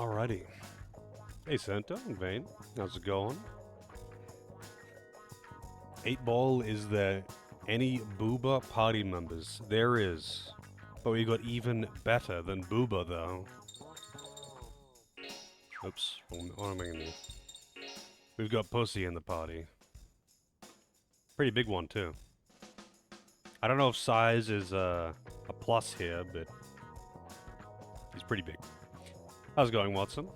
Alrighty. Hey Santa and Vane, how's it going? 8 Ball, is there any Booba party members? There is. But we got even better than Booba though. Oops, what am I gonna do? We've got Pussy in the party. Pretty big one too. I don't know if size is a plus here, but he's pretty big. How's it going, Watson?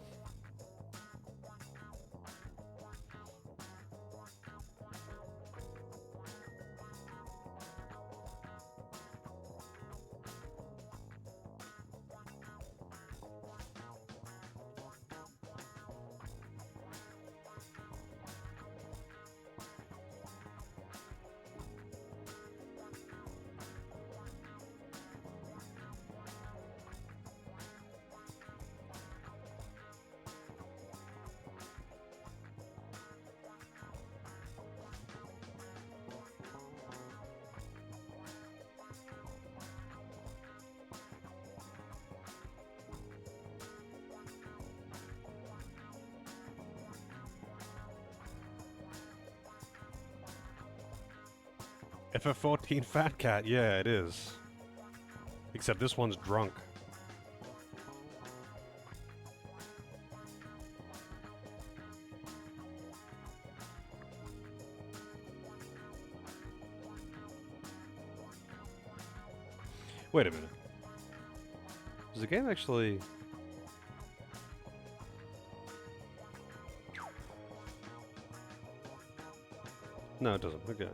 FF14 Fat Cat, yeah, it is. Except this one's drunk. Wait a minute. Does the game actually... No, it doesn't. Okay.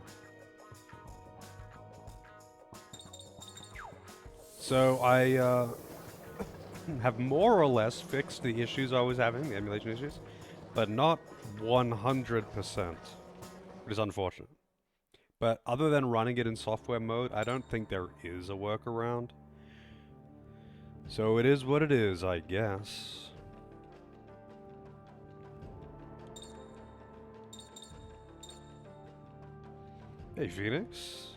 So I have more or less fixed the issues I was having, the emulation issues, but not 100%, which is unfortunate. But other than running it in software mode, I don't think there is a workaround. So it is what it is, I guess. Hey, Phoenix.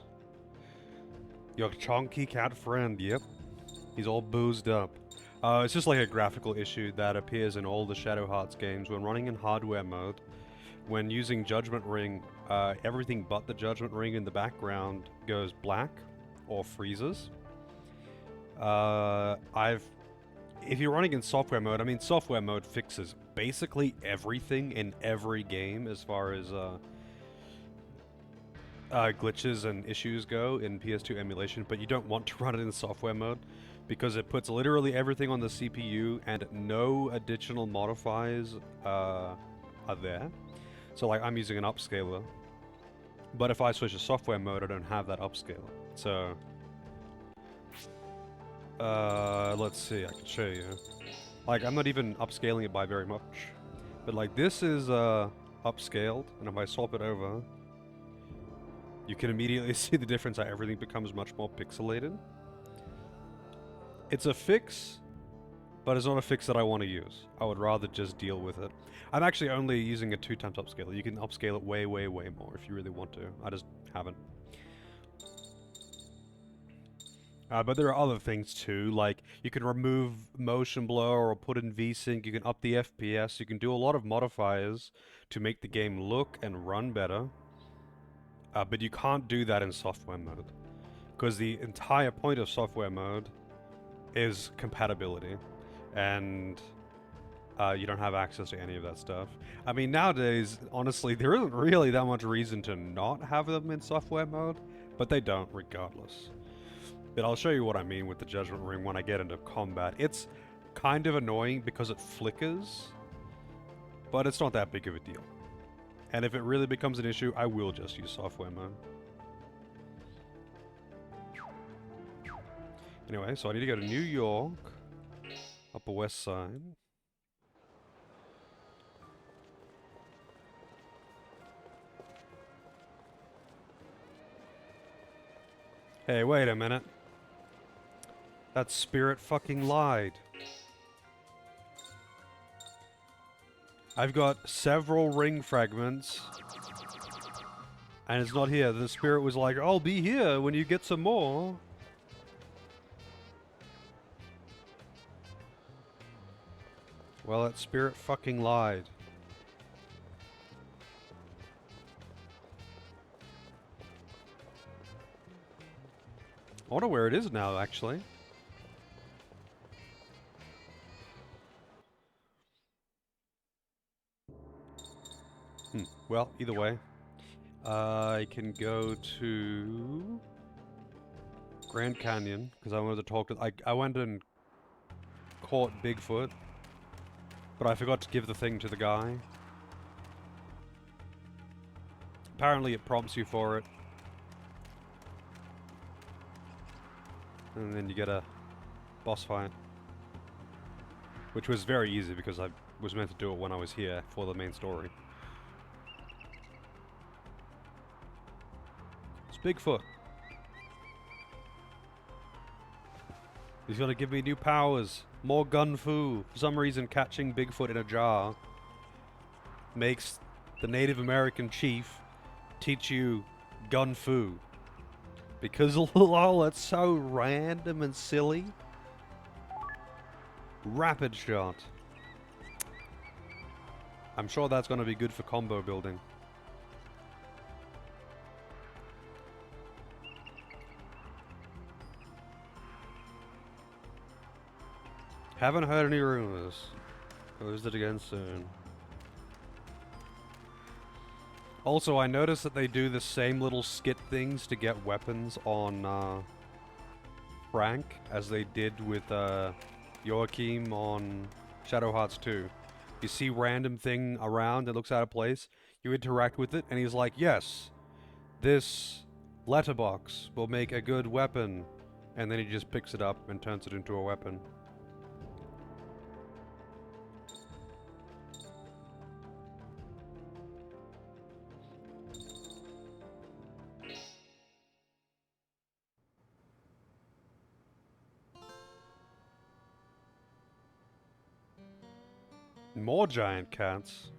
Your chonky cat friend, yep. He's all boozed up. It's just like a graphical issue that appears in all the Shadow Hearts games when running in hardware mode. When using Judgment Ring, everything but the Judgment Ring in the background goes black or freezes. If you're running in software mode, I mean, software mode fixes basically everything in every game as far as glitches and issues go in PS2 emulation, but you don't want to run it in software mode because it puts literally everything on the CPU and no additional modifiers are there. So like I'm using an upscaler, but if I switch to software mode, I don't have that upscaler. So let's see, I can show you. Like I'm not even upscaling it by very much, but like this is upscaled, and if I swap it over, you can immediately see the difference how everything becomes much more pixelated. It's a fix, but it's not a fix that I want to use. I would rather just deal with it. I'm actually only using a 2 times upscaler. You can upscale it way, way, way more if you really want to. I just haven't. But there are other things too, like you can remove motion blur or put in VSync, you can up the FPS, you can do a lot of modifiers to make the game look and run better. But you can't do that in software mode, because the entire point of software mode is compatibility, and you don't have access to any of that stuff. I mean, nowadays, honestly, there isn't really that much reason to not have them in software mode, but they don't regardless. But I'll show you what I mean with the Judgment Ring when I get into combat. It's kind of annoying because it flickers, but it's not that big of a deal. And if it really becomes an issue, I will just use software mode. Anyway, so I need to go to New York, Upper West Side. Hey, wait a minute. That spirit fucking lied. I've got several ring fragments, and it's not here. The spirit was like, I'll be here when you get some more. Well, that spirit fucking lied. I wonder where it is now, actually. Well, either way. I can go to Grand Canyon, because I wanted to talk to... I went and caught Bigfoot, but I forgot to give the thing to the guy. Apparently it prompts you for it. And then you get a boss fight. Which was very easy, because I was meant to do it when I was here for the main story. It's Bigfoot. He's gonna give me new powers. More gun fu. For some reason, catching Bigfoot in a jar makes the Native American chief teach you gun fu. Because lol, that's so random and silly. Rapid shot. I'm sure that's gonna be good for combo building. Haven't heard any rumors. Close it again soon. Also, I noticed that they do the same little skit things to get weapons on Frank as they did with Joachim on Shadow Hearts 2. You see random thing around that looks out of place, you interact with it, and he's like, yes, this letterbox will make a good weapon. And then he just picks it up and turns it into a weapon. More giant cats.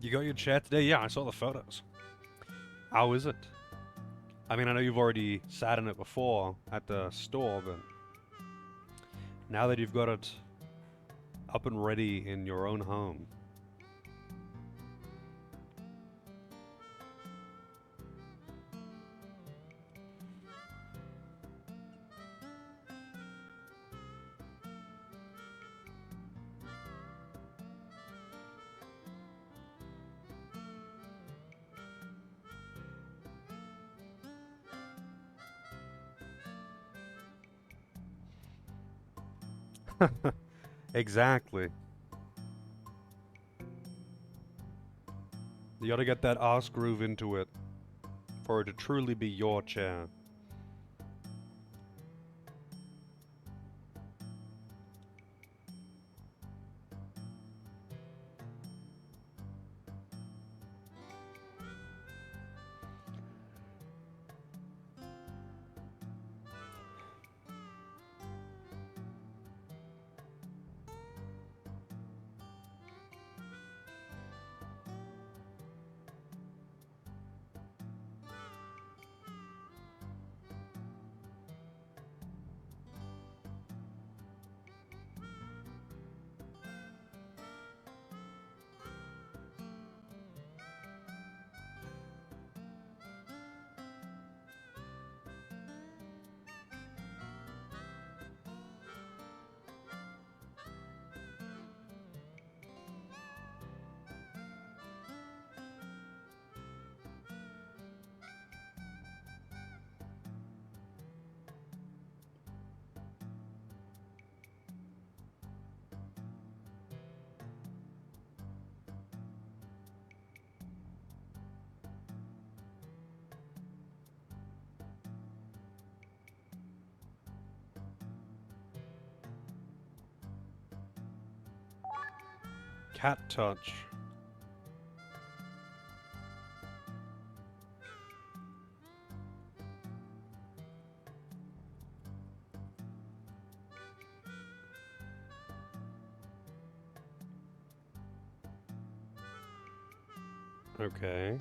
You got your chair today? Yeah, I saw the photos. How is it? I mean, I know you've already sat in it before at the store, but now that you've got it up and ready in your own home. Exactly. You gotta get that arse groove into it for it to truly be your chair. Cat touch. Okay.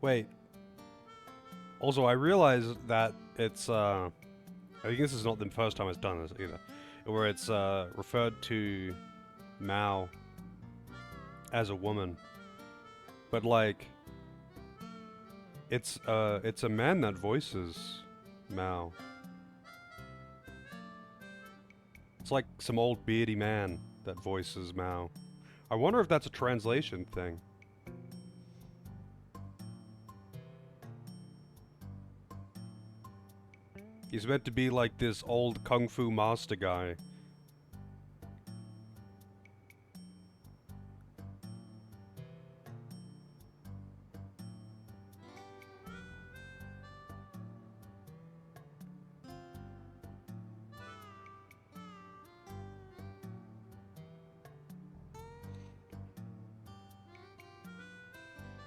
Wait. Also, I realize that it's, I think this is not the first time it's done this either. Where it's, referred to Mao as a woman. But, like, it's a man that voices Mao. It's like some old beardy man that voices Mao. I wonder if that's a translation thing. He's meant to be like this old kung fu master guy.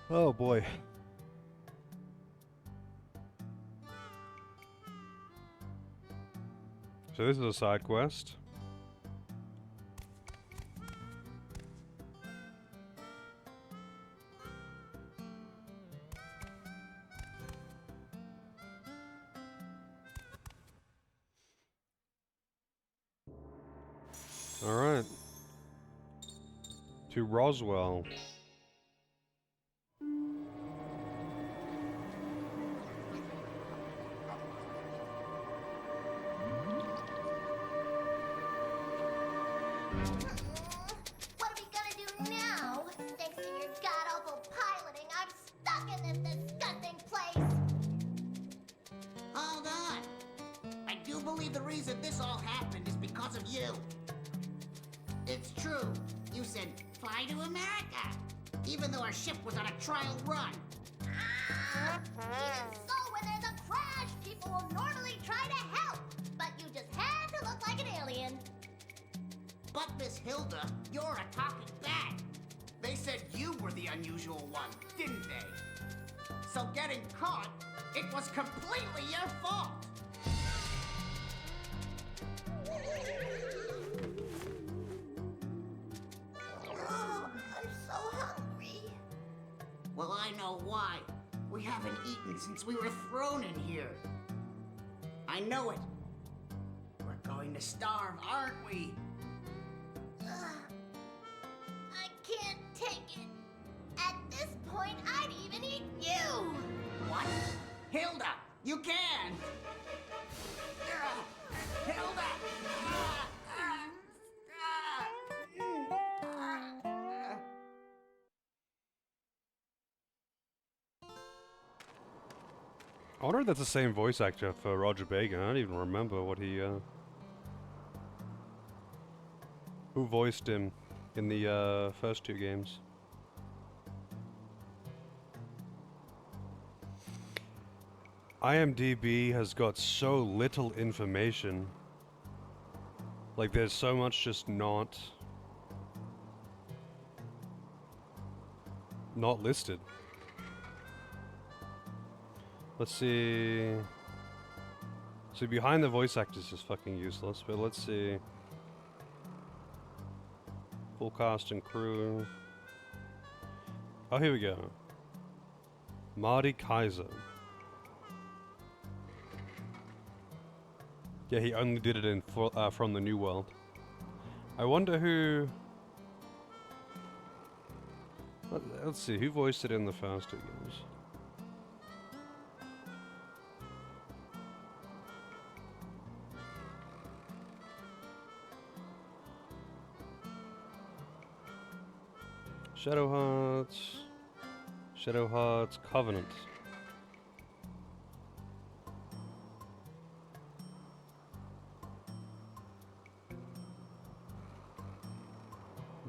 Oh boy. So this is a side quest. Alright. To Roswell. What are we gonna do now? Thanks to your god-awful piloting, I'm stuck in this disgusting place! Hold on. I do believe the reason this all happened is because of you. It's true. You said, fly to America, even though our ship was on a trial run. Even so, when there's a crash, people will normally try to help, but you just had to look like an alien. But Miss Hilda, you're a talking bat. They said you were the unusual one, didn't they? So getting caught, it was completely your fault. Oh, I'm so hungry. Well, I know why. We haven't eaten since we were thrown in here. I know it. We're going to starve, aren't we? I can't take it. At this point, I'd even eat you. What? Hilda, you can! Hilda! I wonder if that's the same voice actor for Roger Bacon. I don't even remember what he, who voiced him in the, first two games. IMDb has got so little information. Like, there's so much just not listed. Let's see. So behind the voice actors is fucking useless, but let's see. Full cast and crew. Oh, here we go. Marty Kaiser. Yeah, he only did it in From the New World. I wonder who... Let's see, who voiced it in the first two games? Shadow Hearts Covenant.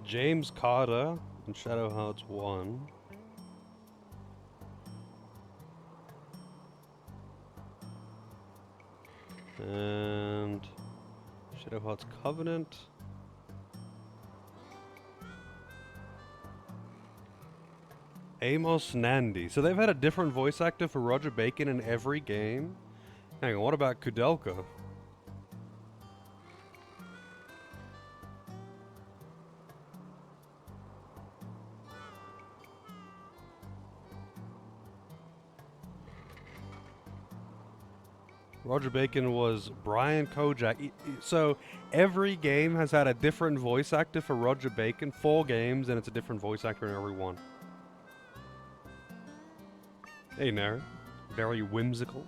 James Carter in Shadow Hearts 1. And Shadow Hearts Covenant. Amos Nandi. So they've had a different voice actor for Roger Bacon in every game? Hang on, what about Kudelka? Roger Bacon was Brian Kojak. So every game has had a different voice actor for Roger Bacon. 4 games, and it's a different voice actor in every one. Hey, Nerd. Very whimsical.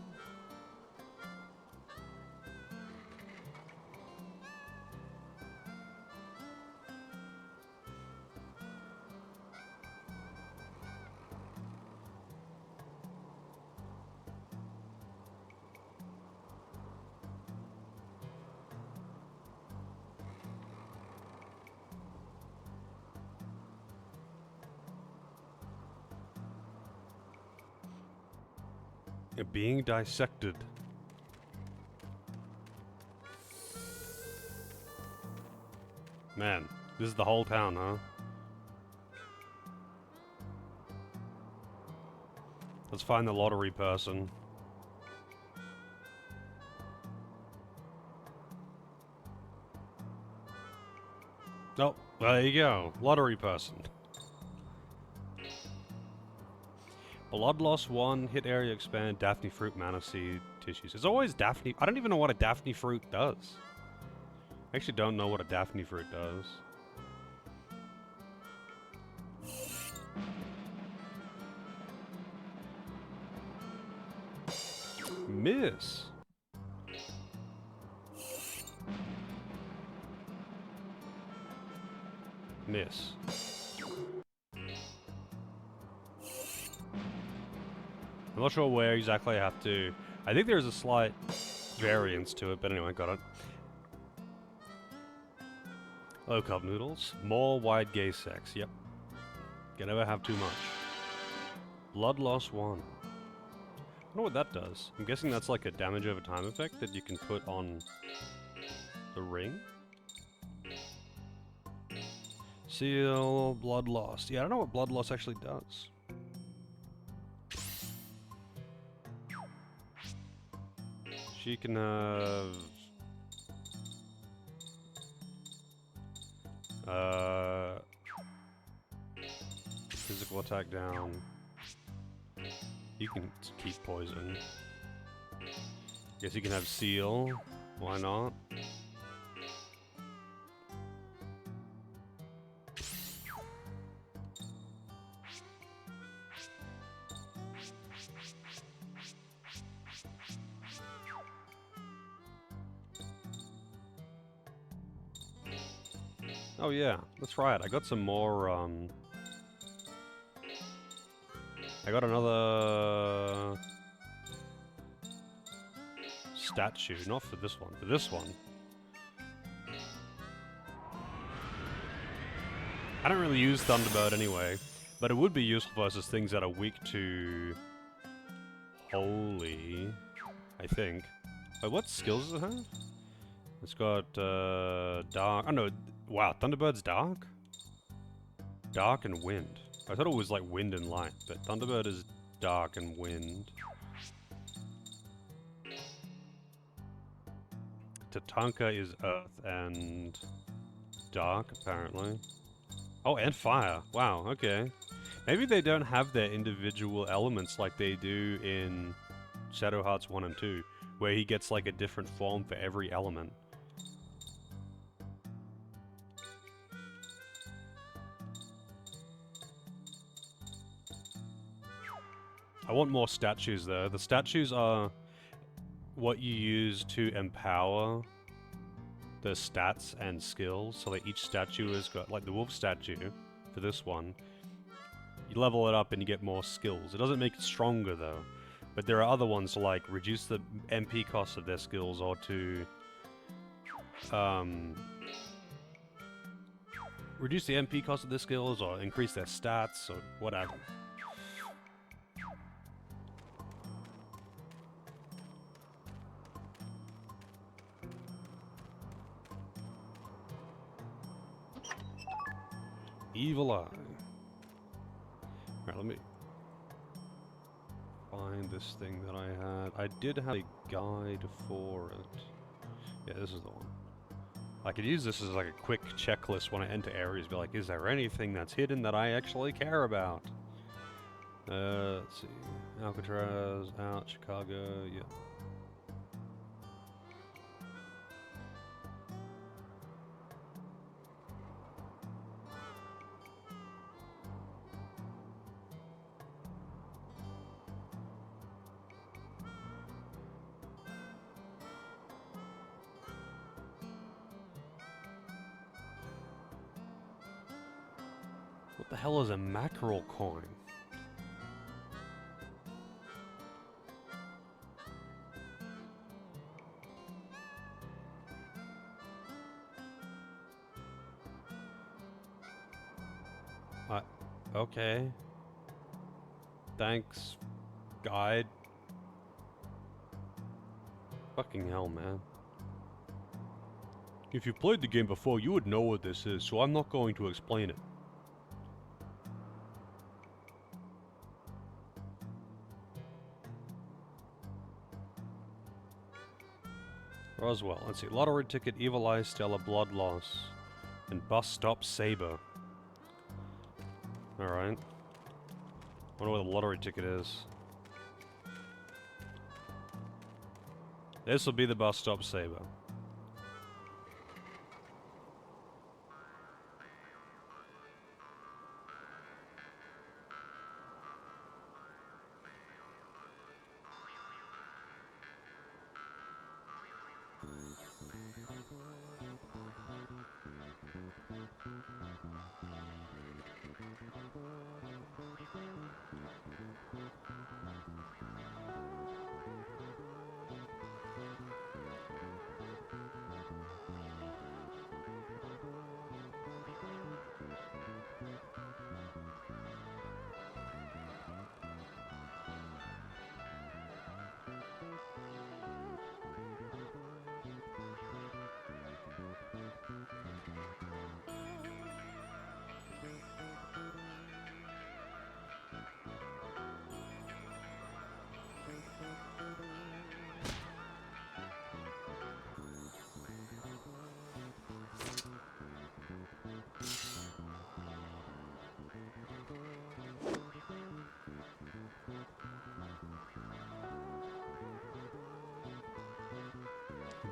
Being dissected. Man, this is the whole town, huh? Let's find the lottery person. Oh, there you go. Lottery person. Blood loss 1, hit area expand, Daphne fruit, mana seed, tissues. It's always Daphne. I don't even know what a Daphne fruit does. I actually don't know what a Daphne fruit does. Miss. Miss. I'm not sure where exactly I have to. I think there's a slight variance to it, but anyway, got it. Low cup noodles. More wide gaze sex. Yep. Can never have too much. Blood loss 1. I wonder what that does. I'm guessing that's like a damage over time effect that you can put on the ring. Seal, blood loss. Yeah, I don't know what blood loss actually does. She can have... physical attack down. You can keep poison. Guess you can have seal. Why not? Oh yeah, that's right. I got some more, I got another statue, not for this one, for this one. I don't really use Thunderbird anyway, but it would be useful versus things that are weak to Holy, I think. Wait, what skills does it have? It's got, dark, oh no, wow, Thunderbird's dark? Dark and wind. I thought it was like wind and light, but Thunderbird is dark and wind. Tatanka is earth and dark, apparently. Oh, and fire. Wow, okay. Maybe they don't have their individual elements like they do in Shadow Hearts 1 and 2, where he gets like a different form for every element. I want more statues though. The statues are what you use to empower the stats and skills. So that each statue has got, like the wolf statue for this one, you level it up and you get more skills. It doesn't make it stronger though. But there are other ones to like reduce the MP cost of their skills or to reduce the MP cost of their skills or increase their stats or whatever. Evil Eye. Alright, let me find this thing that I had. I did have a guide for it. Yeah, this is the one. I could use this as like a quick checklist when I enter areas. Be like, is there anything that's hidden that I actually care about? Let's see. Alcatraz, out, Chicago, yeah. What the hell is a mackerel coin? Okay. Thanks, guide. Fucking hell, man. If you played the game before, you would know what this is, so I'm not going to explain it. Roswell. Let's see. Lottery ticket, Evil Eye, Stella, Blood Loss, and Bus Stop Saber. Alright. Wonder where the lottery ticket is. This will be the Bus Stop Saber.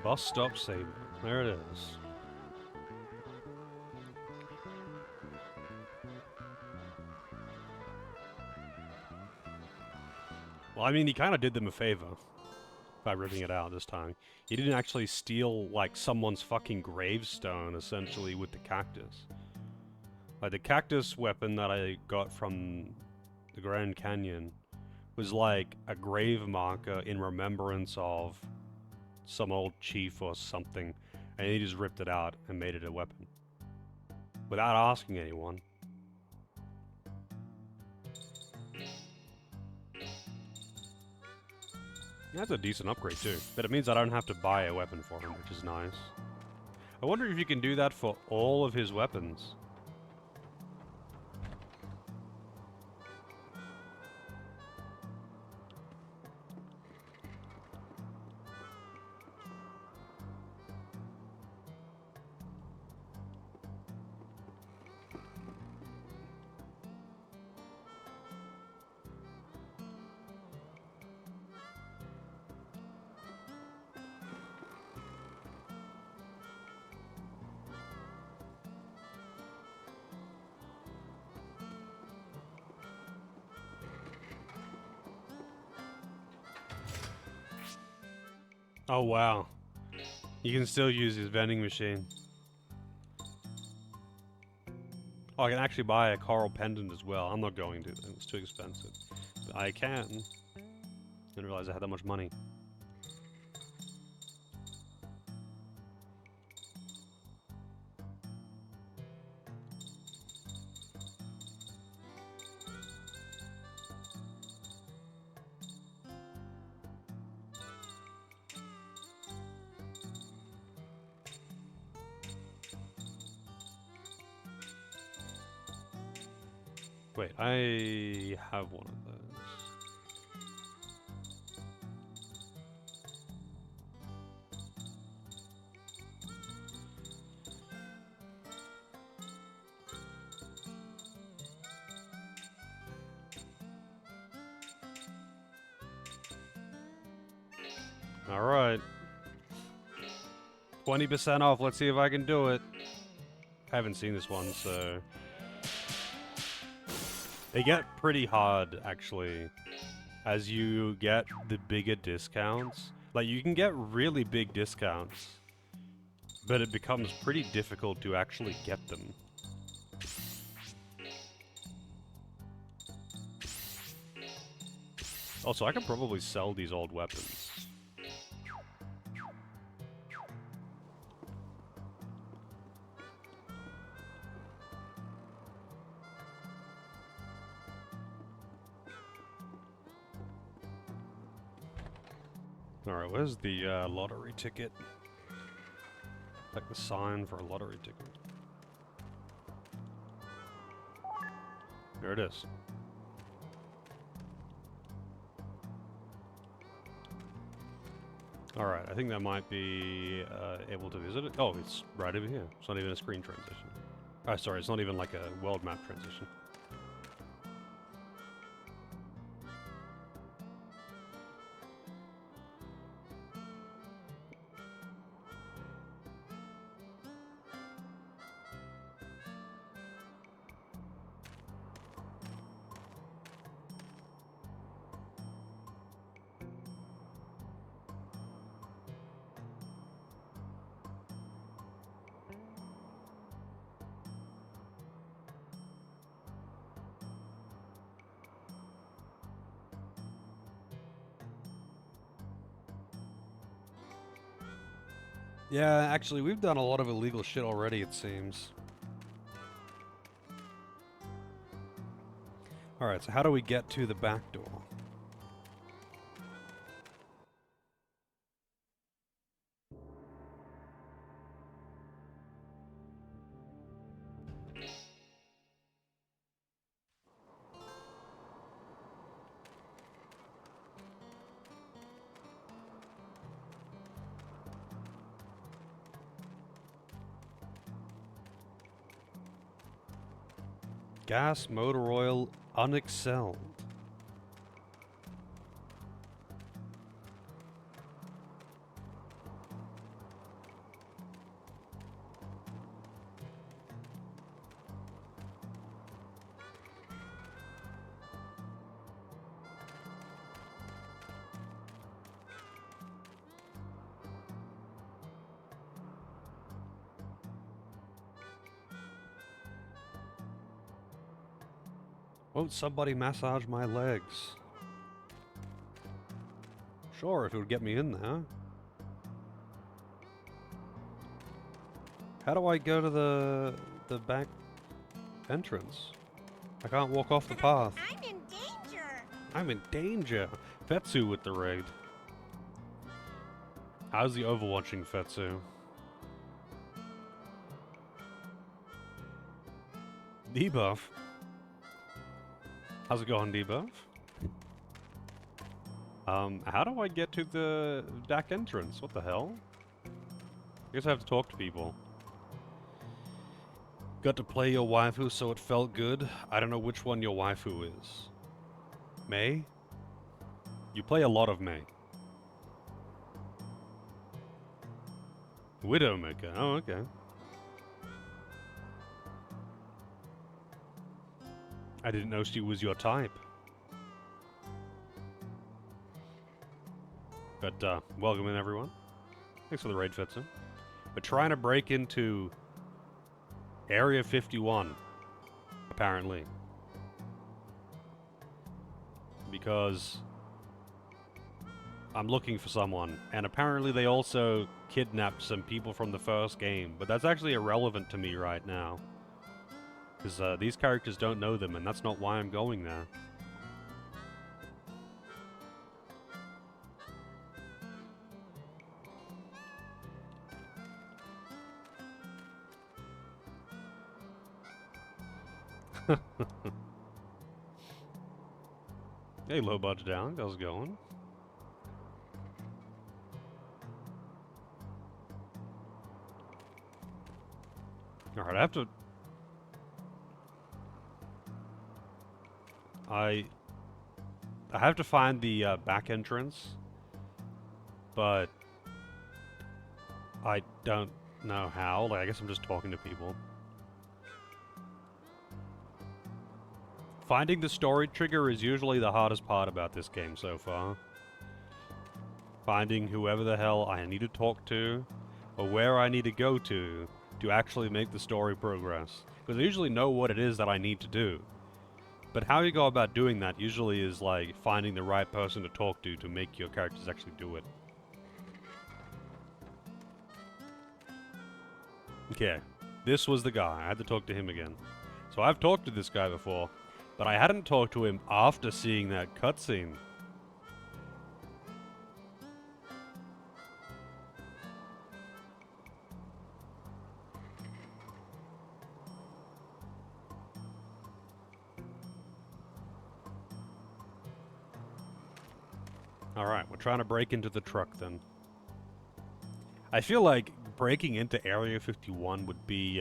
Bus Stop Saber. There it is. Well, I mean, he kind of did them a favor by ripping it out this time. He didn't actually steal, like, someone's fucking gravestone, essentially, with the cactus. Like, the cactus weapon that I got from the Grand Canyon was, like, a grave marker in remembrance of some old chief or something, and he just ripped it out and made it a weapon. Without asking anyone. That's a decent upgrade too, but it means I don't have to buy a weapon for him, which is nice. I wonder if you can do that for all of his weapons. Oh wow. You can still use his vending machine. Oh, I can actually buy a coral pendant as well. I'm not going to, it's too expensive. But I can. Didn't realize I had that much money. Wait, I have one of those. Alright. 20% off, let's see if I can do it. I haven't seen this one, so... They get pretty hard, actually, as you get the bigger discounts. Like, you can get really big discounts, but it becomes pretty difficult to actually get them. Also, I could probably sell these old weapons. Alright, where's the lottery ticket? Like the sign for a lottery ticket. There it is. Alright, I think that might be able to visit it. Oh, it's right over here. It's not even a screen transition. Oh, sorry, it's not even like a world map transition. Yeah, actually, we've done a lot of illegal shit already, it seems. Alright, so how do we get to the back door? Gas motor oil unexcelled. Won't somebody massage my legs? Sure, if it would get me in there. How do I go to the back entrance? I can't walk off the path. I'm in danger. I'm in danger. Fetsu with the raid. How's the overwatching Fetsu? Debuff? How's it going, Debuff? How do I get to the back entrance? What the hell? I guess I have to talk to people. Got to play your waifu, so it felt good. I don't know which one your waifu is. Mei? You play a lot of Mei. Widowmaker. Oh, okay. I didn't know she was your type. But, welcome in, everyone. Thanks for the raid, Fetsu. We're trying to break into Area 51, apparently. Because I'm looking for someone, and apparently they also kidnapped some people from the first game, but that's actually irrelevant to me right now. Because these characters don't know them, and that's not why I'm going there. Hey, low budget down. How's it going? Alright, I have to find the back entrance, but I don't know how. Like, I guess I'm just talking to people. Finding the story trigger is usually the hardest part about this game so far. Finding whoever the hell I need to talk to, or where I need to go to actually make the story progress. Because I usually know what it is that I need to do. But how you go about doing that usually is like finding the right person to talk to make your characters actually do it. Okay, this was the guy. I had to talk to him again. So I've talked to this guy before, but I hadn't talked to him after seeing that cutscene. Alright, we're trying to break into the truck then. I feel like breaking into Area 51 would be,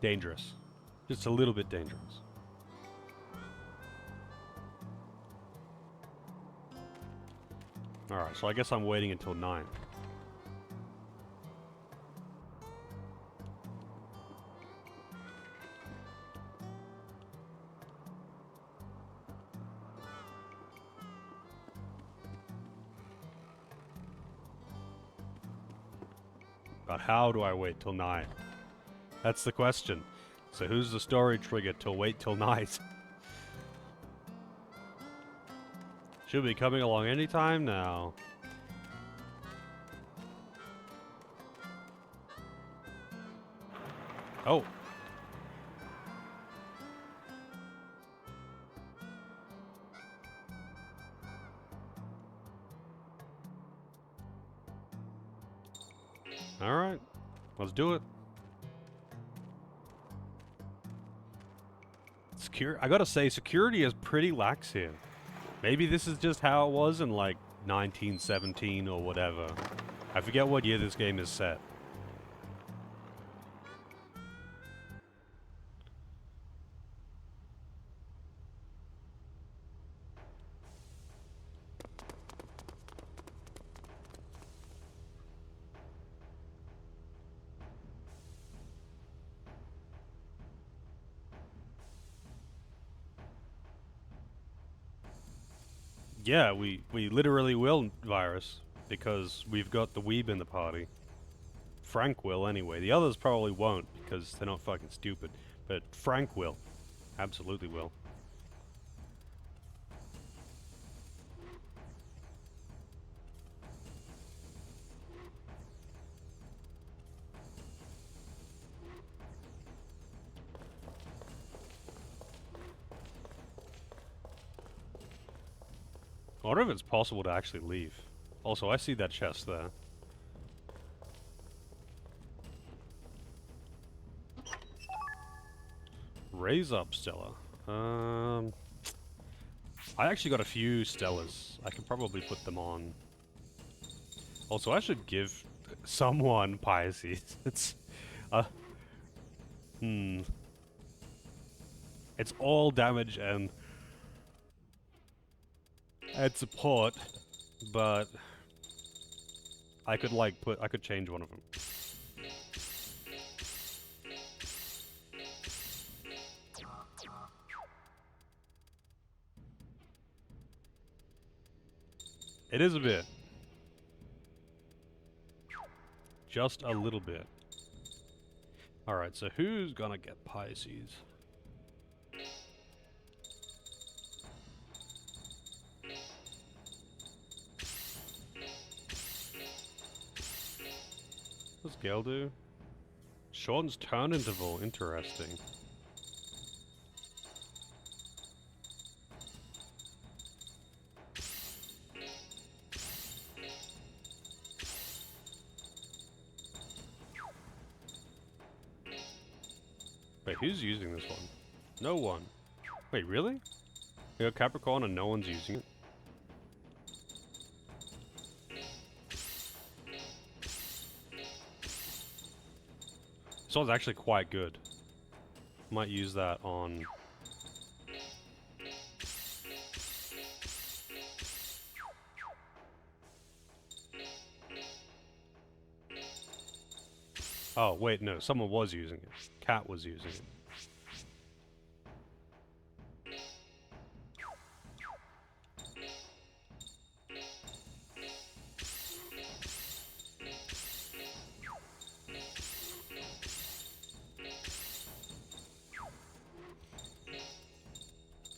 dangerous. Just a little bit dangerous. Alright, so I guess I'm waiting until 9. But how do I wait till 9? That's the question. So who's the story trigger to wait till night? Should be coming along anytime now. Oh. Alright. Let's do it. I gotta say, security is pretty lax here. Maybe this is just how it was in, like, 1917 or whatever. I forget what year this game is set. Yeah, we literally will, Virus, because we've got the weeb in the party. Frank will, anyway. The others probably won't, because they're not fucking stupid. But Frank will. Absolutely will. I wonder if it's possible to actually leave. Also, I see that chest there. Raise up, Stella. I actually got a few Stellas. I could probably put them on. Also, I should give someone Pisces. It's, It's all damage and support, but I could like I could change one of them. It is a bit. Just a little bit. Alright, so who's gonna get Pisces? What's Gale do? Shortens turn interval. Interesting. Wait, who's using this one? No one. Wait, really? You got Capricorn and no one's using it? This one's actually quite good. Might use that on... Oh, wait, no, someone was using it. Cat was using it.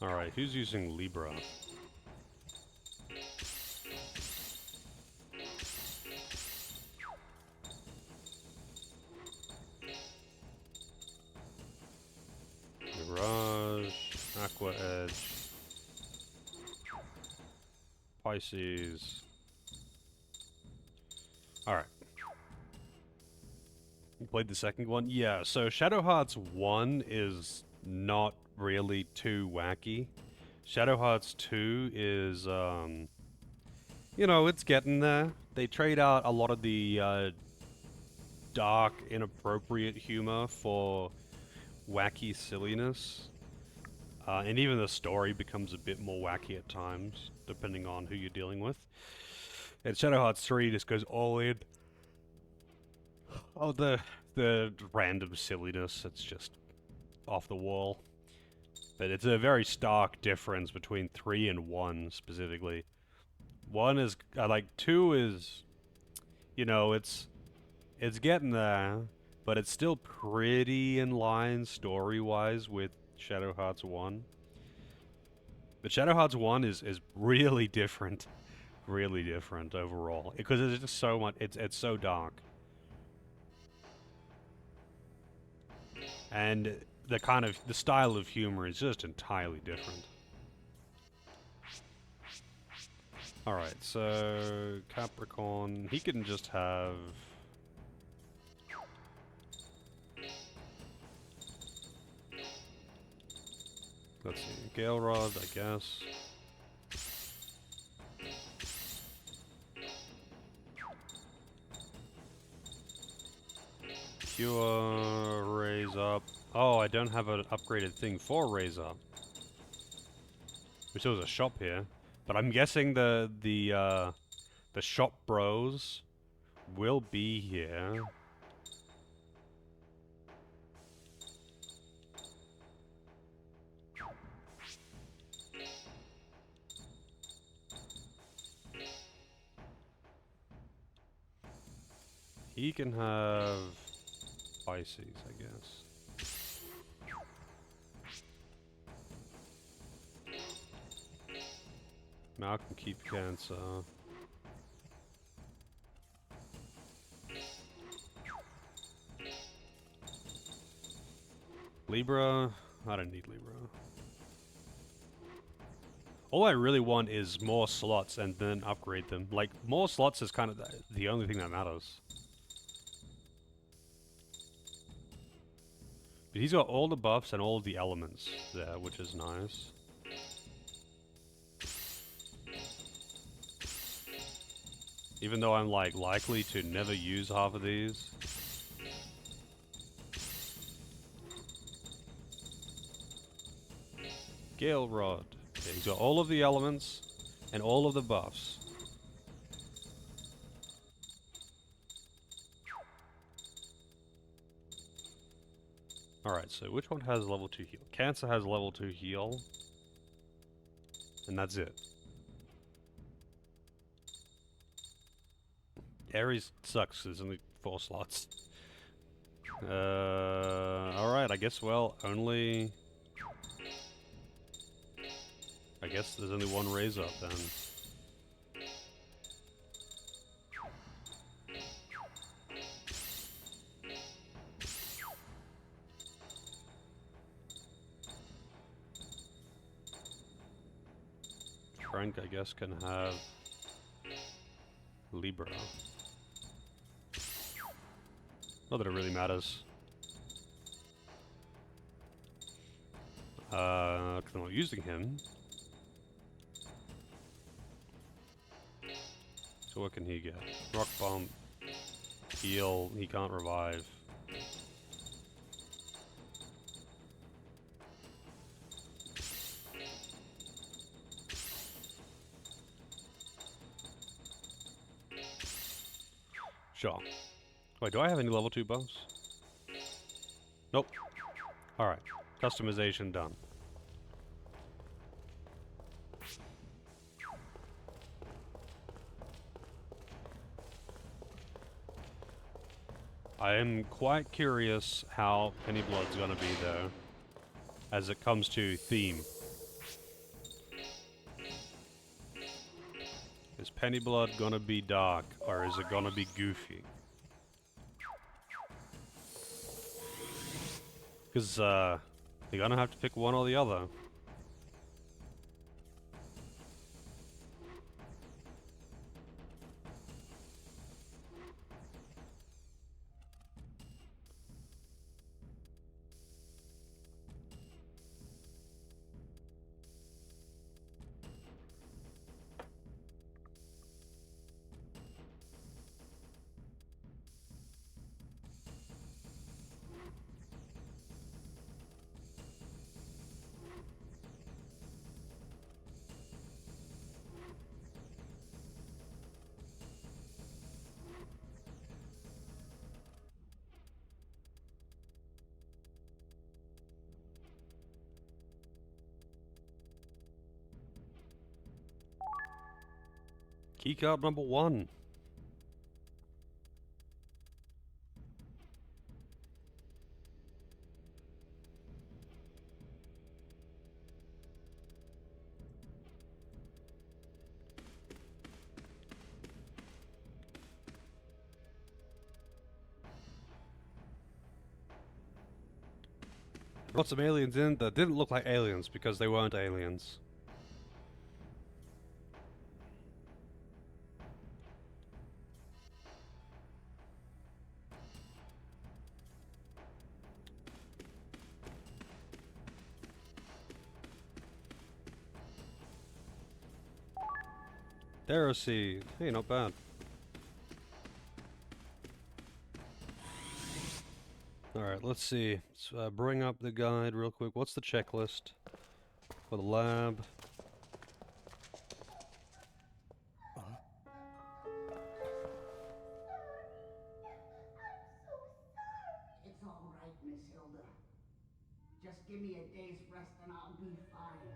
Alright, who's using Libra? Mirage, Aqua Edge, Pisces. Alright. You played the second one? Yeah, so Shadow Hearts 1 is not really too wacky. Shadow Hearts 2 is, you know, it's getting there. They trade out a lot of the dark, inappropriate humor for wacky silliness. And even the story becomes a bit more wacky at times, depending on who you're dealing with. And Shadow Hearts 3 just goes all in. Oh, the random silliness, it's just off the wall. But it's a very stark difference between 3 and 1, specifically. 1 is, like, 2 is, you know, it's getting there, but it's still pretty in line story-wise with Shadow Hearts 1. But Shadow Hearts 1 is really different. Really different overall. Because it's just so much, it's so dark. And the style of humor is just entirely different. Alright, so Capricorn, he can just have... Let's see, Gale Rod, I guess. Cure, raise up. Oh, I don't have an upgraded thing for raise up. Wish there was a shop here. But I'm guessing the shop bros will be here. He can have Pisces, I guess. Mal can keep Cancer. Libra? I don't need Libra. All I really want is more slots and then upgrade them. Like, more slots is kind of the only thing that matters. But he's got all the buffs and all of the elements there, which is nice. Even though I'm, like, likely to never use half of these. Gale Rod. Yeah, he's got all of the elements and all of the buffs. Alright, so which one has level 2 heal? Cancer has level 2 heal. And that's it. Ares sucks, there's only 4 slots. Alright, I guess, well, only... I guess there's only one raise up then. Frank, I guess, can have Libra. Not that it really matters. 'Cause I'm not using him. So what can he get? Rock bomb, heal. He can't revive. Sure. Wait, do I have any level 2 buffs? Nope. Alright. Customization done. I am quite curious how Penny Blood's gonna be, though, as it comes to theme. Is Penny Blood gonna be dark, or is it gonna be goofy? Because, you're gonna have to pick one or the other. Keycard number 1. Brought some aliens in that didn't look like aliens because they weren't aliens. Seed. Hey, not bad. Alright, let's see. Let's bring up the guide real quick. What's the checklist for the lab? It's all right, Miss Hilda. Just give me a day's rest and I'll be fine.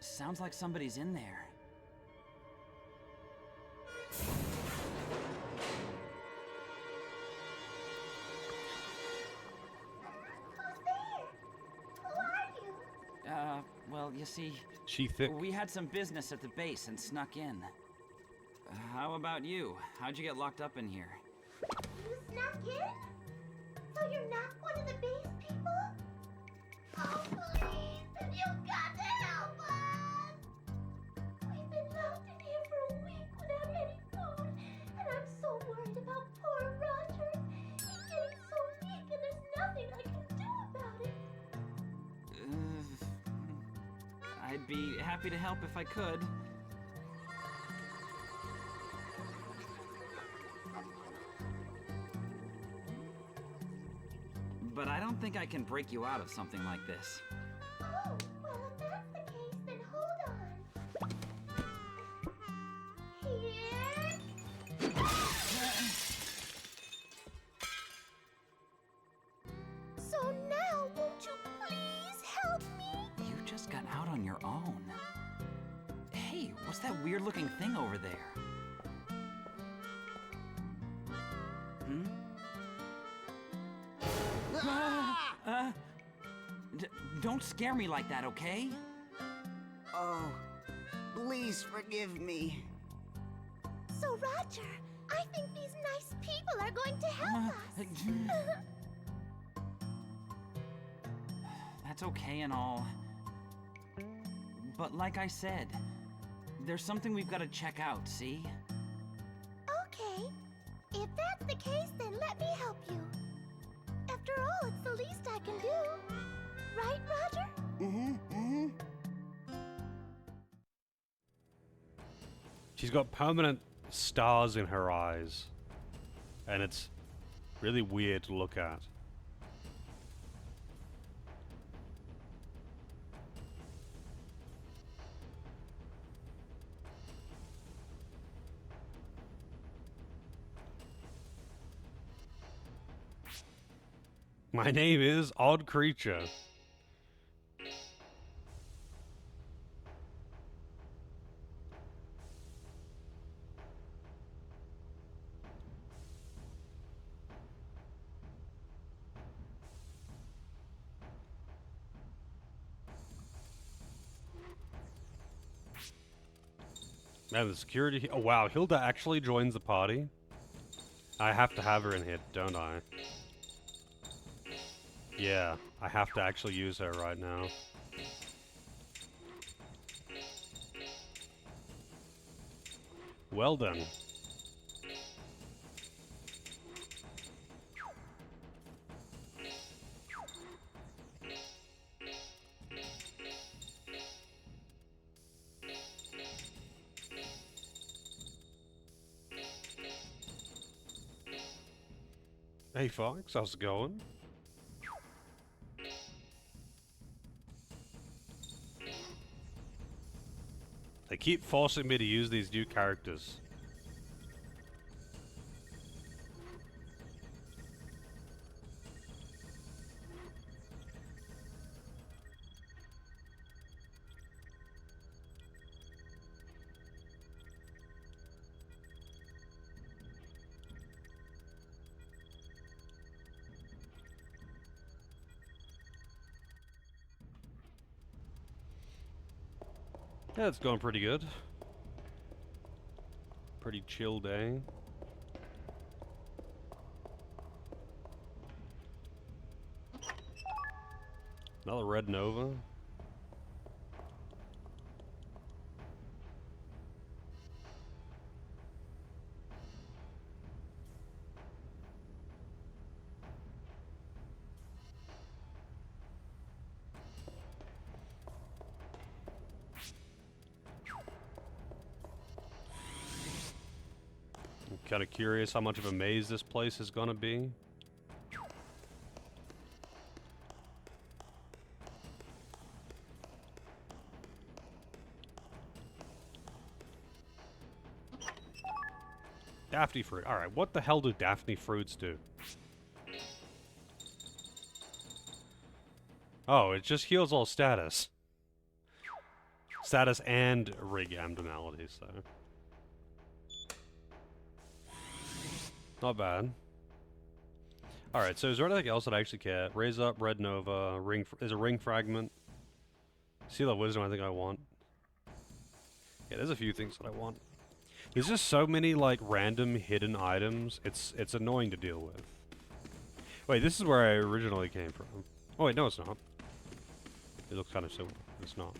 Sounds like somebody's in there. Well, you see, She thick. we had some business at the base and snuck in. How about you? How'd you get locked up in here? You snuck in? So you're not one of the base people? Oh, please, you got to help us! We've been locked in here for a week without any food, and I'm so worried about poor Roger. He's getting so weak, and there's nothing I can do about it. I'd be happy to help if I could. But I don't think I can break you out of something like this. Oh, well, if that's the case, then hold on. Here. So now, won't you please help me? You just got out on your own. Hey, what's that weird-looking thing over there? Hmm? Don't scare me like that, okay? Oh, please forgive me. So, Roger, I think these nice people are going to help us. That's okay and all. But like I said, there's something we've got to check out, see? Okay. If that's the case, then let me help you. After all, it's the least I can do. Right, Roger? She's got permanent stars in her eyes. And it's really weird to look at. My name is Odd Creature. Man, the security... Oh, wow. Hilda actually joins the party? I have to have her in here, don't I? Yeah, I have to actually use her right now. Well done. Hey Fox, how's it going? They keep forcing me to use these new characters. Yeah, it's going pretty good. Pretty chill day. Another red Nova. Kind of curious how much of a maze this place is gonna be. Daphne fruit. Alright, what the hell do Daphne fruits do? Oh, it just heals all status. Status and rig abnormalities, so. Not bad. Alright, so is there anything else that I actually care? Raise up, red nova, is a ring fragment. Seal of wisdom I think I want. Yeah, there's a few things that I want. There's just so many like random hidden items, it's annoying to deal with. Wait, this is where I originally came from. Oh wait, no it's not. It looks kind of similar. It's not.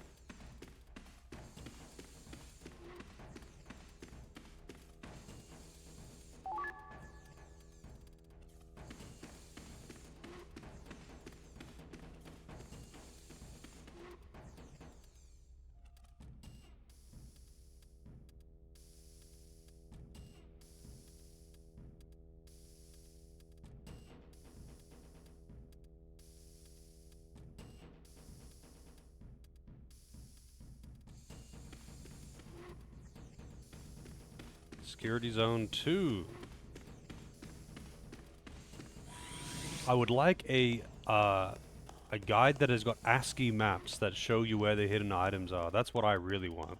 Security Zone 2. I would like a guide that has got ASCII maps that show you where the hidden items are. That's what I really want.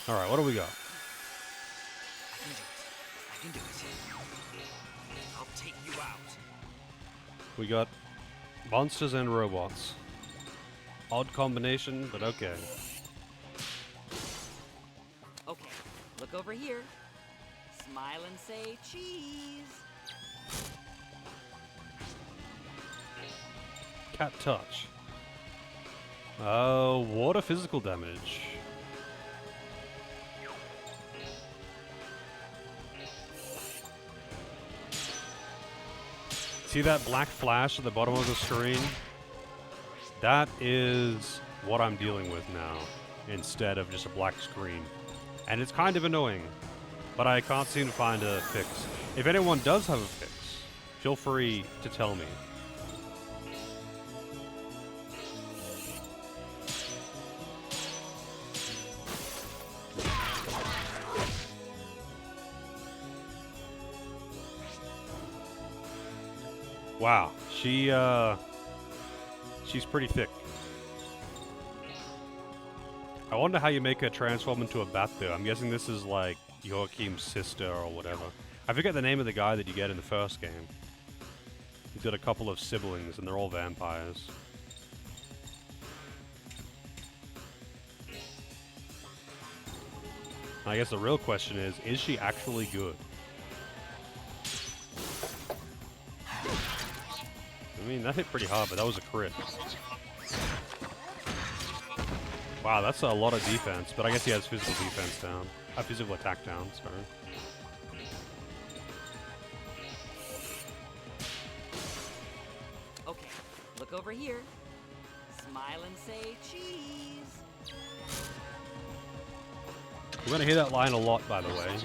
Alright, what do we got? I can do it. I'll take you out. We got monsters and robots. Odd combination, but okay. Okay, look over here. Smile and say cheese. Cat touch. Oh, water physical damage. See that black flash at the bottom of the screen? That is what I'm dealing with now, instead of just a black screen. And it's kind of annoying, but I can't seem to find a fix. If anyone does have a fix, feel free to tell me. Wow, she's pretty thick. I wonder how you make her transform into a bat though. I'm guessing this is like Joachim's sister or whatever. I forget the name of the guy that you get in the first game. He's got a couple of siblings and they're all vampires. I guess the real question is she actually good? I mean, that hit pretty hard, but that was a crit. Wow, that's a lot of defense, but I guess he has physical defense down. Physical attack down, sorry. Okay, look over here. Smile and say cheese. We're gonna hear that line a lot, by the way.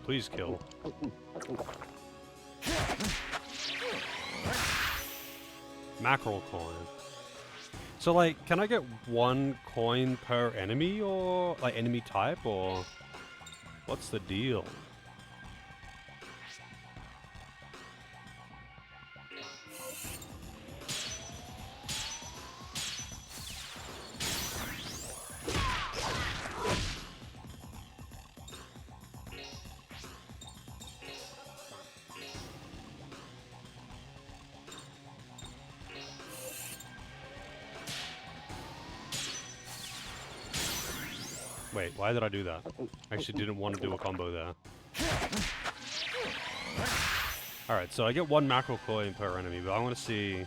Please kill. Mackerel coin. So, like, can I get one coin per enemy, or, like, enemy type, or what's the deal? Wait, why did I do that? I actually didn't want to do a combo there. Alright, so I get one mackerel coin per enemy, but I want to see...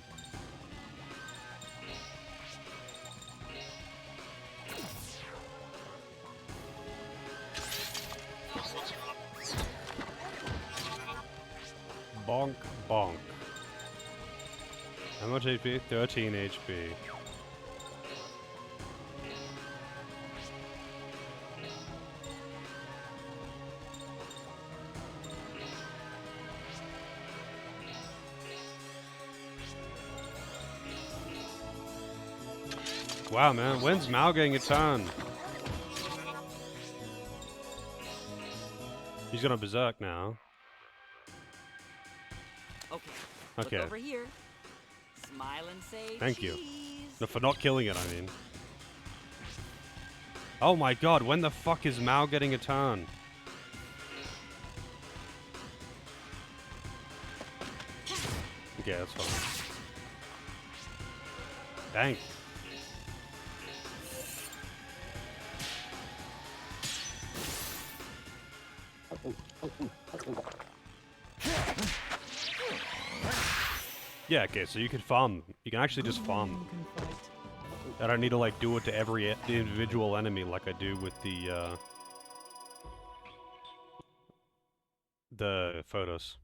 Bonk, bonk. How much HP? 13 HP. Wow, man, when's Mal getting a turn? He's gonna berserk now. Okay. Okay. Look over here. Smile and say Thank you. cheese. No, for not killing it, I mean. Oh my god, when the fuck is Mal getting a turn? Okay, that's fine. Dang. Yeah, okay, so you can farm them. You can actually just farm them. I don't need to, like, do it to every individual enemy like I do with the photos.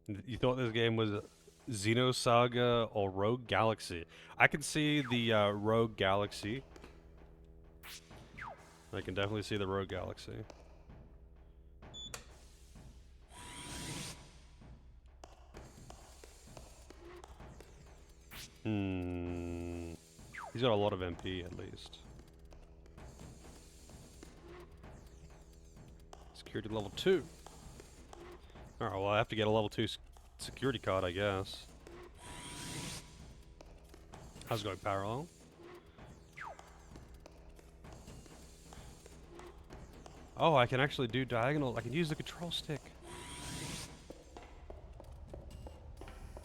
You thought this game was Xenosaga or Rogue Galaxy? I can see the Rogue Galaxy. I can definitely see the Rogue Galaxy. He's got a lot of MP at least. Security level 2. Alright, well I have to get a level 2 security card, I guess. How's it going, parallel? Oh, I can actually do diagonal. I can use the control stick.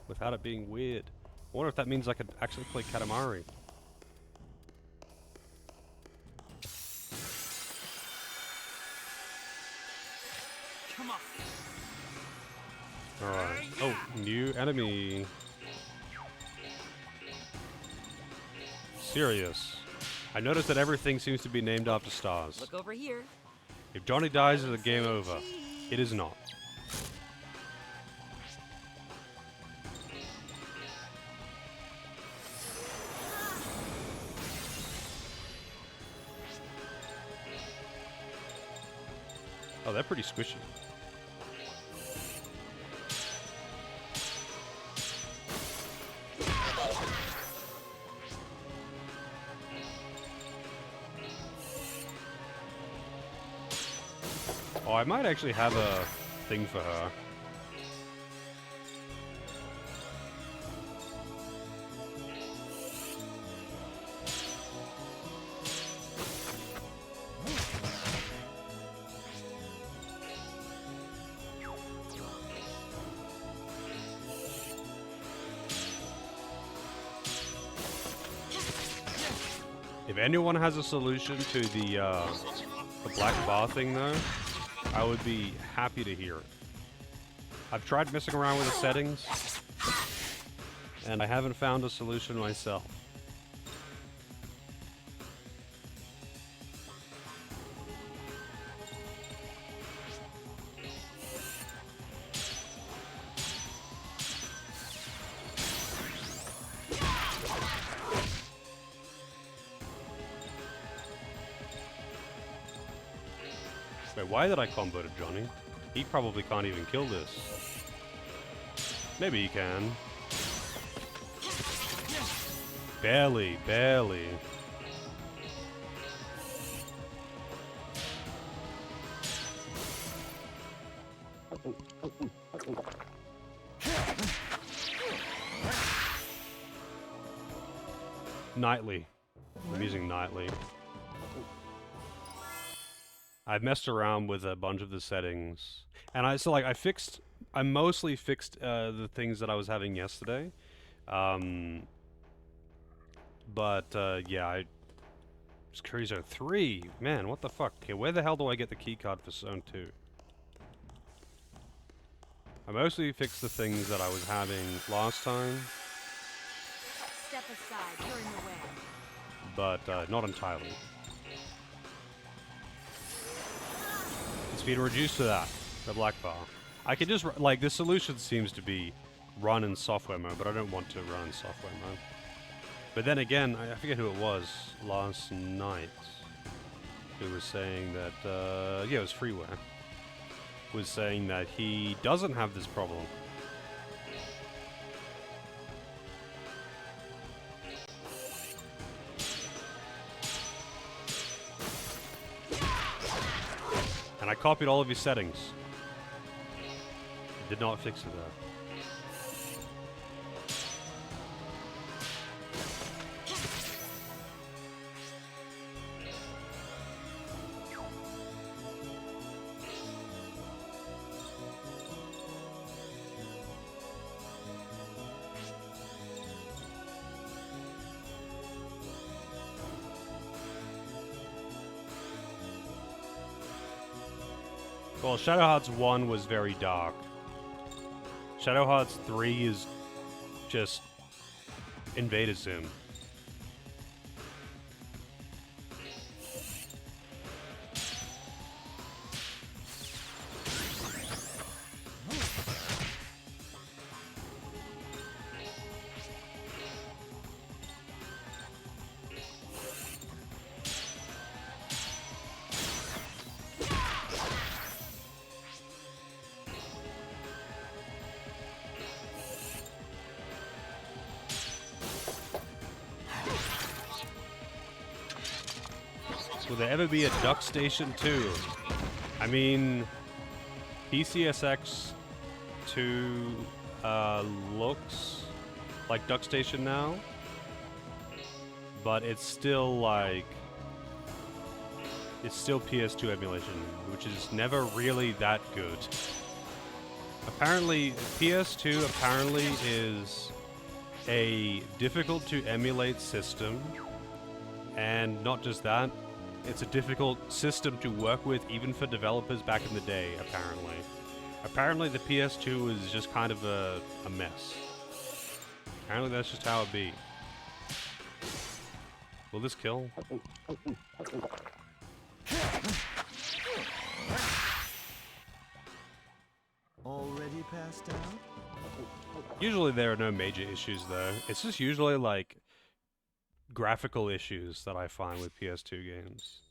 Without it being weird. I wonder if that means I could actually play Katamari. Alright. Oh, new enemy. Serious. I noticed that everything seems to be named after stars. Look over here. If Johnny dies, it's a game over. It is not. Oh, they're pretty squishy. Oh, I might actually have a thing for her. If anyone has a solution to the black bar thing, though, I would be happy to hear it. I've tried messing around with the settings, and I haven't found a solution myself. Wait, why did I combo to Johnny? He probably can't even kill this. Maybe he can. Barely, barely. Nightly. I'm using Nightly. I've messed around with a bunch of the settings, and I mostly fixed the things that I was having yesterday, yeah, Scurry Zone 3, man, what the fuck? Okay, where the hell do I get the keycard for Zone 2? I mostly fixed the things that I was having last time, Step aside, you're in the way. but not entirely. It's been reduced to that, the black bar. I can just, like, the solution seems to be run in software mode, but I don't want to run in software mode. But then again, I forget who it was last night who was saying that, yeah, it was Freeware, was saying that he doesn't have this problem. And I copied all of his settings. Did not fix it though. Well, Shadow Hearts 1 was very dark. Shadow Hearts 3 is just Invader Zim. Will there ever be a Duck Station 2? I mean, PCSX 2 looks like Duck Station now, but it's still like, it's still PS2 emulation, which is never really that good. Apparently, PS2 apparently is a difficult to emulate system, and not just that, It's a difficult system to work with, even for developers back in the day, apparently. Apparently the PS2 is just kind of a mess. Apparently that's just how it be. Will this kill? Already passed out? Usually there are no major issues though. It's just usually like graphical issues that I find with PS2 games.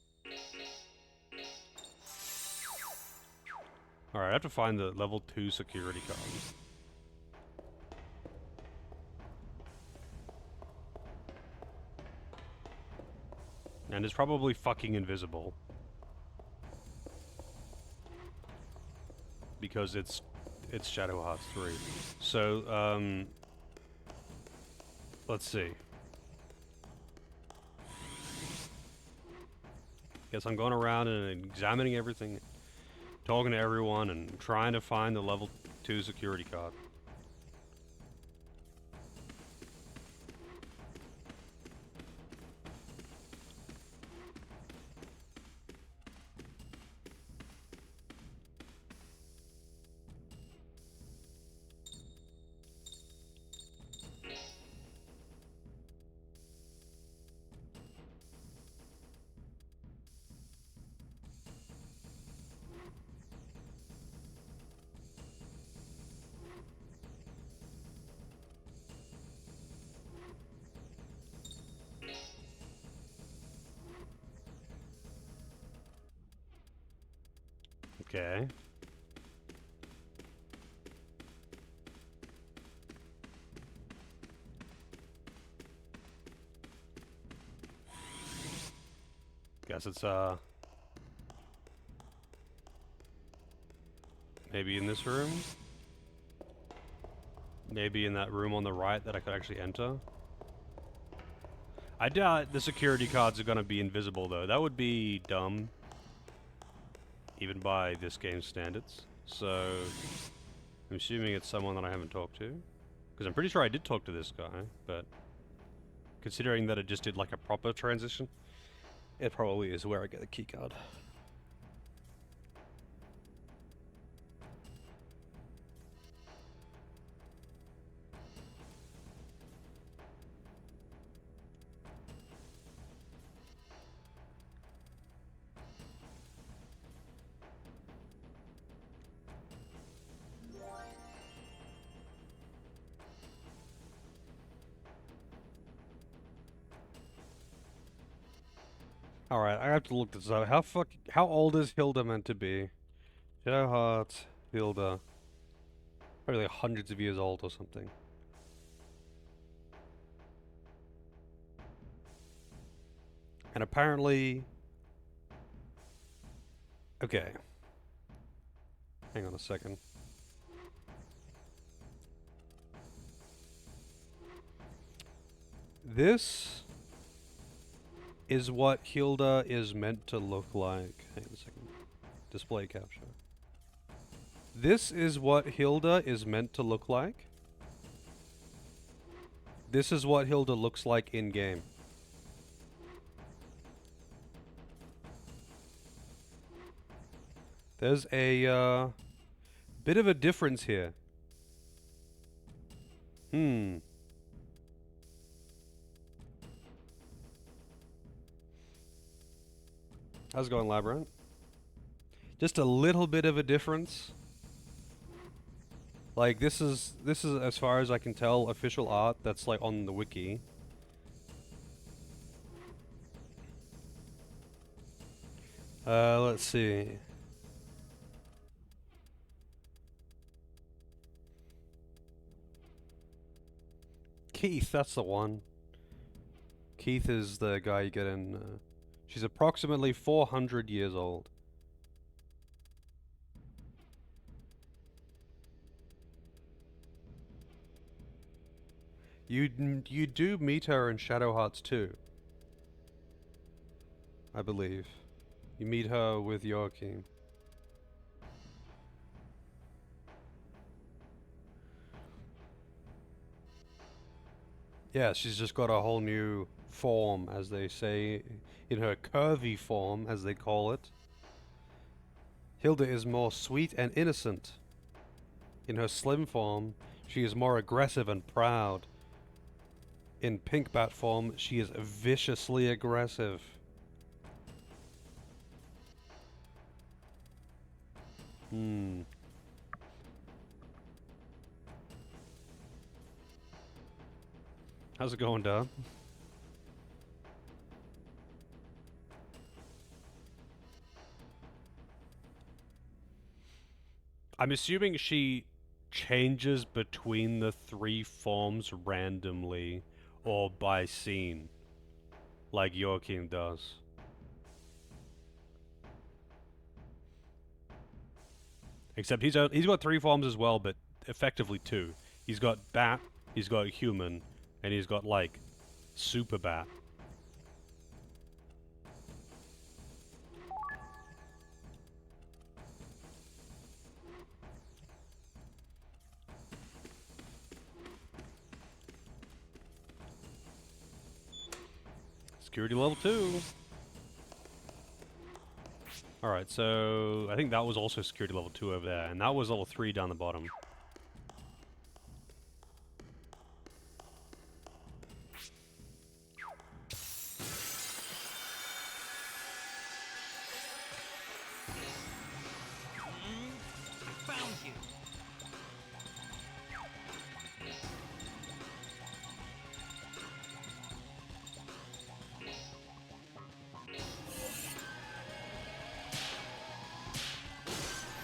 Alright, I have to find the level 2 security card. And it's probably fucking invisible. Because it's Shadow Hearts 3. So, let's see. Guess I'm going around and examining everything, talking to everyone, and trying to find the level 2 security card. Okay. Guess it's, maybe in this room? Maybe in that room on the right that I could actually enter? I doubt the security cards are gonna be invisible, though. That would be dumb. Even by this game's standards. So, I'm assuming it's someone that I haven't talked to. Because I'm pretty sure I did talk to this guy, but considering that it just did like a proper transition, it probably is where I get the keycard. Alright, I have to look this up. How old is Hilda meant to be? Shadow Hearts, Hilda. Probably like hundreds of years old or something. And apparently... Okay. Hang on a second. This is what Hilda is meant to look like. Hang on a second. Display capture. This is what Hilda is meant to look like. This is what Hilda looks like in game. There's a bit of a difference here. How's it going, Labyrinth? Just a little bit of a difference. Like this is as far as I can tell official art that's like on the wiki. Let's see. Keith, that's the one. Keith is the guy you get in. She's approximately 400 years old. You do meet her in Shadow Hearts 2. I believe. You meet her with Joachim. Yeah, she's just got a whole new form, as they say, in her curvy form, as they call it. Hilda is more sweet and innocent. In her slim form, she is more aggressive and proud. In Pink Bat form, she is viciously aggressive. How's it going, Dad? I'm assuming she changes between the three forms randomly or by scene, like Joachim does. Except he's got three forms as well, but effectively two. He's got Bat, he's got Human, and he's got, like, Super Bat. Security level 2. Alright, so I think that was also security level 2 over there, and that was level 3 down the bottom. Found you.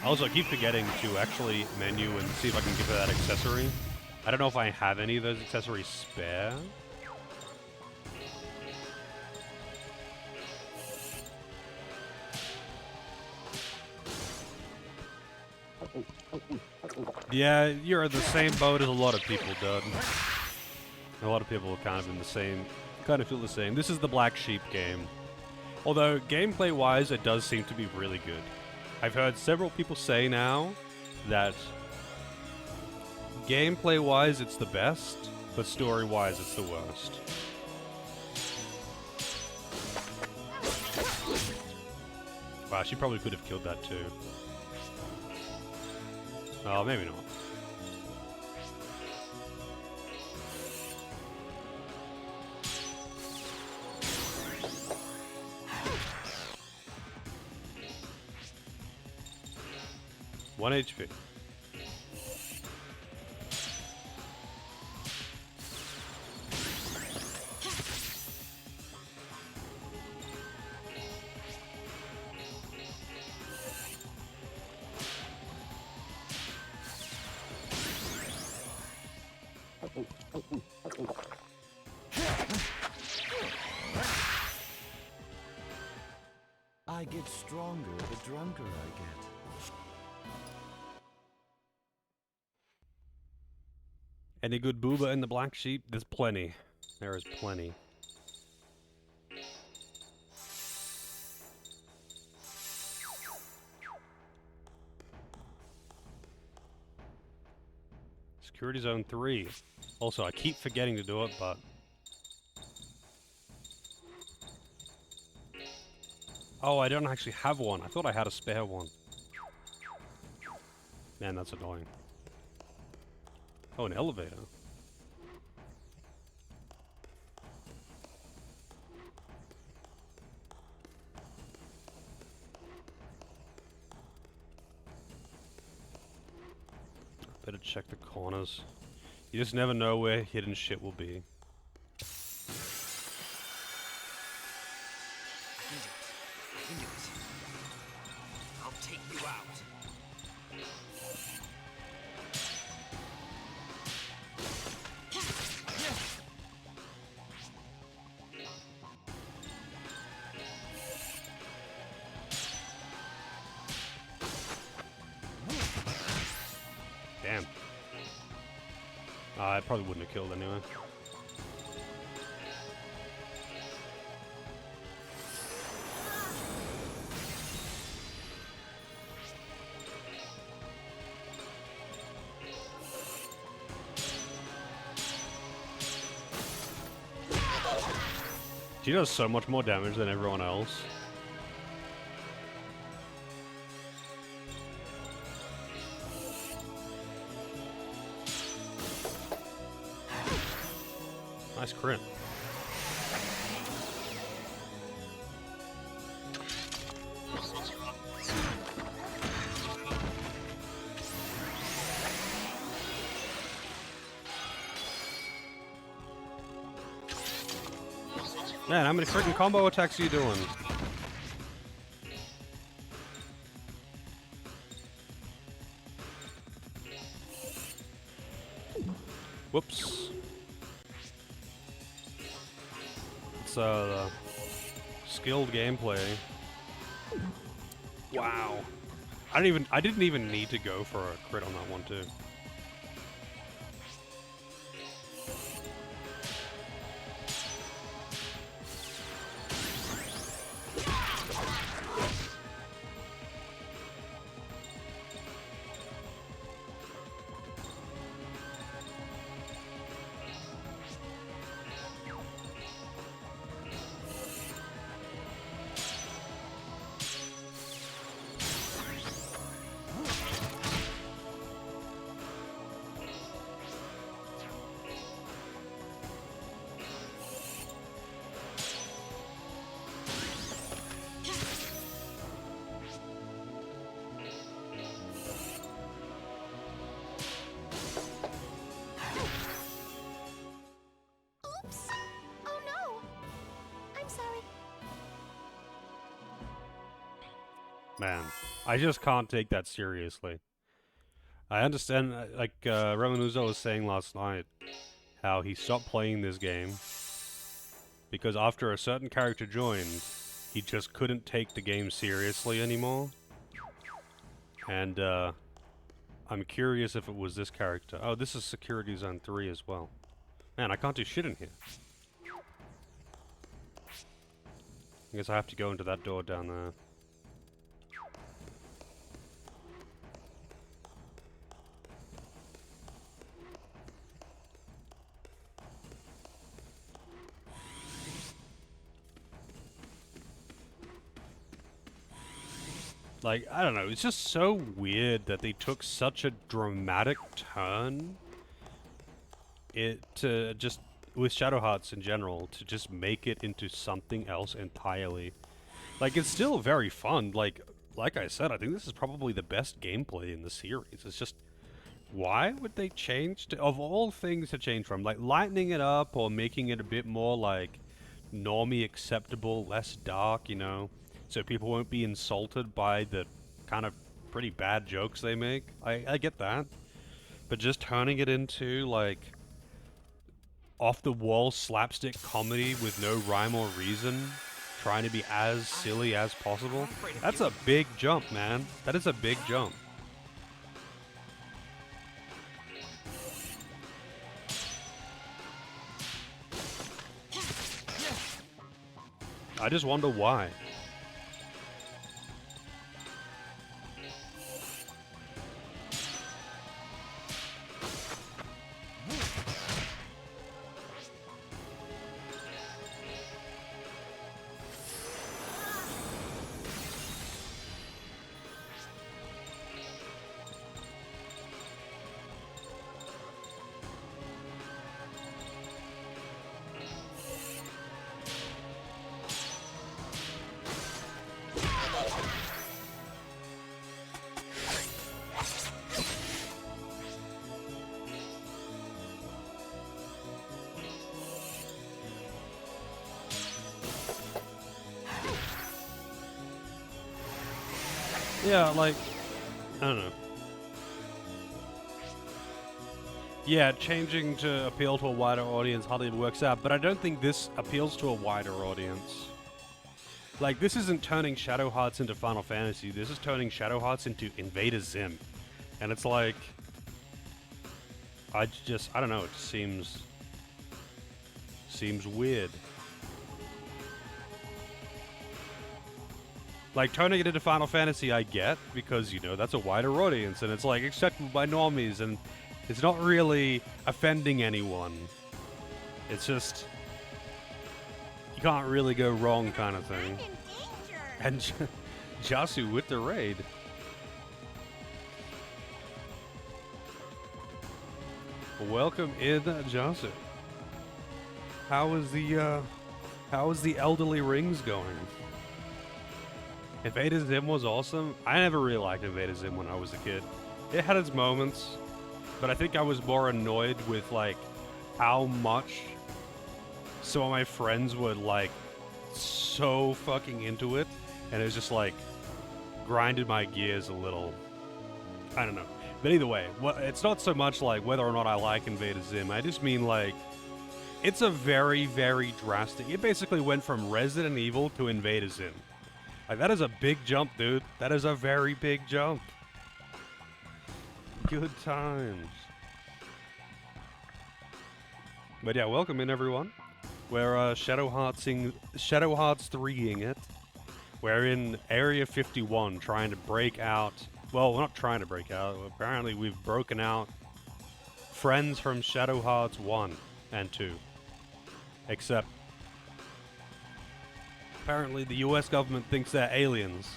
Also, I keep forgetting to actually menu and see if I can give her that accessory. I don't know if I have any of those accessories spare. Yeah, you're in the same boat as a lot of people, dude. A lot of people are kind of in the same, kind of feel the same. This is the Black Sheep game. Although, gameplay-wise, it does seem to be really good. I've heard several people say now that gameplay-wise it's the best, but story-wise it's the worst. Wow, she probably could have killed that too. Oh, maybe not. One HP. I get stronger the drunker I get. Any good booba in the Black Sheep? There's plenty. There is plenty. Security Zone 3. Also, I keep forgetting to do it, but... Oh, I don't actually have one. I thought I had a spare one. Man, that's annoying. Oh, an elevator. Better check the corners. You just never know where hidden shit will be. I can do it. I'll take you out. Damn. I probably wouldn't have killed anyway. She does so much more damage than everyone else. Nice crit. Man, how many freaking combo attacks are you doing? Whoops. It's skilled gameplay. Wow. I didn't even need to go for a crit on that one too. Oops! Oh no! I'm sorry. Man, I just can't take that seriously. I understand, like Remanuzo was saying last night, how he stopped playing this game because after a certain character joined, he just couldn't take the game seriously anymore. And I'm curious if it was this character. Oh, this is Security Zone 3 as well. Man, I can't do shit in here. I guess I have to go into that door down there. Like, I don't know, it's just so weird that they took such a dramatic turn to just, with Shadow Hearts in general, to just make it into something else entirely. Like, it's still very fun, like I said, I think this is probably the best gameplay in the series. It's just, why would they change, of all things to change from, like, lightening it up or making it a bit more, like, normie acceptable, less dark, you know? So people won't be insulted by the kind of pretty bad jokes they make. I get that. But just turning it into, like, off-the-wall slapstick comedy with no rhyme or reason, trying to be as silly as possible, that's a big jump, man. That is a big jump. I just wonder why. Yeah, like, I don't know. Yeah, changing to appeal to a wider audience hardly works out, but I don't think this appeals to a wider audience. Like, this isn't turning Shadow Hearts into Final Fantasy, this is turning Shadow Hearts into Invader Zim. And it's like, I don't know, it seems weird. Like, turning it into Final Fantasy I get, because, you know, that's a wider audience, and it's, like, acceptable by normies, and it's not really offending anyone. It's just, can't really go wrong kind of I'm thing. in danger. And Jasu with the raid. Welcome in, Jasu. How is the elderly rings going? Invader Zim was awesome. I never really liked Invader Zim when I was a kid. It had its moments, but I think I was more annoyed with like how much some of my friends would like so fucking into it, and it was just like grinded my gears a little. I don't know. But either way, it's not so much like whether or not I like Invader Zim. I just mean like it's a very, very drastic. It basically went from Resident Evil to Invader Zim. Like, that is a big jump, dude. That is a very big jump. Good times. But yeah, welcome in, everyone. We're Shadow Hearts 3ing it. We're in Area 51 trying to break out. Well, we're not trying to break out. Apparently, we've broken out friends from Shadow Hearts 1 and 2. Except, apparently the US government thinks they're aliens.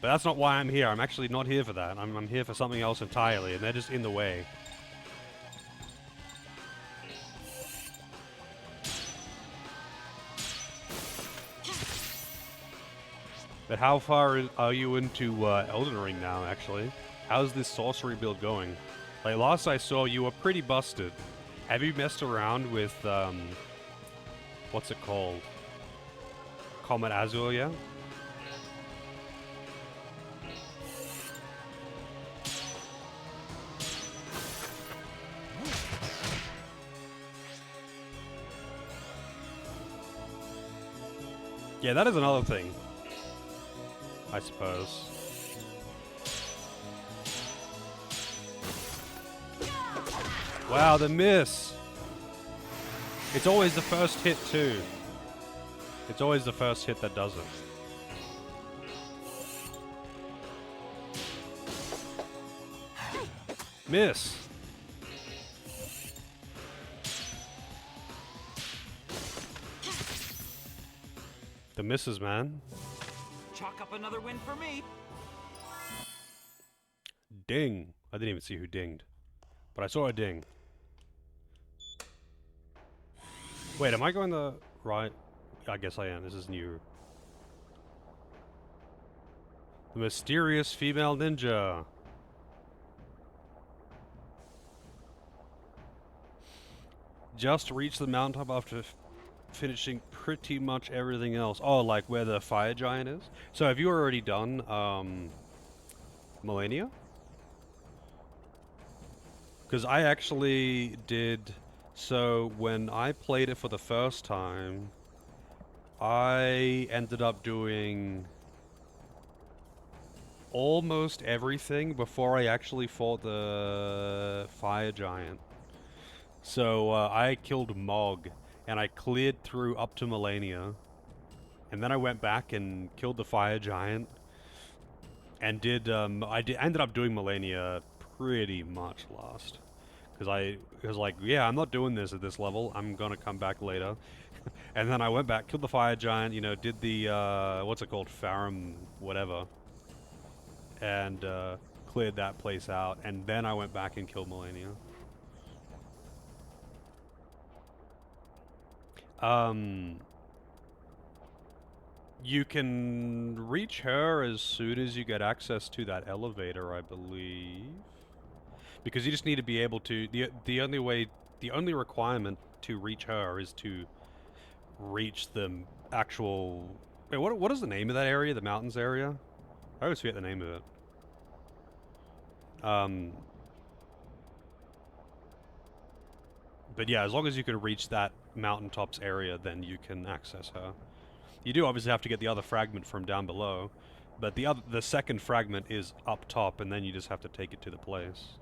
But that's not why I'm here. I'm actually not here for that. I'm here for something else entirely, and they're just in the way. But how far are you into Elden Ring now, actually? How's this sorcery build going? Like, last I saw, you were pretty busted. Have you messed around with, what's it called? Comet Azure yet? Yeah, that is another thing, I suppose. Wow, the miss! It's always the first hit, too. It's always the first hit that does it. Miss! The misses, man. Chalk up another win for me. Ding. I didn't even see who dinged. But I saw a ding. Wait, am I going the right? I guess I am. This is new. The mysterious female ninja. Just reached the mountaintop after finishing pretty much everything else. Oh, like where the fire giant is? So have you already done, Millennia? Because I actually did. So when I played it for the first time, I ended up doing almost everything before I actually fought the fire giant. So I killed Mog, and I cleared through up to Millennia, and then I went back and killed the fire giant, and ended up doing Millennia pretty much last. Because I was like, yeah, I'm not doing this at this level. I'm gonna come back later. And then I went back, killed the fire giant, you know, did the, what's it called? Farum, whatever. And cleared that place out. And then I went back and killed Millennia. You can reach her as soon as you get access to that elevator, I believe. Because you just need to be able to, the only requirement to reach her is to reach the actual, wait, what is the name of that area, the mountains area? I always forget the name of it. But yeah, as long as you can reach that mountaintops area, then you can access her. You do obviously have to get the other fragment from down below, but the second fragment is up top, and then you just have to take it to the place.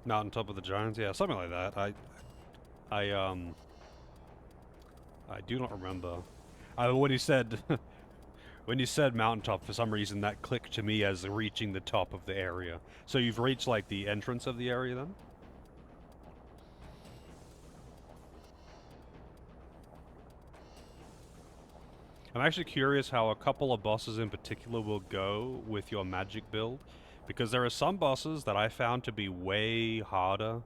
Mountaintop of the Giants, yeah, something like that. I do not remember. When you said when you said mountaintop, for some reason that clicked to me as reaching the top of the area. So you've reached like the entrance of the area then? I'm actually curious how a couple of bosses in particular will go with your magic build, because there are some bosses that I found to be way harder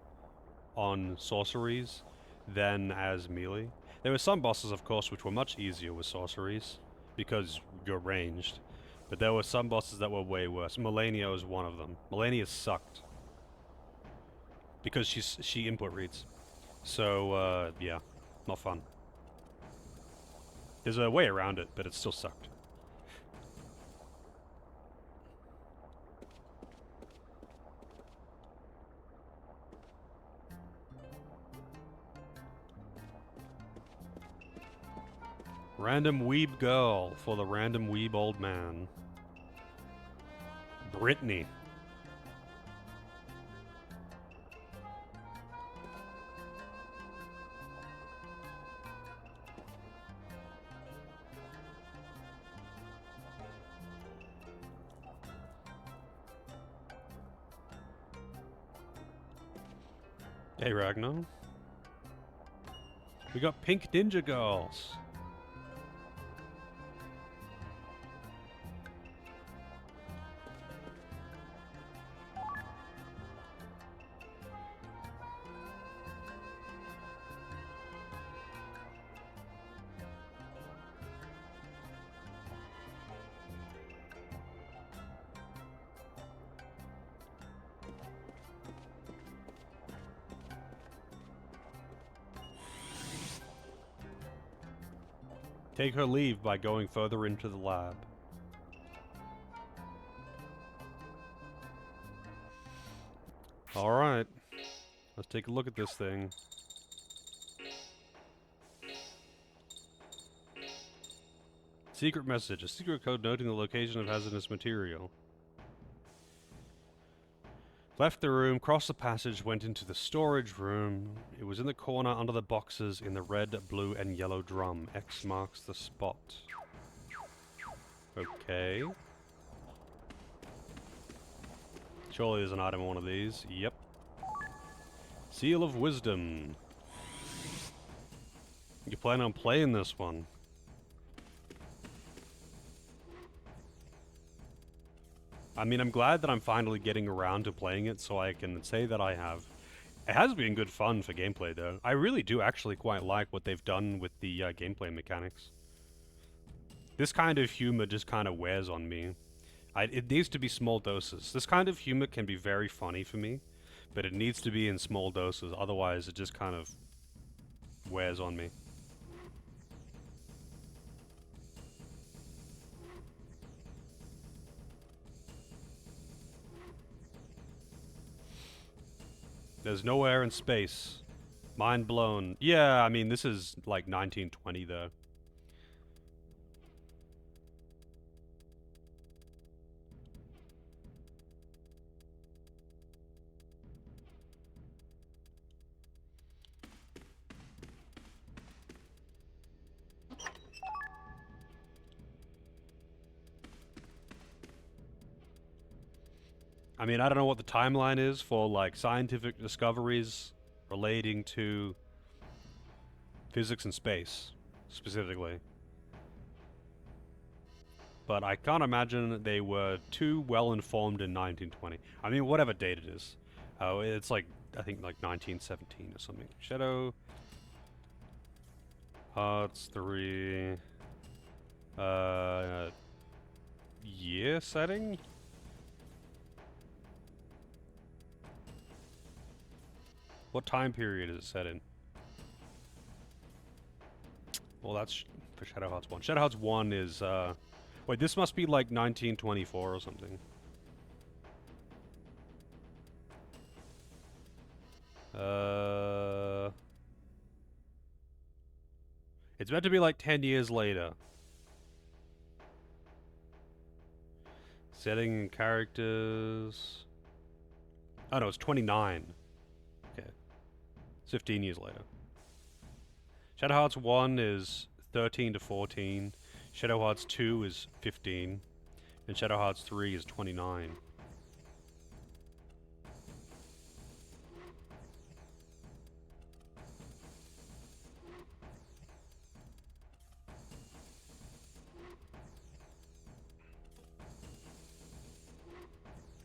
on sorceries than as melee. There were some bosses, of course, which were much easier with sorceries, because you're ranged. But there were some bosses that were way worse. Melania was one of them. Melania sucked. Because she input reads. So, yeah. Not fun. There's a way around it, but it still sucked. Random weeb girl for the random weeb old man. Brittany. Hey Ragnar. We got pink ninja girls. Take her leave by going further into the lab. Alright. Let's take a look at this thing. Secret message. A secret code noting the location of hazardous material. Left the room, crossed the passage, went into the storage room. It was in the corner under the boxes in the red, blue, and yellow drum. X marks the spot. Okay. Surely there's an item in one of these. Yep. Seal of Wisdom. You plan on playing this one? I mean, I'm glad that I'm finally getting around to playing it so I can say that I have. It has been good fun for gameplay, though. I really do actually quite like what they've done with the gameplay mechanics. This kind of humor just kind of wears on me. It needs to be small doses. This kind of humor can be very funny for me, but it needs to be in small doses, otherwise it just kind of wears on me. There's nowhere in space. Mind blown. Yeah, I mean, this is like 1920 though. I mean, I don't know what the timeline is for, like, scientific discoveries relating to physics and space, specifically. But I can't imagine they were too well informed in 1920. I mean, whatever date it is. Oh, it's like, I think like 1917 or something. Shadow Hearts 3... year setting? What time period is it set in? Well, that's for Shadow Hearts 1. Shadow Hearts 1 is, wait, this must be like 1924 or something. It's meant to be like 10 years later. Setting and characters... Oh no, it's 29. Okay. 15 years later. Shadow Hearts 1 is 13 to 14. Shadow Hearts 2 is 15. And Shadow Hearts 3 is 29.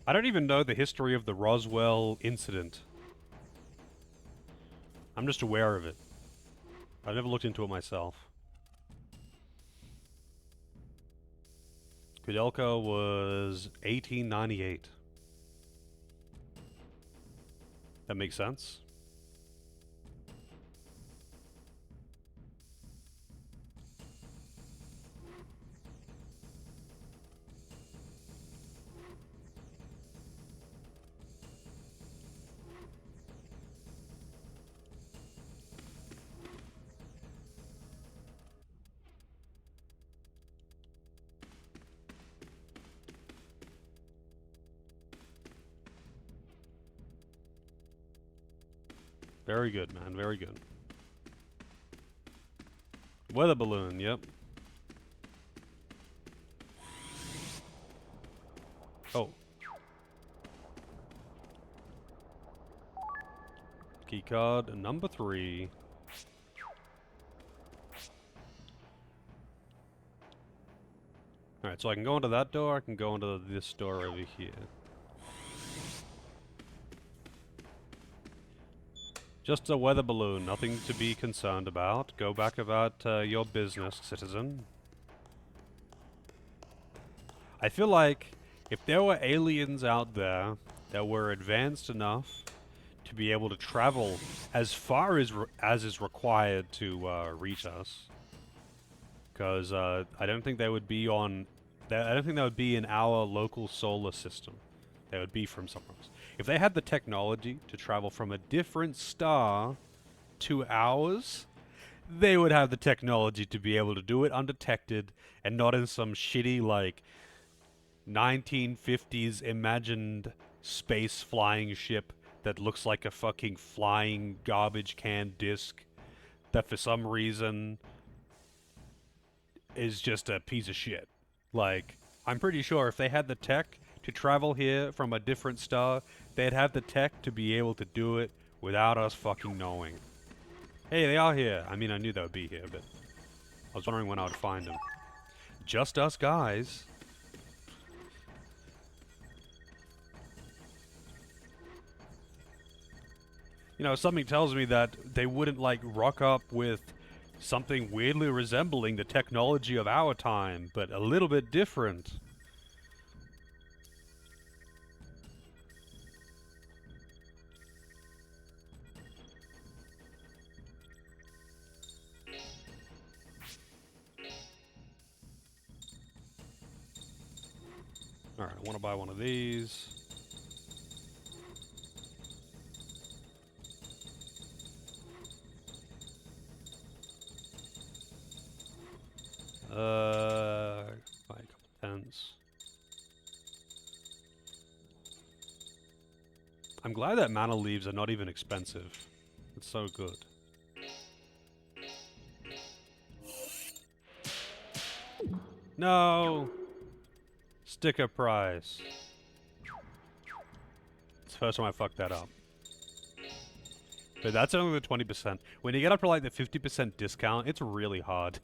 I don't even know the history of the Roswell incident. I'm just aware of it. I've never looked into it myself. Kudelka was 1898. That makes sense. Very good, man. Very good. Weather balloon, yep. Oh. Keycard number 3. Alright, so I can go into that door, I can go into this door over here. Just a weather balloon, nothing to be concerned about. Go back about your business, citizen. I feel like if there were aliens out there that were advanced enough to be able to travel as far as is required to reach us, because I don't think they would be on. I don't think that would be in our local solar system. They would be from somewhere else. If they had the technology to travel from a different star to ours, they would have the technology to be able to do it undetected and not in some shitty, like, 1950s imagined space flying ship that looks like a fucking flying garbage can disc that for some reason is just a piece of shit. Like, I'm pretty sure if they had the tech to travel here from a different star, they'd have the tech to be able to do it without us fucking knowing. Hey, they are here. I mean, I knew they would be here, but I was wondering when I would find them. Just us guys. You know, something tells me that they wouldn't, like, rock up with something weirdly resembling the technology of our time, but a little bit different. Alright, I want to buy one of these. Buy a couple tents. I'm glad that mana leaves are not even expensive. It's so good. No! Sticker price. It's the first time I fucked that up. But that's only the 20%. When you get up to like the 50% discount, it's really hard.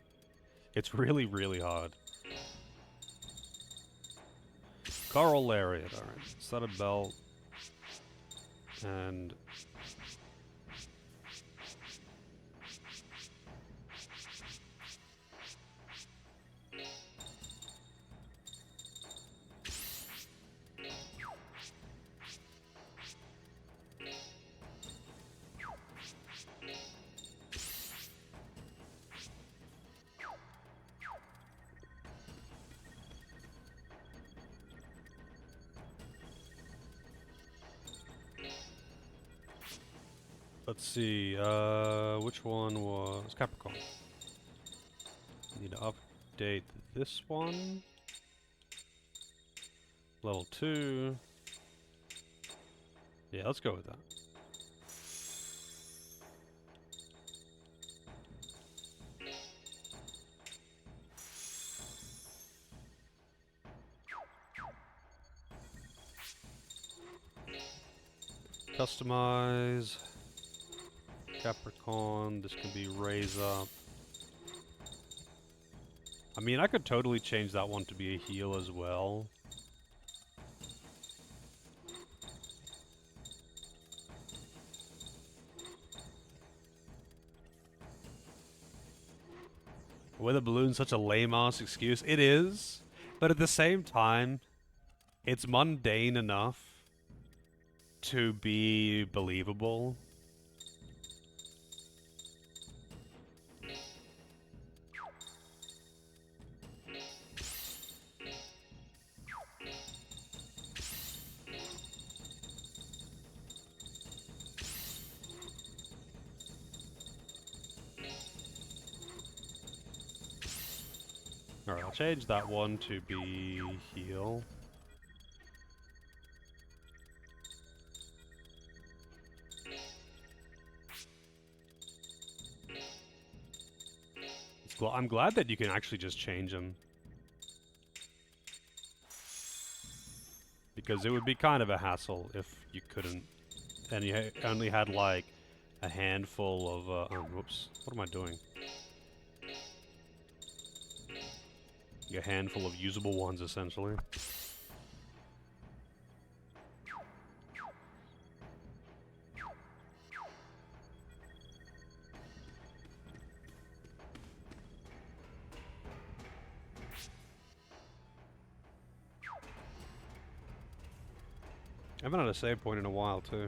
It's really, really hard. Coral Lariat, alright. Set a belt. And... let's see, which one was Capricorn? Need to update this one. Level 2. Yeah, let's go with that. Customize. Capricorn, this can be raise up. I mean, I could totally change that one to be a heal as well. Weather balloon's such a lame-ass excuse. It is, but at the same time, it's mundane enough to be believable. Alright, I'll change that one to be heal. I'm glad that you can actually just change them. Because it would be kind of a hassle if you couldn't. And you only had like a handful of, whoops, what am I doing? A handful of usable ones, essentially. I haven't had a save point in a while, too.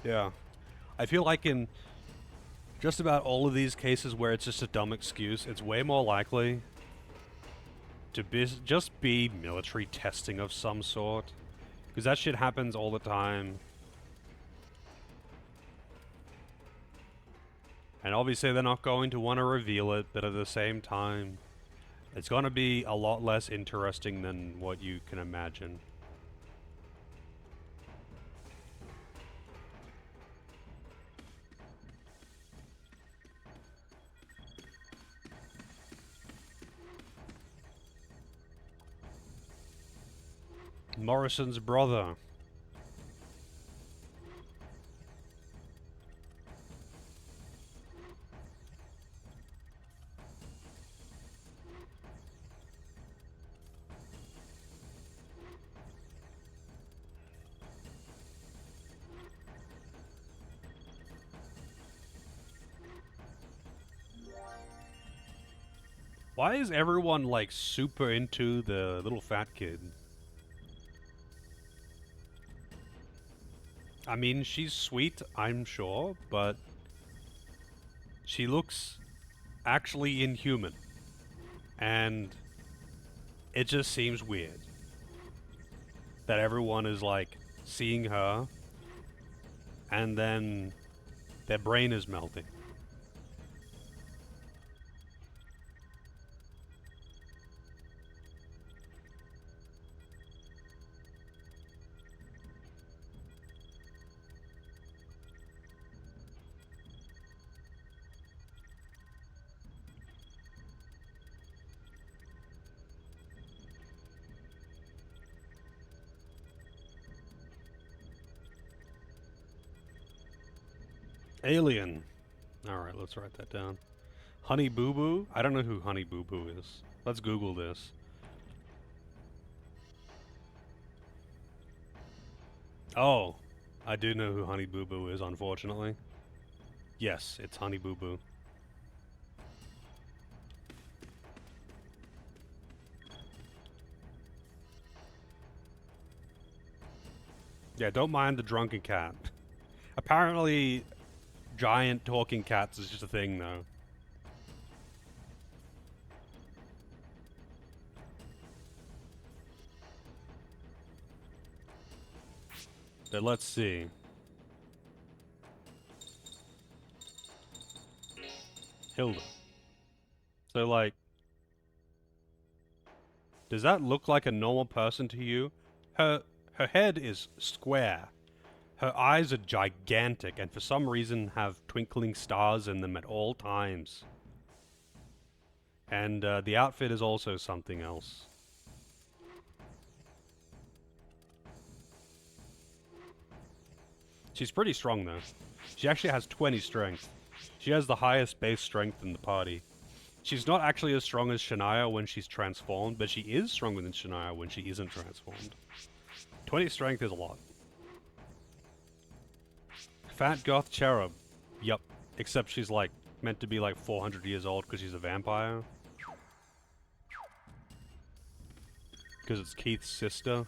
Yeah. I feel like in just about all of these cases where it's just a dumb excuse, it's way more likely to just be military testing of some sort. Because that shit happens all the time. And obviously they're not going to want to reveal it, but at the same time, it's going to be a lot less interesting than what you can imagine. Morrison's brother. Why is everyone like super into the little fat kid? I mean, she's sweet, I'm sure, but she looks actually inhuman. And it just seems weird that everyone is like seeing her and then their brain is melting. Alien. Alright, let's write that down. Honey Boo Boo? I don't know who Honey Boo Boo is. Let's Google this. Oh, I do know who Honey Boo Boo is, unfortunately. Yes, it's Honey Boo Boo. Yeah, don't mind the drunken cat. Apparently, giant talking cats is just a thing, though. But let's see. Hilda. So, like, does that look like a normal person to you? Her head is square. Her eyes are gigantic and for some reason have twinkling stars in them at all times. And the outfit is also something else. She's pretty strong though. She actually has 20 strength. She has the highest base strength in the party. She's not actually as strong as Shania when she's transformed, but she is stronger than Shania when she isn't transformed. 20 strength is a lot. Fat goth cherub. Yup. Except she's like meant to be like 400 years old because she's a vampire. Because it's Keith's sister.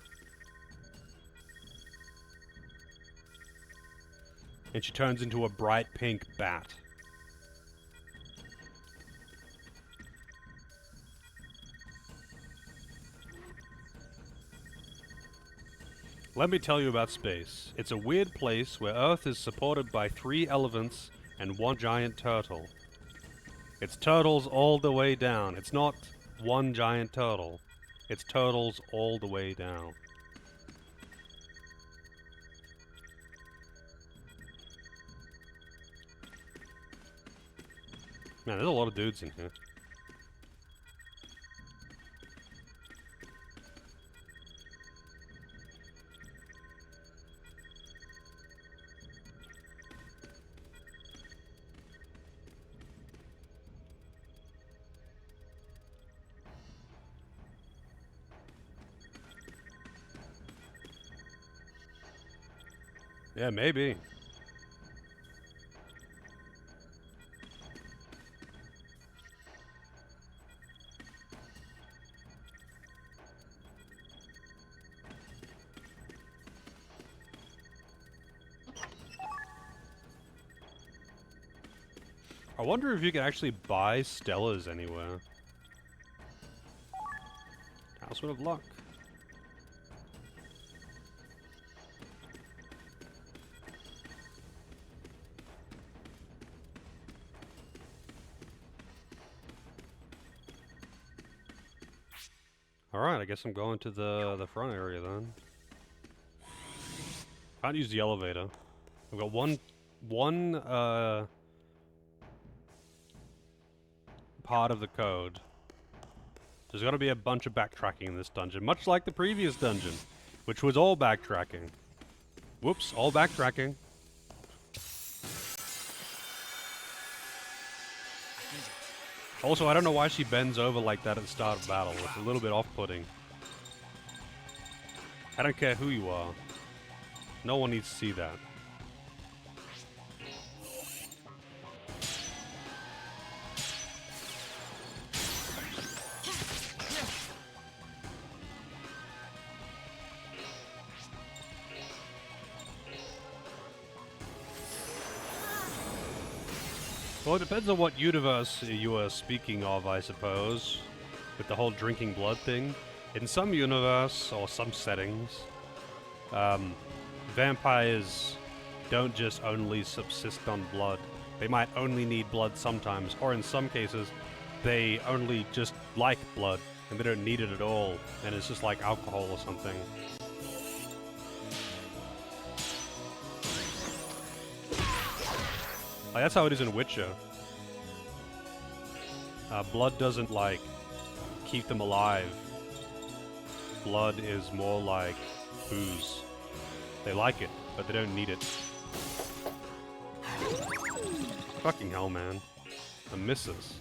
And she turns into a bright pink bat. Let me tell you about space. It's a weird place where Earth is supported by 3 elephants and 1 giant turtle. It's turtles all the way down. It's not 1 giant turtle. It's turtles all the way down. Man, there's a lot of dudes in here. Yeah, maybe. I wonder if you can actually buy Stellas anywhere. Talisman of Luck. Alright, I guess I'm going to the front area then. Can't use the elevator. I've got one part of the code. There's gotta be a bunch of backtracking in this dungeon, much like the previous dungeon, which was all backtracking. Whoops, all backtracking. Also, I don't know why she bends over like that at the start of battle. It's a little bit off-putting. I don't care who you are. No one needs to see that. Well, it depends on what universe you are speaking of, I suppose. With the whole drinking blood thing. In some universe, or some settings, vampires don't just only subsist on blood. They might only need blood sometimes, or in some cases, they only just like blood, and they don't need it at all, and it's just like alcohol or something. Like, that's how it is in Witcher. Blood doesn't, like, keep them alive. Blood is more like booze. They like it, but they don't need it. Fucking hell, man. The misses.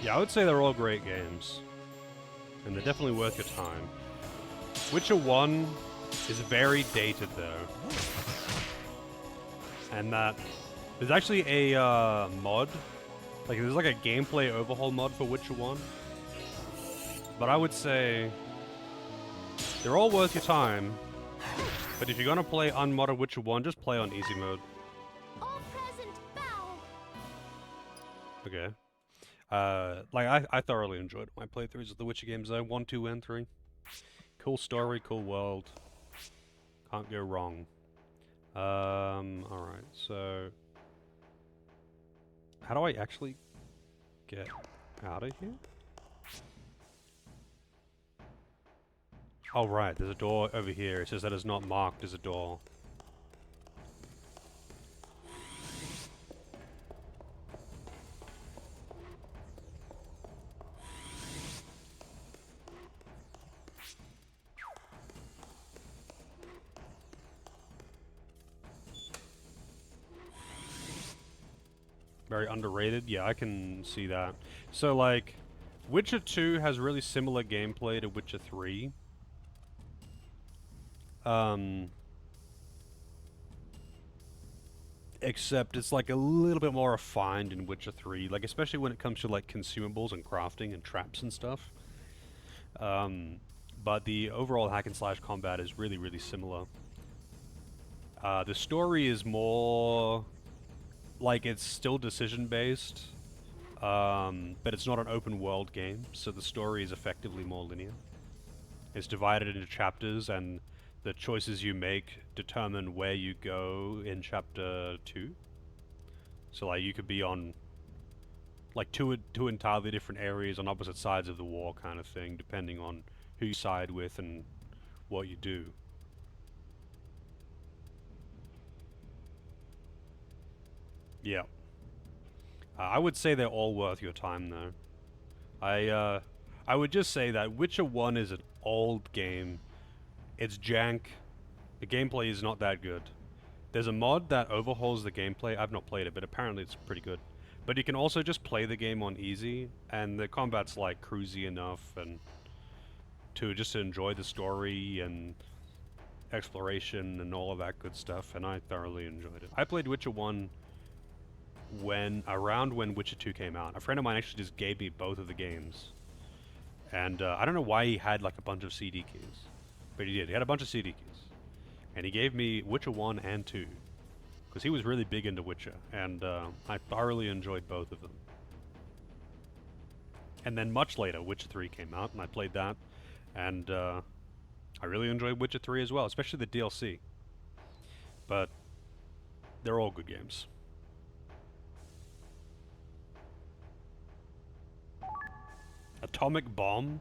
Yeah, I would say they're all great games. And they're definitely worth your time. Witcher 1 is very dated, though. And that... There's actually a mod. Like, there's like a gameplay overhaul mod for Witcher 1. But I would say... They're all worth your time. But if you're gonna play unmodded Witcher 1, just play on easy mode. All present, bow. Okay. Like, I thoroughly enjoyed my playthroughs of the Witcher games, though. 1, 2, and 3. Cool story, cool world. Can't go wrong. Alright, so... How do I actually get out of here? Oh right, there's a door over here. It says that it's not marked as a door. Very underrated. Yeah, I can see that. So like, Witcher 2 has really similar gameplay to Witcher 3. Except it's like a little bit more refined in Witcher 3, like especially when it comes to like consumables and crafting and traps and stuff. But the overall hack and slash combat is really, really similar. The story is more like it's still decision based, but it's not an open world game, so the story is effectively more linear. It's divided into chapters, and the choices you make determine where you go in chapter 2. So like you could be on like two entirely different areas on opposite sides of the war kind of thing, depending on who you side with and what you do. Yeah. I would say they're all worth your time though. I would just say that Witcher 1 is an old game. It's jank. The gameplay is not that good. There's a mod that overhauls the gameplay. I've not played it, but apparently it's pretty good. But you can also just play the game on easy, and the combat's like cruisy enough and to just enjoy the story and exploration and all of that good stuff, and I thoroughly enjoyed it. I played Witcher 1 around when Witcher 2 came out. A friend of mine actually just gave me both of the games. And I don't know why he had like a bunch of CD keys. But he did. He had a bunch of CD keys. And he gave me Witcher 1 and 2. Because he was really big into Witcher. And I thoroughly enjoyed both of them. And then much later, Witcher 3 came out, and I played that. And I really enjoyed Witcher 3 as well, especially the DLC. But they're all good games. Atomic Bomb?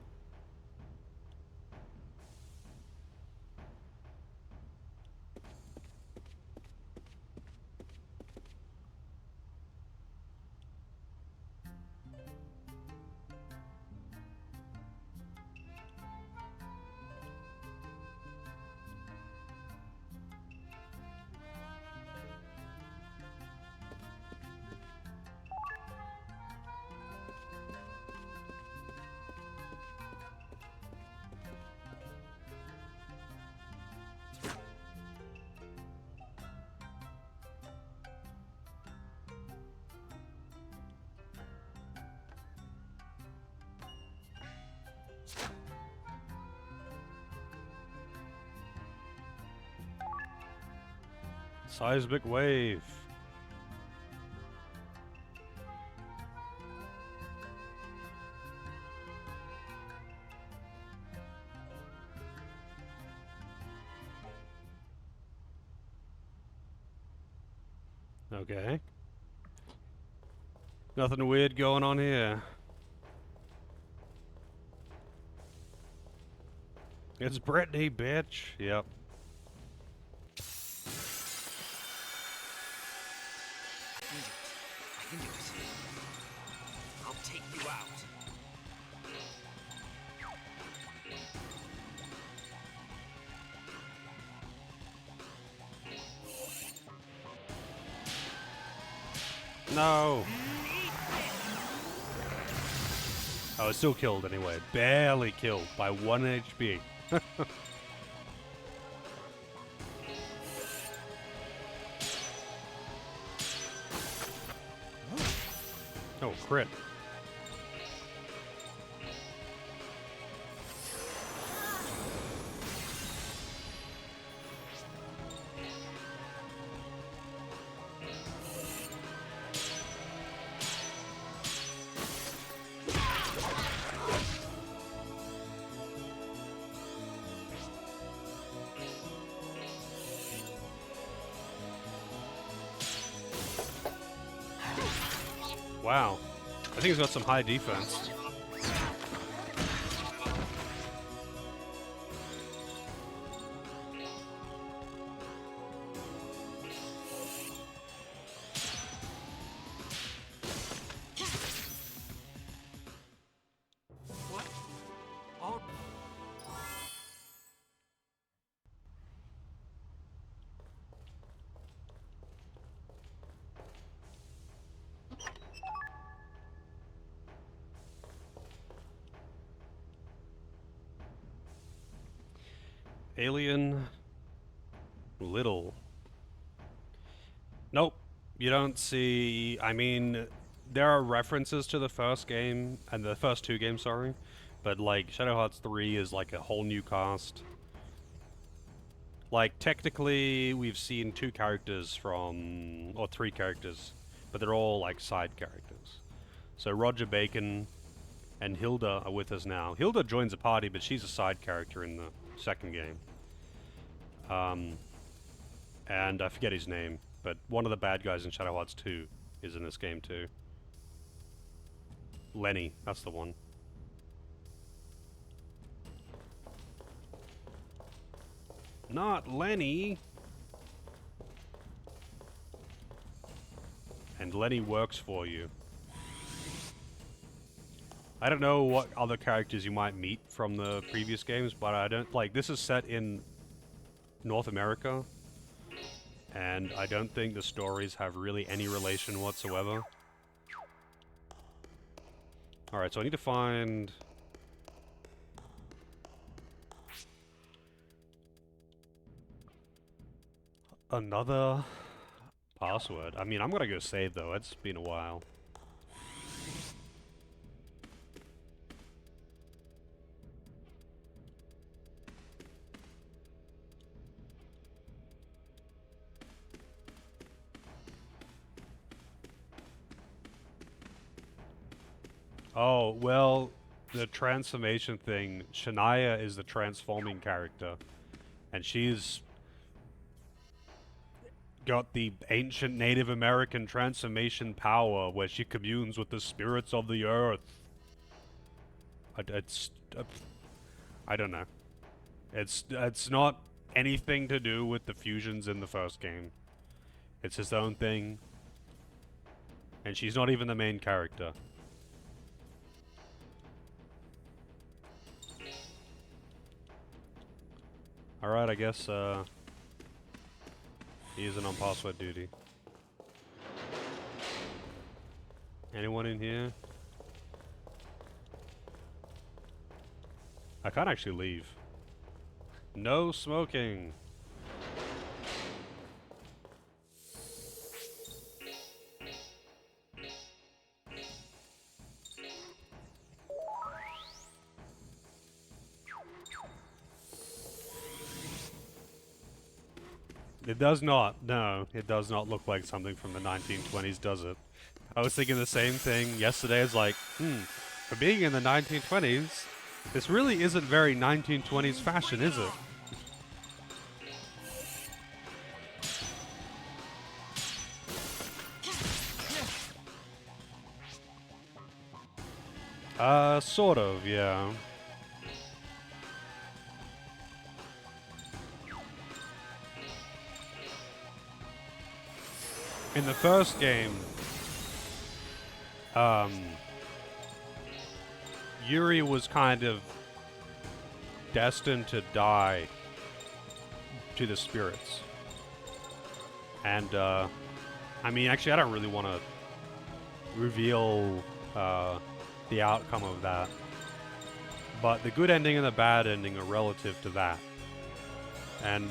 Seismic wave. Okay. Nothing weird going on here. It's Brittany, bitch. Yep. I can do it. I'll take you out. No. Oh, it's still killed anyway. Barely killed by 1 HP. Oh, crit. Wow. I think he's got some high defense. What? Oh. Alien Little. Nope. You don't see... I mean, there are references to the first game, and the first two games, sorry. But, like, Shadow Hearts 3 is, like, a whole new cast. Like, technically, we've seen two characters from... or three characters. But they're all, like, side characters. So Roger Bacon and Hilda are with us now. Hilda joins the party, but she's a side character in the second game. And I forget his name, but one of the bad guys in Shadow Hearts 2 is in this game too. Lenny, that's the one. Not Lenny! And Lenny works for you. I don't know what other characters you might meet from the previous games, but I don't... like, this is set in North America, and I don't think the stories have really any relation whatsoever. Alright, so I need to find... another password. I mean, I'm gonna go save, though. It's been a while. Oh, well, the transformation thing, Shania is the transforming character, and she's got the ancient Native American transformation power where she communes with the spirits of the earth. I don't know. It's not anything to do with the fusions in the first game. It's its own thing, and she's not even the main character. Alright, I guess, he isn't on password duty. Anyone in here? I can't actually leave. No smoking! It does not. No, it does not look like something from the 1920s, does it? I was thinking the same thing yesterday. It's like, for being in the 1920s, this really isn't very 1920s fashion, is it? Sort of, yeah. In the first game, Yuri was kind of destined to die to the spirits. And, I mean, actually, I don't really want to reveal, the outcome of that. But the good ending and the bad ending are relative to that. And,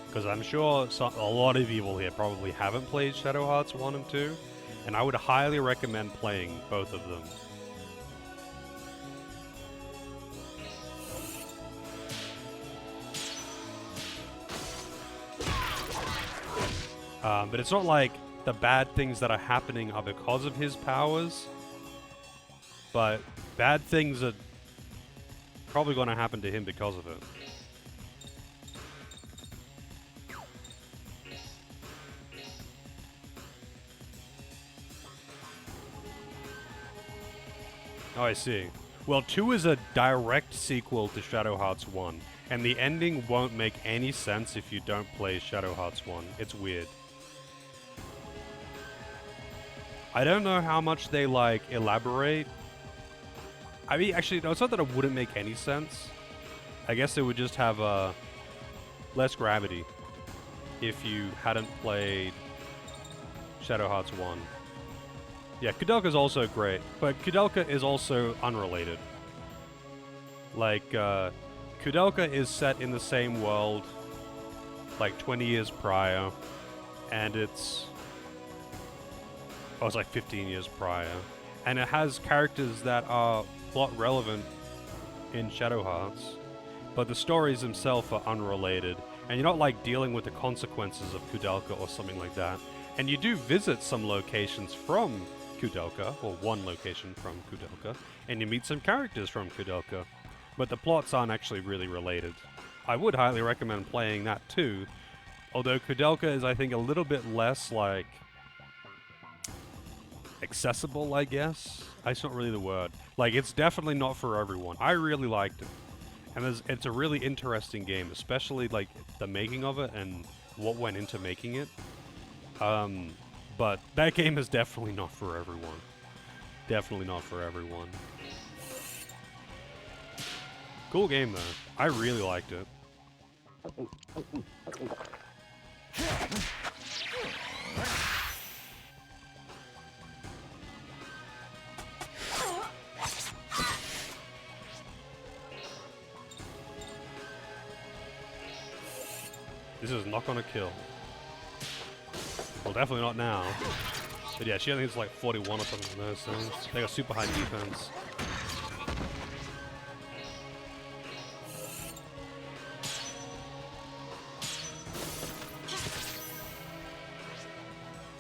because I'm sure a lot of people here probably haven't played Shadow Hearts 1 and 2, and I would highly recommend playing both of them. But it's not like the bad things that are happening are because of his powers, but bad things are probably going to happen to him because of it. Oh, I see. Well, 2 is a direct sequel to Shadow Hearts 1, and the ending won't make any sense if you don't play Shadow Hearts 1. It's weird. I don't know how much they, like, elaborate. I mean, actually, no, it's not that it wouldn't make any sense. I guess it would just have, less gravity if you hadn't played Shadow Hearts 1. Yeah, Kudelka's also great, but Kudelka is also unrelated. Like, Kudelka is set in the same world, like 20 years prior, and it's like 15 years prior, and it has characters that are plot relevant in Shadow Hearts, but the stories themselves are unrelated, and you're not like dealing with the consequences of Kudelka or something like that. And you do visit some locations from Kudelka, or one location from Kudelka, and you meet some characters from Kudelka, but the plots aren't actually really related. I would highly recommend playing that too, although Kudelka is, I think, a little bit less, like, accessible, I guess? That's not really the word. Like, it's definitely not for everyone. I really liked it. And it's a really interesting game, especially, like, the making of it and what went into making it. But that game is definitely not for everyone. Definitely not for everyone. Cool game, though. I really liked it. This is not gonna kill. Well, definitely not now. But yeah, she only has like 41 or something on those things. They got super high defense.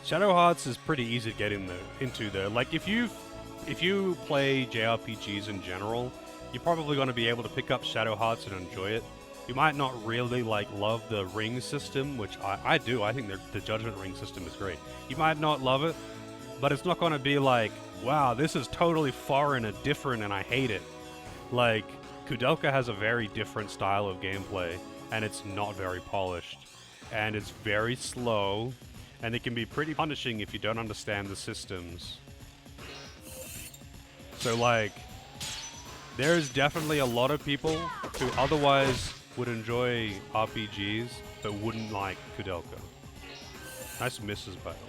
Shadow Hearts is pretty easy to get into though. Like if you play JRPGs in general, you're probably going to be able to pick up Shadow Hearts and enjoy it. You might not really like love the ring system, which I do. I think the Judgment Ring system is great. You might not love it, but it's not going to be like, wow, this is totally foreign and different and I hate it. Like, Kudelka has a very different style of gameplay, and it's not very polished. And it's very slow, and it can be pretty punishing if you don't understand the systems. So, like, there's definitely a lot of people who otherwise would enjoy RPGs, but wouldn't like Kudelka. Nice misses, by the way.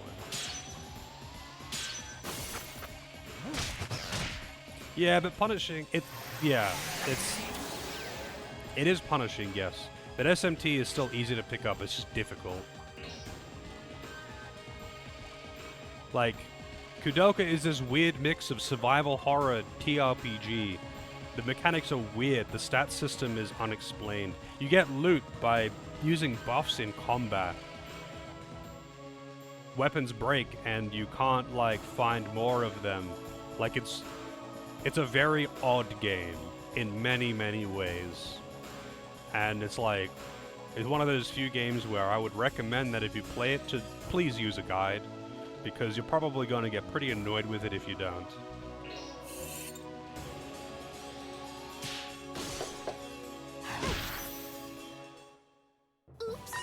Yeah, but punishing, it is punishing, yes. But SMT is still easy to pick up, it's just difficult. Like, Kudelka is this weird mix of survival horror, TRPG. The mechanics are weird, the stat system is unexplained. You get loot by using buffs in combat. Weapons break and you can't, like, find more of them. Like, it's a very odd game in many, many ways. And it's like, it's one of those few games where I would recommend that if you play it, to please use a guide, because you're probably going to get pretty annoyed with it if you don't.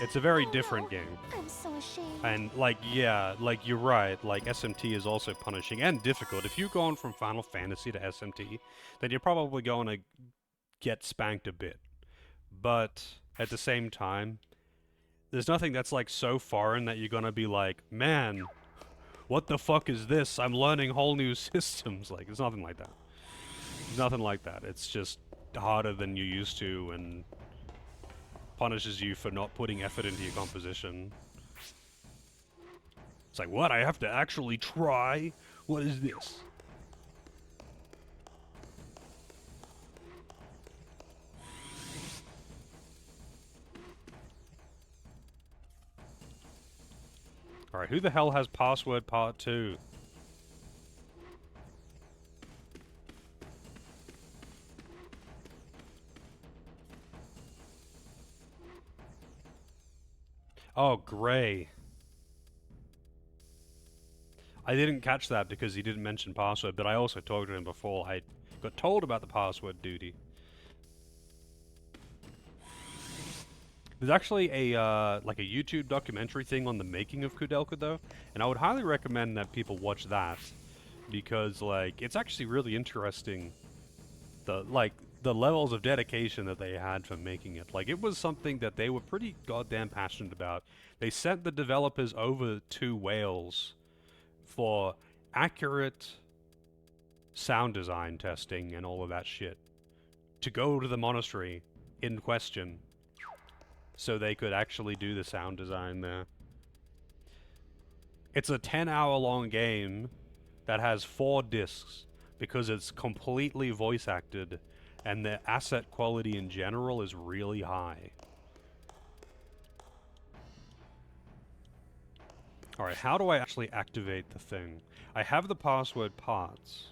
It's a very different game. I'm so ashamed. And, like, yeah, like, you're right. Like, SMT is also punishing and difficult. If you're going from Final Fantasy to SMT, then you're probably going to get spanked a bit. But, at the same time, there's nothing that's, like, so foreign that you're gonna be like, man, what the fuck is this? I'm learning whole new systems. Like, it's nothing like that. Nothing like that. It's just harder than you used to, and punishes you for not putting effort into your composition. It's like, what? I have to actually try? What is this? Alright, who the hell has Password Part 2? Oh, Gray. I didn't catch that because he didn't mention password, but I also talked to him before. I got told about the password duty. There's actually a like a YouTube documentary thing on the making of Kudelka though, and I would highly recommend that people watch that because like it's actually really interesting. The levels of dedication that they had for making it. Like it was something that they were pretty goddamn passionate about. They sent the developers over to Wales for accurate sound design testing and all of that shit to go to the monastery in question so they could actually do the sound design there. It's a 10-hour long game that has 4 discs because it's completely voice acted and the asset quality in general is really high. Alright, how do I actually activate the thing? I have the password parts,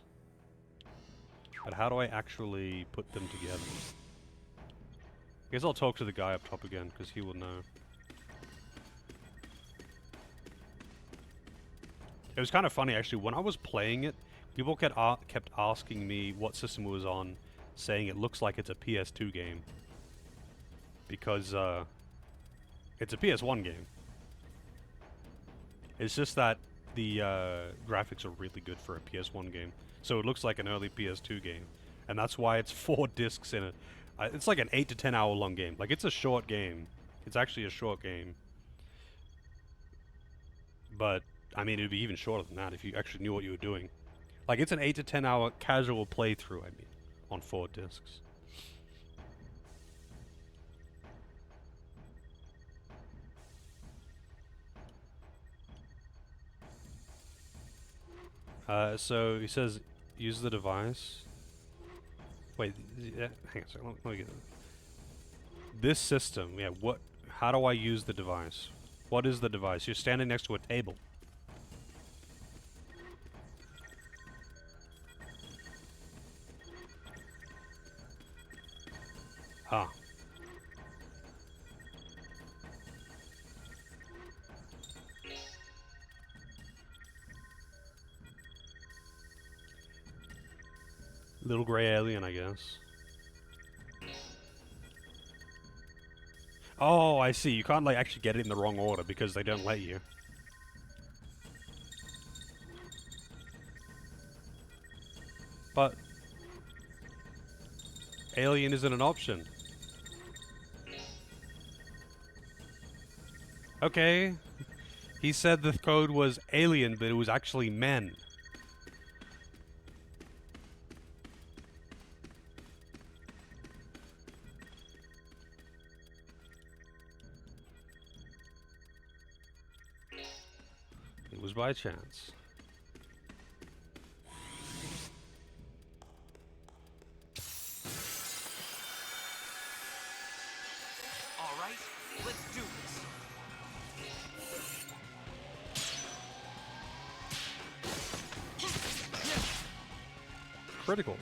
but how do I actually put them together? I guess I'll talk to the guy up top again, because he will know. It was kind of funny, actually. When I was playing it, people kept asking me what system it was on, saying it looks like it's a PS2 game. Because, it's a PS1 game. It's just that the graphics are really good for a PS1 game. So it looks like an early PS2 game. And that's why it's 4 discs in it. It's like an 8 to 10 hour long game. Like, it's a short game. It's actually a short game. But, I mean, it'd be even shorter than that if you actually knew what you were doing. Like, it's an 8 to 10 hour casual playthrough, I mean, on 4 discs. So he says, use the device. Wait, hang on a second, let me get it. This system, yeah, how do I use the device? What is the device? You're standing next to a table. Ah. Little gray alien, I guess. Oh, I see. You can't, like, actually get it in the wrong order because they don't let you. But alien isn't an option. Okay. He said the code was alien, but it was actually men. It was by chance. All right, let's do this. Critical.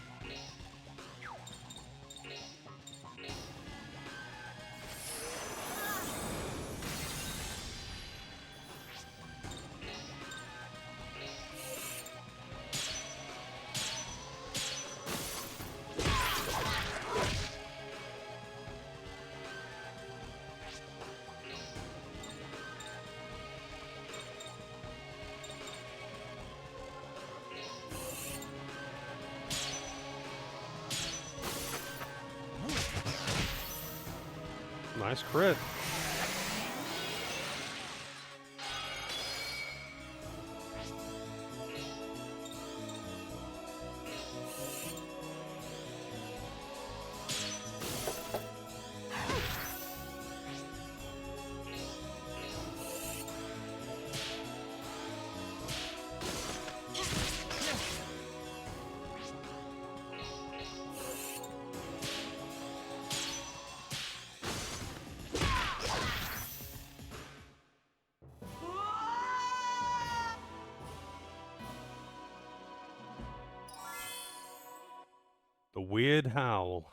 Nice crit. The weird howl.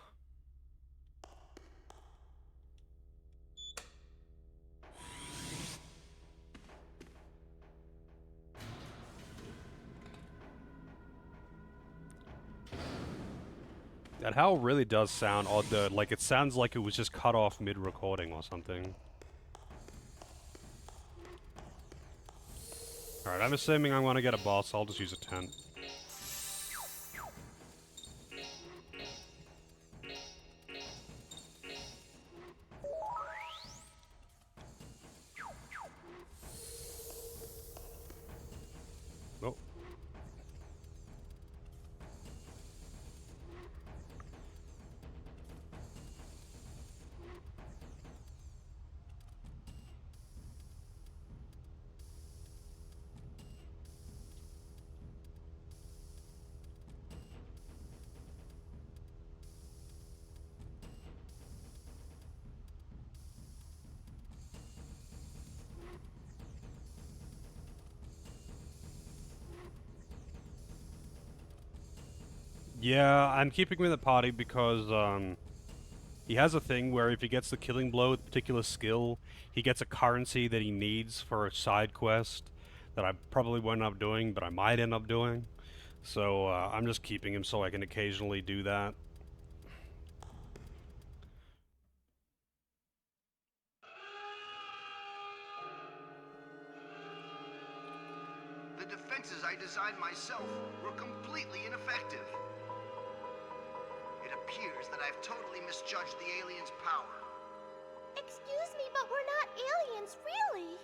That howl really does sound odd though, like it sounds like it was just cut off mid-recording or something. Alright, I'm assuming I want to get a boss, I'll just use a tent. Oh. Yeah, I'm keeping him in the party because, he has a thing where if he gets the killing blow with a particular skill, he gets a currency that he needs for a side quest that I probably won't end up doing, but I might end up doing. So, I'm just keeping him so I can occasionally do that. The defenses I designed myself were completely ineffective. It appears that I've totally misjudged the aliens' power. Excuse me, but we're not aliens, really.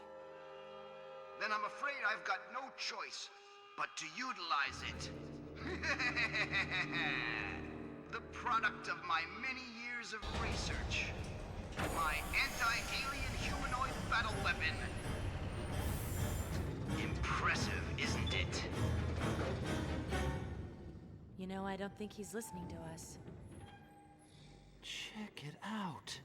Then I'm afraid I've got no choice but to utilize it. The product of my many years of research. My anti-alien humanoid battle weapon. Impressive, isn't it? You know, I don't think he's listening to us. Check it out.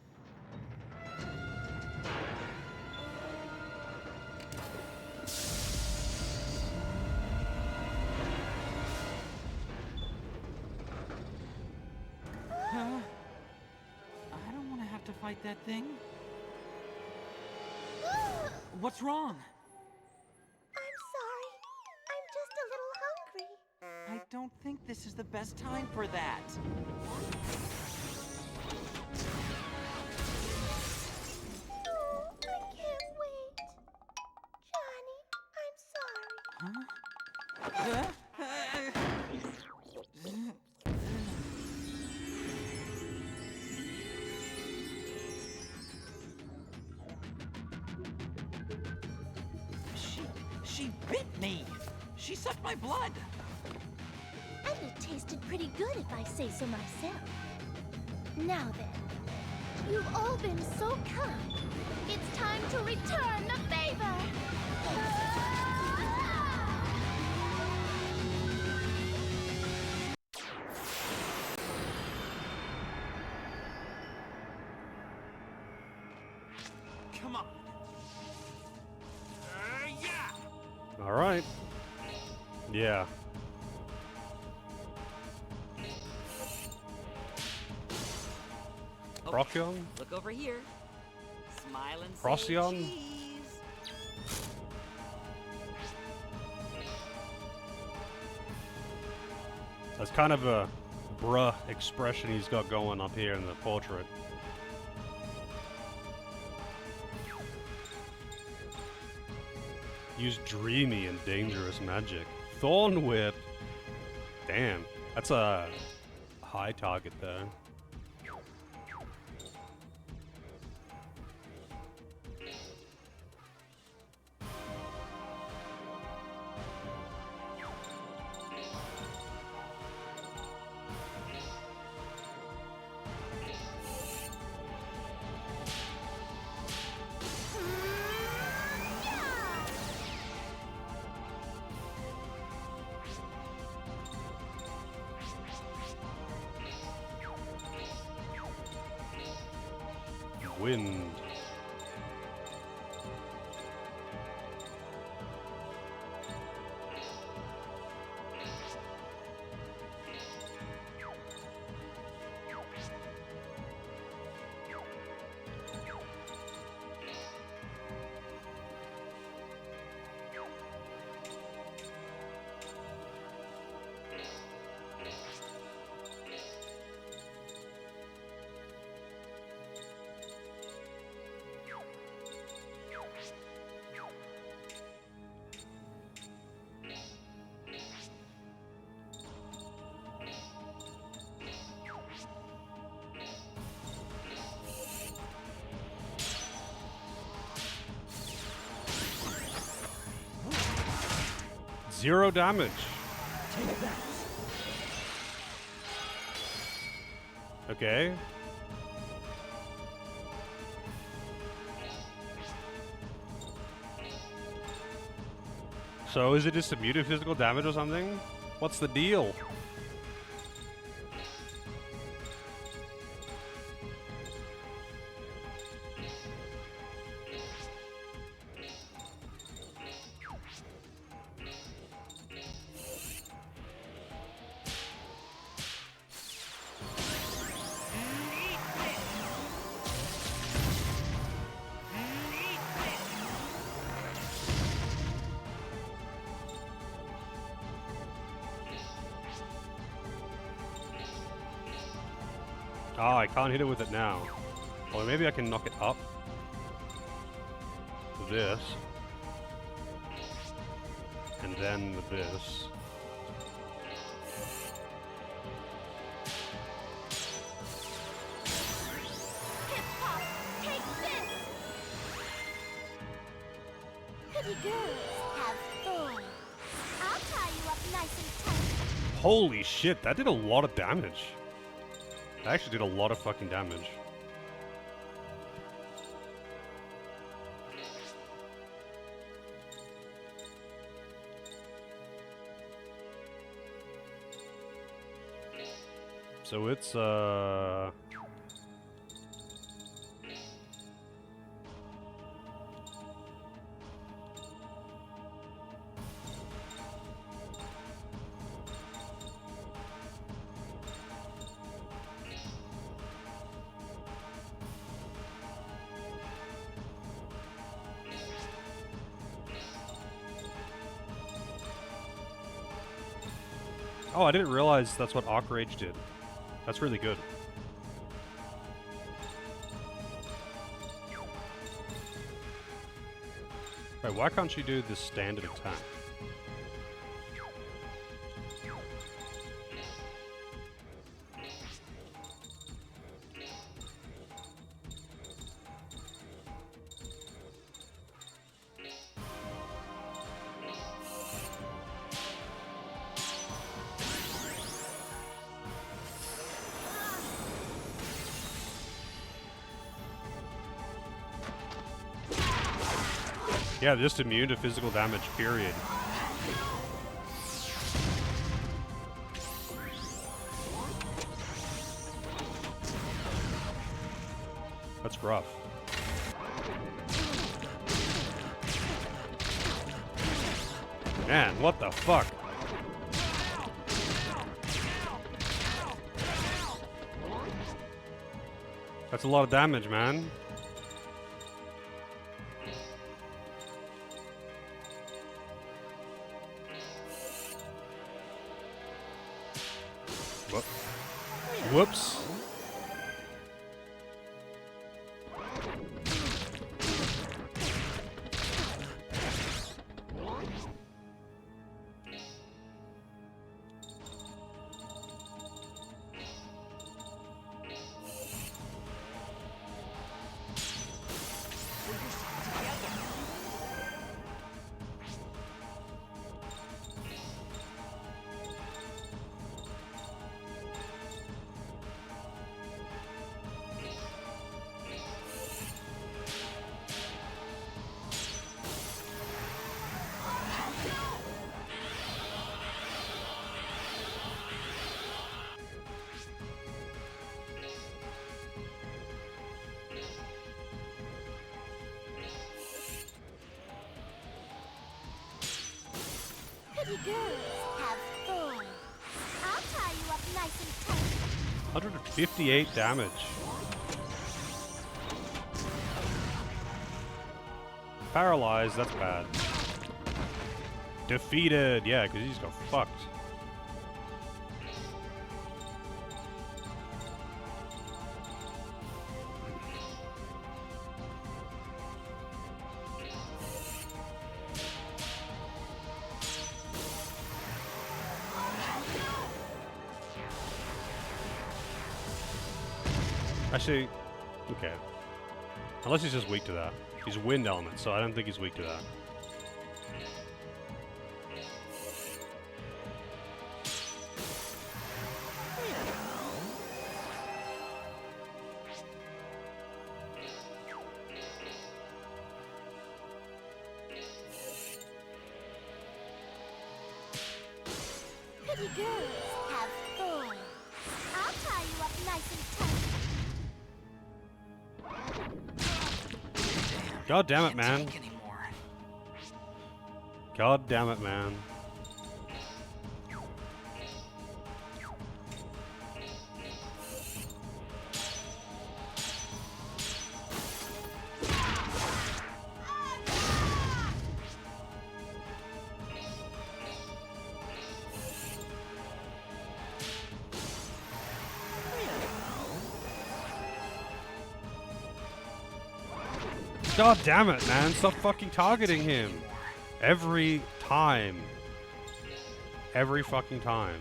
Huh? I don't want to have to fight that thing. What's wrong? I'm sorry. I'm just a little hungry. I don't think this is the best time for that. Oh, I can't wait. Johnny, I'm sorry. Huh? She bit me. She sucked my blood. And it tasted pretty good if I say so myself. Now then, you've all been so kind. It's time to return the favor. Come on. Yeah. Alright. Yeah. Okay, Procyon? look over here. Smile and say Procyon? cheese. That's kind of a bruh expression he's got going up here in the portrait. Use dreamy and dangerous magic. Thorn Whip! Damn, that's a high target there. Wind. 0 damage. Take that. Okay. So is it just a muted physical damage or something? What's the deal? Oh, I can't hit it with it now. Or maybe I can knock it up. With this. And then with this. Hip Hop, take this! Pretty girls have thorns. I'll tie you up nice and tight. Holy shit, that did a lot of damage. That actually did a lot of fucking damage. So it's oh, I didn't realize that's what Arc Rage did. That's really good. Wait, why can't you do the standard attack? Yeah, just immune to physical damage, period. That's rough. Man, what the fuck? That's a lot of damage, man. Whoops. Pretty girls have thorns. I'll tie you up nice and tight. 158 damage. Paralyzed, that's bad. Defeated, yeah, because he's got fucked. Actually, okay. Unless he's just weak to that. He's wind element, so I don't think he's weak to that. pretty girls have fun. I'll tie you up nice and tight. God damn it, Can't man. take anymore. God damn it, man. God damn it, man. Stop fucking targeting him. Every time. Every fucking time.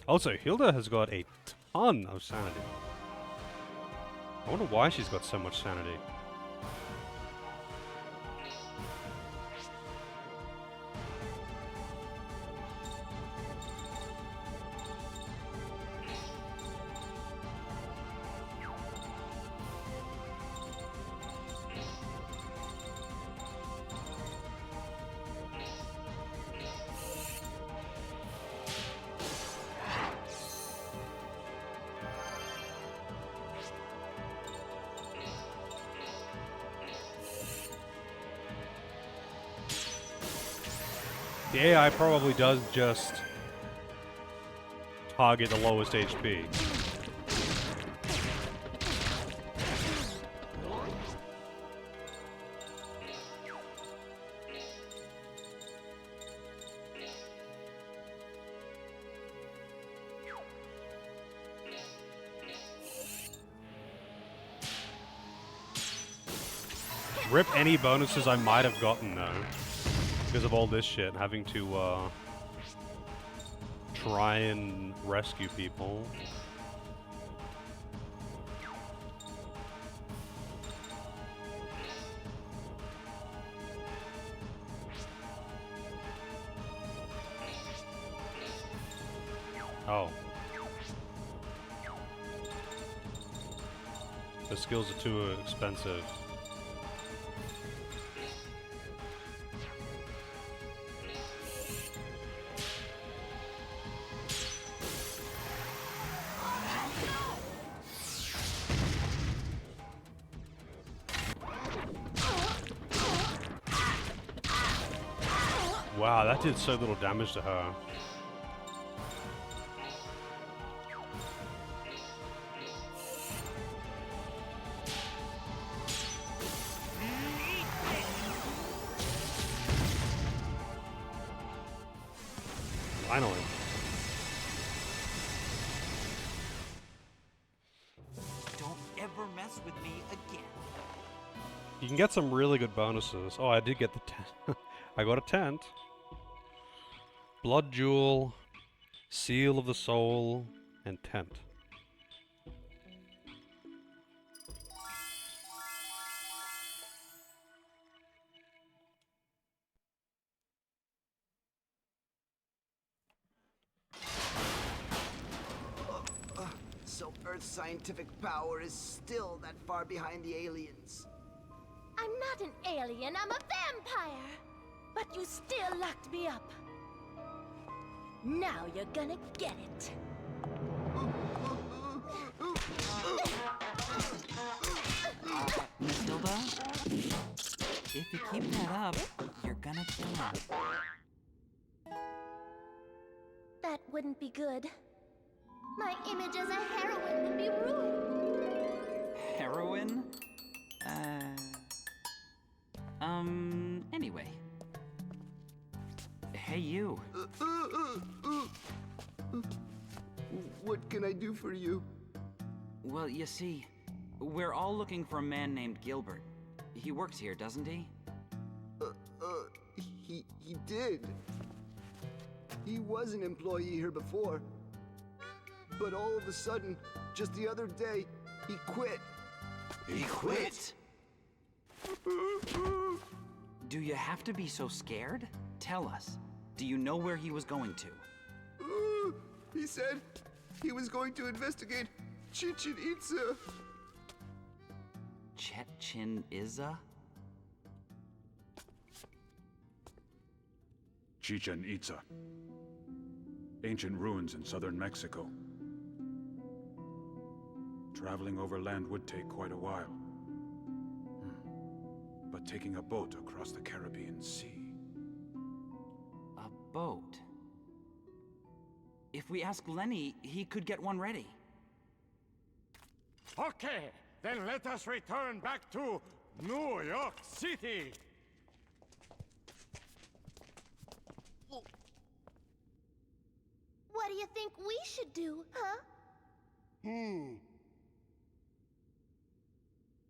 Also, Hilda has got a ton of sanity. I wonder why she's got so much sanity. The AI probably does just target the lowest HP. Rip any bonuses I might have gotten though. Because of all this shit, having to try and rescue people. Oh. The skills are too expensive. Wow, that did so little damage to her. Finally. Don't ever mess with me again. You can get some really good bonuses. Oh, I did get the tent. I got a tent. Blood Jewel, Seal of the Soul, and Tent. So Earth's scientific power is still that far behind the aliens. I'm not an alien, I'm a vampire. But you still locked me up. Now you're gonna get it. Miss Hilda? If you keep that up, you're gonna kill him. That wouldn't be good. My image as a heroine would be ruined. Heroin? Anyway. Hey, you. What can I do for you? Well, you see, we're all looking for a man named Gilbert. He works here, doesn't he? He did. He was an employee here before. But all of a sudden, just the other day, he quit. He quit? Do you have to be so scared? Tell us. Do you know where he was going to? He said he was going to investigate Chichen Itza. Chichen Itza? Chichen Itza. Ancient ruins in southern Mexico. Traveling overland would take quite a while. But taking a boat across the Caribbean Sea... A boat? If we ask Lenny, he could get one ready. Okay, then let us return back to New York City. What do you think we should do, huh?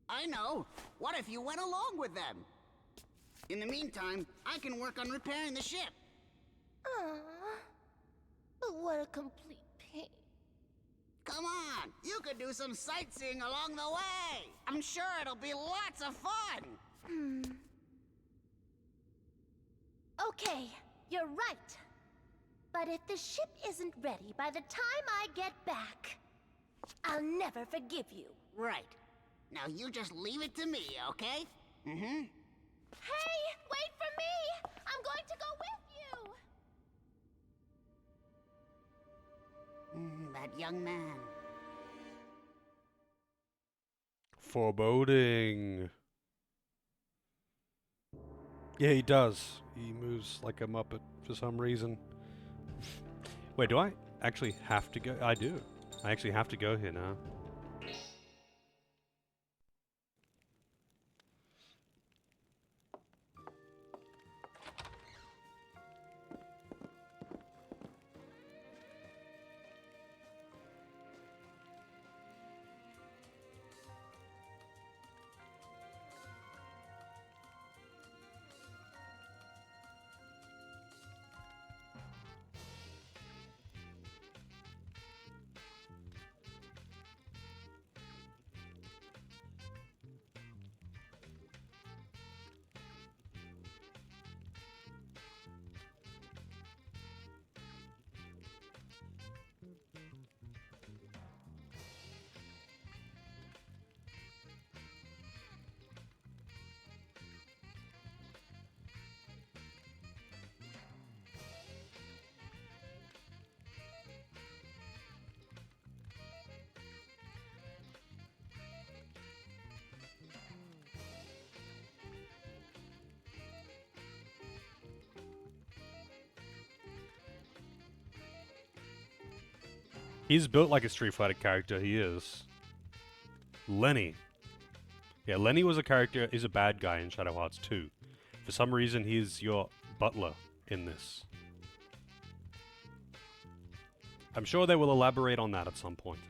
I know. What if you went along with them? In the meantime, I can work on repairing the ship. But what a complete pain. Come on, you could do some sightseeing along the way. I'm sure it'll be lots of fun. Okay, you're right. But if the ship isn't ready by the time I get back, I'll never forgive you. Right. Now you just leave it to me, okay? Hey, wait for me! I'm going to go with you! That young man. Foreboding. Yeah, he does. He moves like a Muppet for some reason. Wait, do I actually have to go? I do. I actually have to go here now. He's built like a Street Fighter character, he is. Lenny. Yeah, Lenny was a character, is a bad guy in Shadow Hearts 2. For some reason, he's your butler in this. I'm sure they will elaborate on that at some point.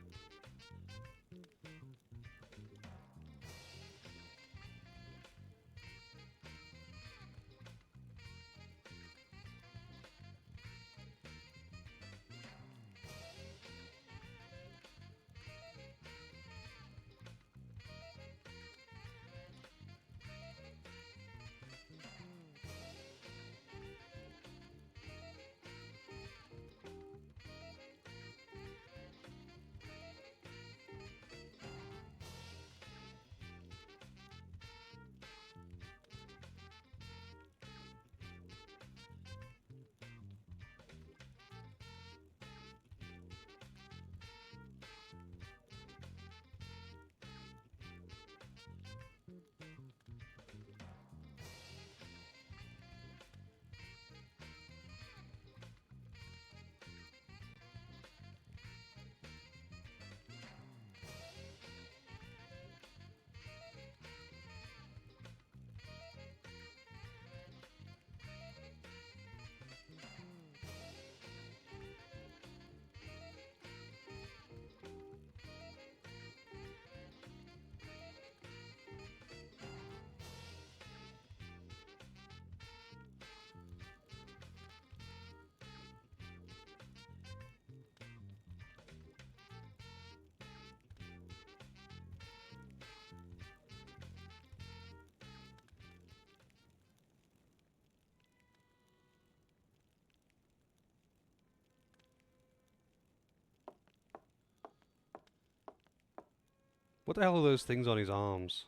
What the hell are those things on his arms?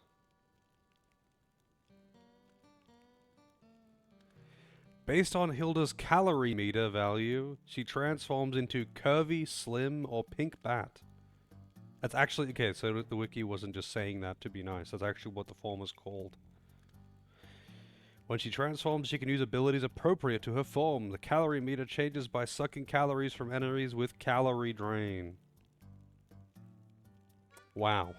Based on Hilda's calorie meter value, she transforms into curvy, slim, or pink bat. That's actually, okay, so the wiki wasn't just saying that to be nice. That's actually what the form is called. When she transforms, she can use abilities appropriate to her form. The calorie meter changes by sucking calories from enemies with calorie drain. Wow.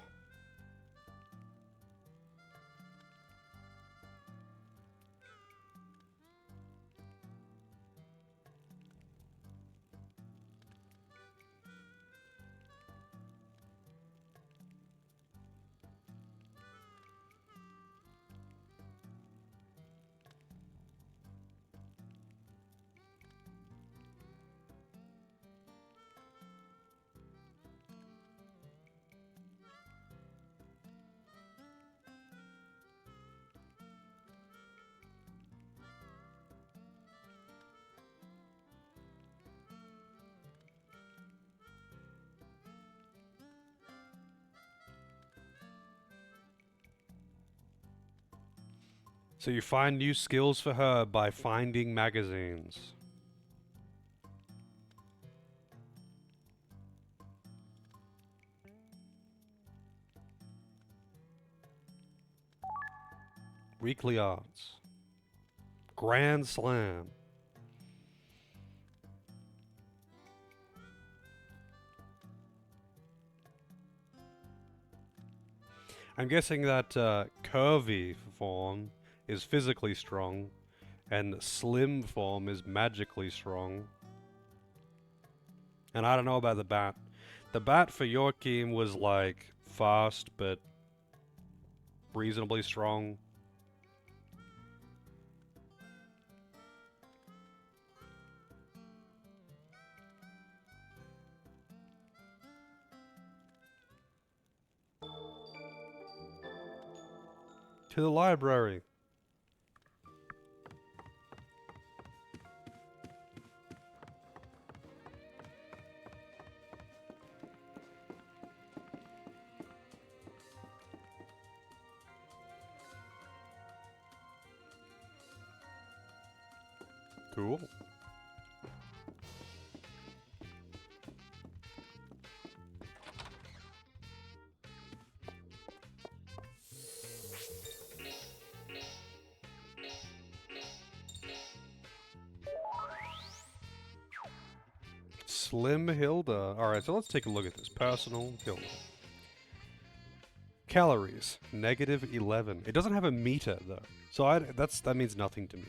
So you find new skills for her by finding magazines. Weekly Arts. Grand Slam. I'm guessing that curvy form is physically strong, and slim form is magically strong. And I don't know about the bat. The bat for Joachim was like fast, but reasonably strong. To the library. Cool. Slim Hilda. Alright, so let's take a look at this. Personal Hilda. Calories. -11. It doesn't have a meter, though. So that means nothing to me.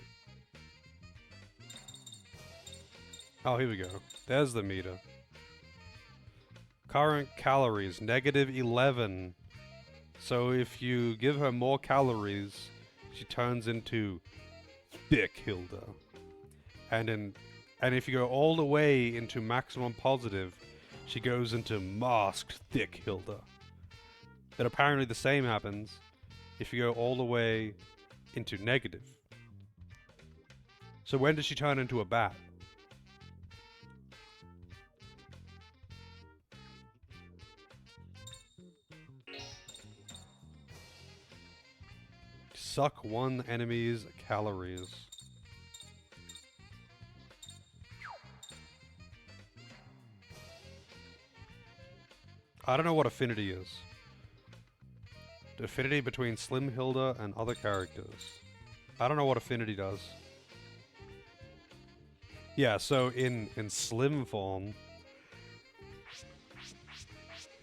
Oh, here we go. There's the meter. Current calories. -11. So if you give her more calories, she turns into Thick Hilda. And if you go all the way into maximum positive, she goes into Masked Thick Hilda. But apparently the same happens if you go all the way into negative. So when does she turn into a bat? Suck one enemy's calories. I don't know what affinity is. The affinity between Slim Hilda and other characters. I don't know what affinity does. Yeah, so in Slim form,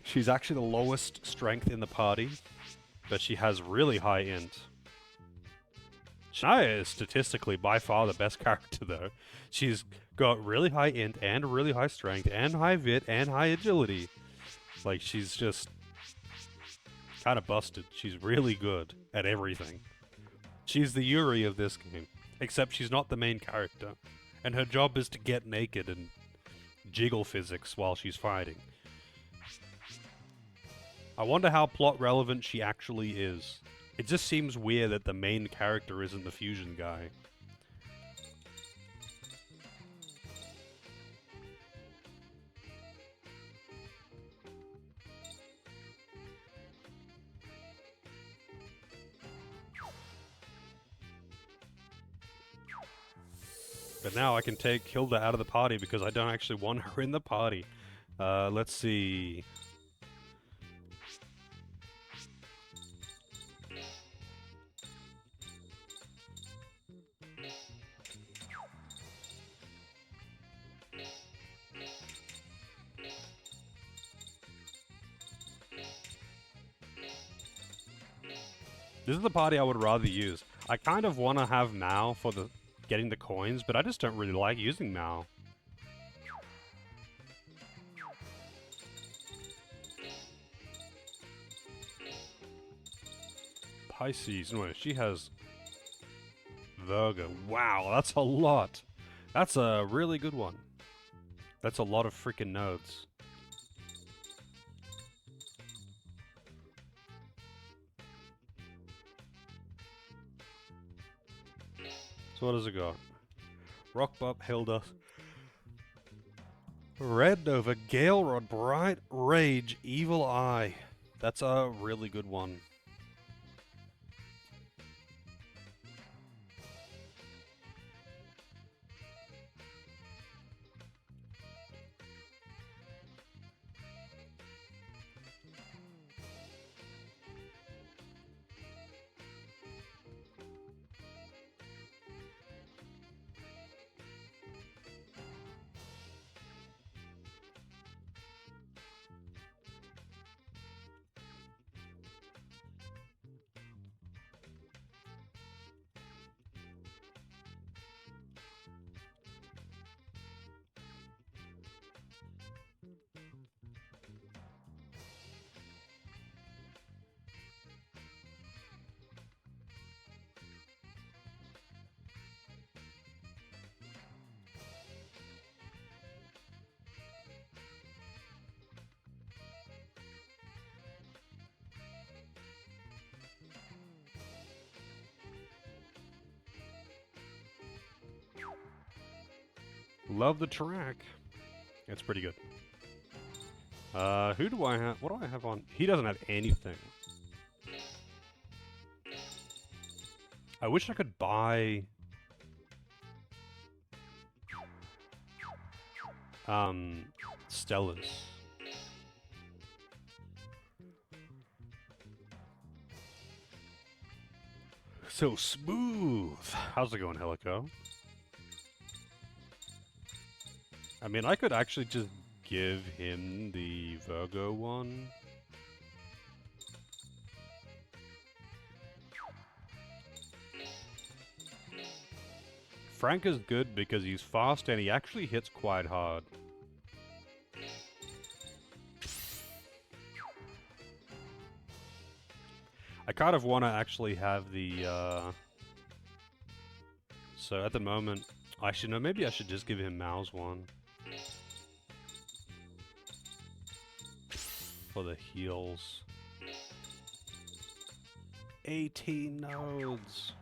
she's actually the lowest strength in the party, but she has really high int. Shania is statistically by far the best character, though. She's got really high int and really high strength and high vit and high agility. Like, she's just kind of busted. She's really good at everything. She's the Yuri of this game, except she's not the main character, and her job is to get naked and jiggle physics while she's fighting. I wonder how plot relevant she actually is. It just seems weird that the main character isn't the fusion guy. But now I can take Hilda out of the party because I don't actually want her in the party. Let's see. This is the party I would rather use. I kind of want to have Mao for the getting the coins, but I just don't really like using Mao. Pisces, no, she has Virgo. Wow, that's a lot. That's a really good one. That's a lot of freaking nodes. So what does it got? Rock Bop, Hilda. Red Nova, Gale Rod, Bright Rage, Evil Eye. That's a really good one. Love the track. It's pretty good. Who do I have? What do I have on? He doesn't have anything. I wish I could buy... Stellas. So smooth. How's it going, Helico? I mean, I could actually just give him the Virgo one. Frank is good because he's fast and he actually hits quite hard. I kind of want to actually have the, so at the moment, actually no, maybe I should just give him Mao's one. For the heals. 18 nodes.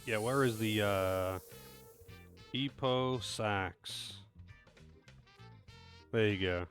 Yeah, where is the, Epo Sax? There you go.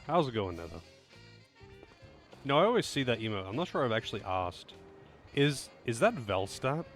How's it going, Nether? No, I always see that emote. I'm not sure I've actually asked. Is that Velstad?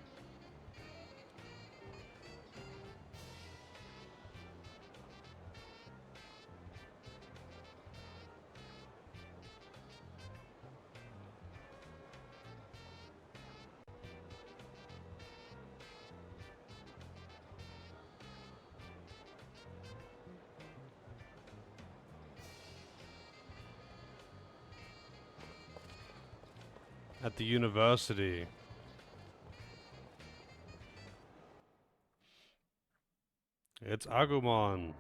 At the university. It's Agumon.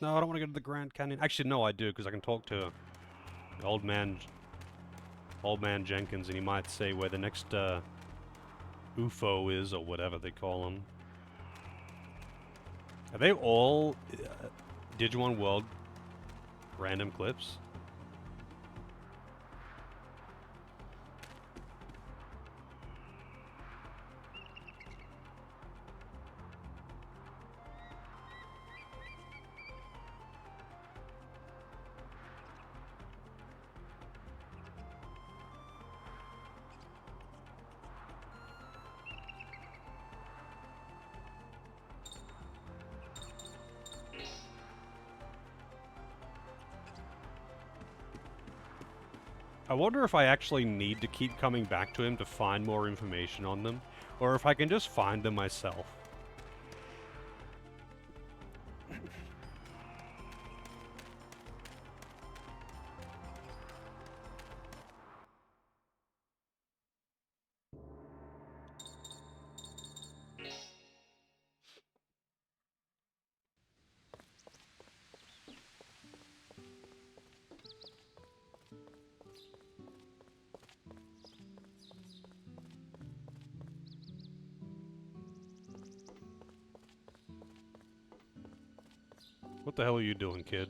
No, I don't want to go to the Grand Canyon. Actually, no, I do, because I can talk to old man Jenkins, and he might say where the next UFO is, or whatever they call them. Are they all Digimon World random clips? I wonder if I actually need to keep coming back to him to find more information on them, or if I can just find them myself. What the hell are you doing, kid?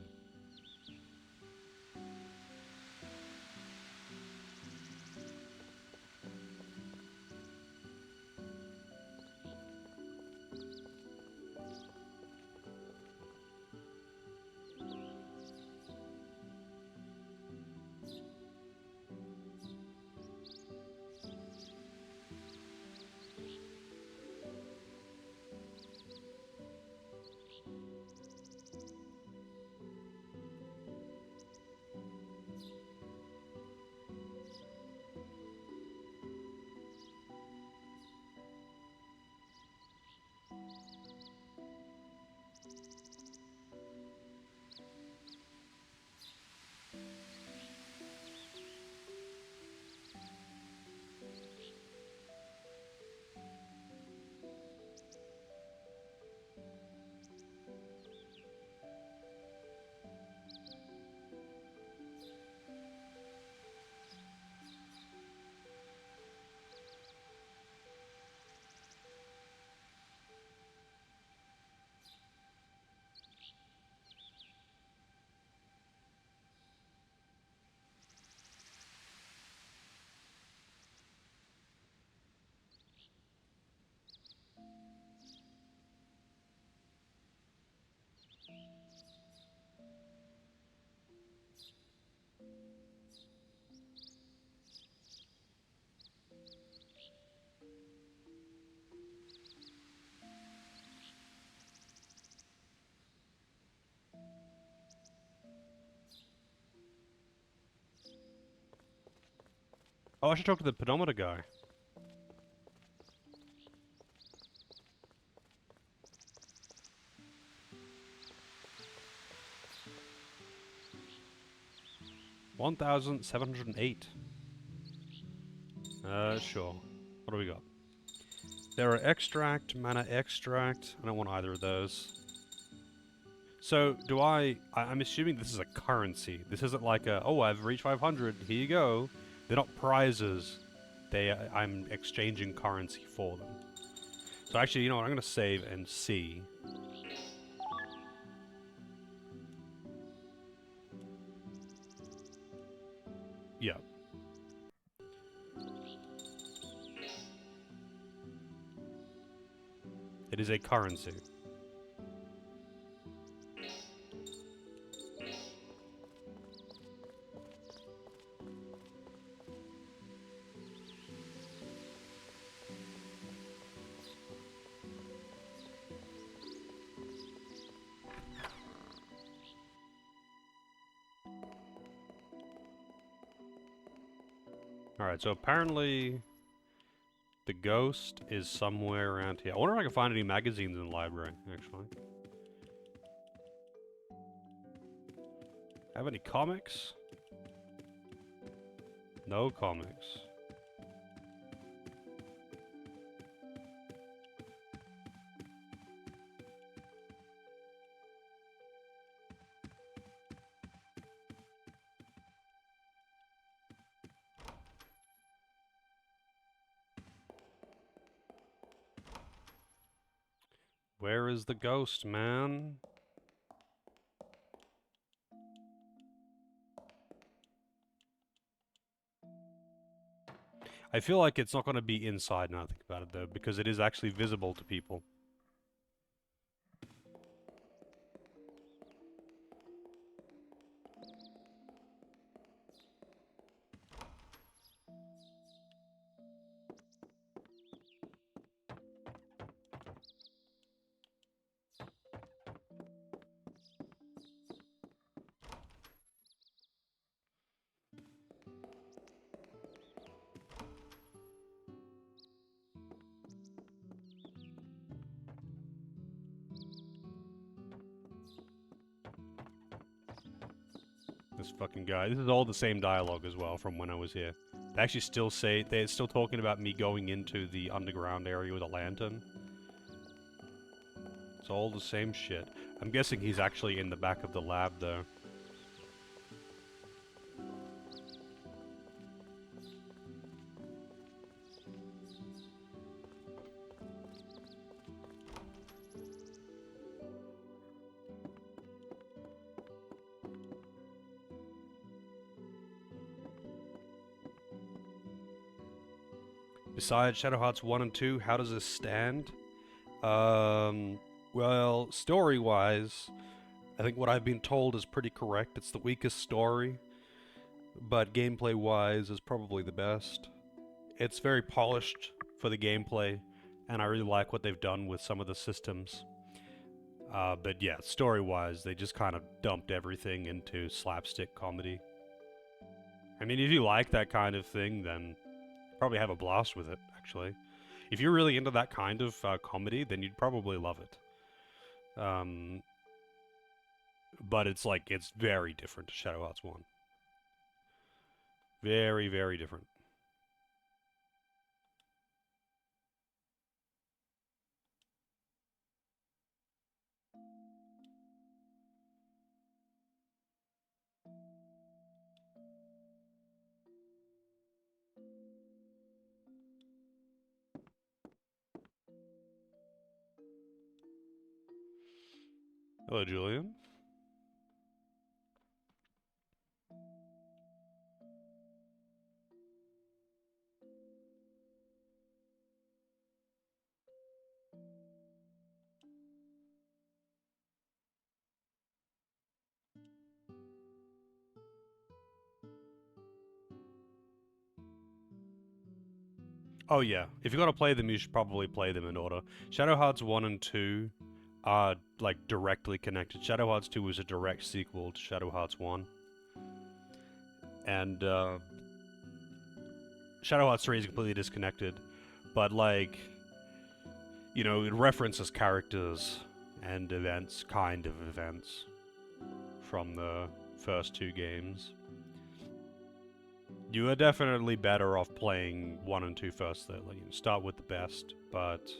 Oh, I should talk to the pedometer guy. $1,708. Sure. What do we got? There are extract, mana extract. I don't want either of those. So, I'm assuming this is a currency. This isn't like a, oh, I've reached 500, here you go. They're not prizes. I'm exchanging currency for them. So actually, you know what, I'm gonna save and see. Yeah. It is a currency. Alright, so apparently the ghost is somewhere around here. I wonder if I can find any magazines in the library, actually. Have any comics? No comics. Where is the ghost, man? I feel like it's not going to be inside now I think about it though, because it is actually visible to people. This fucking guy. This is all the same dialogue as well from when I was here. They actually still say, they're still talking about me going into the underground area with a lantern. It's all the same shit. I'm guessing he's actually in the back of the lab though. Besides Shadow Hearts 1 and 2, how does this stand? Well, story-wise, I think what I've been told is pretty correct. It's the weakest story, but gameplay-wise is probably the best. It's very polished for the gameplay, and I really like what they've done with some of the systems. But yeah, story-wise, they just kind of dumped everything into slapstick comedy. I mean, if you like that kind of thing, then probably have a blast with it, actually. If you're really into that kind of comedy, then you'd probably love it. But it's like, it's very different to Shadow Hearts 1. Very, very different. Hello, Julian. Oh yeah, if you're gonna play them, you should probably play them in order. Shadow Hearts 1 and 2 are, like, directly connected. Shadow Hearts 2 was a direct sequel to Shadow Hearts 1. And, Shadow Hearts 3 is completely disconnected. But, like, you know, it references characters and events, kind of events, from the first two games. You are definitely better off playing 1 and 2 first, though. Like, you start with the best, but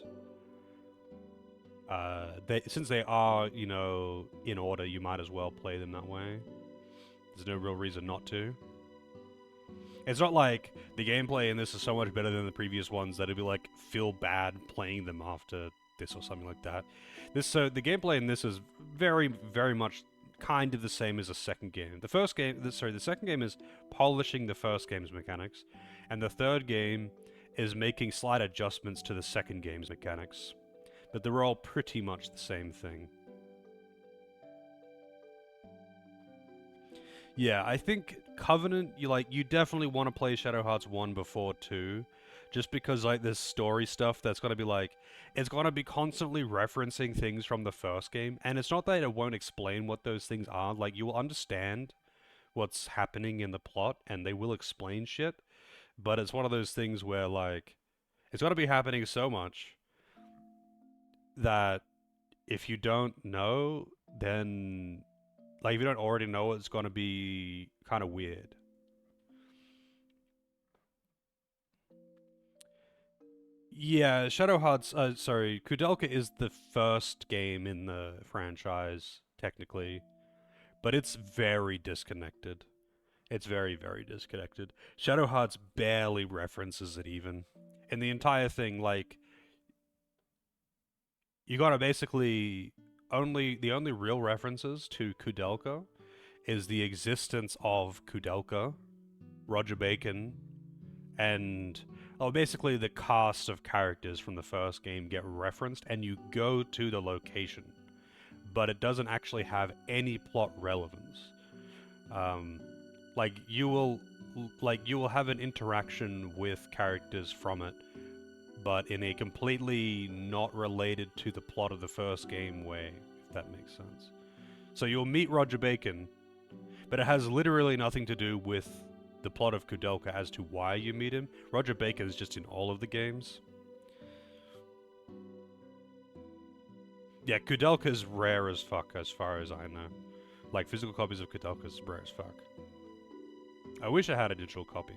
since they are, you know, in order, you might as well play them that way. There's no real reason not to. It's not like the gameplay in this is so much better than the previous ones that it'd be like, feel bad playing them after this or something like that. The gameplay in this is very, very much kind of the same as the second game. The second game is polishing the first game's mechanics, and the third game is making slight adjustments to the second game's mechanics. But they're all pretty much the same thing. Yeah, I think Covenant, you definitely want to play Shadow Hearts 1 before 2, just because, like, there's story stuff that's going to be, like, it's going to be constantly referencing things from the first game, and it's not that it won't explain what those things are, like, you will understand what's happening in the plot, and they will explain shit, but it's one of those things where like it's going to be happening so much that if you don't know, then like if you don't already know, it's going to be kind of weird. Yeah, Shadow Hearts, sorry, Kudelka is the first game in the franchise, technically, but it's very disconnected. It's very, very disconnected. Shadow Hearts barely references it even. And the entire thing, like, you gotta basically the only real references to Kudelka is the existence of Kudelka, Roger Bacon, and basically the cast of characters from the first game get referenced, and you go to the location, but it doesn't actually have any plot relevance. Like you will have an interaction with characters from it, but in a completely not related to the plot of the first game way, if that makes sense. So you'll meet Roger Bacon, but it has literally nothing to do with the plot of Kudelka as to why you meet him. Roger Bacon is just in all of the games. Yeah, Kudelka is rare as fuck as far as I know. Like, physical copies of Kudelka is rare as fuck. I wish I had a digital copy.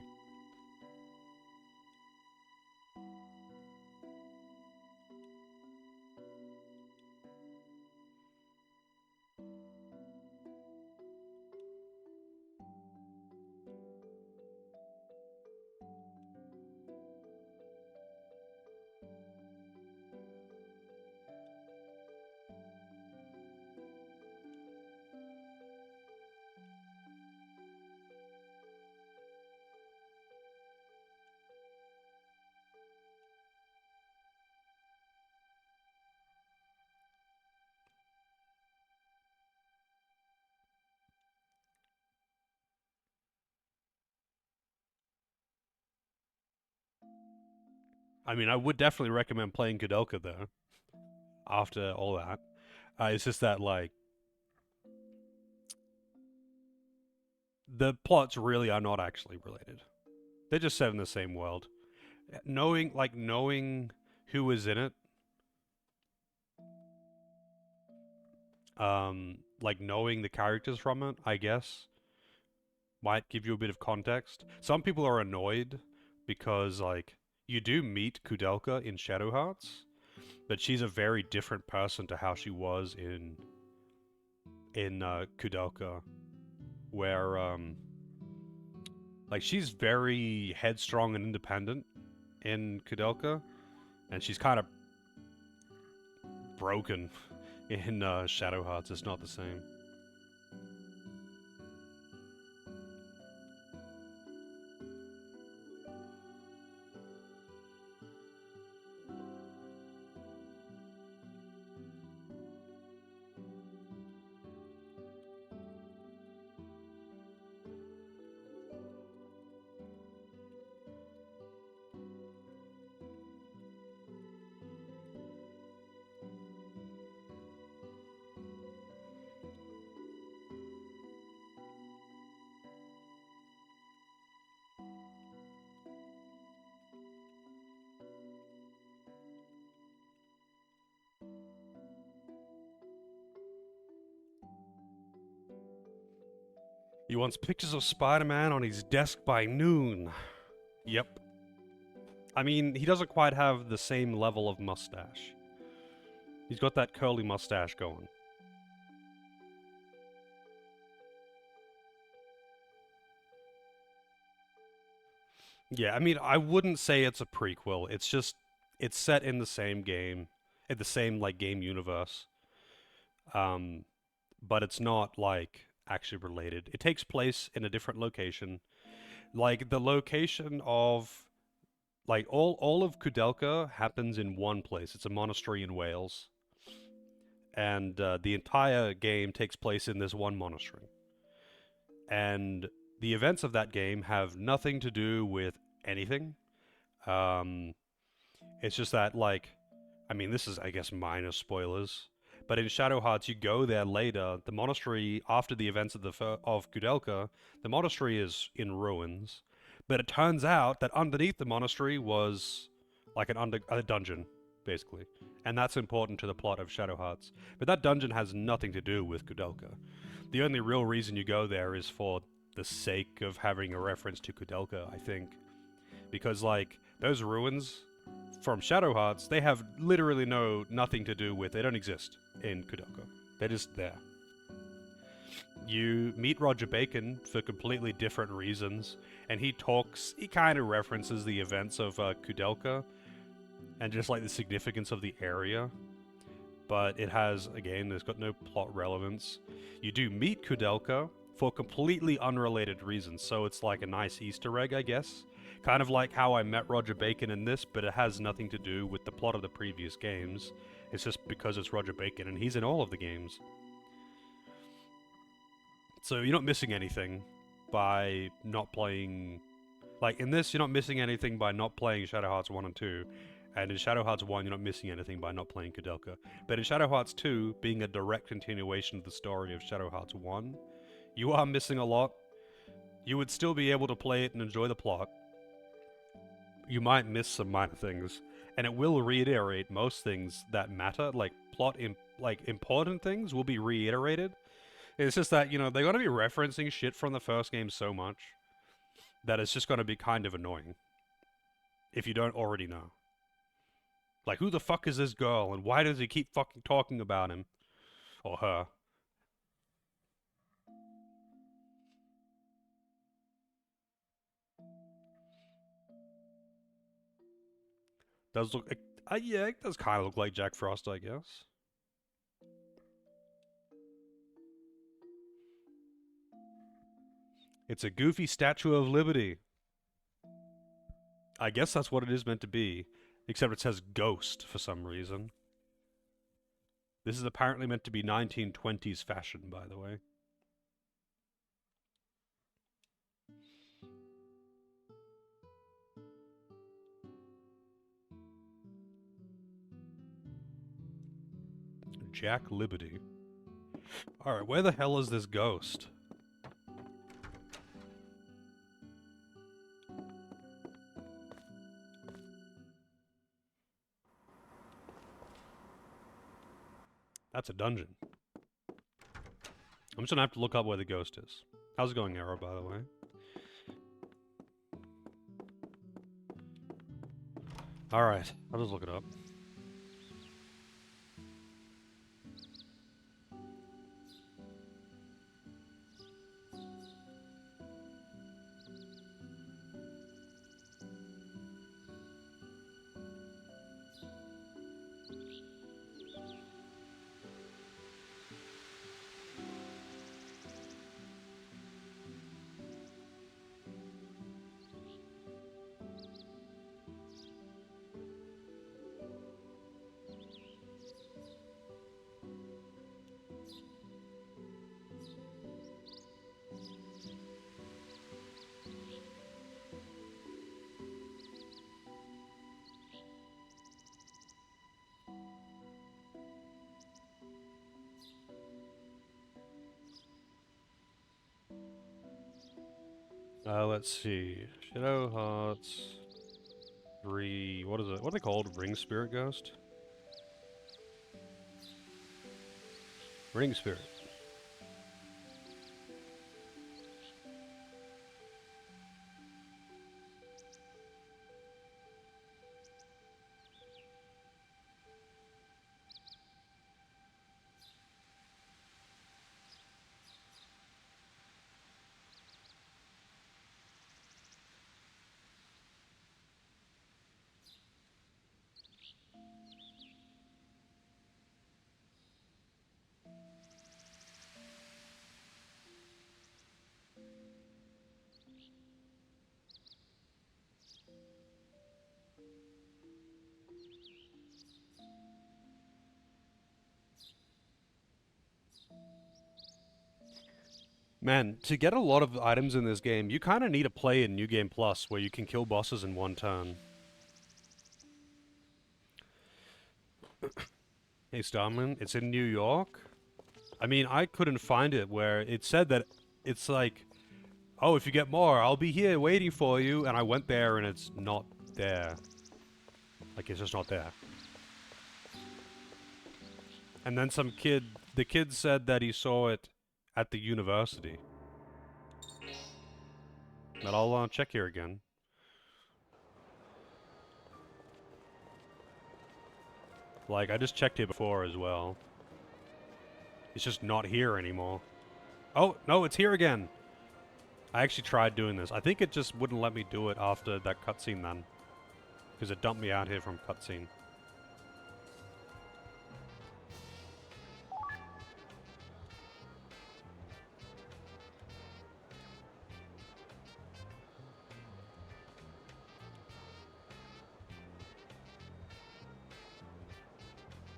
I mean, I would definitely recommend playing Kudelka, though, after all that. It's just that, like, the plots really are not actually related. They're just set in the same world. Knowing who is in it, like, knowing the characters from it, I guess, might give you a bit of context. Some people are annoyed because, like, you do meet Kudelka in Shadow Hearts, but she's a very different person to how she was in Kudelka, where like she's very headstrong and independent in Kudelka, and she's kind of broken in Shadow Hearts. It's not the same. He wants pictures of Spider-Man on his desk by noon. Yep. I mean, he doesn't quite have the same level of mustache. He's got that curly mustache going. Yeah, I mean, I wouldn't say it's a prequel. It's just, it's set in the same game, in the same, like, game universe. But it's not, like, actually related. It takes place in a different location. Like, the location of, like, all of Kudelka happens in one place. It's a monastery in Wales. And the entire game takes place in this one monastery. And the events of that game have nothing to do with anything. It's just that, like, I mean, this is, I guess, minor spoilers. But in Shadow Hearts, you go there later. The monastery, after the events of Kudelka, the monastery is in ruins. But it turns out that underneath the monastery was like a dungeon, basically. And that's important to the plot of Shadow Hearts. But that dungeon has nothing to do with Kudelka. The only real reason you go there is for the sake of having a reference to Kudelka, I think. Because, like, those ruins from Shadow Hearts, they have literally nothing to do with, they don't exist in Kudelka. They're just there. You meet Roger Bacon for completely different reasons, and he kind of references the events of Kudelka, and just like the significance of the area. But it has, again, there's got no plot relevance. You do meet Kudelka for completely unrelated reasons, so it's like a nice Easter egg, I guess. Kind of like how I met Roger Bacon in this, but it has nothing to do with the plot of the previous games. It's just because it's Roger Bacon, and he's in all of the games. So you're not missing anything by not playing... Like, in this, you're not missing anything by not playing Shadow Hearts 1 and 2. And in Shadow Hearts 1, you're not missing anything by not playing Kudelka. But in Shadow Hearts 2, being a direct continuation of the story of Shadow Hearts 1, you are missing a lot. You would still be able to play it and enjoy the plot. You might miss some minor things. And it will reiterate most things that matter. Like, important things will be reiterated. It's just that, you know, they're going to be referencing shit from the first game so much that it's just going to be kind of annoying. If you don't already know. Like, who the fuck is this girl, and why does he keep fucking talking about him? Or her. Does look... yeah, it does kind of look like Jack Frost, I guess. It's a goofy Statue of Liberty. I guess that's what it is meant to be. Except it says Ghost for some reason. This is apparently meant to be 1920s fashion, by the way. Jack Liberty. Alright, where the hell is this ghost? That's a dungeon. I'm just gonna have to look up where the ghost is. How's it going, Arrow, by the way? Alright, I'll just look it up. Let's see. Shadow Hearts 3. What is it? What are they called? Ring Spirit Ghost? Ring Spirit. Man, to get a lot of items in this game, you kind of need to play in New Game Plus, where you can kill bosses in one turn. Hey, Starman, it's in New York? I mean, I couldn't find it where it said that it's like oh, if you get more, I'll be here waiting for you. And I went there and it's not there. Like, it's just not there. And then the kid said that he saw it at the university. But I'll check here again. Like, I just checked here before as well. It's just not here anymore. Oh, no, it's here again. I actually tried doing this. I think it just wouldn't let me do it after that cutscene then. Because it dumped me out here from cutscene.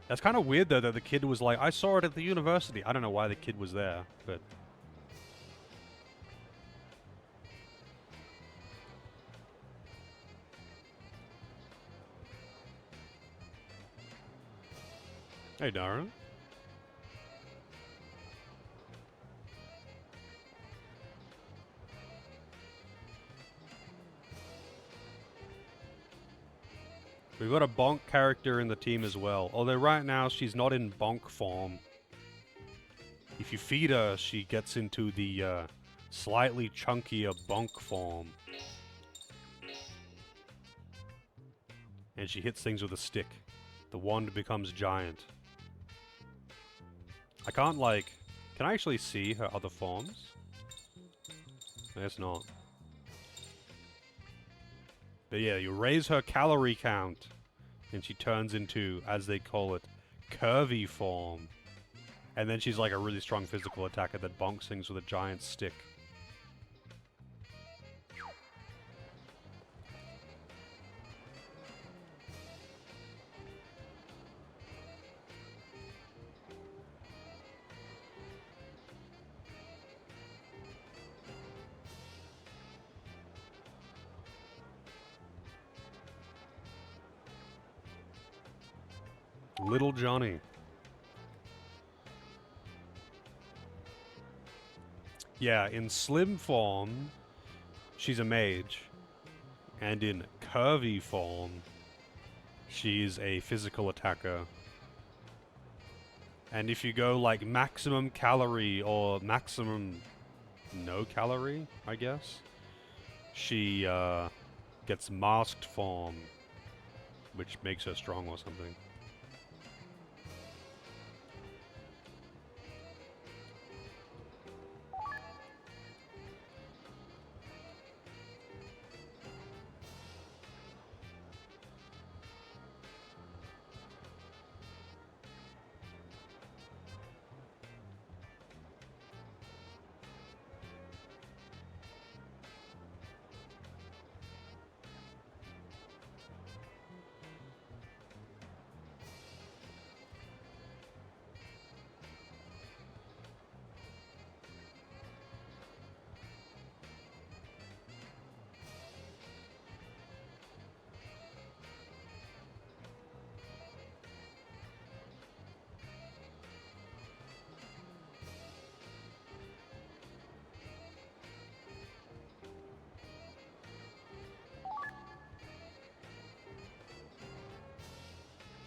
That's kind of weird though that the kid was like, I saw it at the university. I don't know why the kid was there, but... Hey, Darren. We've got a Bonk character in the team as well. Although right now she's not in Bonk form. If you feed her, she gets into the slightly chunkier Bonk form. And she hits things with a stick. The wand becomes giant. I can't, like... Can I actually see her other forms? I guess not. But yeah, you raise her calorie count, and she turns into, as they call it, curvy form. And then she's like a really strong physical attacker that bonks things with a giant stick. Little Johnny. Yeah, in slim form, she's a mage. And in curvy form, she's a physical attacker. And if you go like maximum calorie or maximum no calorie, I guess, she gets masked form, which makes her strong or something.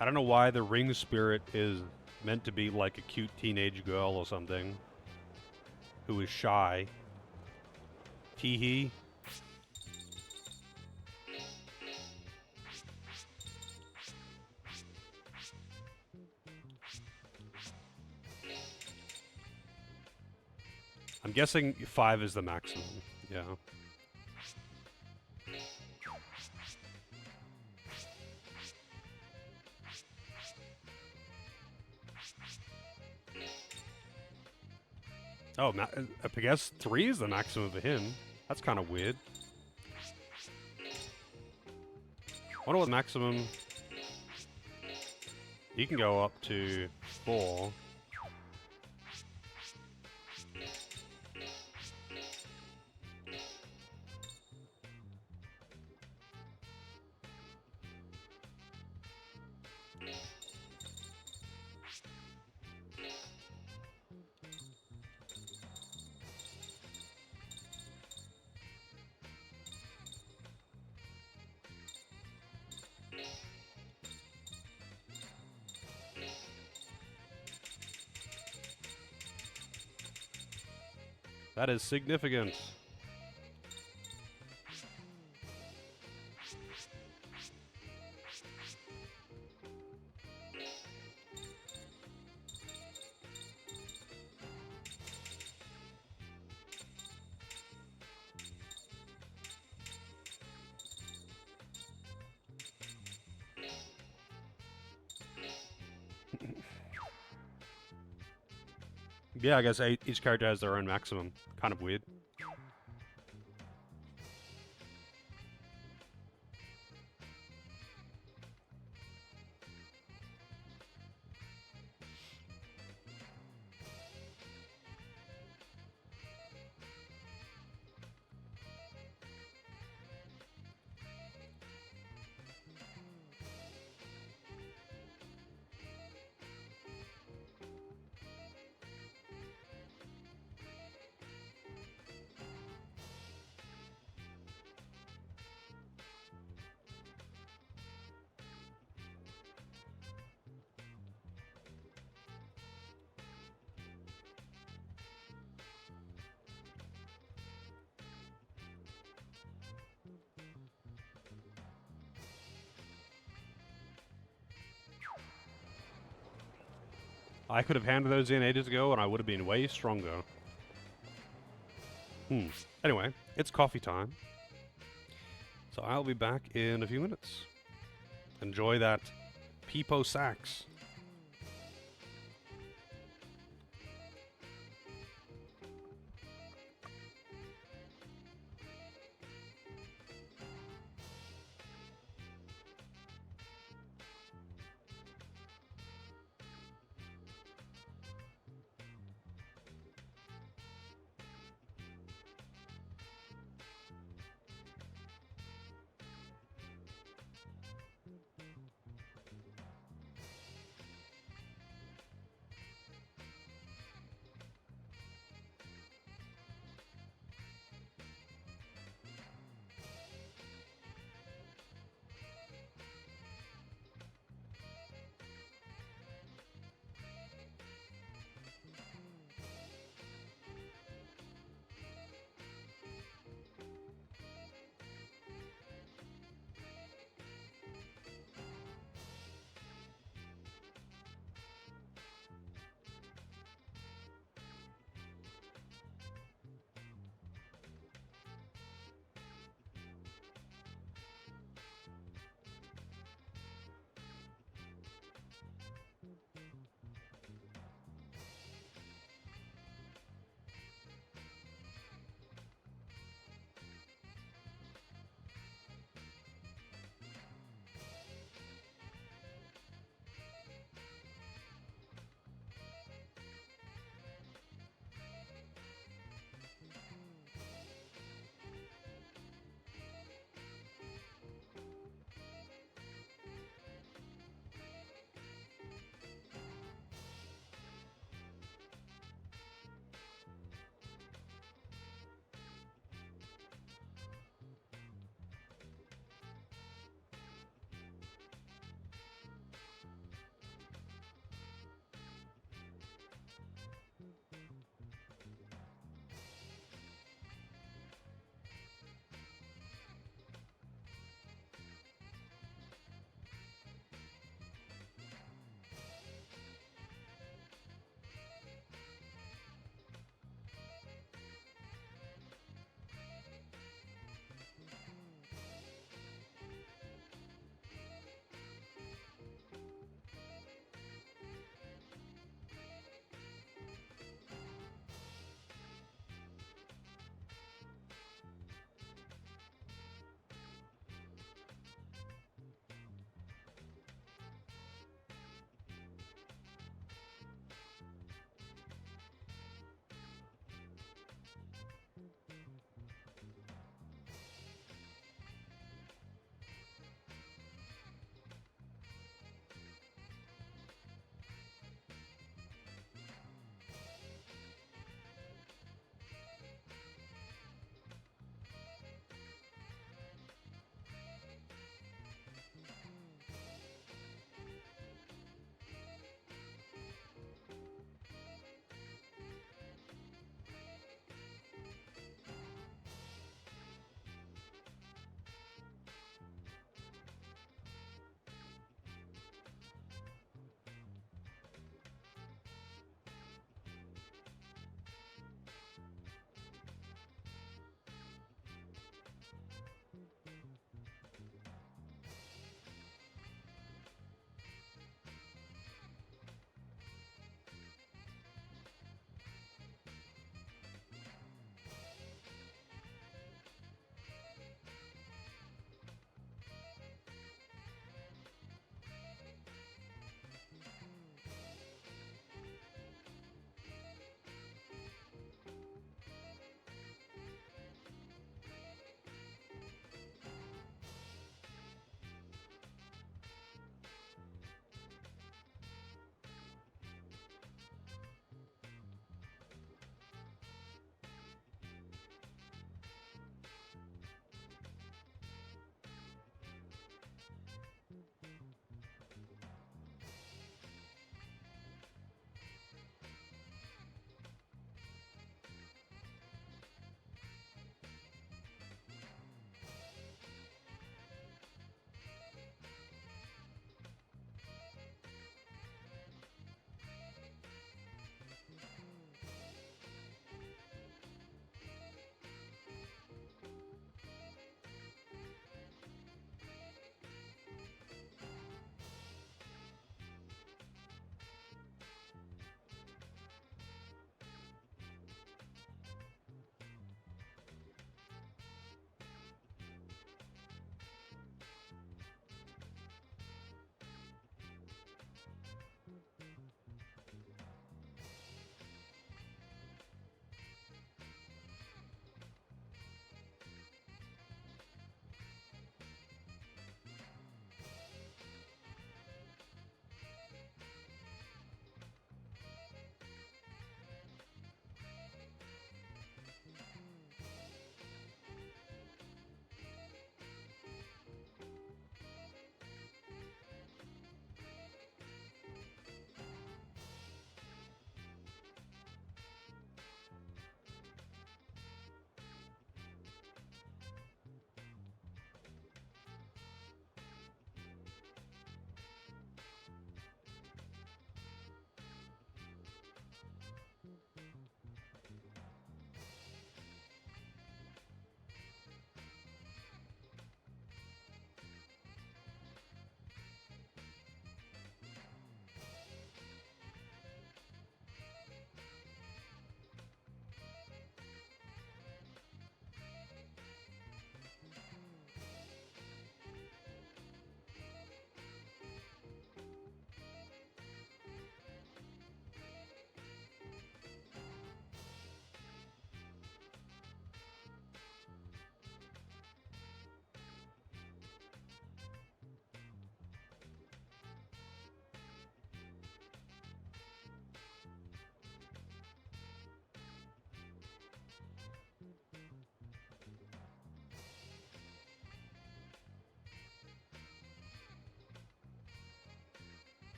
I don't know why the ring spirit is meant to be like a cute teenage girl or something who is shy. Teehee. I'm guessing 5 is the maximum. Yeah. Oh, I guess 3 is the maximum for him. That's kind of weird. I wonder what maximum... He can go up to 4. That is significant. Yeah, I guess each character has their own maximum. Kind of weird. I could have handed those in ages ago and I would have been way stronger. Anyway, it's coffee time. So I'll be back in a few minutes. Enjoy that Peepo sax.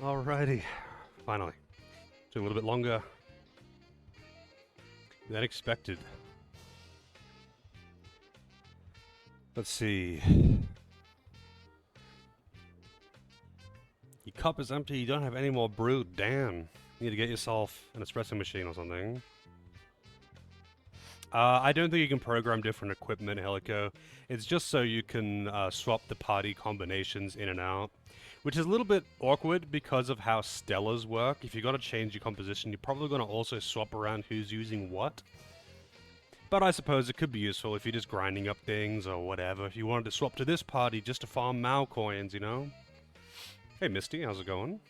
Alrighty. Finally. Took a little bit longer than expected. Let's see. Your cup is empty, you don't have any more brew. Damn. You need to get yourself an espresso machine or something. I don't think you can program different equipment, Helico. It's just so you can swap the party combinations in and out. Which is a little bit awkward because of how Stellas work. If you gotta change your composition, you're probably gonna also swap around who's using what. But I suppose it could be useful if you're just grinding up things or whatever. If you wanted to swap to this party just to farm Mao coins, you know? Hey Misty, how's it going?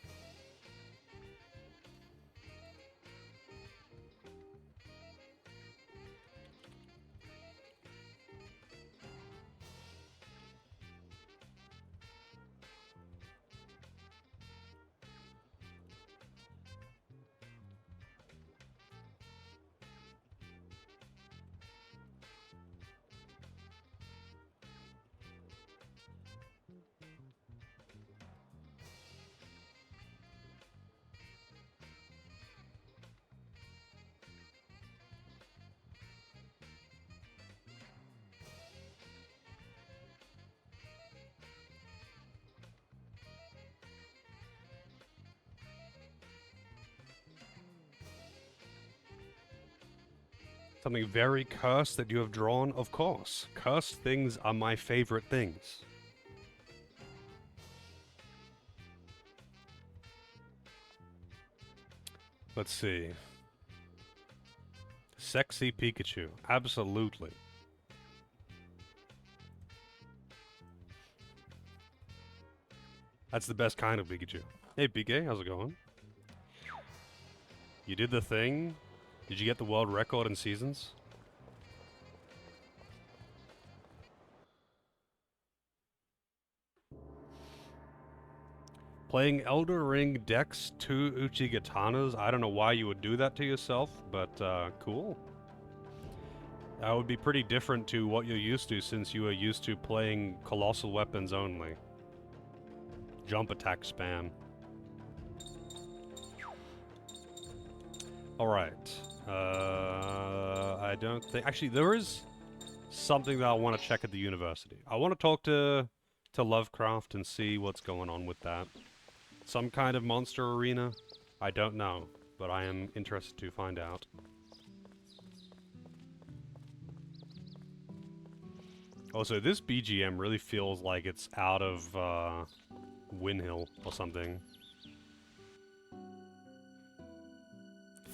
Something very cursed that you have drawn, of course. Cursed things are my favorite things. Let's see. Sexy Pikachu. Absolutely. That's the best kind of Pikachu. Hey PK, how's it going? You did the thing? Did you get the world record in seasons? Playing Elder Ring decks 2 Uchigatanas? I don't know why you would do that to yourself, but cool. That would be pretty different to what you're used to since you are used to playing colossal weapons only. Jump attack spam. Alright. I don't think... Actually, there is something that I want to check at the university. I want to talk to Lovecraft and see what's going on with that. Some kind of monster arena? I don't know, but I am interested to find out. Also, this BGM really feels like it's out of Windhill or something.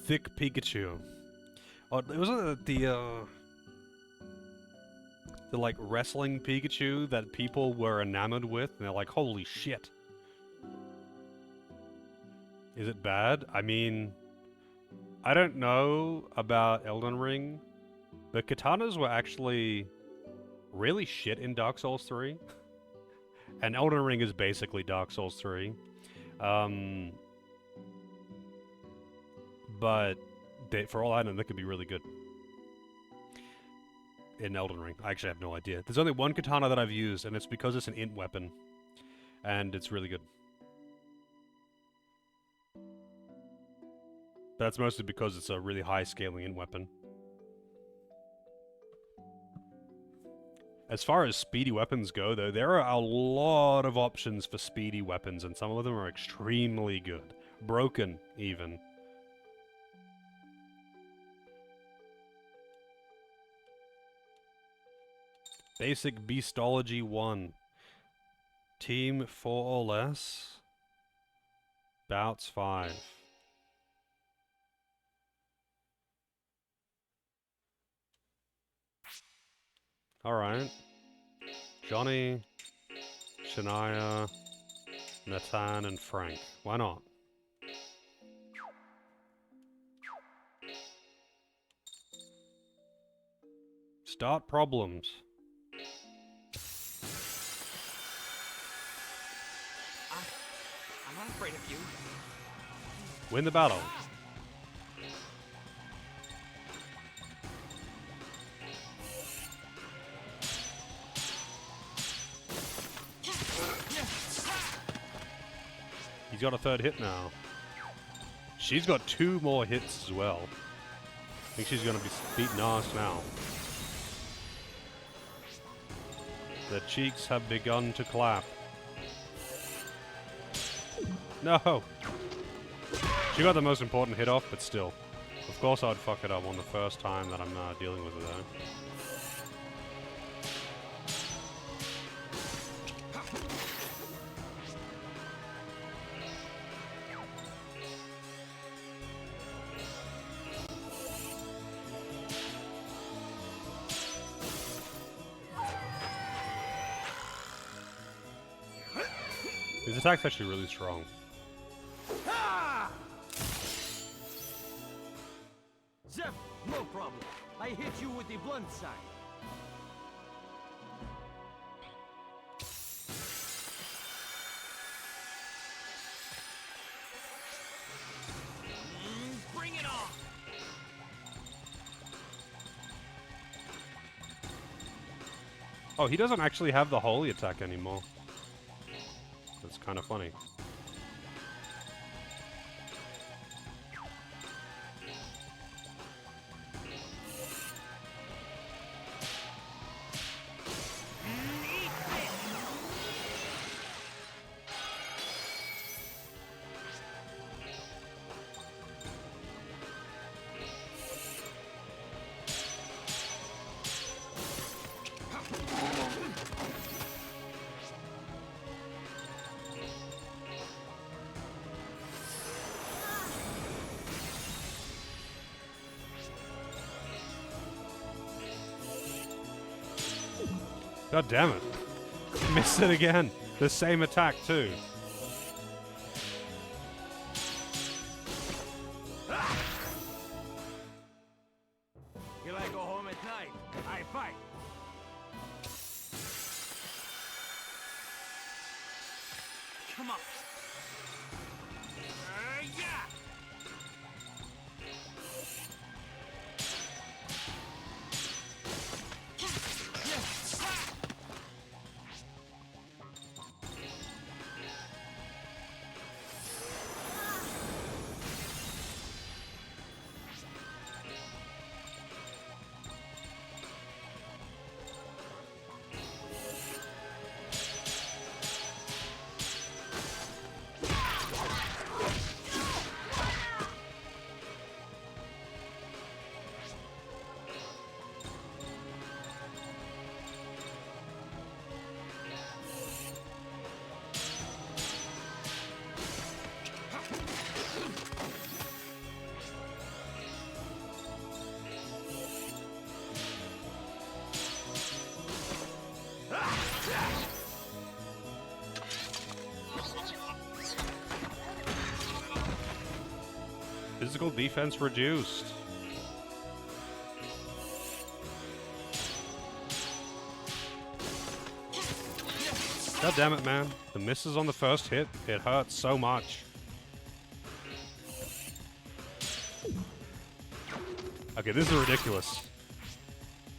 Thick Pikachu. Oh, it wasn't the like wrestling Pikachu that people were enamored with, and they're like, holy shit. Is it bad? I mean, I don't know about Elden Ring, but katanas were actually really shit in Dark Souls 3. And Elden Ring is basically Dark Souls 3. But for all I know, that could be really good. In Elden Ring. I actually have no idea. There's only one katana that I've used, and it's because it's an int weapon. And it's really good. That's mostly because it's a really high scaling int weapon. As far as speedy weapons go, though, there are a lot of options for speedy weapons, and some of them are extremely good. Broken, even. Basic Beastology 1. Team 4 or less. Bouts 5. Alright. Johnny, Shania, Nathan, and Frank. Why not? Start problems. I'm not afraid of you. Win the battle. He's got a third hit now. She's got 2 more hits as well. I think she's gonna be beating ass now. The cheeks have begun to clap. No! She got the most important hit off, but still. Of course I'd fuck it up on the first time that I'm dealing with her. His attack's actually really strong. Zeph, no problem. I hit you with the blunt side. Bring it on! Oh, he doesn't actually have the holy attack anymore. That's kind of funny. God damn it. Missed it again. The same attack too. Till I go home at night, I fight. Come on! Yeah! Physical defense reduced. God damn it, man. The misses on the first hit, it hurts so much. Okay, this is ridiculous.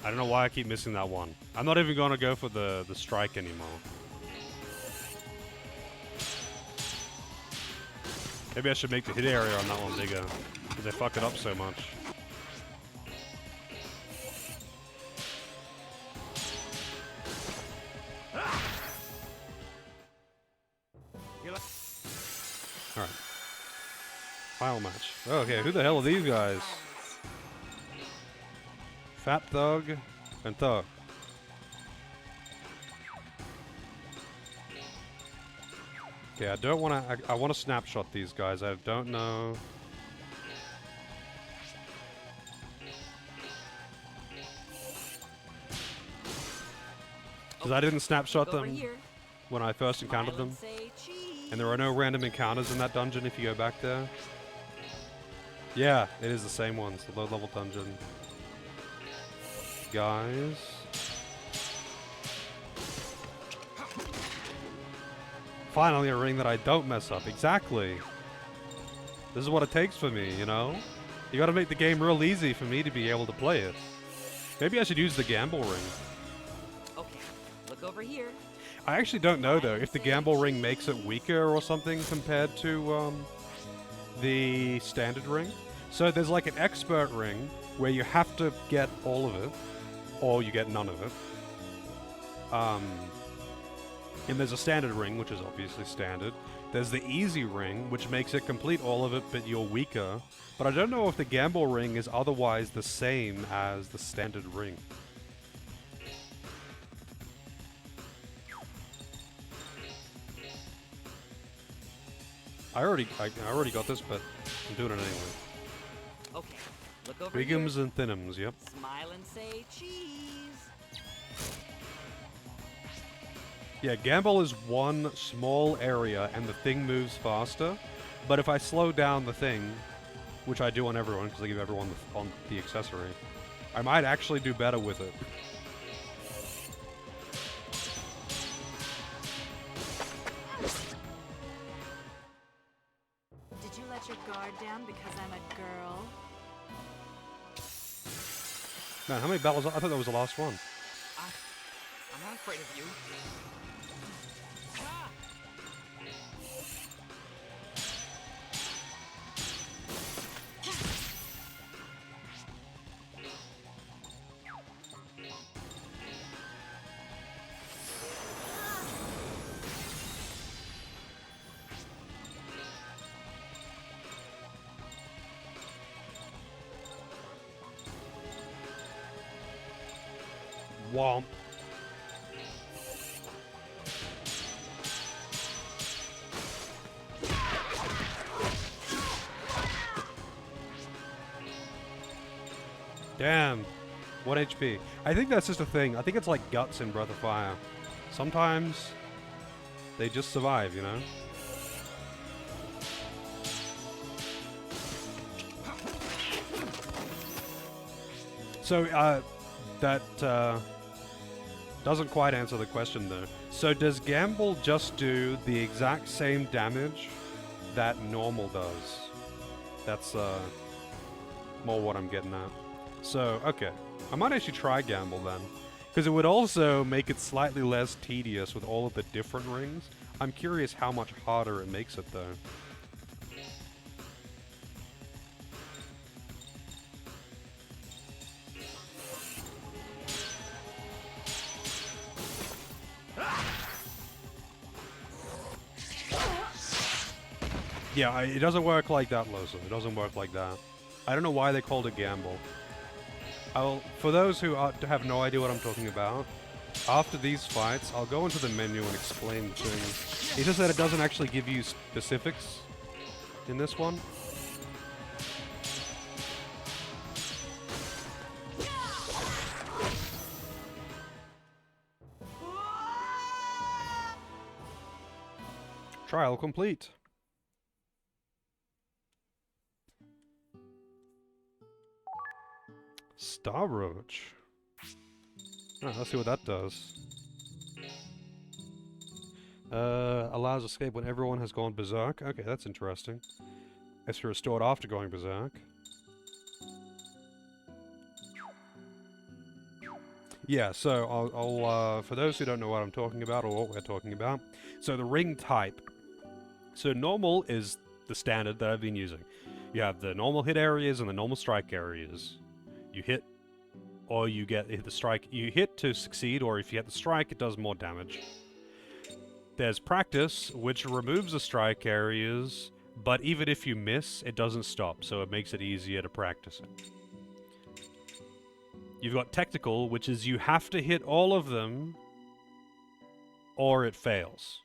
I don't know why I keep missing that one. I'm not even going to go for the strike anymore. Maybe I should make the hit area on that one bigger, because I fuck it up so much. Alright. Final match. Okay, who the hell are these guys? Fat Thug and Thug. Okay, I don't want to. I want to snapshot these guys. I don't know. Because I didn't snapshot them when I first encountered them. And there are no random encounters in that dungeon if you go back there. Yeah, it is the same ones. The low level dungeon. Guys. Finally, a ring that I don't mess up. Exactly. This is what it takes for me, you know? You gotta make the game real easy for me to be able to play it. Maybe I should use the gamble ring. Okay, look over here. I actually don't know though if the gamble ring makes it weaker or something compared to the standard ring. So there's like an expert ring where you have to get all of it, or you get none of it. And there's a standard ring, which is obviously standard. There's the easy ring, which makes it complete all of it, but you're weaker. But I don't know if the gamble ring is otherwise the same as the standard ring. I already got this, but I'm doing it anyway. Okay, look over here. Bigums and thinums, yep. Smile and say cheese. Yeah, gamble is one small area and the thing moves faster. But if I slow down the thing, which I do on everyone because I give everyone on the accessory, I might actually do better with it. Did you let your guard down because I'm a girl? Man, how many battles? I thought that was the last one. I'm not afraid of you. Ah! Womp. Damn. 1 HP. I think that's just a thing. I think it's like guts in Breath of Fire. Sometimes they just survive, you know? So, that doesn't quite answer the question though. So does Gamble just do the exact same damage that normal does? That's more what I'm getting at. So, okay. I might actually try Gamble then. Because it would also make it slightly less tedious with all of the different rings. I'm curious how much harder it makes it though. Yeah, it doesn't work like that, Loso. It doesn't work like that. I don't know why they called it Gamble. For those who have no idea what I'm talking about, after these fights, I'll go into the menu and explain the thing. It's just that it doesn't actually give you specifics in this one. Trial complete. Star Roach. Oh, let's see what that does. Allows escape when everyone has gone berserk. Okay, that's interesting. It's restored after going berserk. Yeah, so I'll for those who don't know what I'm talking about or what we're talking about, so the ring type. So normal is the standard that I've been using. You have the normal hit areas and the normal strike areas. You hit, or you hit the strike. You hit to succeed, or if you hit the strike, it does more damage. There's practice, which removes the strike areas, but even if you miss, it doesn't stop, so it makes it easier to practice it. You've got technical, which is you have to hit all of them, or it fails.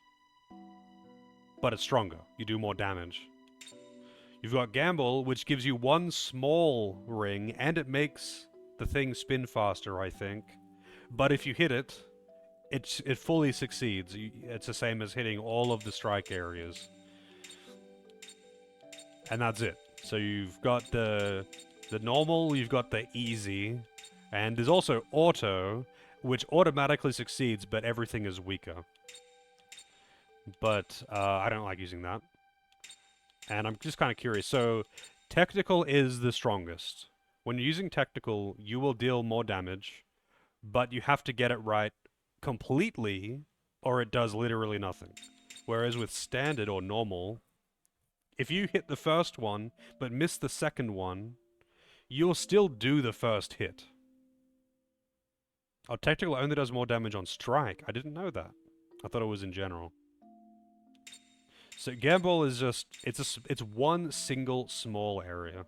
But it's stronger. You do more damage. You've got gamble, which gives you one small ring, and it makes the thing spin faster, I think. But if you hit it, it fully succeeds. It's the same as hitting all of the strike areas. And that's it. So you've got the normal, you've got the easy, and there's also auto, which automatically succeeds, but everything is weaker. But I don't like using that. And I'm just kind of curious. So, technical is the strongest. When you're using technical, you will deal more damage, but you have to get it right completely or it does literally nothing. Whereas with standard or normal, if you hit the first one but miss the second one, you'll still do the first hit. Oh, tactical only does more damage on strike. I didn't know that. I thought it was in general. So Gamble is just it's one single small area.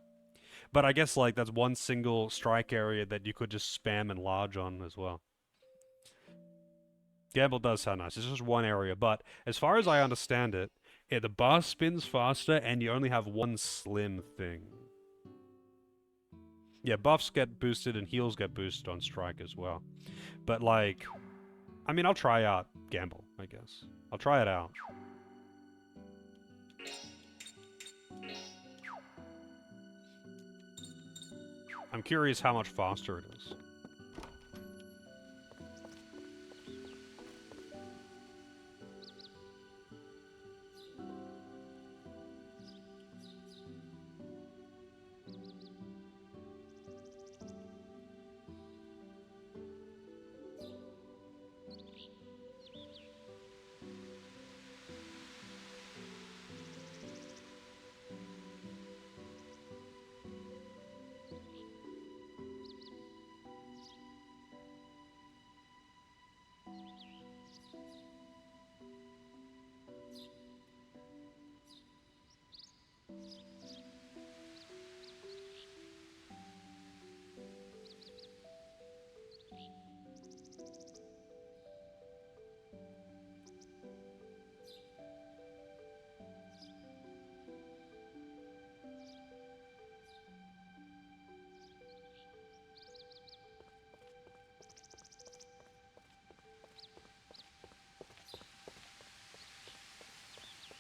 But I guess like that's one single strike area that you could just spam and large on as well. Gamble does sound nice. It's just one area, but as far as I understand it, yeah, the bar spins faster and you only have one slim thing. Yeah, buffs get boosted and heals get boosted on strike as well. But like, I mean, I'll try out Gamble, I guess. I'll try it out. I'm curious how much faster it is.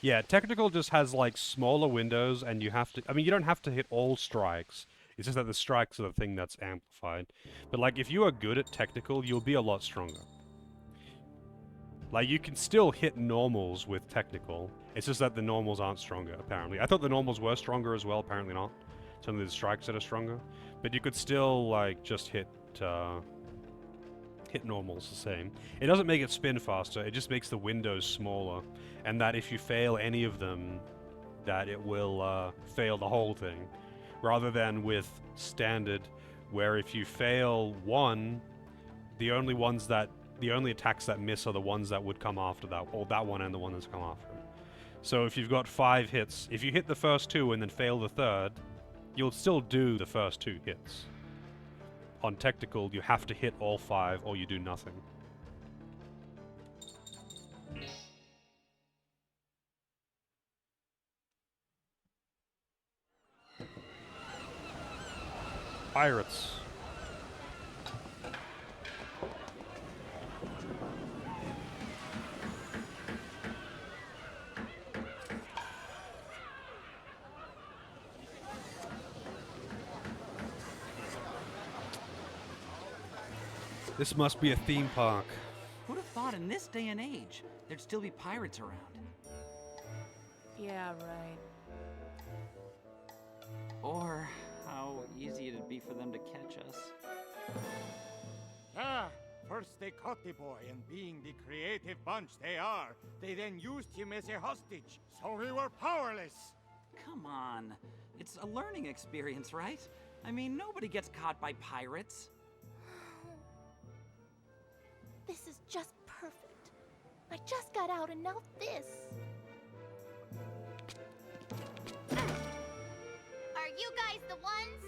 Yeah, technical just has like smaller windows and you have to, I mean, you don't have to hit all strikes. It's just that the strikes are the thing that's amplified. But like, if you are good at technical, you'll be a lot stronger. Like, you can still hit normals with technical. It's just that the normals aren't stronger, apparently. I thought the normals were stronger as well, apparently not. It's only the strikes that are stronger. But you could still, like, just hit normals the same. It doesn't make it spin faster, it just makes the windows smaller. And that if you fail any of them, that it will fail the whole thing. Rather than with standard, where if you fail one, the only attacks that miss are the ones that would come after that, or that one and the one that's come after it. So if you've got 5 hits, if you hit the first 2 and then fail the third, you'll still do the first 2 hits. On technical, you have to hit all 5 or you do nothing. Pirates. This must be a theme park. Who'd have thought in this day and age there'd still be pirates around? Yeah, right. Or how easy it'd be for them to catch us. Ah, first they caught the boy, and being the creative bunch they are, they then used him as a hostage, so we were powerless. Come on. It's a learning experience, right? I mean, nobody gets caught by pirates. This is just perfect. I just got out and now this. Are you guys the ones?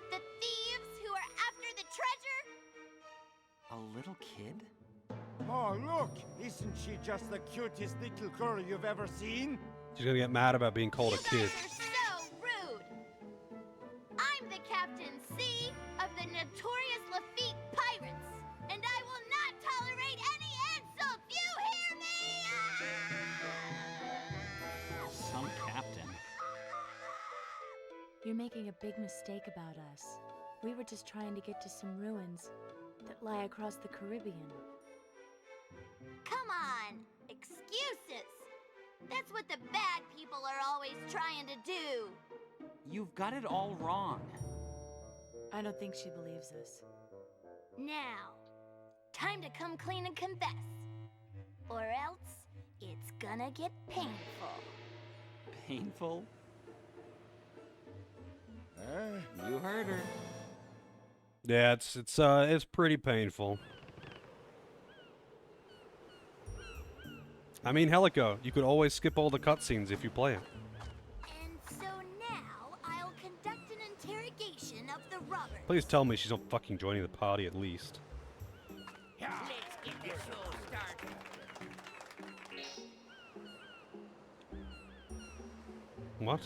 The thieves who are after the treasure? A little kid? Oh, look! Isn't she just the cutest little girl you've ever seen? She's gonna get mad about being called a kid. You guys are so rude. I'm the Captain C of the notorious Lafitte Pirates, and I will not tolerate any insults. You hear me? Some captain. You're making a big mistake about us. We were just trying to get to some ruins that lie across the Caribbean. Come on, excuses. That's what the bad people are always trying to do. You've got it all wrong. I don't think she believes us. Now, time to come clean and confess. or else it's gonna get painful. Painful? You heard her. Yeah, it's pretty painful. I mean, Helico, you could always skip all the cutscenes if you play it. And so now I'll conduct an interrogation of the robbers. Please tell me she's not fucking joining the party at least. Let's get this show started. What?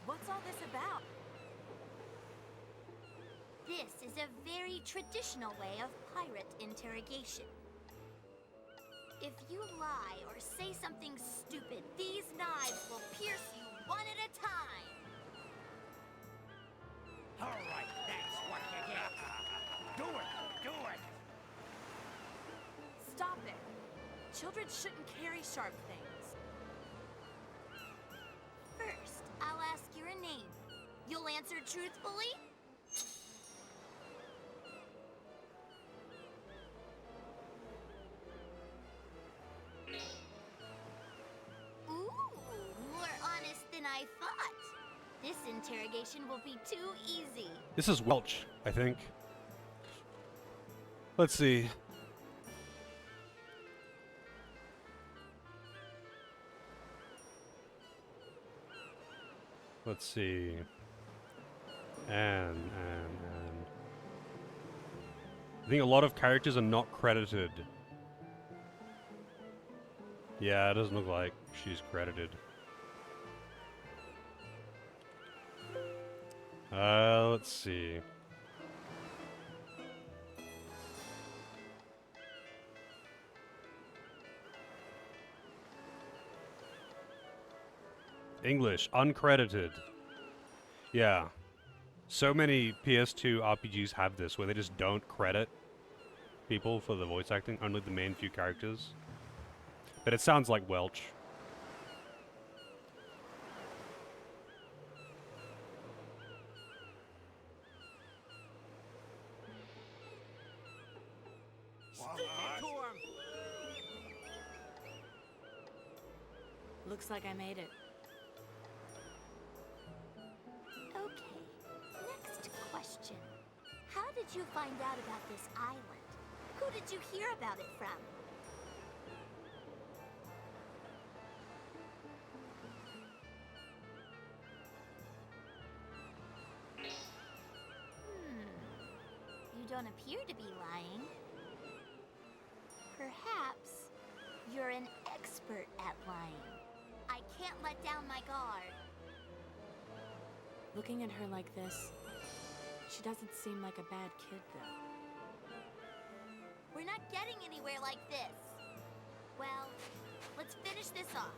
What's all this about? This is a very traditional way of pirate interrogation. If you lie or say something stupid, these knives will pierce you one at a time. All right, that's what you get. Do it, do it. Stop it. Children shouldn't carry sharp things. First, I'll ask your name. You'll answer truthfully? Ooh, more honest than I thought. This interrogation will be too easy. This is Welch, I think. Let's see. Let's see. And. I think a lot of characters are not credited. Yeah, it doesn't look like she's credited. Let's see. English, uncredited. Yeah. So many PS2 RPGs have this, where they just don't credit people for the voice acting, only the main few characters. But it sounds like Welch. Looks like I made it. Okay, next question. How did you find out about this island? Who did you hear about it from? You don't appear to be lying. Perhaps you're an expert at lying. I can't let down my guard. Looking at her like this, she doesn't seem like a bad kid, though. We're not getting anywhere like this. Well, let's finish this off.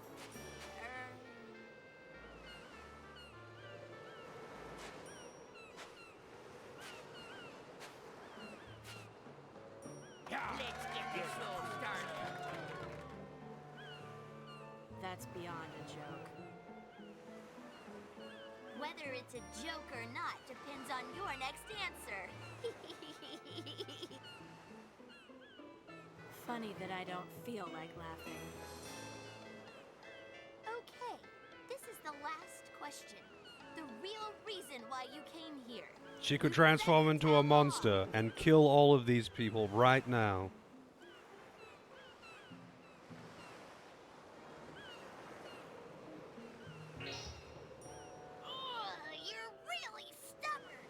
Let's get this show started. That's beyond a joke. Whether it's a joke or not depends on your next answer. Funny that I don't feel like laughing. Okay, this is the last question. The real reason why you came here. She could transform into a monster and kill all of these people right now. You're really stubborn.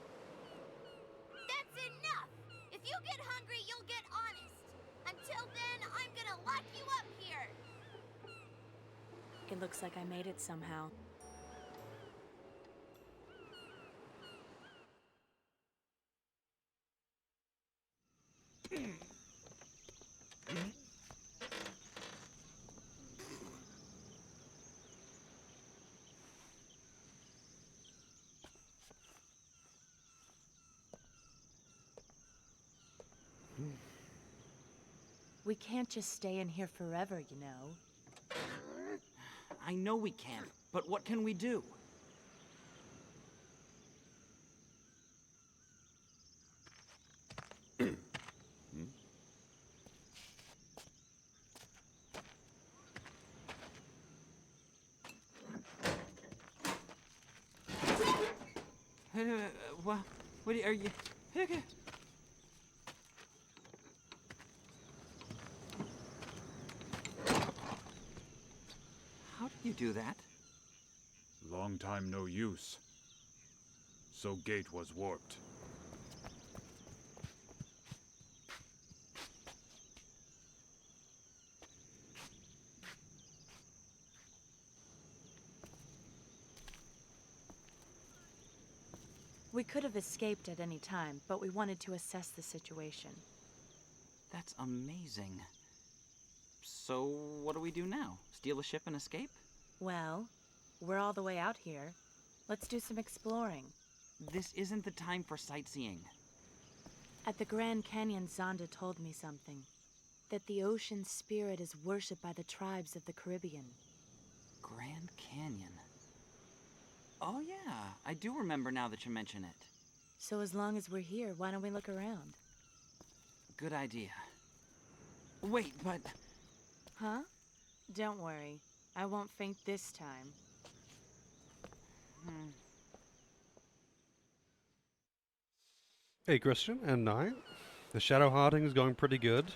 That's enough. If you get hungry, you'll get honest. Until then, I'm gonna lock you up here. It looks like I made it somehow. We can't just stay in here forever, you know. I know we can't, but what can we do? What are you? How did you do that? Long time no use. So gate was warped. We could have escaped at any time, but we wanted to assess the situation. That's amazing. So, what do we do now? Steal a ship and escape? Well, we're all the way out here. Let's do some exploring. This isn't the time for sightseeing. At the Grand Canyon, Zonda told me something. That the ocean spirit is worshipped by the tribes of the Caribbean. Grand Canyon. Oh yeah, I do remember now that you mention it. So as long as we're here, why don't we look around? Good idea. Wait, but... Huh? Don't worry. I won't faint this time. Hey Christian and Knight. The shadow hunting is going pretty good.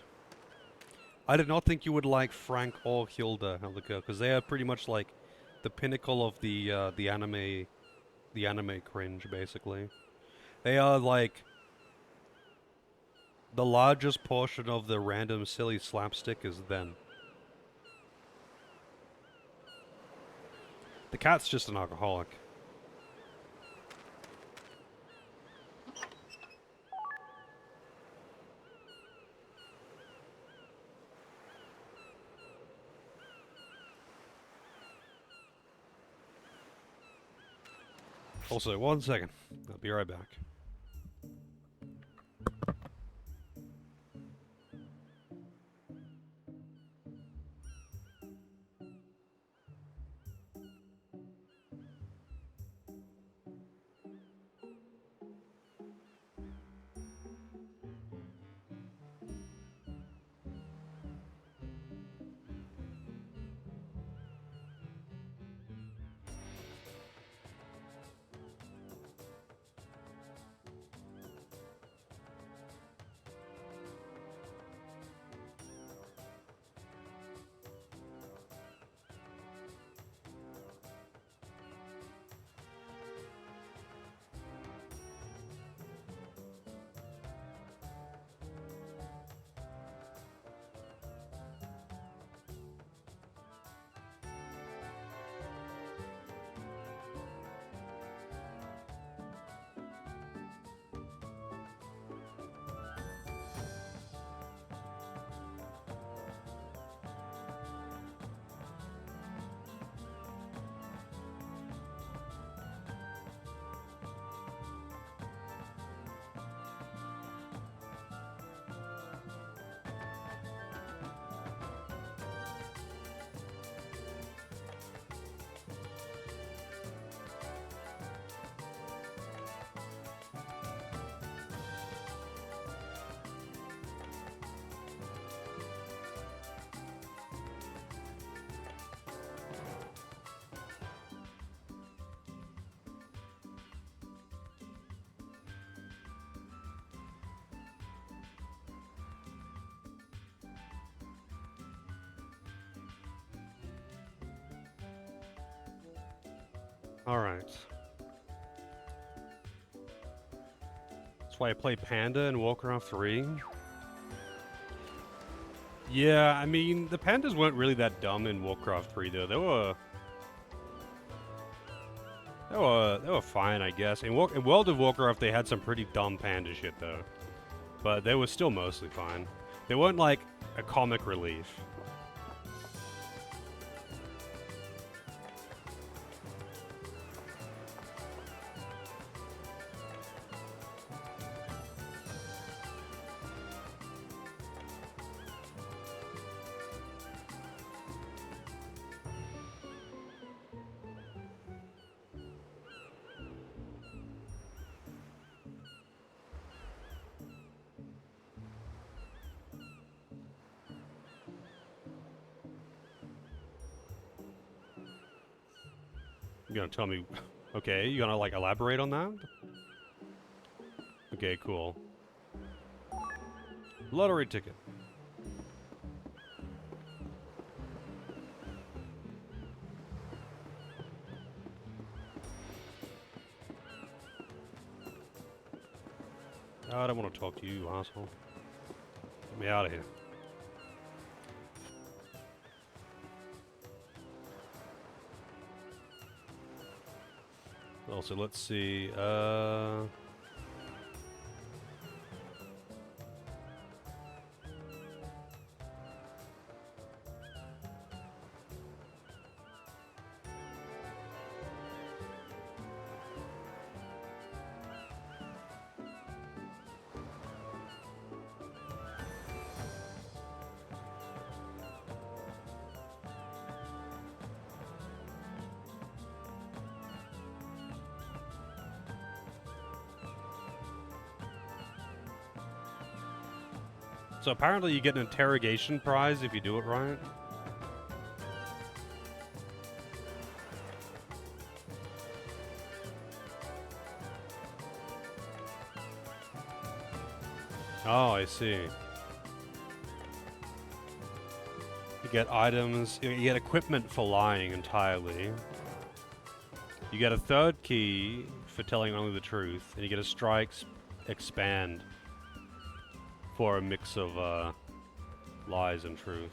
I did not think you would like Frank or Hilda, Helga, because they are pretty much like the pinnacle of the anime cringe, basically. They are like the largest portion of the random silly slapstick is them. The cat's just an alcoholic. Also, 1 second. I'll be right back. Alright. That's why I play Panda in Warcraft 3. Yeah, I mean, the pandas weren't really that dumb in Warcraft 3, though. They were fine, I guess. In World of Warcraft, they had some pretty dumb panda shit though, but they were still mostly fine. They weren't like a comic relief. You gonna tell me? Okay, you gonna like elaborate on that? Okay, cool. Lottery ticket. Oh, I don't want to talk to you, you asshole. Get me out of here. Also, let's see. So apparently you get an interrogation prize if you do it right. Oh, I see. You get items, you get equipment for lying entirely. You get a third key for telling only the truth, and you get a strikes expand for a mix of lies and truth.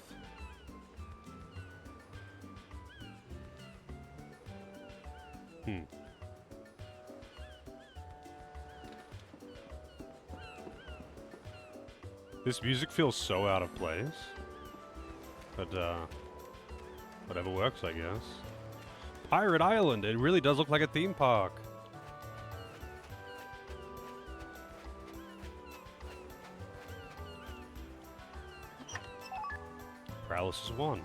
This music feels so out of place. But, whatever works, I guess. Pirate Island! It really does look like a theme park. Paralysis 1.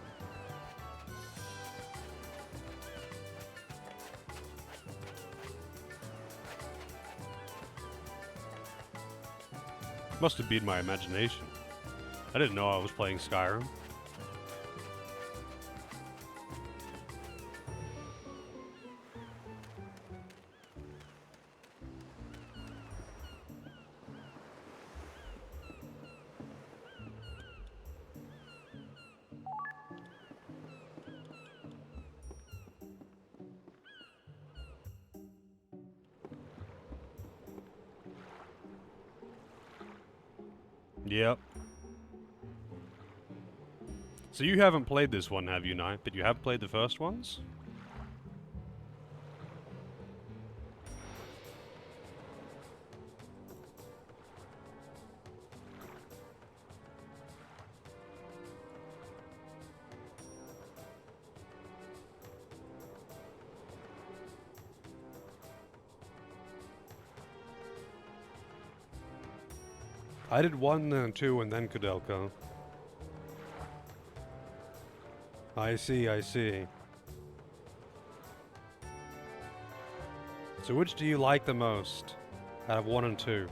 Must have been my imagination. I didn't know I was playing Skyrim. Yep. So you haven't played this one, have you, Knight? But you have played the first ones? I did 1 and 2 and then Kudelka. I see, I see. So which do you like the most out of 1 and 2?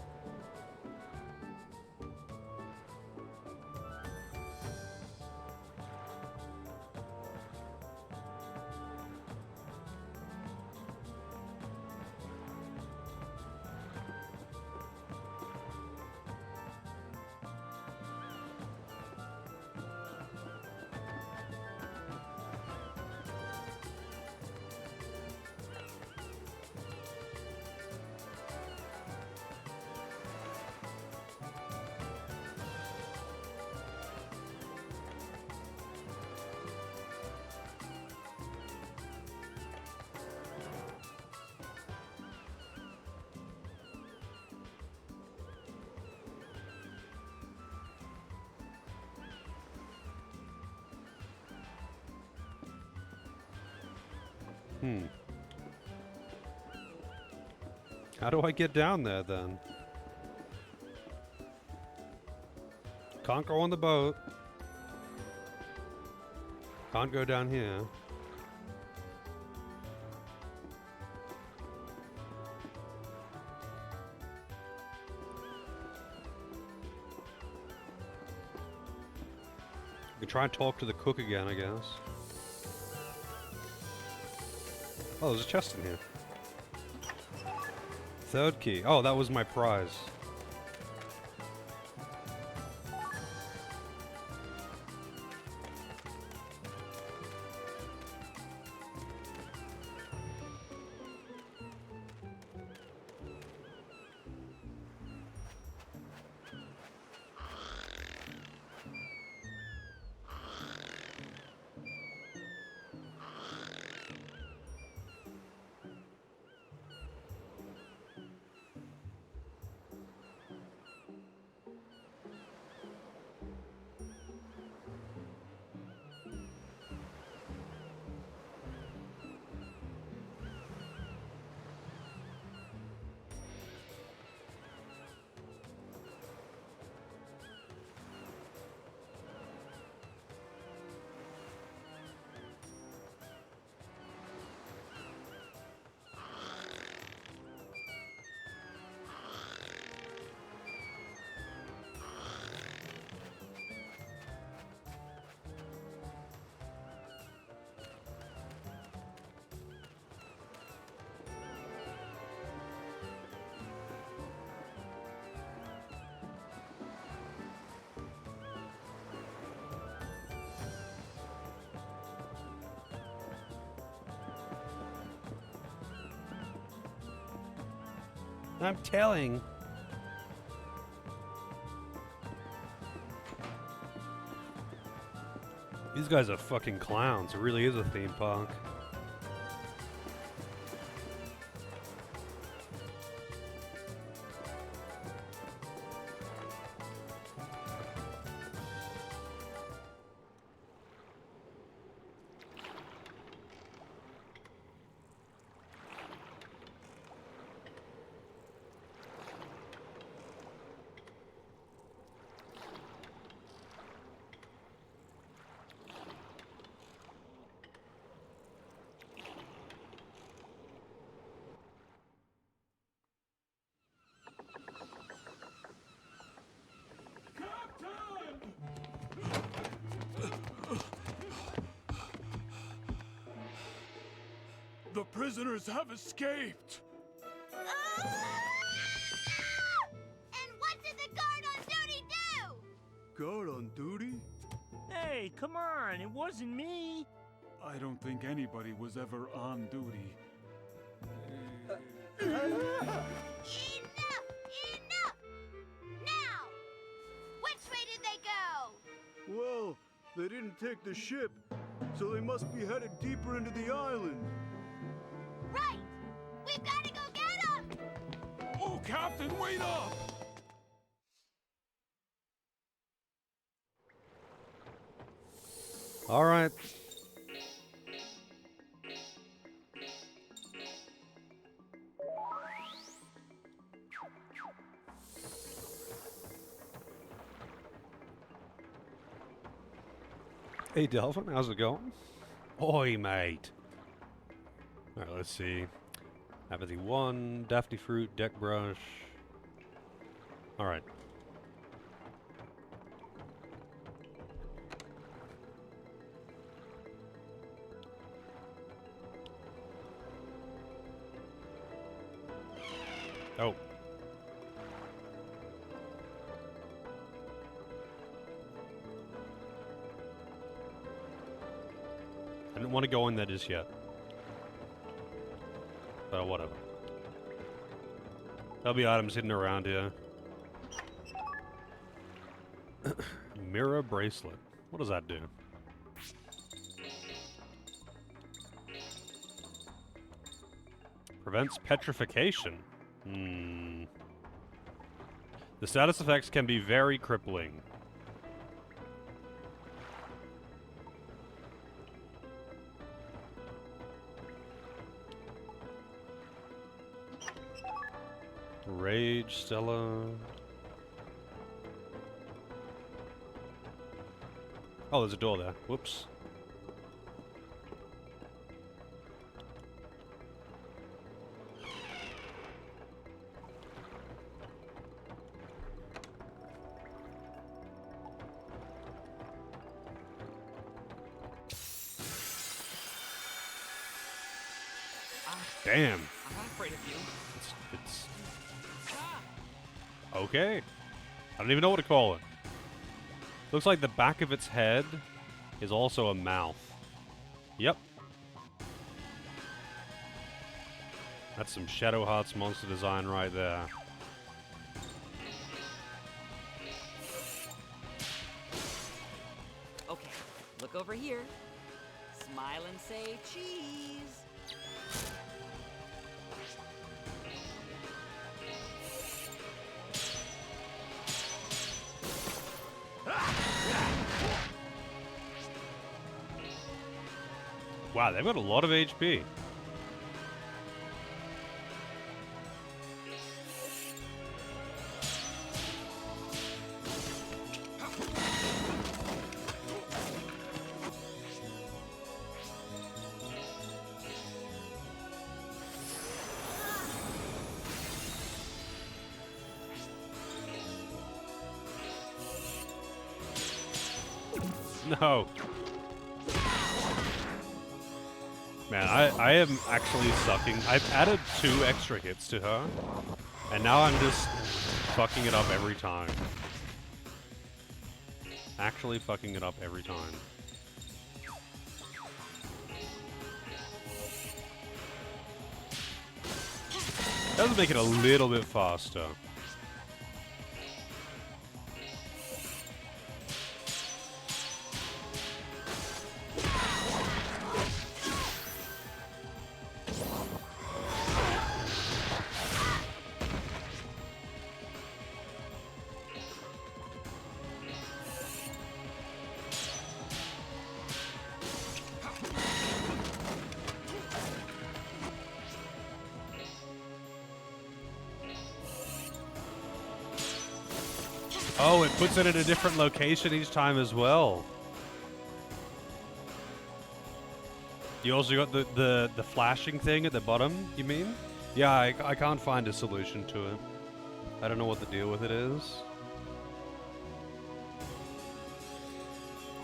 How do I get down there then? Can't go on the boat. Can't go down here. We can try and talk to the cook again, I guess. Oh, there's a chest in here. Third key. Oh, that was my prize. I'm telling. These guys are fucking clowns. It really is a theme park. The prisoners have escaped! And what did the guard on duty do? Guard on duty? Hey, come on, it wasn't me. I don't think anybody was ever on duty. Enough! Enough! Now! Which way did they go? Well, they didn't take the ship, so they must be headed deeper into the island. Right! We've got to go get them! Oh, Captain, wait up! All right. Hey, Delphin, how's it going? Oi, mate. All right, let's see. Apathy 1, Daphne Fruit, Deck Brush. All right. Oh. I didn't want to go in there just yet. But whatever. There'll be items hidden around here. Mirror bracelet. What does that do? Prevents petrification. The status effects can be very crippling. Rage, Stella. Oh, there's a door there. Whoops. Damn. I'm not afraid of you. It's okay. I don't even know what to call it. Looks like the back of its head is also a mouth. Yep. That's some Shadow Hearts monster design right there. Okay, look over here. Smile and say cheese. Wow, they've got a lot of HP. No. Man, I am actually sucking. I've added 2 extra hits to her, and now I'm just fucking it up every time. Actually fucking it up every time. Does make it a little bit faster. Oh, it puts it in a different location each time as well. You also got the flashing thing at the bottom, you mean? Yeah, I can't find a solution to it. I don't know what the deal with it is.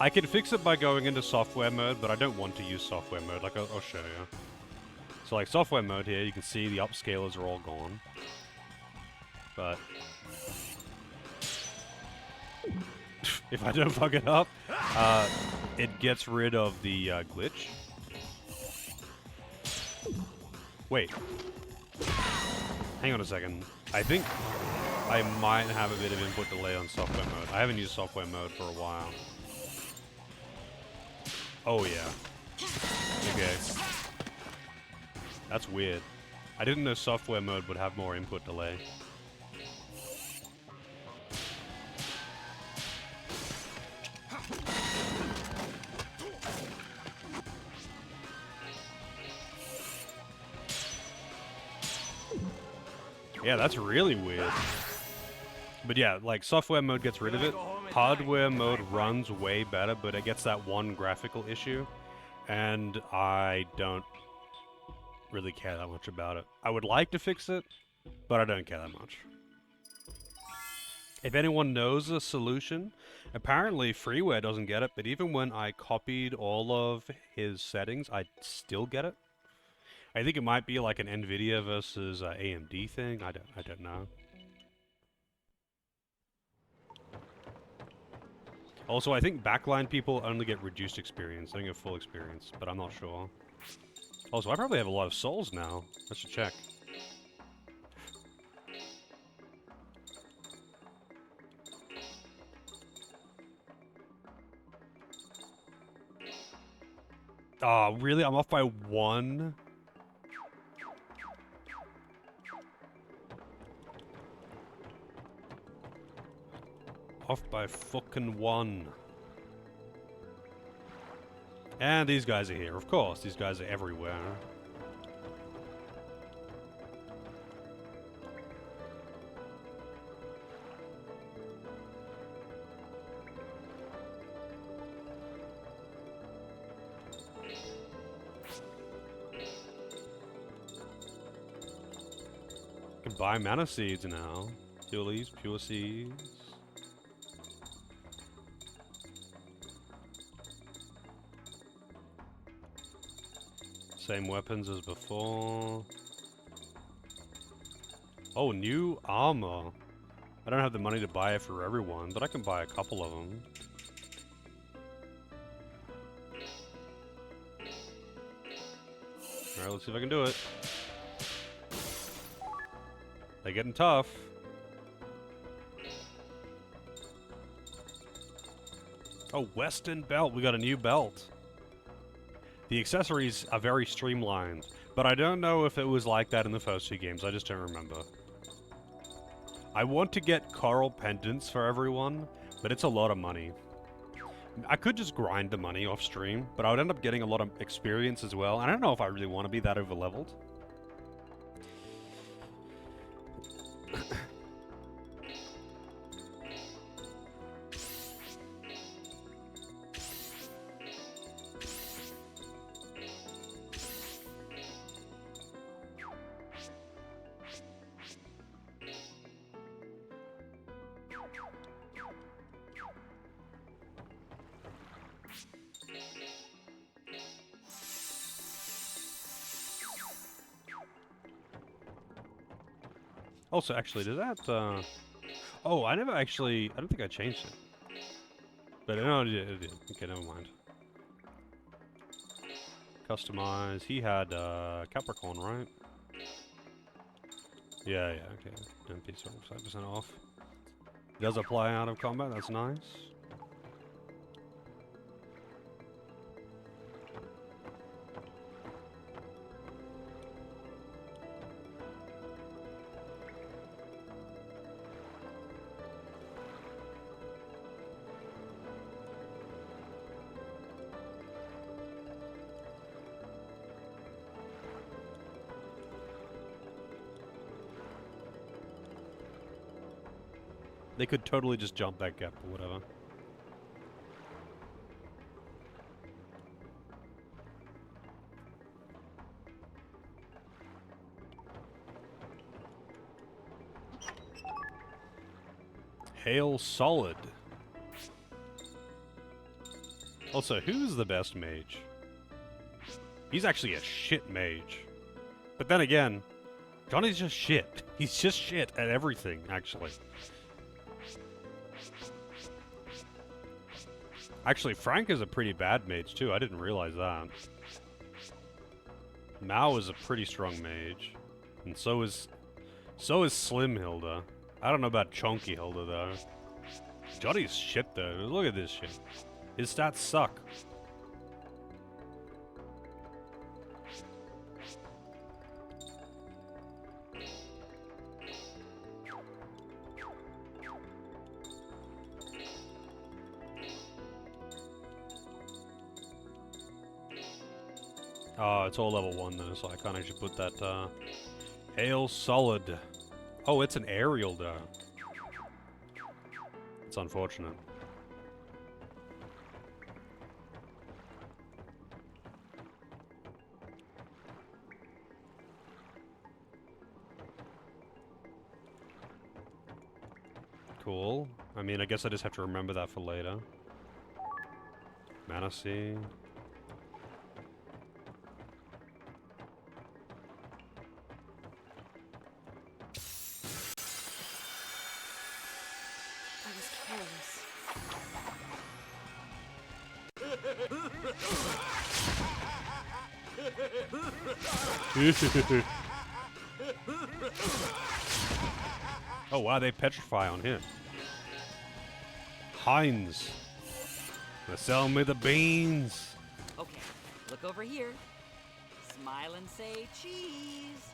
I can fix it by going into software mode, but I don't want to use software mode. Like, I'll show you. So, like, software mode here, you can see the upscalers are all gone. But if I don't fuck it up, it gets rid of the glitch. Wait. Hang on a second. I think I might have a bit of input delay on software mode. I haven't used software mode for a while. Oh yeah. Okay. That's weird. I didn't know software mode would have more input delay. Yeah, that's really weird. But yeah, like, software mode gets rid of it. Hardware mode runs way better, but it gets that one graphical issue. And I don't really care that much about it. I would like to fix it, but I don't care that much. If anyone knows a solution, apparently Freeware doesn't get it, but even when I copied all of his settings, I still get it. I think it might be like an NVIDIA versus AMD thing. I don't know. Also, I think backline people only get reduced experience. They don't get full experience, but I'm not sure. Also, I probably have a lot of souls now. I should check. Oh, really? I'm off by 1? Off by fucking 1. And these guys are here, of course. These guys are everywhere. Could buy mana seeds now. Pure seeds. Same weapons as before. Oh, new armor. I don't have the money to buy it for everyone, but I can buy a couple of them. Alright, let's see if I can do it. They're getting tough. Oh, Western belt. We got a new belt. The accessories are very streamlined, but I don't know if it was like that in the first two games. I just don't remember. I want to get coral pendants for everyone, but it's a lot of money. I could just grind the money off stream, but I would end up getting a lot of experience as well. I don't know if I really want to be that over-leveled. Also, actually, does that, oh, I don't think I changed it. But no, it did. Okay, never mind. Customize. He had, Capricorn, right? Yeah, okay. MP 5% off. Does apply out of combat, that's nice. They could totally just jump that gap or whatever. Hail Solid. Also, who's the best mage? He's actually a shit mage. But then again, Johnny's just shit. He's just shit at everything, actually. Actually, Frank is a pretty bad mage, too. I didn't realize that. Mao is a pretty strong mage. And so is Slim Hilda. I don't know about Chunky Hilda, though. Johnny's shit, though. Look at this shit. His stats suck. Oh, it's all level 1 though, so I can't actually put that, Hail Solid. Oh, it's an aerial though. It's unfortunate. Cool. I mean, I guess I just have to remember that for later. Mana Seed. Oh wow, they petrify on him. Heinz. Now sell me the beans. Okay, look over here. Smile and say cheese.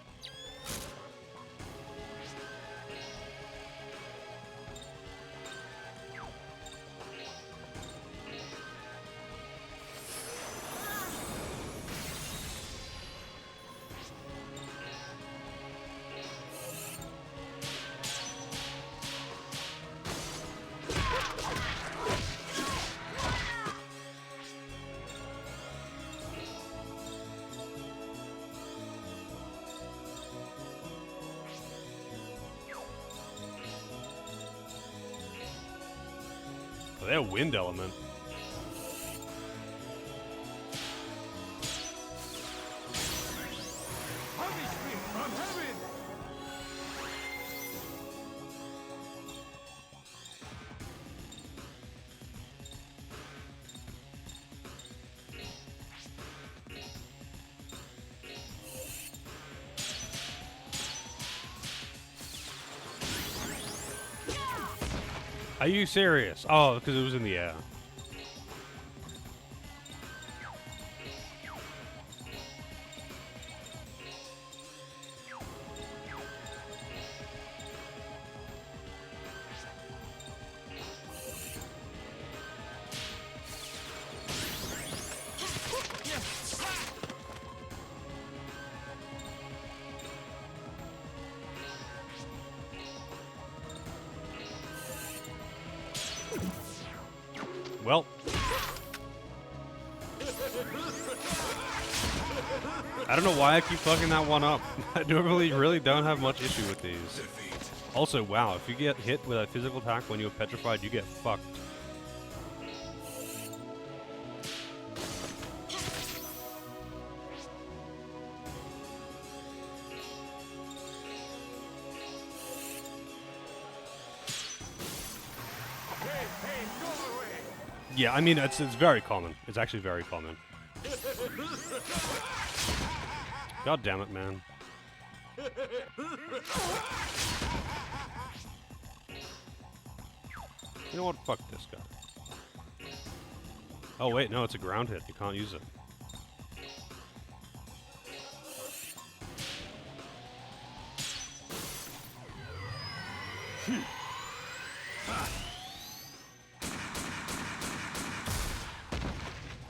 They're wind element. Punishment from heaven! Are you serious? Oh, because it was in the air. Well. I don't know why I keep fucking that one up. I really don't have much issue with these. Also, wow, if you get hit with a physical attack when you're petrified, you get fucked. Yeah, I mean, it's very common. It's actually very common. God damn it, man. You know what? Fuck this guy. Oh, wait, no, it's a ground hit. You can't use it.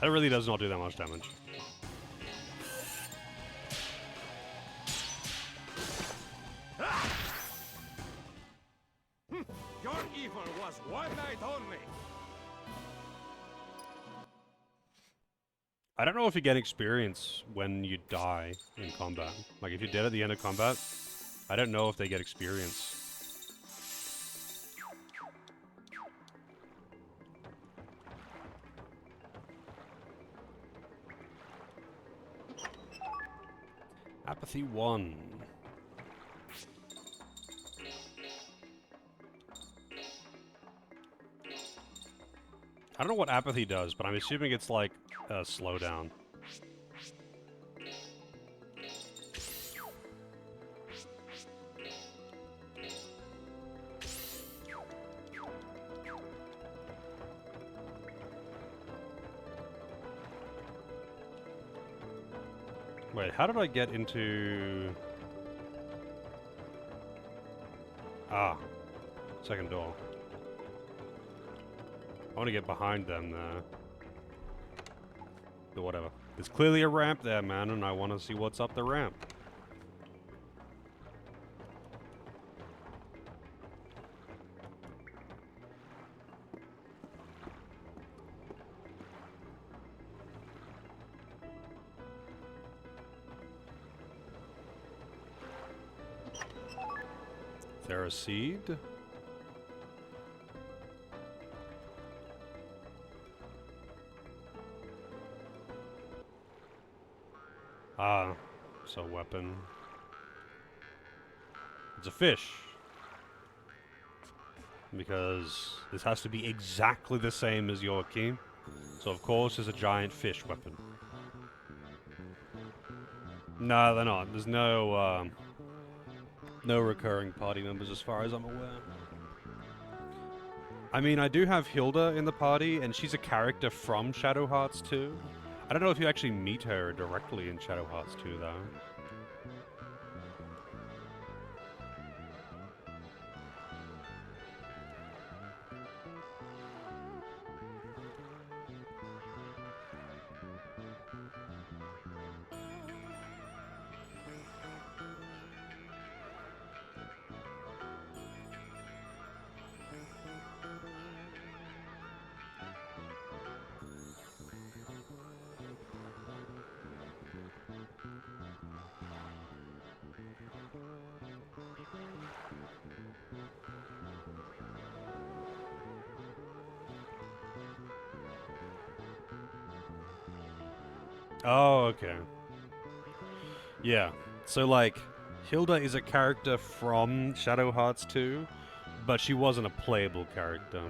That really does not do that much damage. Your evil was one night only. I don't know if you get experience when you die in combat. Like, if you're dead at the end of combat, I don't know if they get experience. Apathy 1. I don't know what apathy does, but I'm assuming it's like a slowdown. Wait, how did I get into... Ah, second door. I want to get behind them there. But whatever. There's clearly a ramp there, man, and I want to see what's up the ramp. Seed. Ah, so weapon. It's a fish. Because this has to be exactly the same as your key. So of course it's a giant fish weapon. No, they're not. There's no recurring party members as far as I'm aware. I mean, I do have Hilda in the party, and she's a character from Shadow Hearts 2. I don't know if you actually meet her directly in Shadow Hearts 2, though. Oh, okay. Yeah. So, like, Hilda is a character from Shadow Hearts 2, but she wasn't a playable character.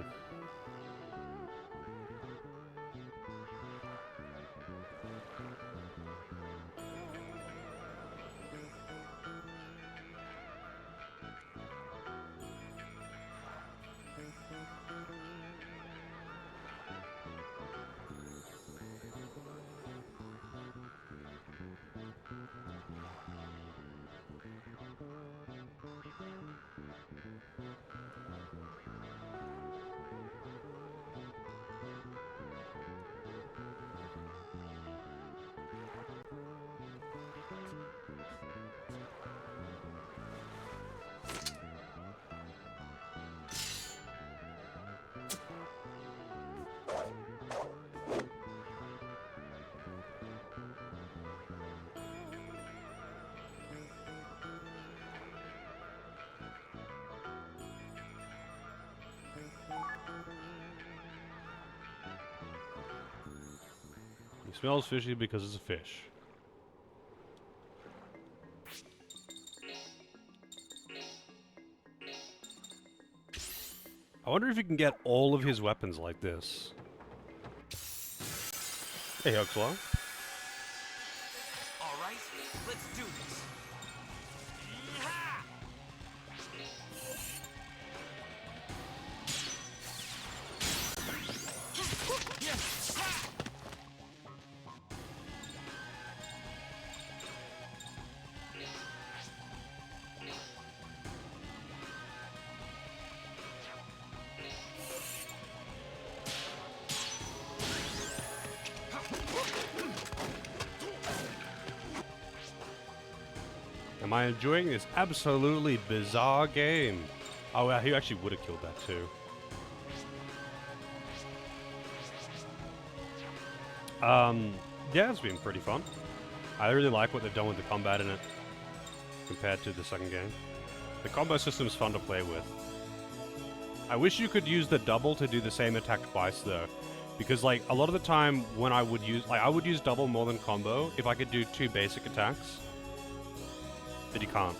He smells fishy because it's a fish. I wonder if you can get all of his weapons like this. Hey, Huxlaw. All right, let's do this. Am I enjoying this absolutely bizarre game? Oh, well, he actually would have killed that too. Yeah, it's been pretty fun. I really like what they've done with the combat in it compared to the second game. The combo system is fun to play with. I wish you could use the double to do the same attack twice though, because like a lot of the time when I would use double more than combo if I could do 2 basic attacks. But you can't.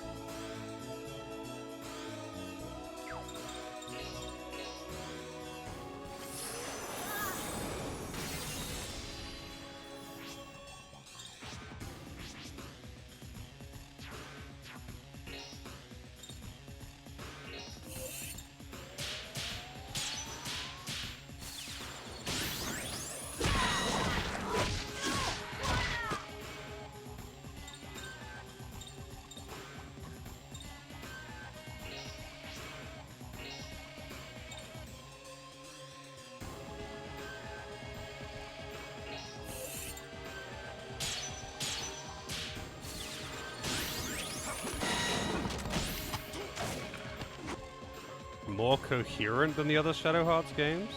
More coherent than the other Shadow Hearts games?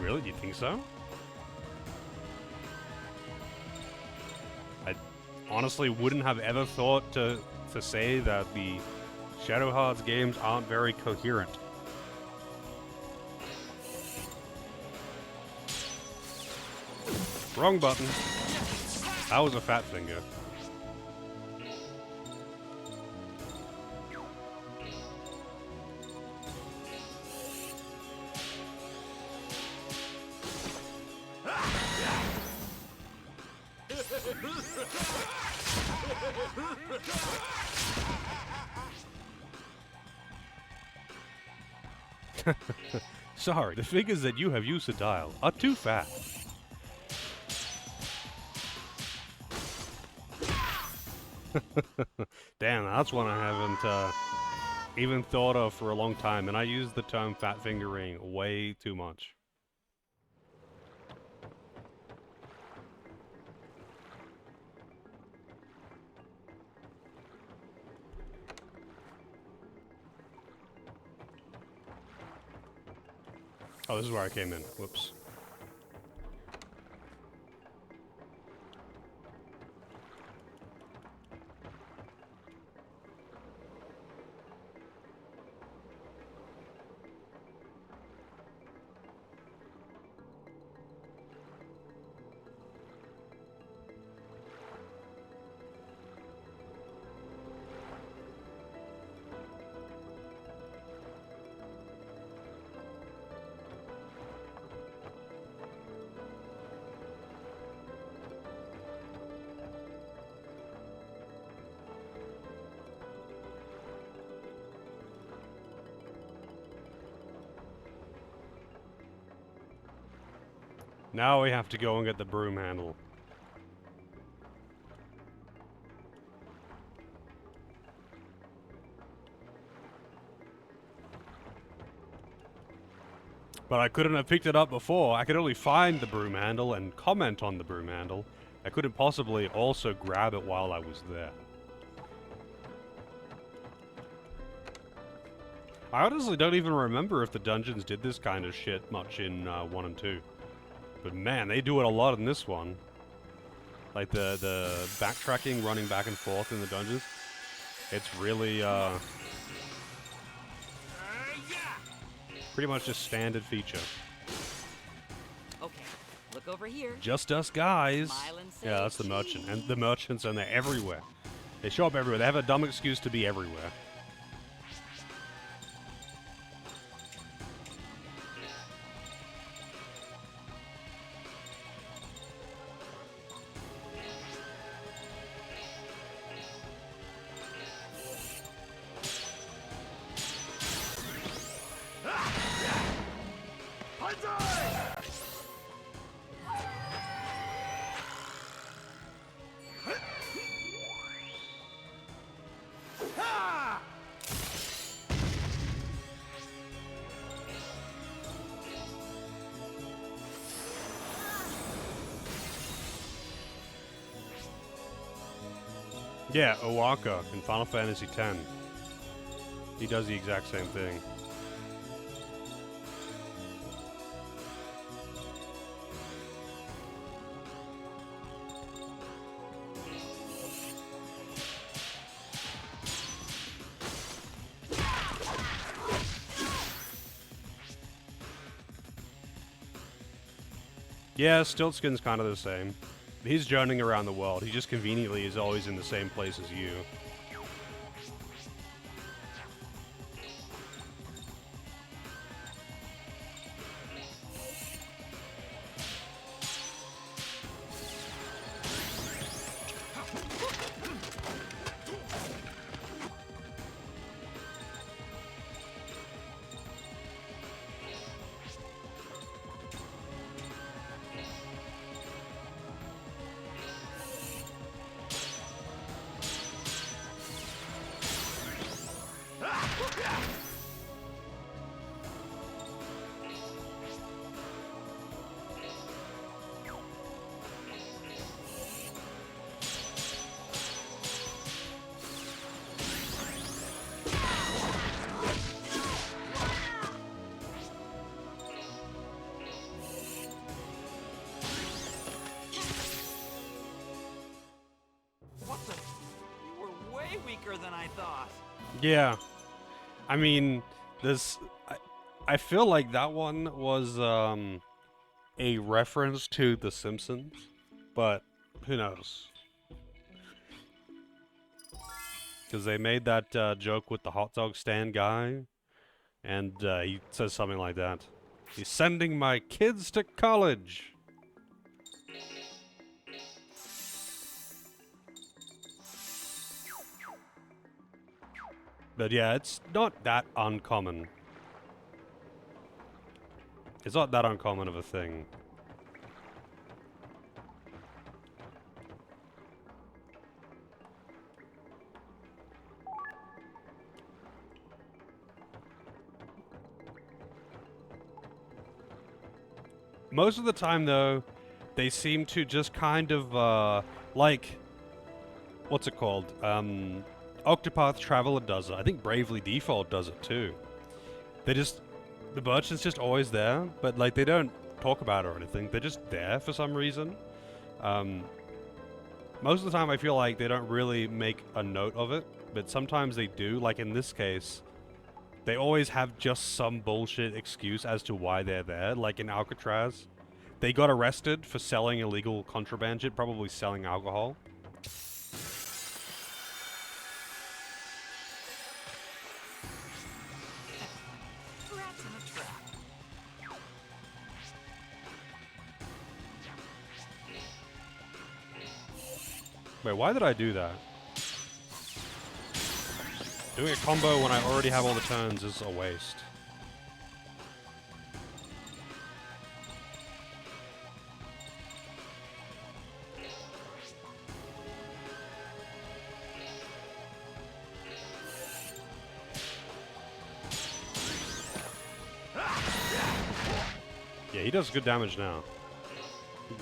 Really? Do you think so? I honestly wouldn't have ever thought to say that the Shadow Hearts games aren't very coherent. Wrong button. That was a fat finger. Sorry, the figures that you have used to dial are too fat. Damn, that's one I haven't even thought of for a long time, and I use the term fat fingering way too much. Oh, this is where I came in. Whoops. Now we have to go and get the broom handle. But I couldn't have picked it up before. I could only find the broom handle and comment on the broom handle. I couldn't possibly also grab it while I was there. I honestly don't even remember if the dungeons did this kind of shit much in 1 and 2. But man, they do it a lot in this one. Like the backtracking, running back and forth in the dungeons. It's really pretty much a standard feature. Okay, look over here. Just us guys. Smile and say Yeah, that's the merchant. And the cheese. merchants, and they're everywhere. They show up everywhere. They have a dumb excuse to be everywhere. Yeah, Owaka in Final Fantasy X. He does the exact same thing. Yeah, Stiltskin's kind of the same. He's journeying around the world. He just conveniently is always in the same place as you. What the? You were way weaker than I thought. Yeah. I mean, this... I feel like that one was a reference to The Simpsons, but who knows? Because they made that joke with the hot dog stand guy, and he says something like that. He's sending my kids to college! But yeah, it's not that uncommon. It's not that uncommon of a thing. Most of the time, though, they seem to just kind of, like... What's it called? Octopath Traveler does it. I think Bravely Default does it, too. They just... The merchant's just always there, but, like, they don't talk about it or anything. They're just there for some reason. Most of the time, I feel like they don't really make a note of it, but sometimes they do. Like, in this case, they always have just some bullshit excuse as to why they're there. Like, in Alcatraz, they got arrested for selling illegal contraband shit, probably selling alcohol. Rats in a trap. Wait, why did I do that? Doing a combo when I already have all the turns is a waste. Yeah, he does good damage now.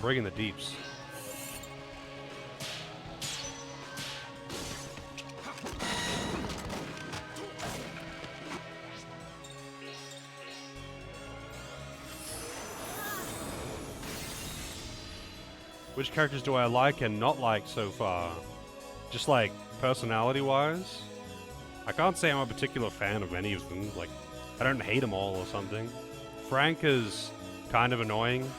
Breaking the deeps. Which characters do I like and not like so far? Just like personality-wise? I can't say I'm a particular fan of any of them. Like, I don't hate them all or something. Frank is kind of annoying.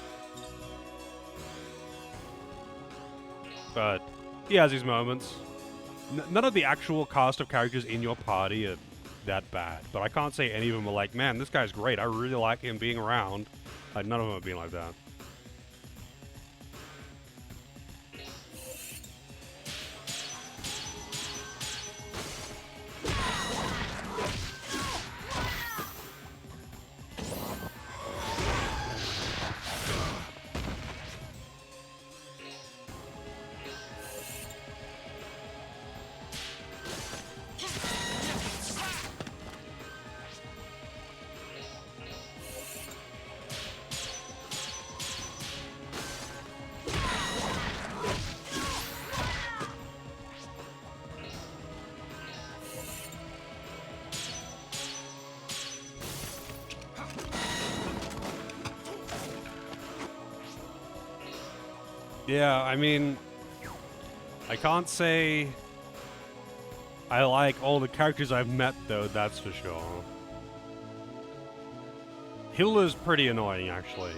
But he has his moments. None of the actual cast of characters in your party are that bad. But I can't say any of them are like, man, this guy's great. I really like him being around. Like, none of them have been like that. Yeah, I mean, I can't say I like all the characters I've met, though, that's for sure. Hilda's pretty annoying, actually.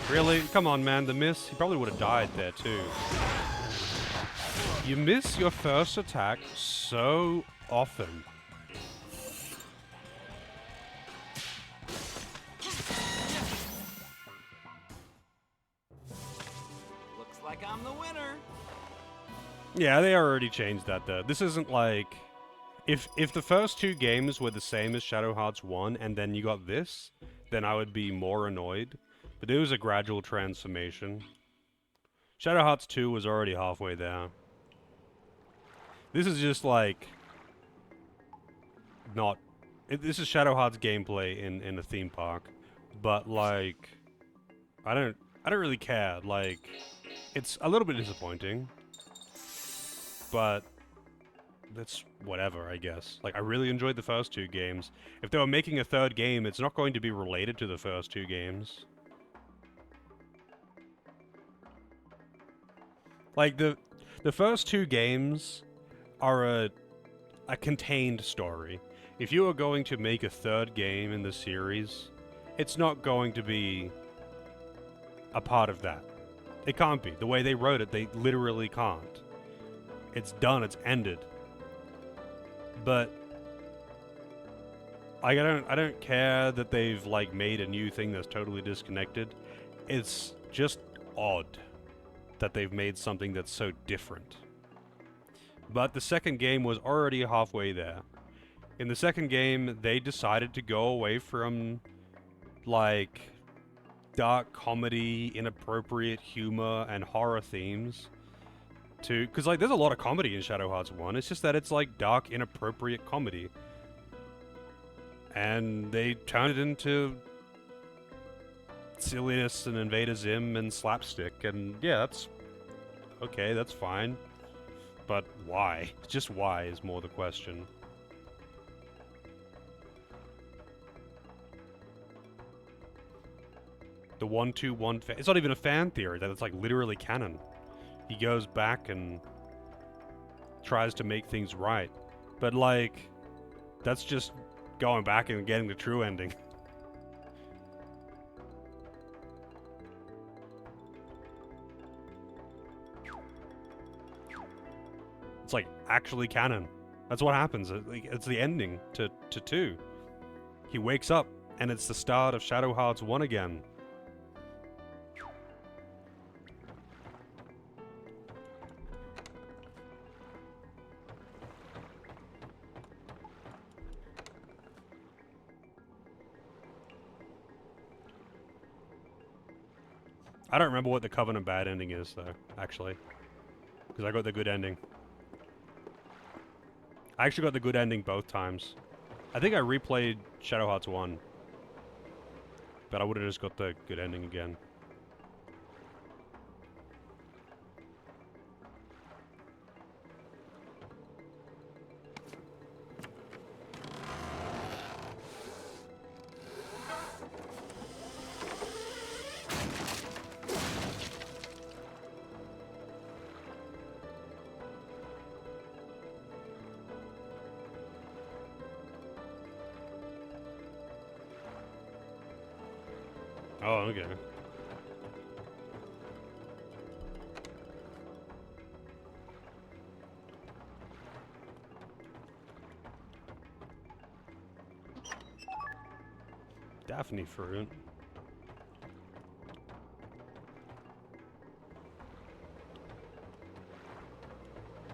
Really? Come on, man, the miss? He probably would have died there, too. You miss your first attack so often. I'm the winner. Yeah, they already changed that though. This isn't like if the first two games were the same as Shadow Hearts 1 and then you got this, then I would be more annoyed. But it was a gradual transformation. Shadow Hearts 2 was already halfway there. This is just like not this is Shadow Hearts gameplay in a theme park, but like I don't really care. Like, it's a little bit disappointing, but that's whatever, I guess. Like, I really enjoyed the first two games. If they were making a third game, it's not going to be related to the first two games. Like, the first two games are a contained story. If you are going to make a third game in the series, it's not going to be a part of that. It can't be. The way they wrote it, they literally can't. It's done, it's ended. But I don't care that they've like made a new thing that's totally disconnected. It's just odd that they've made something that's so different. But the second game was already halfway there. In the second game, they decided to go away from like dark comedy, inappropriate humor, and horror themes to... Because, like, there's a lot of comedy in Shadow Hearts 1. It's just that it's, like, dark, inappropriate comedy. And they turned it into silliness and Invader Zim and slapstick. And, yeah, that's... okay, that's fine. But why? Just why is more the question. The 1-2-1 fan. It's not even a fan theory, that it's like literally canon. He goes back and tries to make things right. But like, that's just going back and getting the true ending. It's like actually canon. That's what happens. It's the ending to 2. He wakes up and it's the start of Shadow Hearts 1 again. I don't remember what the Covenant bad ending is, though, actually. Because I got the good ending. I actually got the good ending both times. I think I replayed Shadow Hearts 1. But I would have just got the good ending again. Oh, okay. Daphne fruit.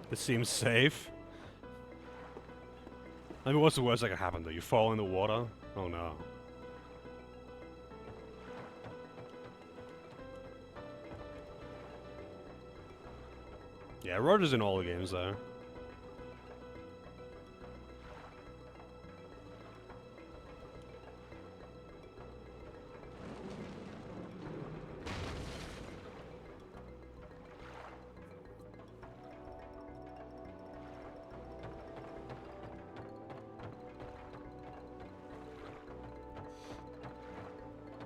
This seems safe. I mean, what's the worst that could happen though? You fall in the water? Oh no. Yeah, Roger's in all the games though.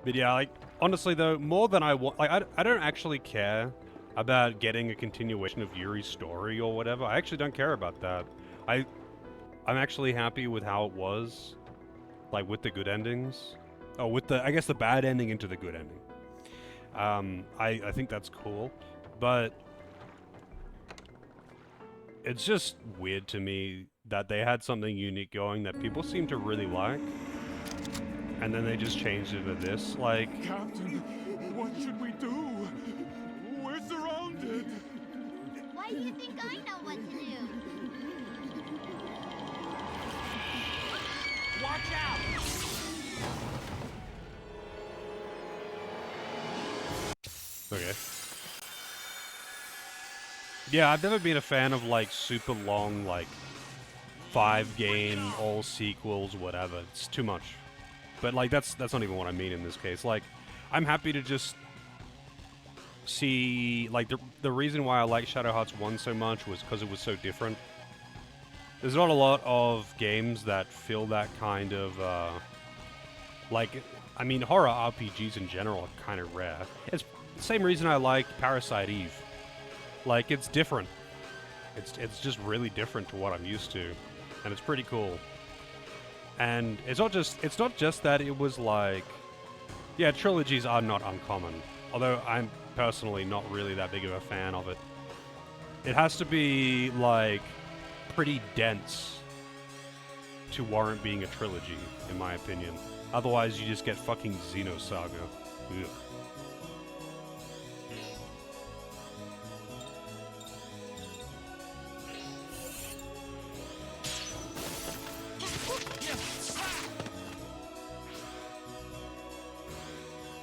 But yeah, like, honestly though, more than I want, like, I don't actually care about getting a continuation of Yuri's story or whatever. I actually don't care about that. I'm actually happy with how it was, like, with the good endings. Oh, with the, I guess the bad ending into the good ending. I think that's cool, but it's just weird to me that they had something unique going that people seem to really like. And then they just changed it to this, like... Captain, what should we do? We're surrounded! Why do you think I know what to do? Watch out! Okay. Yeah, I've never been a fan of, like, super long, like, 5-game, all sequels, whatever. It's too much. But, like, that's not even what I mean in this case. Like, I'm happy to just see... Like, the reason why I like Shadow Hearts 1 so much was because it was so different. There's not a lot of games that fill that kind of, like... I mean, horror RPGs in general are kind of rare. It's the same reason I like Parasite Eve. Like, it's different. It's just really different to what I'm used to. And it's pretty cool. And it's not just that it was like, yeah, trilogies are not uncommon. Although I'm personally not really that big of a fan of it. It has to be like pretty dense to warrant being a trilogy, in my opinion. Otherwise, you just get fucking Xenosaga. Ugh.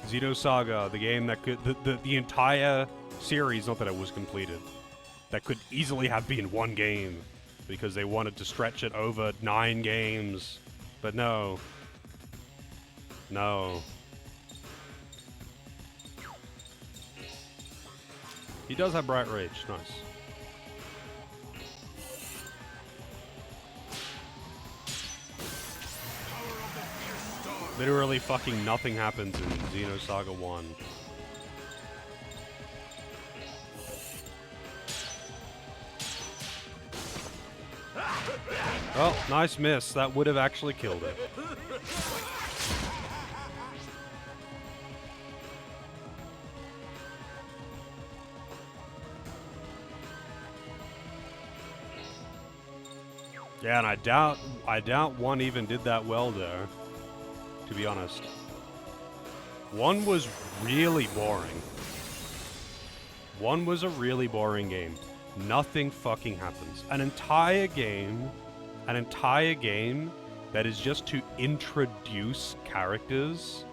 Xenosaga, the game that could... The entire series, not that it was completed, that could easily have been one game, because they wanted to stretch it over 9 games. But no. No. He does have Bright Rage, nice. Literally fucking nothing happens in Xenosaga 1. Oh, nice miss. That would have actually killed it. Yeah, and I doubt 1 even did that well there. To be honest. 1 was really boring. 1 was a really boring game. Nothing fucking happens. An entire game that is just to introduce characters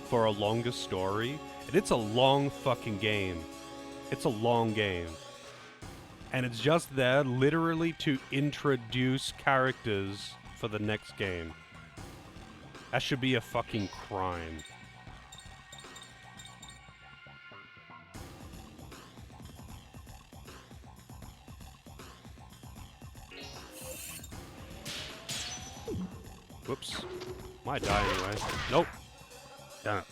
for a longer story. And it's a long fucking game. It's a long game. And it's just there literally to introduce characters for the next game. That should be a fucking crime. Whoops. Might die anyway. Nope. Damn it.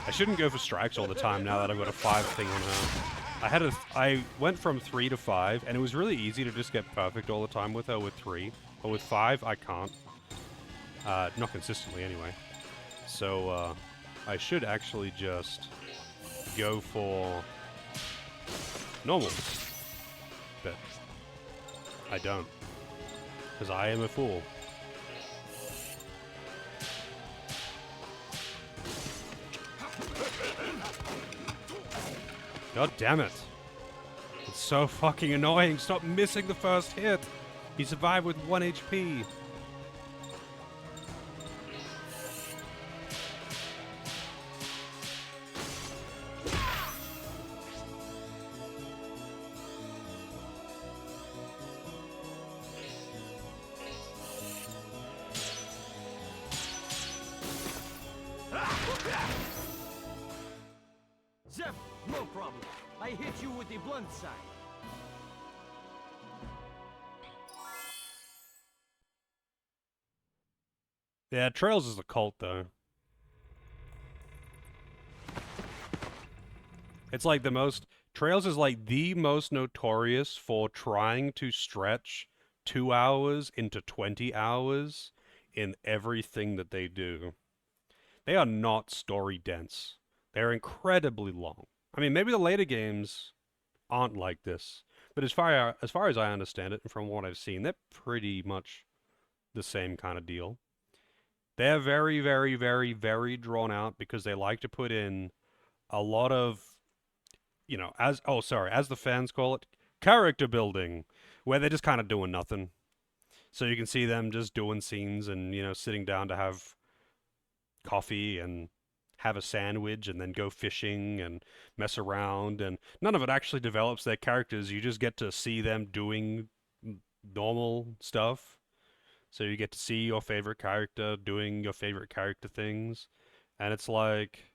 I shouldn't go for strikes all the time now that I've got a 5 thing on her. I went from 3 to 5, and it was really easy to just get perfect all the time with her with 3. But with 5, I can't. Not consistently, anyway. So, I should actually just go for normals. But I don't. Because I am a fool. God damn it. It's so fucking annoying. Stop missing the first hit. He survived with 1 HP. Zeph, no problem. I hit you with the blunt side. Yeah, Trails is a cult, though. It's like the most... Trails is like the most notorious for trying to stretch 2 hours into 20 hours in everything that they do. They are not story dense. They're incredibly long. I mean, maybe the later games aren't like this, but as far as I understand it, and from what I've seen, they're pretty much the same kind of deal. They're very, very, very, very drawn out because they like to put in a lot of, you know, as the fans call it, character building, where they're just kind of doing nothing. So you can see them just doing scenes and, you know, sitting down to have coffee and have a sandwich and then go fishing and mess around, and none of it actually develops their characters. You just get to see them doing normal stuff. So you get to see your favorite character doing your favorite character things, and it's like,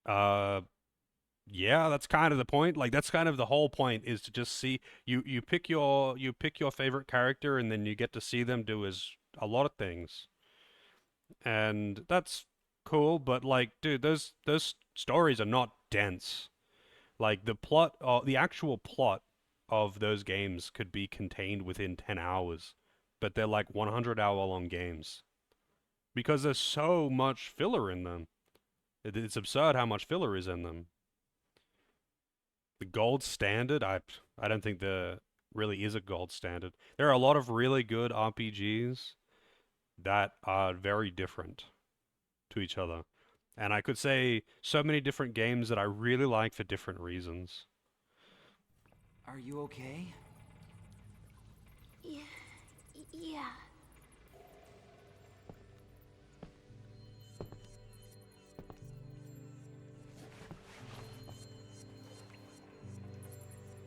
yeah, that's kind of the point. Like, that's kind of the whole point, is to just see you pick your favorite character, and then you get to see them do a lot of things. And that's cool, but like, dude, those stories are not dense. Like, the actual plot of those games could be contained within 10 hours, but they're like 100-hour-long games because there's so much filler in them. It's absurd how much filler is in them. The gold standard, I don't think there really is a gold standard. There are a lot of really good RPGs that are very different to each other. And I could say so many different games that I really like for different reasons. Are you okay? Yeah.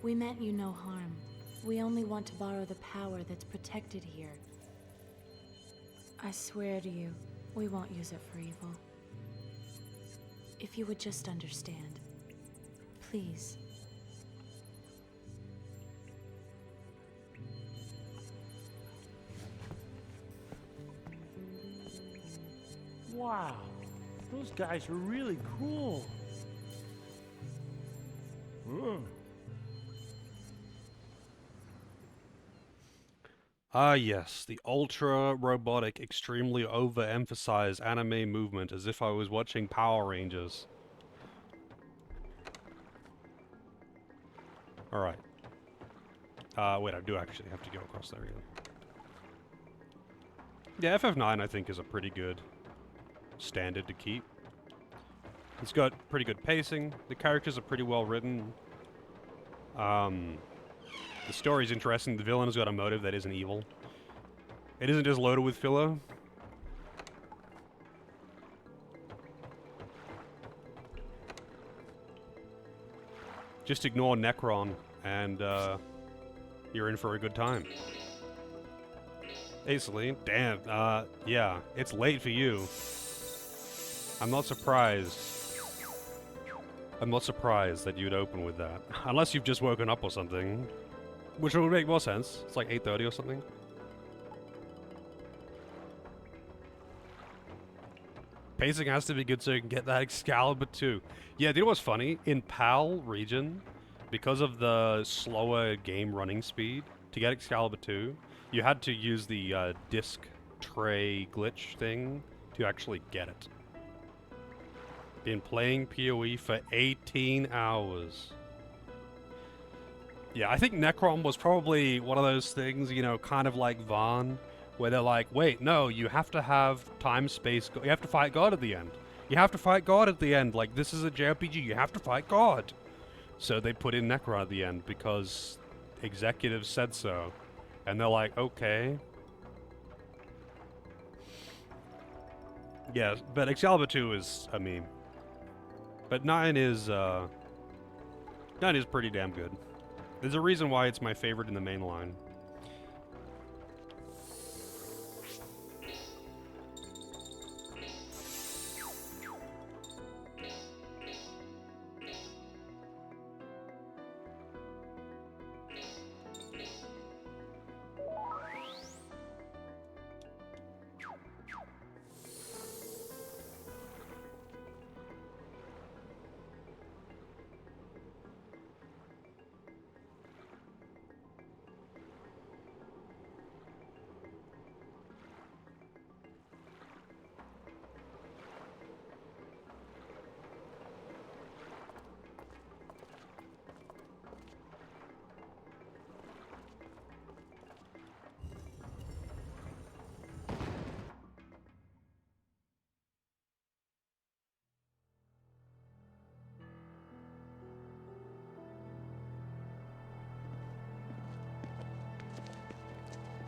We meant you no harm. We only want to borrow the power that's protected here. I swear to you, we won't use it for evil. If you would just understand. Please. Wow, those guys are really cool. Ah yes, the ultra-robotic, extremely overemphasized anime movement, as if I was watching Power Rangers. Alright. Wait, I do actually have to go across there again. Yeah, FF9 I think is a pretty good standard to keep. It's got pretty good pacing, the characters are pretty well written. The story's interesting, the villain has got a motive that isn't evil. It isn't just loaded with filler. Just ignore Necron, and you're in for a good time. Hey, Celine. Damn, yeah, it's late for you. I'm not surprised. I'm not surprised that you'd open with that. Unless you've just woken up or something. Which would make more sense. It's like 8:30 or something. Pacing has to be good so you can get that Excalibur too. Yeah, do you know what's funny? In PAL region, because of the slower game running speed, to get Excalibur 2, you had to use the disc tray glitch thing to actually get it. Been playing PoE for 18 hours. Yeah, I think Necrom was probably one of those things, you know, kind of like Vaughn, where they're like, wait, no, you have to have time, space, you have to fight God at the end. You have to fight God at the end. Like, this is a JRPG, you have to fight God. So they put in Necron at the end because executives said so. And they're like, okay. Yeah, but Excalibur 2 is a meme. But 9 is pretty damn good. There's a reason why it's my favorite in the main line.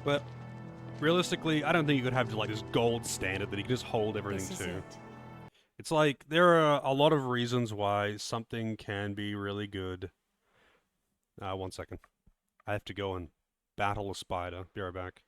But realistically, I don't think you could have like this gold standard that you can just hold everything This is to. it. It's like there are a lot of reasons why something can be really good. 1 second. I have to go and battle a spider. Be right back.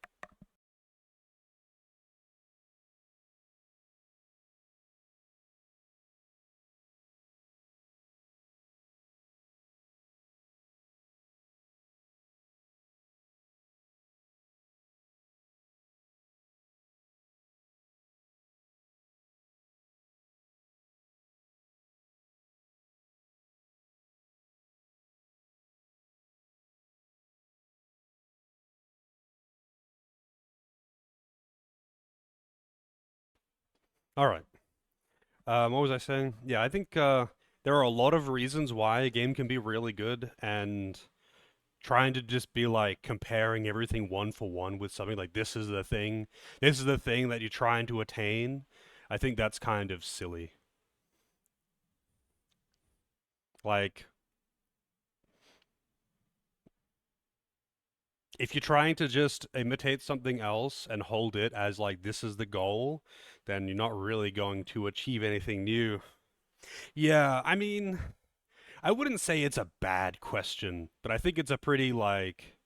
All right. What was I saying? Yeah, I think there are a lot of reasons why a game can be really good, and trying to just be like comparing everything one for one with something like this is the thing that you're trying to attain. I think that's kind of silly. Like, if you're trying to just imitate something else and hold it as like this is the goal, then you're not really going to achieve anything new. Yeah, I mean, I wouldn't say it's a bad question, but I think it's a pretty like,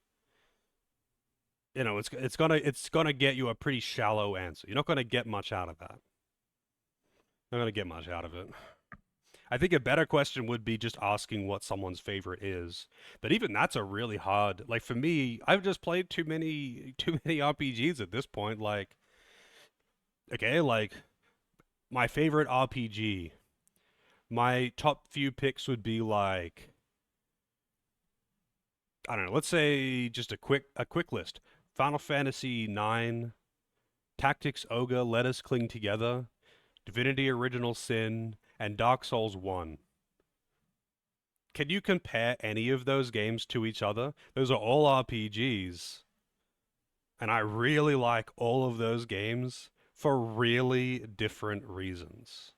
you know, it's gonna get you a pretty shallow answer. You're not gonna get much out of that. Not gonna get much out of it. I think a better question would be just asking what someone's favorite is. But even that's a really hard. Like for me, I've just played too many RPGs at this point. Like, okay, like my favorite RPG. My top few picks would be like, I don't know, let's say just a quick list. Final Fantasy IX, Tactics Ogre, Let Us Cling Together, Divinity Original Sin, and Dark Souls 1. Can you compare any of those games to each other? Those are all RPGs. And I really like all of those games for really different reasons.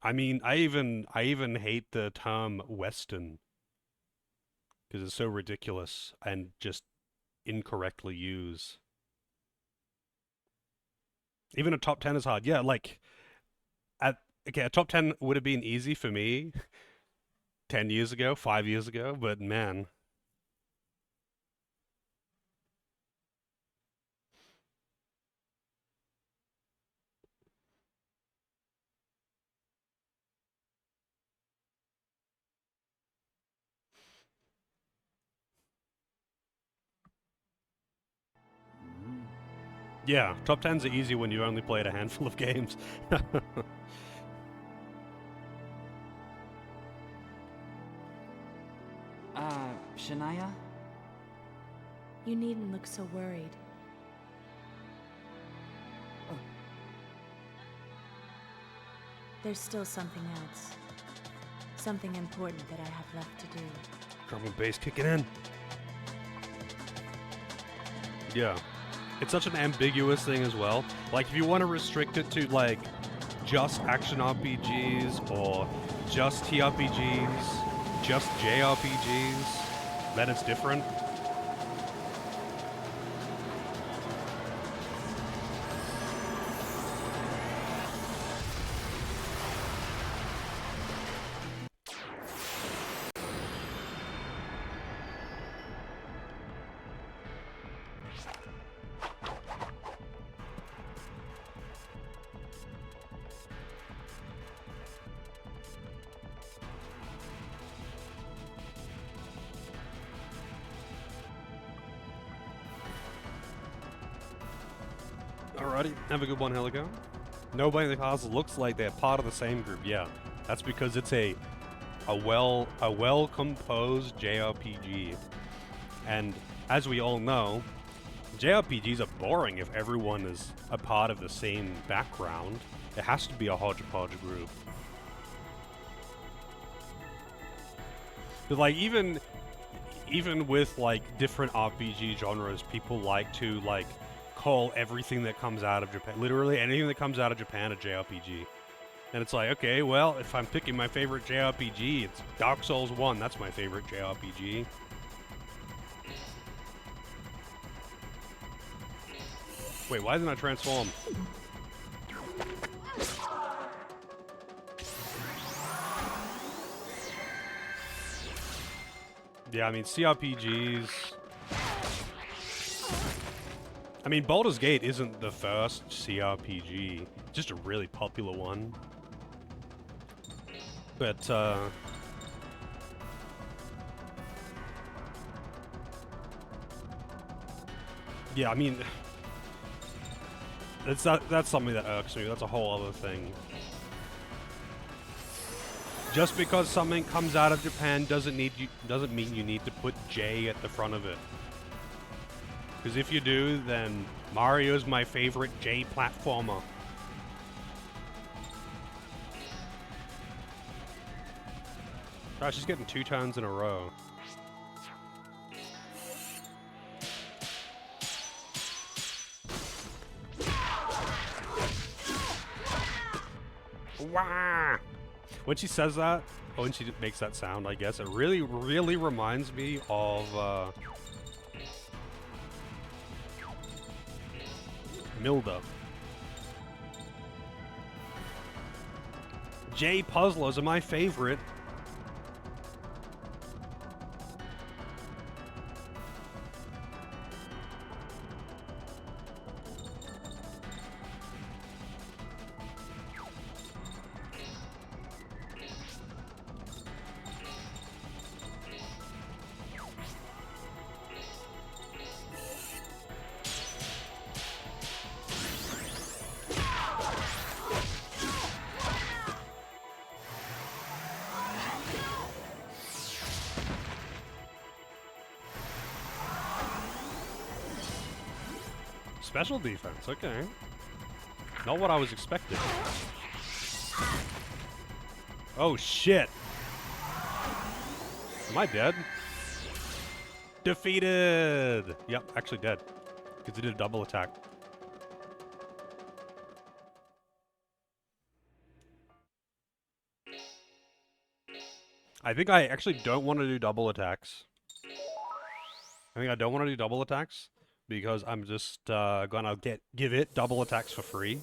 I mean, I even hate the term Western because it's so ridiculous and just incorrectly used. Even a top 10 is hard. Yeah, like okay, a top 10 would have been easy for me 10 years ago, 5 years ago, but man. Yeah, top 10s are easy when you only played a handful of games. Shania? You needn't look so worried. There's still something else. Something important that I have left to do. Drum and bass kicking in. Yeah. It's such an ambiguous thing as well. Like, if you want to restrict it to, like, just action RPGs or just TRPGs, just JRPGs, then it's different. Alrighty, have a good one, Helico. Nobody in the cast looks like they're part of the same group. Yeah, that's because it's a well composed JRPG, and as we all know, JRPGs are boring if everyone is a part of the same background. It has to be a hodgepodge group. But like even with like different RPG genres, people like to like call everything that comes out of Japan, literally anything that comes out of Japan, a JRPG. And it's like, okay, well, if I'm picking my favorite JRPG, it's Dark Souls 1. That's my favorite JRPG. Wait, why isn't I transformed? Yeah, I mean, CRPGs... I mean, Baldur's Gate isn't the first CRPG, just a really popular one. But, yeah, I mean... That's something that irks me, that's a whole other thing. Just because something comes out of Japan doesn't mean you need to put J at the front of it. Because if you do, then Mario's my favorite J platformer. Oh, she's getting 2 turns in a row. Wah! When she says that, or when she makes that sound, I guess, it really, really reminds me of, Milda. J puzzlers are my favorite. Special defense, okay. Not what I was expecting. Oh shit! Am I dead? Defeated! Yep, actually dead. Because he did a double attack. I think I actually don't want to do double attacks. I think I don't want to do double attacks. Because I'm just gonna give it double attacks for free.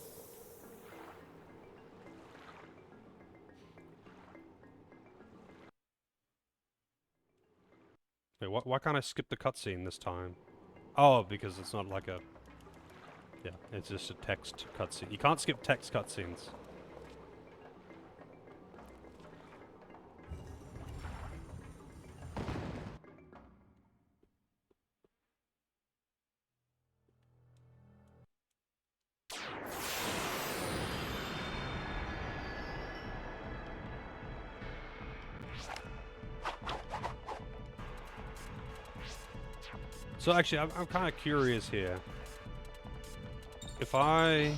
Wait, why can't I skip the cutscene this time? Oh, because it's not like a... Yeah, it's just a text cutscene. You can't skip text cutscenes. So actually, I'm kind of curious here. If I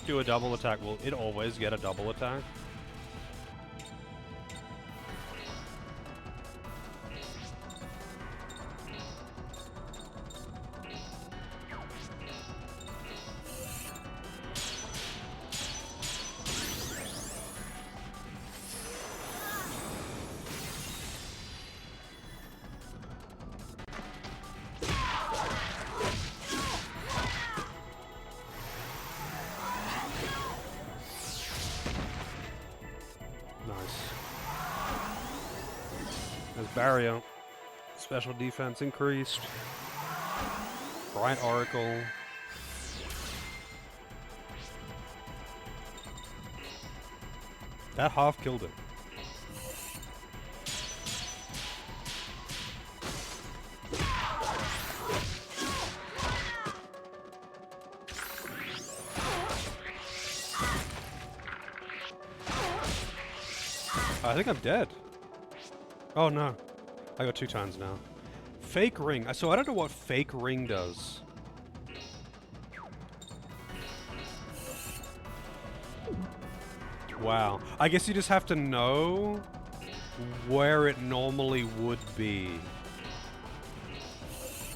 do a double attack, will it always get a double attack? Barrier. Special defense increased. Bright Oracle. That half killed it. I think I'm dead. Oh no. I got 2 times now. Fake ring. So I don't know what fake ring does. Wow. I guess you just have to know where it normally would be.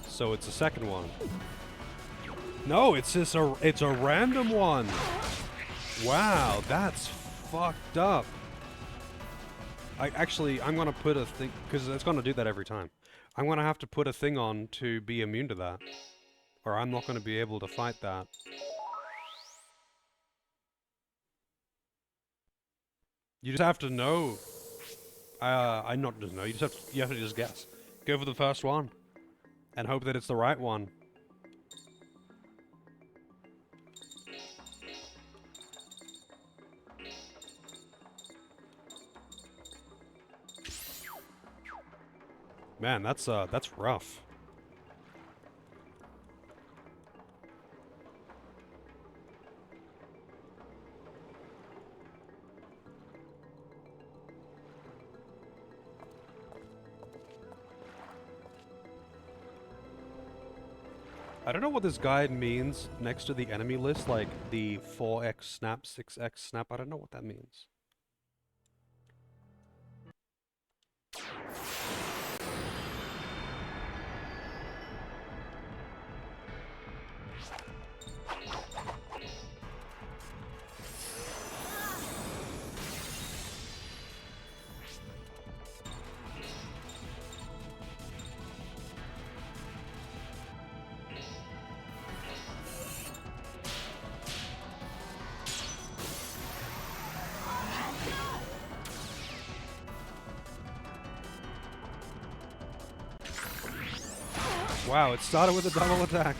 So it's a second one. No, it's just it's a random one. Wow, that's fucked up. I'm gonna put a thing, because it's gonna do that every time. I'm gonna have to put a thing on to be immune to that. Or I'm not gonna be able to fight that. You just have to know. I not just know, you have to just guess. Go for the first one. And hope that it's the right one. Man, that's rough. I don't know what this guide means next to the enemy list, like the 4x snap, 6x snap. I don't know what that means. Wow, it started with a double attack.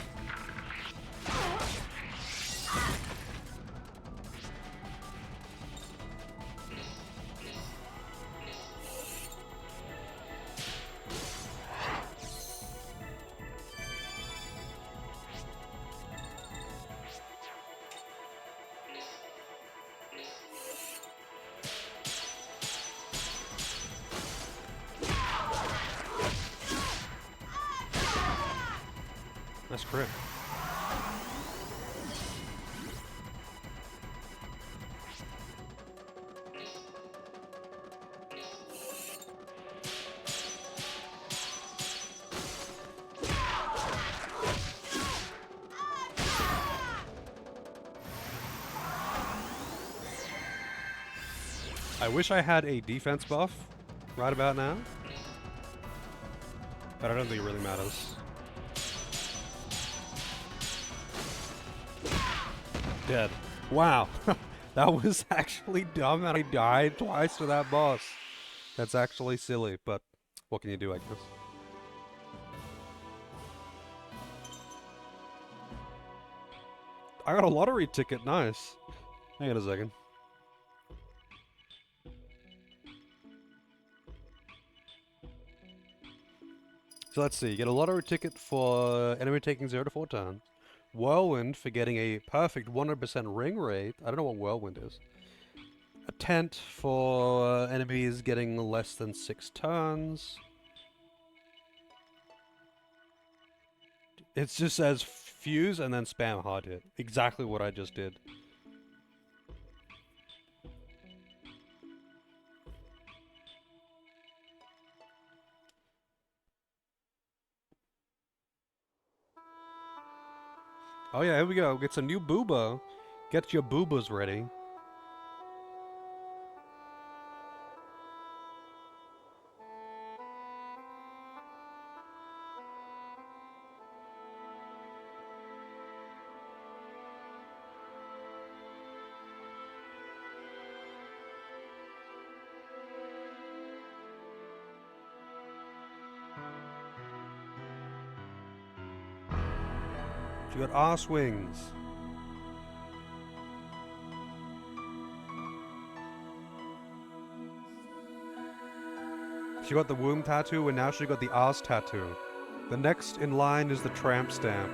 That's crit. I wish I had a defense buff right about now, but I don't think it really matters. Dead. Wow. That was actually dumb that I died twice to that boss. That's actually silly, but what can you do, I guess? I got a lottery ticket, nice. Hang on a second. So let's see, get a lottery ticket for enemy taking 0 to 4 turns. Whirlwind for getting a perfect 100% ring rate. I don't know what Whirlwind is. A tent for enemies getting less than 6 turns. It just says fuse and then spam hard hit. Exactly what I just did. Oh yeah, here we go. Get some new booba. Get your boobas ready. You got arse wings. She got the womb tattoo and now she got the arse tattoo. The next in line is the tramp stamp.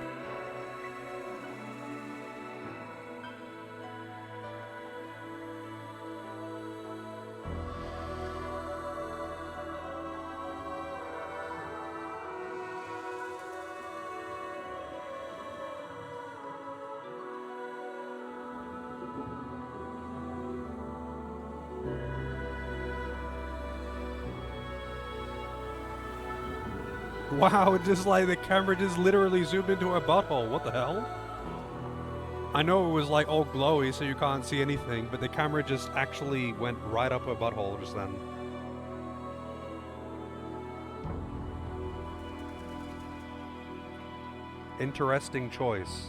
Wow, it just like the camera just literally zoomed into her butthole. What the hell? I know it was like all glowy so you can't see anything, but the camera just actually went right up her butthole just then. Interesting choice.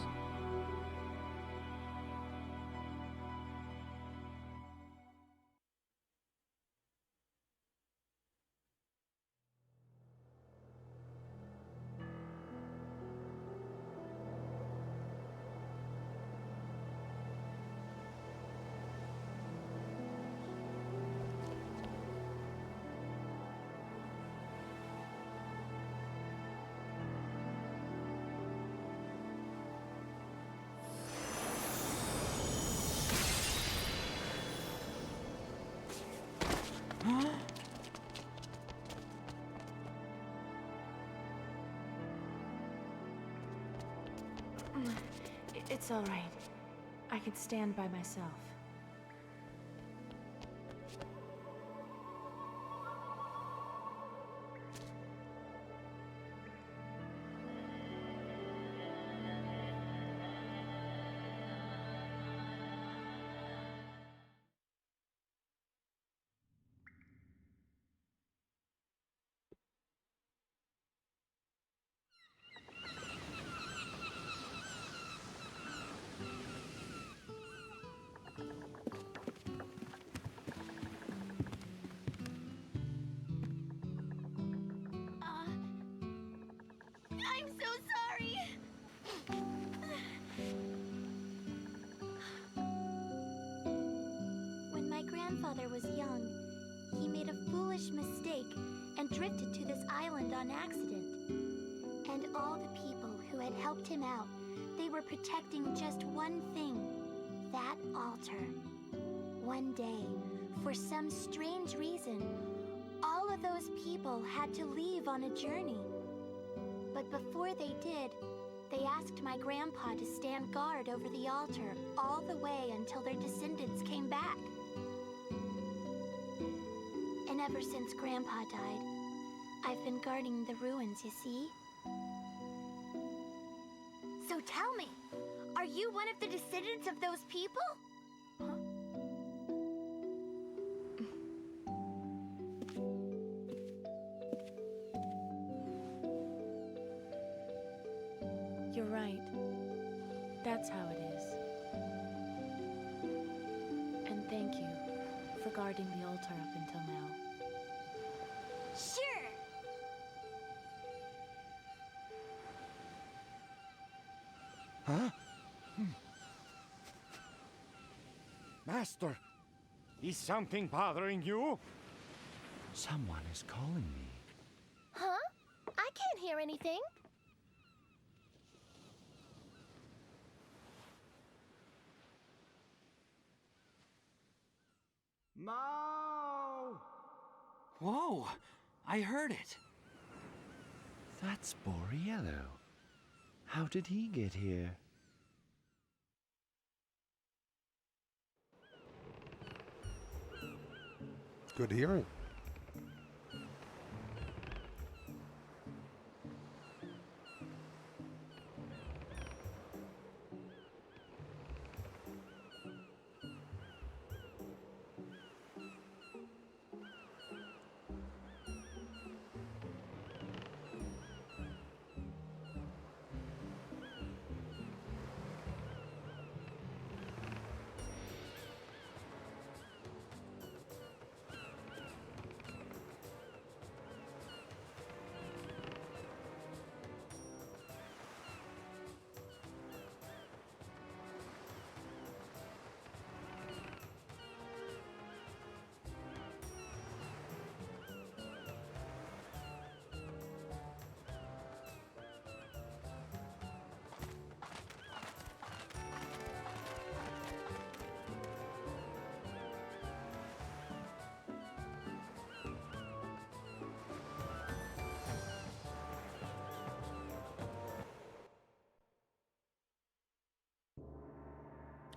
It's all right. I can stand by myself. I'm so sorry. When my grandfather was young, he made a foolish mistake and drifted to this island on accident. And all the people who had helped him out, they were protecting just one thing, that altar. One day, for some strange reason, all of those people had to leave on a journey. But before they did, they asked my grandpa to stand guard over the altar all the way until their descendants came back. And ever since Grandpa died, I've been guarding the ruins, you see? So tell me, are you one of the descendants of those people? Huh? You're right. That's how it is. And thank you for guarding the altar up until now. Sure! Huh? Master, is something bothering you? Someone is calling me. Huh? I can't hear anything. Mo! Whoa! I heard it. That's Boriello. How did he get here? Good hearing.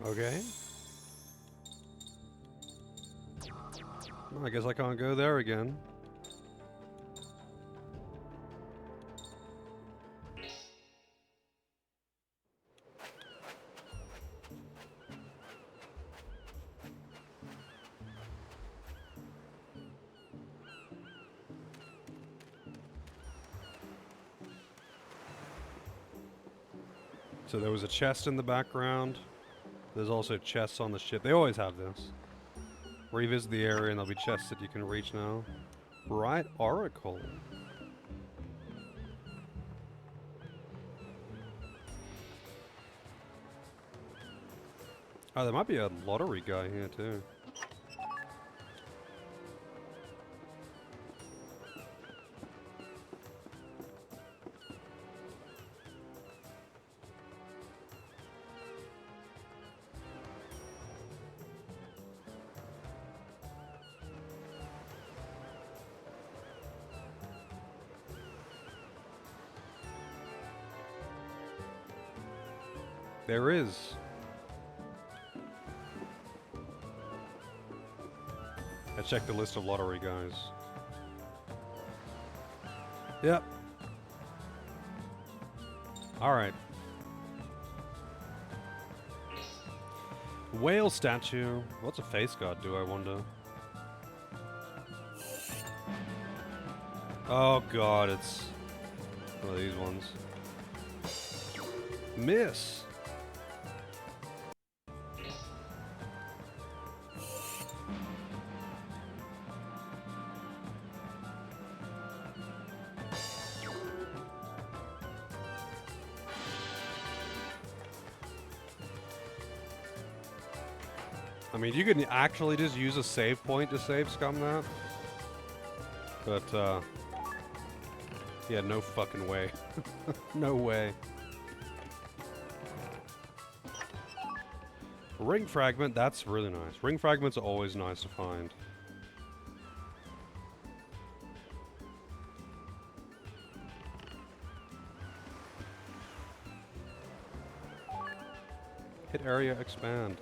Okay. Well, I guess I can't go there again. So there was a chest in the background. There's also chests on the ship. They always have this. Revisit the area and there'll be chests that you can reach now. Bright Oracle. Oh, there might be a lottery guy here too. There is. I checked the list of lottery guys. Yep. Alright. Whale statue. What's a face guard do, I wonder? Oh god, it's one of these ones. Miss! I mean, you can actually just use a save point to save scum that. But, yeah, no fucking way. No way. Ring fragment, that's really nice. Ring fragments are always nice to find. Hit area expand.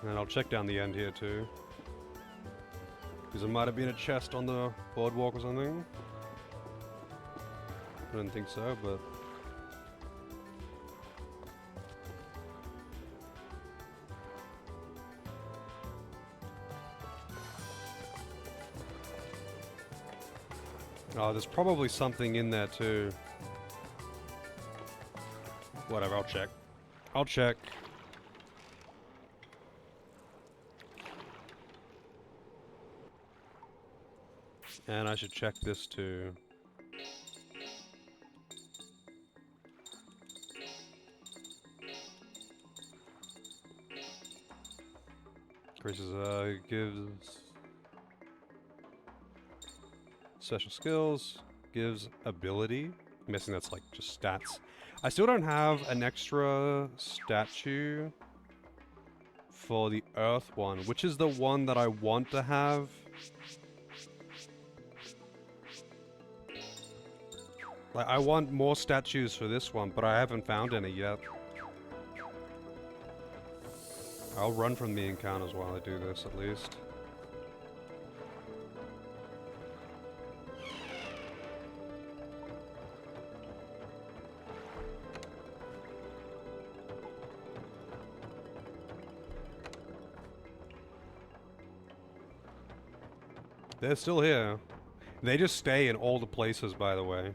And I'll check down the end here too. Because there might have been a chest on the boardwalk or something. I didn't think so, but... Oh, there's probably something in there too. Whatever, I'll check. I'll check. And I should check this too. Increases, gives special skills, gives ability. I'm guessing that's like just stats. I still don't have an extra statue for the Earth one, which is the one that I want to have. Like, I want more statues for this one, but I haven't found any yet. I'll run from the encounters while I do this, at least. They're still here. They just stay in all the places, by the way.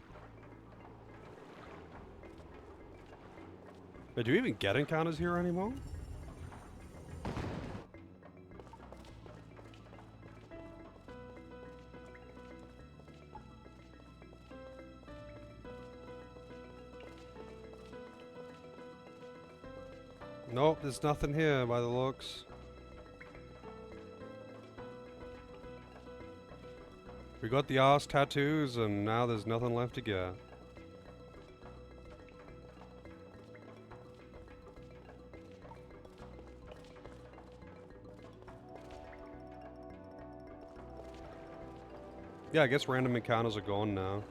But do you even get encounters here anymore? Nope, there's nothing here by the looks. We got the arse tattoos and now there's nothing left to get. Yeah, I guess random encounters are gone now.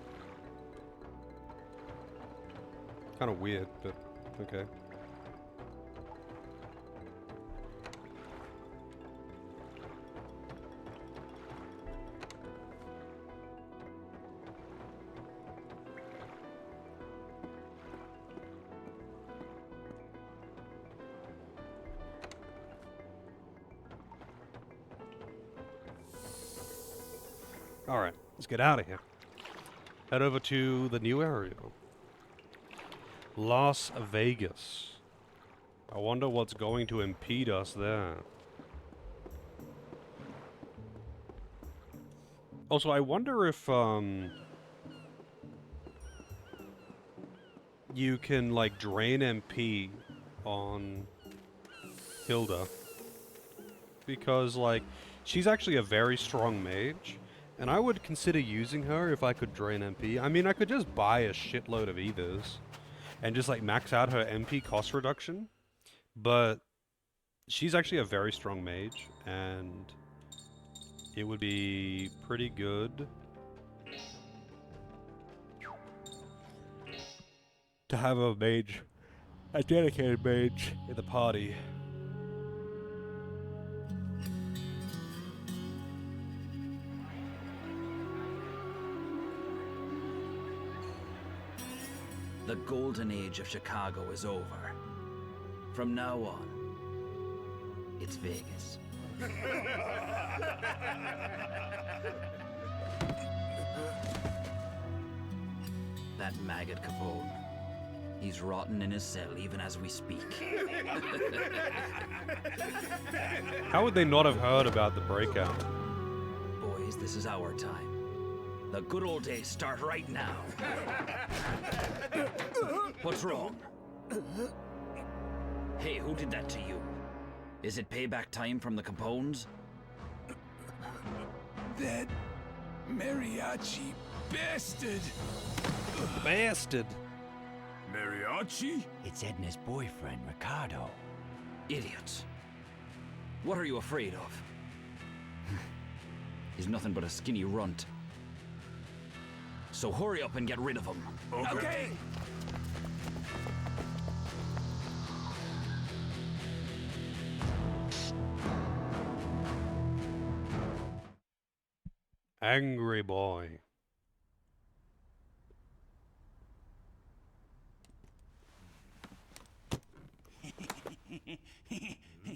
Kind of weird, but okay. Alright, let's get out of here. Head over to the new area. Las Vegas. I wonder what's going to impede us there. Also, I wonder if, you can, like, drain MP on Hilda. Because, like, she's actually a very strong mage. And I would consider using her if I could drain MP. I mean, I could just buy a shitload of ethers and just like max out her MP cost reduction. But she's actually a very strong mage and it would be pretty good to have a mage, a dedicated mage in the party. The golden age of Chicago is over. From now on, it's Vegas. That maggot Capone. He's rotten in his cell even as we speak. How would they not have heard about the breakout? Boys, this is our time. The good old days start right now. What's wrong? Hey, who did that to you? Is it payback time from the Capones? That mariachi bastard! Bastard! Mariachi? It's Edna's boyfriend, Ricardo. Idiots. What are you afraid of? He's nothing but a skinny runt. So hurry up and get rid of him. Okay. Angry boy.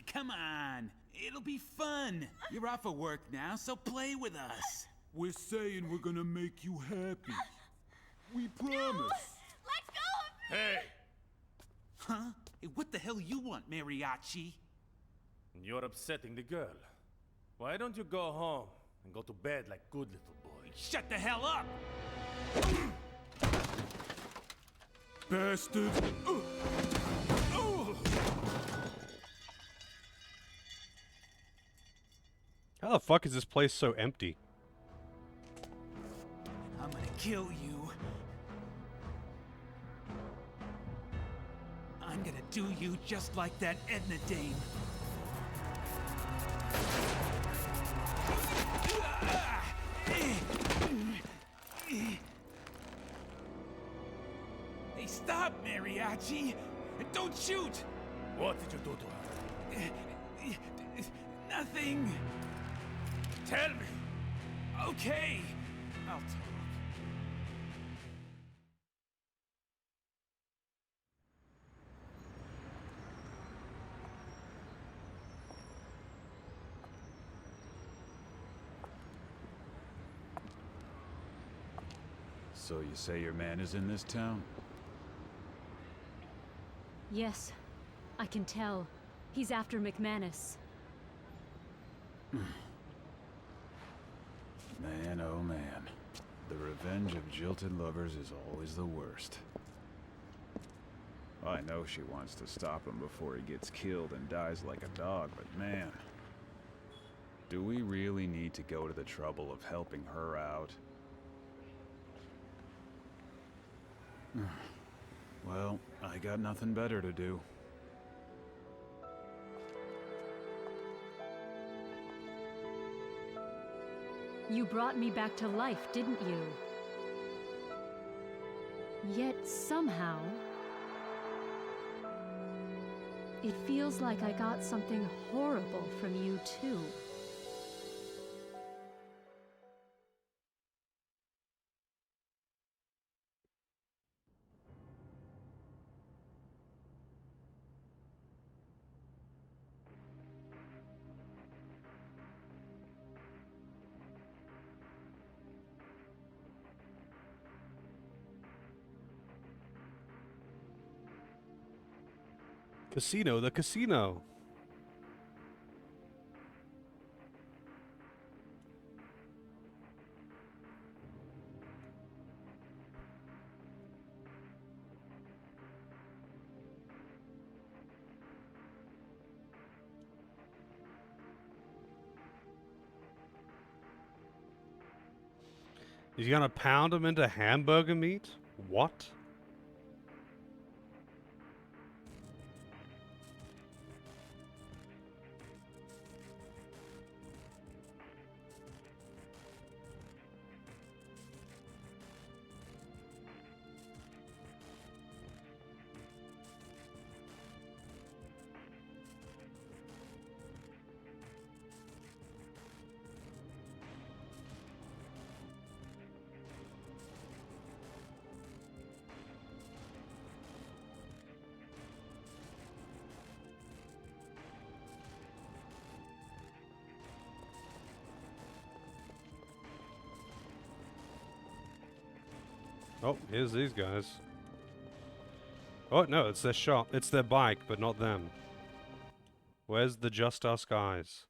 Come on. It'll be fun. You're off of work now, so play with us. We're saying we're gonna make you happy. We promise. No! Let go of me! Hey! Huh? Hey, what the hell you want, mariachi? You're upsetting the girl. Why don't you go home and go to bed like good little boys? Shut the hell up! Bastard! the fuck is this place so empty? I'm gonna kill you. I'm gonna do you just like that Edna dame. Hey, stop, Mariachi! Don't shoot! What did you do to her? Nothing. Tell me! Okay, I'll talk. So you say your man is in this town? Yes, I can tell. He's after McManus. Man, oh man. The revenge of jilted lovers is always the worst. I know she wants to stop him before he gets killed and dies like a dog, but man... do we really need to go to the trouble of helping her out? Well, I got nothing better to do. You brought me back to life, didn't you? Yet somehow... it feels like I got something horrible from you, too. Casino, the casino. He's gonna pound him into hamburger meat? What? Oh, here's these guys. Oh, no, it's their shop. It's their bike, but not them. Where's the Just Us guys?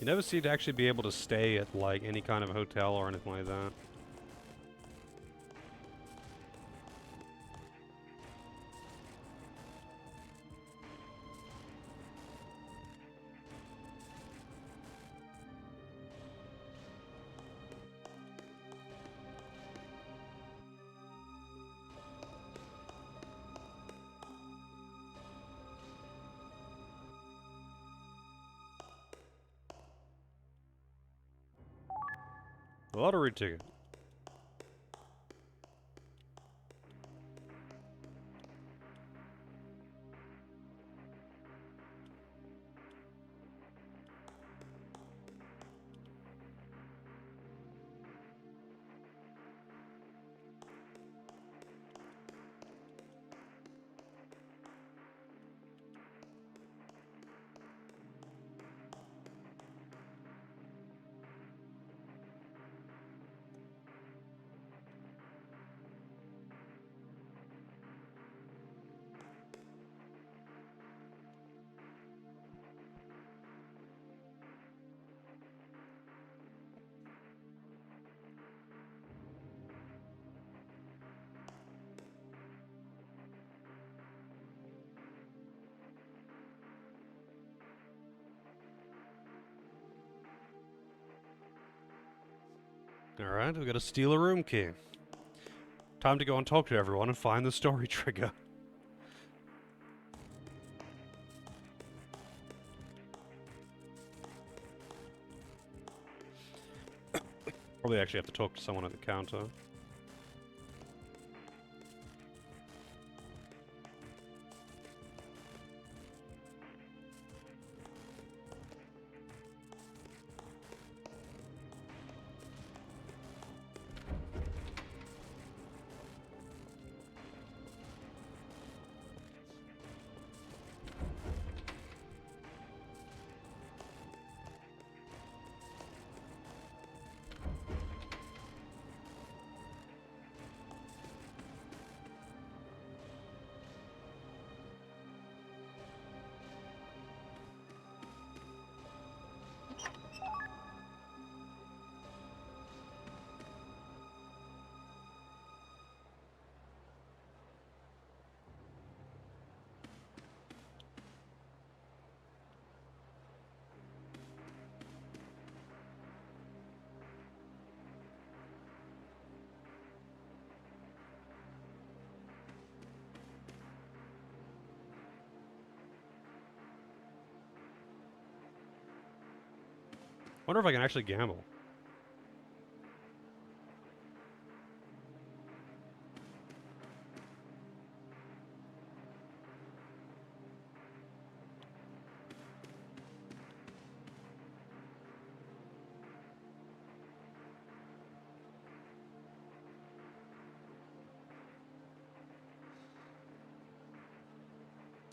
You never seem to actually be able to stay at, like, any kind of hotel or anything like that. Lottery ticket. Alright, we gotta steal a room key. Time to go and talk to everyone and find the story trigger. Probably actually have to talk to someone at the counter. Wonder if I can actually gamble.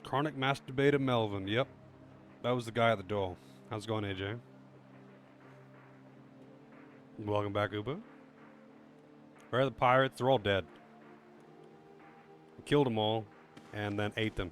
Chronic Masturbator Melvin, yep. That was the guy at the door. How's it going, AJ? Welcome back, Uber. Where are the pirates? They're all dead. We killed them all, and then ate them.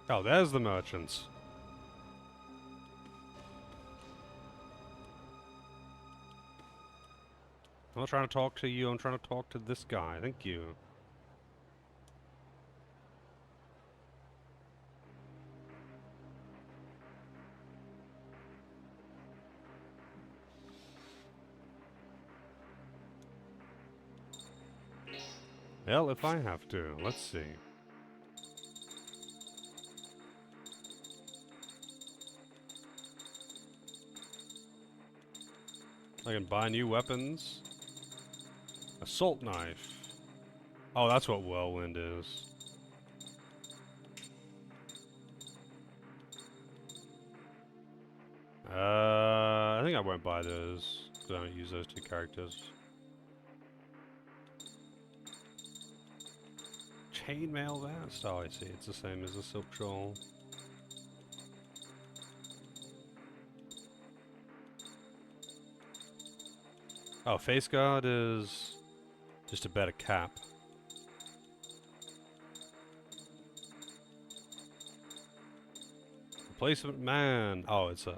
Oh, there's the merchants. I'm not trying to talk to you, I'm trying to talk to this guy. Thank you. Well, if I have to, let's see. I can buy new weapons. Assault knife. Oh, that's what Whirlwind is. I think I won't buy those, because I don't use those two characters. chainmail vest. Oh, I see. It's the same as the silk shawl. Oh, face guard is just a better cap. Replacement man. Oh, it's a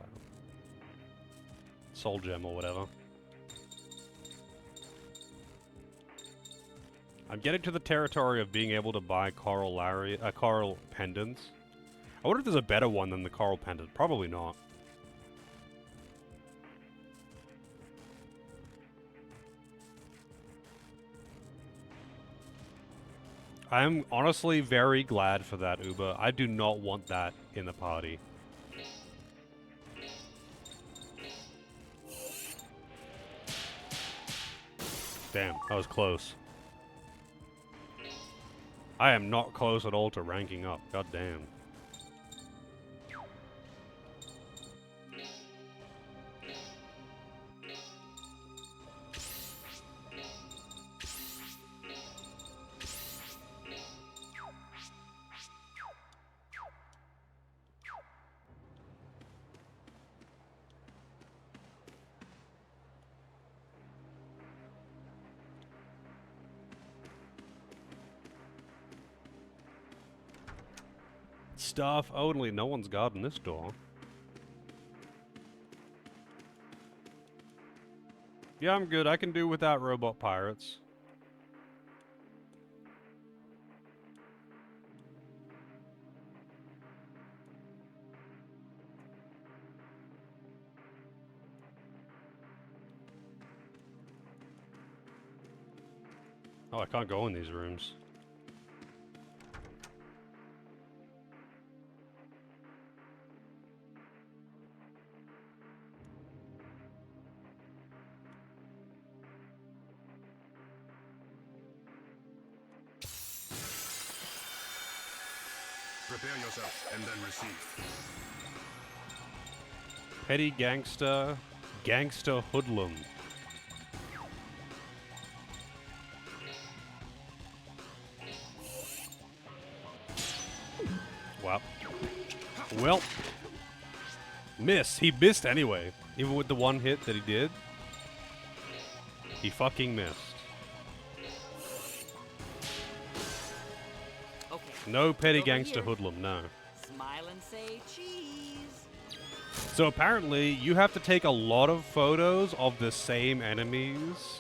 soul gem or whatever. I'm getting to the territory of being able to buy coral pendants. I wonder if there's a better one than the coral pendant. Probably not. I am honestly very glad for that, Uber. I do not want that in the party. Damn, that was close. I am not close at all to ranking up. God damn. Staff only. No one's guarding this door. Yeah, I'm good. I can do without robot pirates. Oh, I can't go in these rooms. Prepare yourself and then receive. Petty gangster, gangster hoodlum. Wow. Well, miss. He missed anyway. Even with the one hit that he did, he fucking missed. No petty gangster hoodlum, no. Smile and say cheese. So apparently, you have to take a lot of photos of the same enemies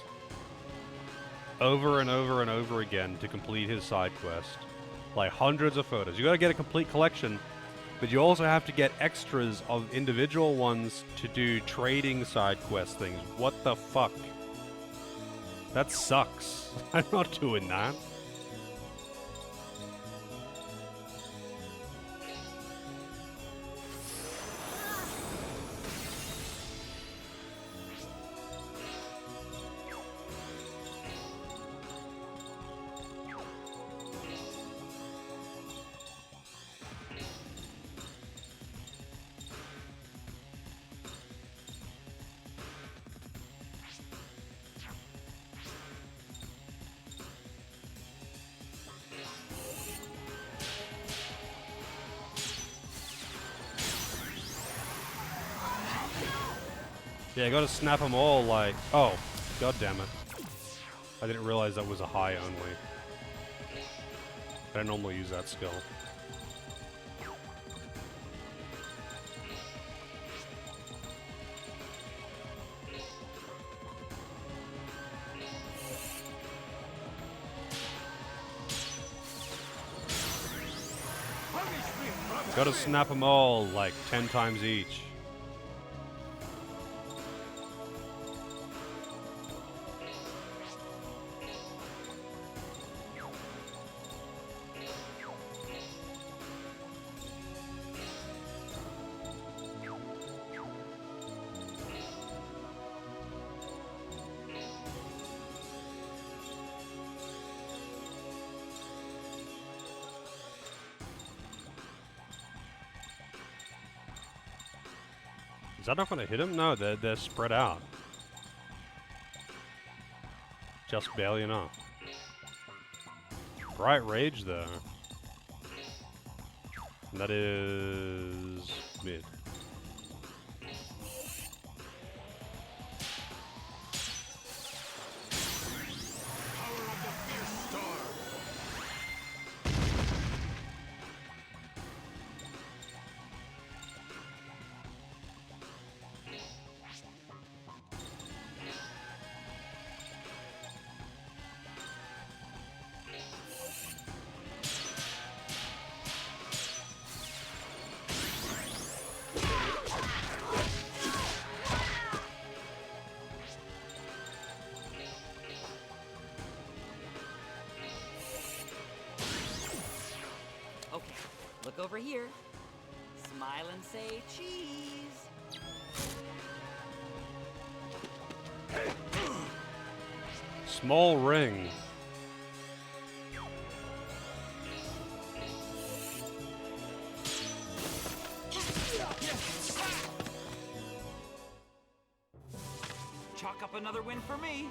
over and over and over again to complete his side quest. Like hundreds of photos. You gotta get a complete collection, but you also have to get extras of individual ones to do trading side quest things. What the fuck? That sucks. I'm not doing that. Yeah, I gotta snap them all like... Oh, god damn it. I didn't realize that was a high only. I don't normally use that skill. Gotta snap them all like 10 times each. Is that not going to hit him? No, they're spread out. Just barely enough. Bright Rage, though. And that is mid. Okay, look over here. Smile and say cheese. Small ring. Chalk up another win for me.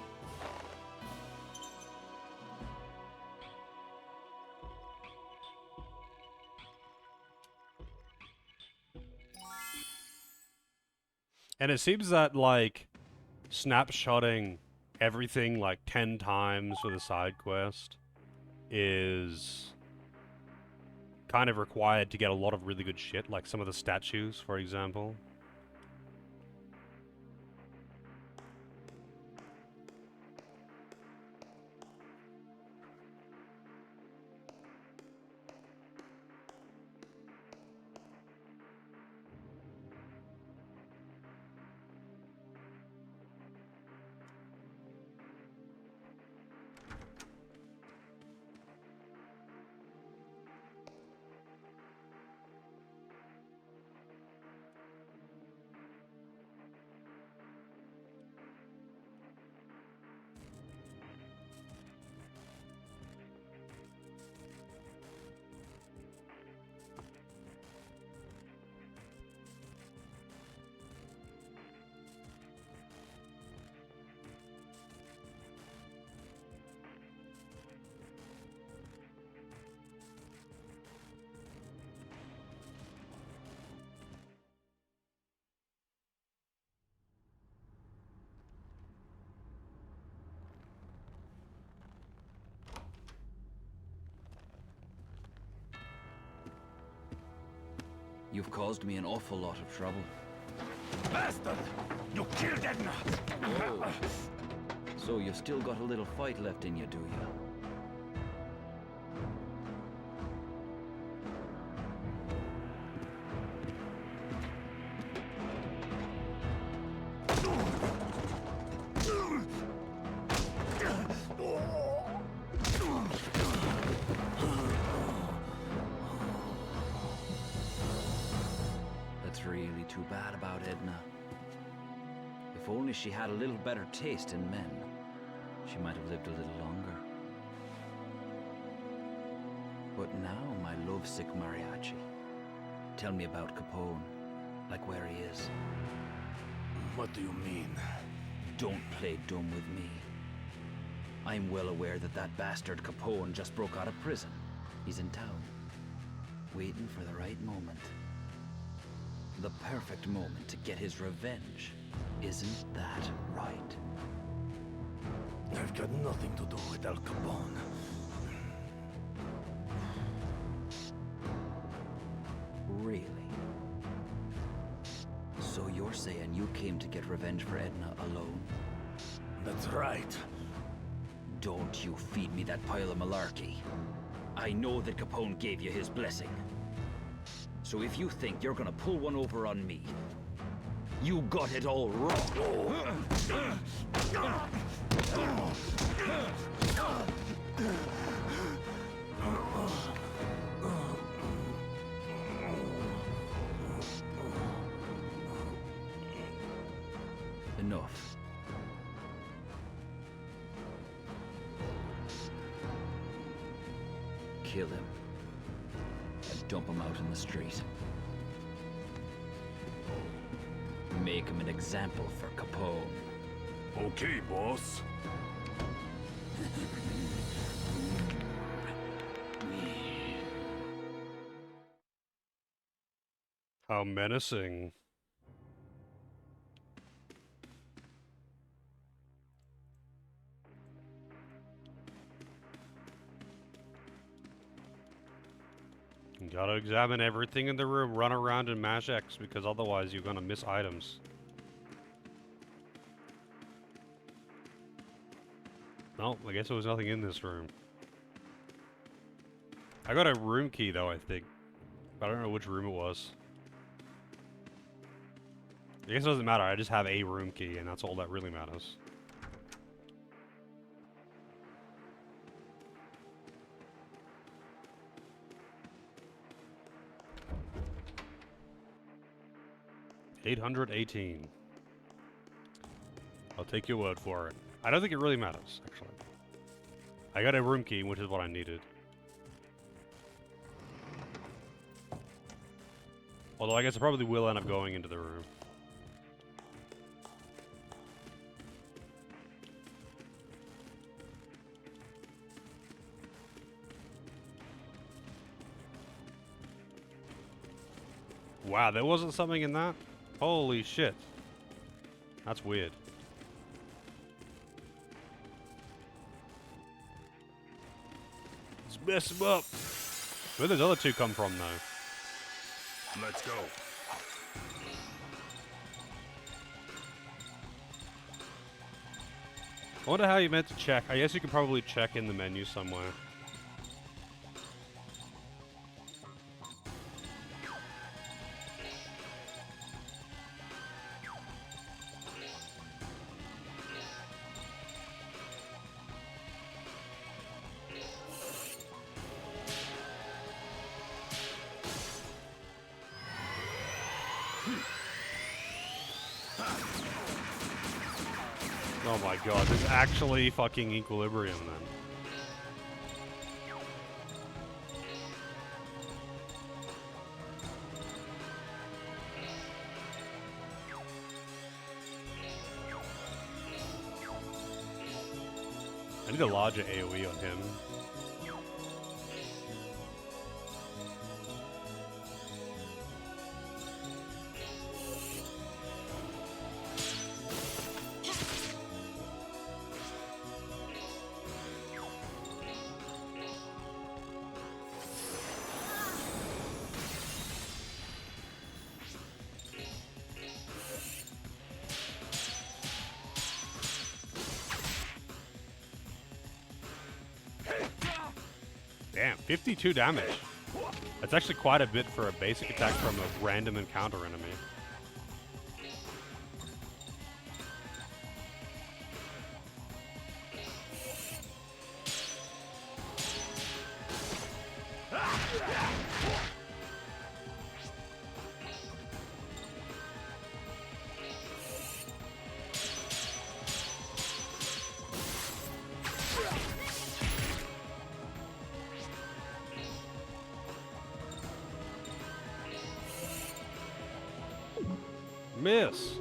And it seems that, like, snapshotting everything, like, 10 times for the side quest is kind of required to get a lot of really good shit, like some of the statues, for example. You've caused me an awful lot of trouble. Bastard! You killed Edna! Oh. So you've still got a little fight left in you, do you? That's really too bad about Edna. If only she had a little better taste in men, she might have lived a little longer. But now, my lovesick mariachi, tell me about Capone, like where he is. What do you mean? Don't play dumb with me. I'm well aware that that bastard Capone just broke out of prison. He's in town, waiting for the right moment. The perfect moment to get his revenge. Isn't that right? I've got nothing to do with Al Capone. Really? So you're saying you came to get revenge for Edna alone? That's right. Don't you feed me that pile of malarkey. I know that Capone gave you his blessing. So if you think you're gonna pull one over on me, you got it all wrong. Enough. Kill him. And dump him out in the street. Make him an example for Capone. Okay, boss. How menacing. You gotta examine everything in the room, run around and mash X, because otherwise you're gonna miss items. No, I guess there was nothing in this room. I got a room key though, I think. But I don't know which room it was. I guess it doesn't matter, I just have a room key and that's all that really matters. $818. I'll take your word for it. I don't think it really matters, actually. I got a room key, which is what I needed. Although I guess I probably will end up going into the room. Wow, there wasn't something in that? Holy shit. That's weird. Let's mess him up. Where did those other two come from, though? Let's go. I wonder how you meant to check. I guess you could probably check in the menu somewhere. Oh my god, there's actually fucking equilibrium then. I need a larger AoE on him. Damn, 52 damage. That's actually quite a bit for a basic attack from a random encounter enemy. Miss.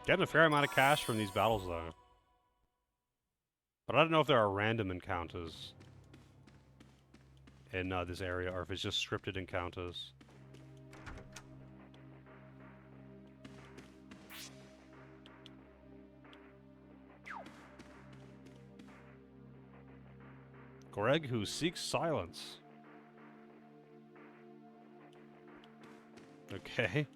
Getting a fair amount of cash from these battles, though. But I don't know if there are random encounters in this area, or if it's just scripted encounters. Greg, who seeks silence. Okay.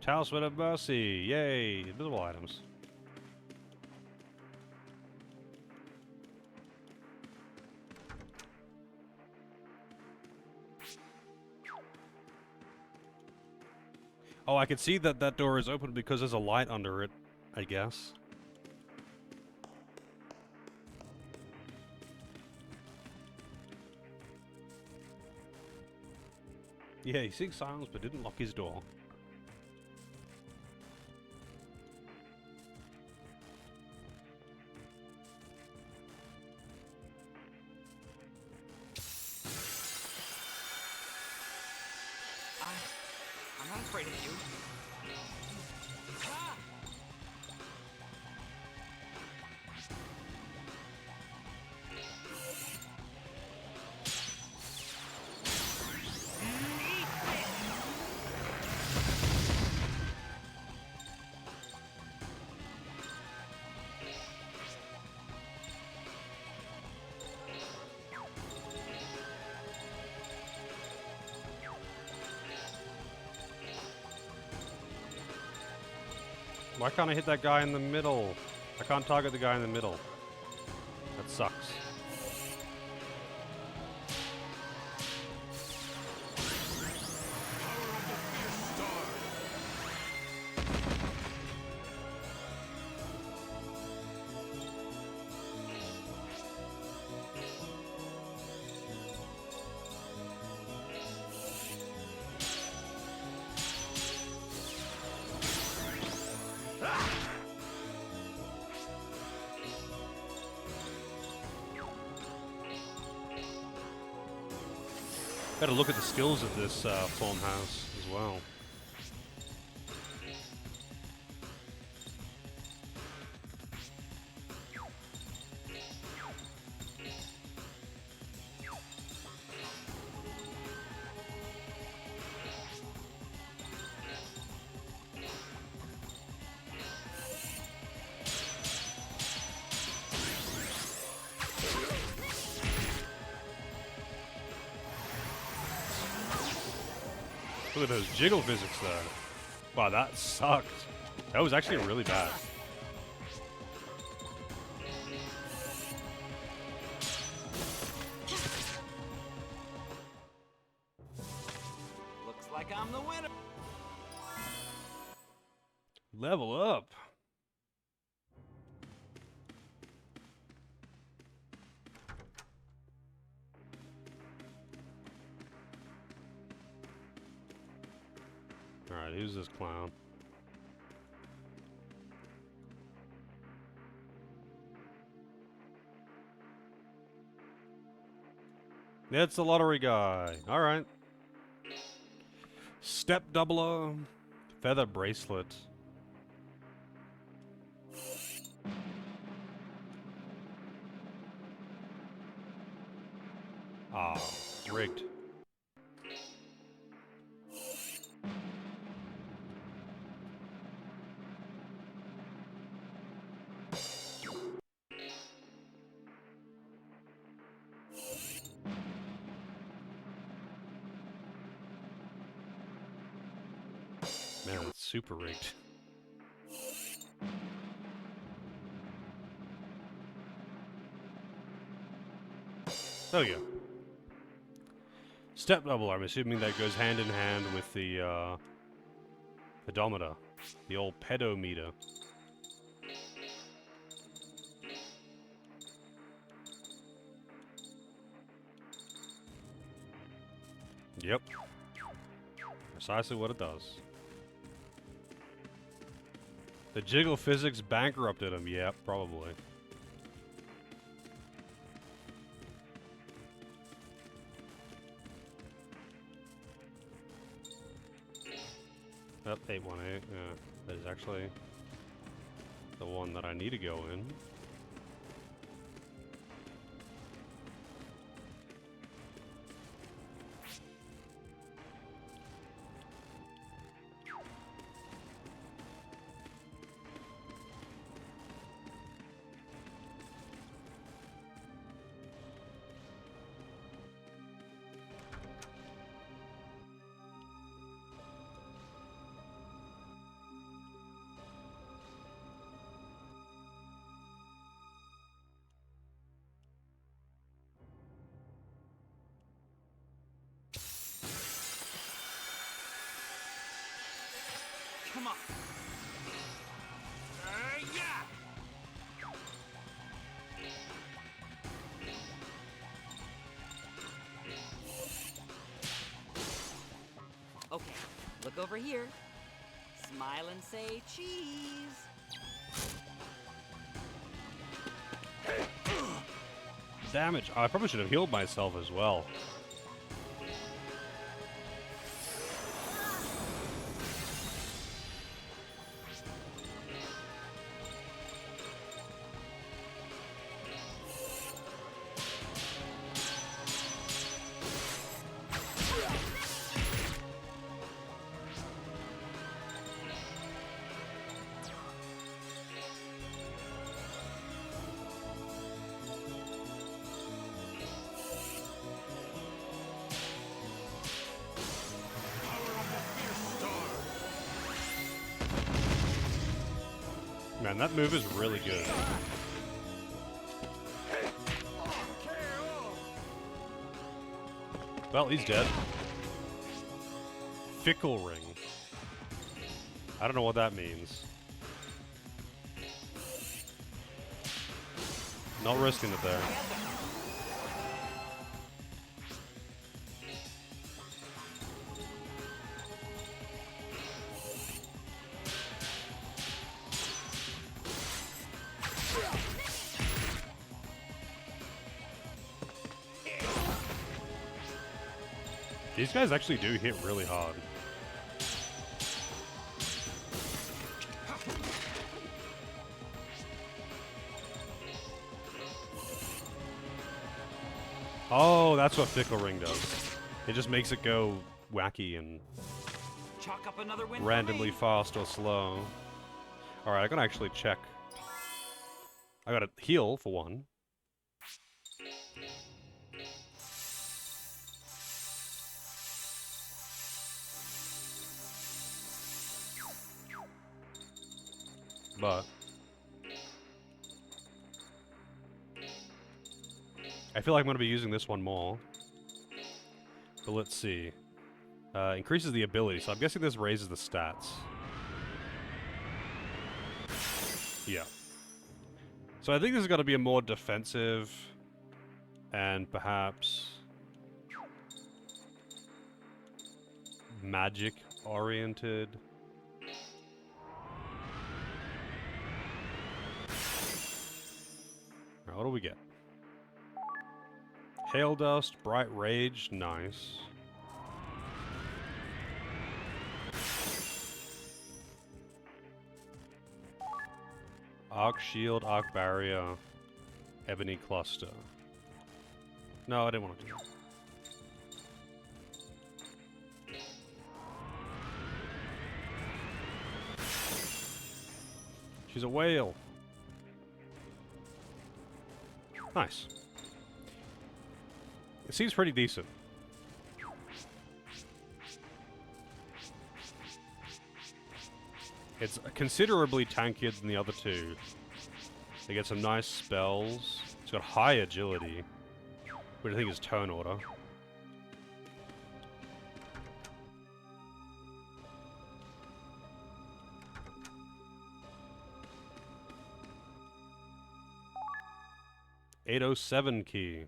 Talisman of Mercy, yay! Invisible items. Oh, I can see that that door is open because there's a light under it, I guess. Yeah, he seeks silence but didn't lock his door. I'm not afraid of you. Ah! Why can't I hit that guy in the middle? I can't target the guy in the middle. That sucks. Better look at the skills of this farmhouse as well. Look at those jiggle physics there. Wow, that sucked. That was actually really bad. Looks like I'm the winner. Level up. Alright, who's this clown? It's the lottery guy. Alright. Step doubler. Feather bracelet. Ah, rigged. Man, that's super rigged. There we go. Step double, I'm assuming that goes hand in hand with the pedometer. The old pedometer. Yep. Precisely what it does. The jiggle physics bankrupted him. Yep, probably. Up 818. Yeah, that is actually the one that I need to go in. Come on. Yeah. over here. Smile and say cheese. Damage. Oh, I probably should have healed myself as well. Man, that move is really good. Well, he's dead. Fickle ring. I don't know what that means. Not risking it there. These guys actually do hit really hard. Oh, that's what Fickle Ring does. It just makes it go wacky and Chalk up another win randomly for me. fast or slow. Alright, I gotta actually check. I gotta heal for one. But I feel like I'm going to be using this one more. But let's see. Increases the ability, so I'm guessing this raises the stats. Yeah. So I think this is going to be a more defensive and perhaps magic-oriented. Alright, what do we get? Hail Dust, Bright Rage, nice. Arc Shield, Arc Barrier, Ebony Cluster. No, I didn't want to do that. She's a whale. Nice. It seems pretty decent. It's considerably tankier than the other two. They get some nice spells. It's got high agility, which I think is turn order. .807 key.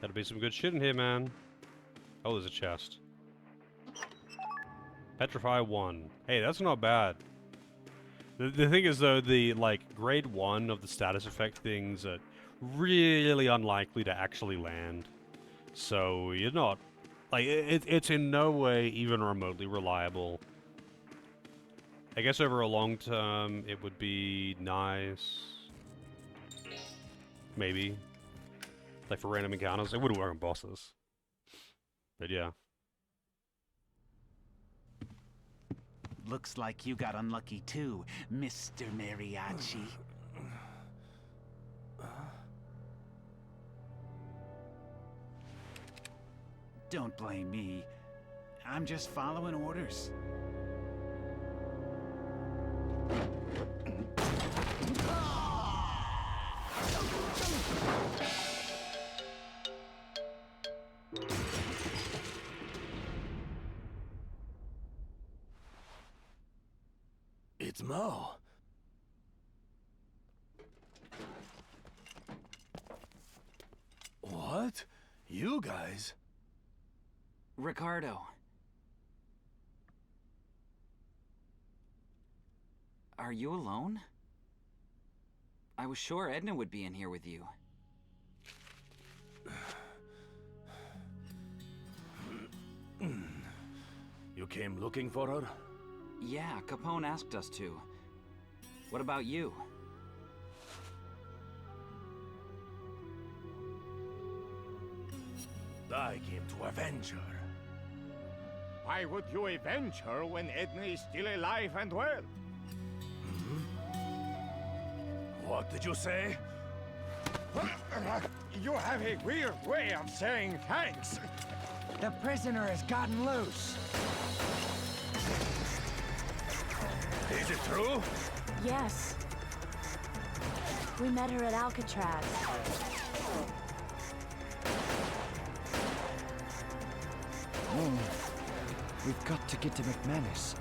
Gotta be some good shit in here, man. Oh, there's a chest. Petrify 1. Hey, that's not bad. The thing is, though, the, like, grade 1 of the status effect things are really unlikely to actually land. So, you're not... Like, it's in no way even remotely reliable. I guess over a long term, it would be nice. Maybe. Like for random encounters, it wouldn't work on bosses. But yeah. Looks like you got unlucky too, Mr. Mariachi. Don't blame me. I'm just following orders. It's Mo. What? You guys? Ricardo. Are you alone? I was sure Edna would be in here with you. You came looking for her? Yeah, Capone asked us to. What about you? I came to avenge her. Why would you avenge her when Edna is still alive and well? What did you say? You have a weird way of saying thanks. The prisoner has gotten loose. Is it true? Yes. We met her at Alcatraz. We've got to get to McManus.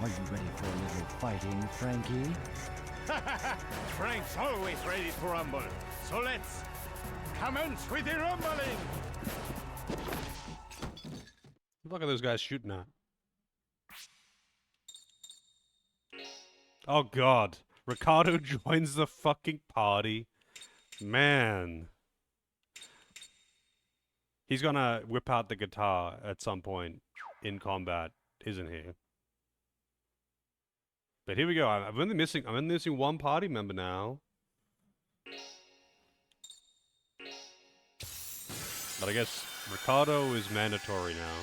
Are you ready for a little fighting, Frankie? Frank's always ready to rumble. So let's commence with the rumbling. Look at those guys shooting at. Oh god. Ricardo joins the fucking party. Man. He's gonna whip out the guitar at some point in combat, isn't he? But here we go. I'm only missing one party member now. But I guess Ricardo is mandatory now.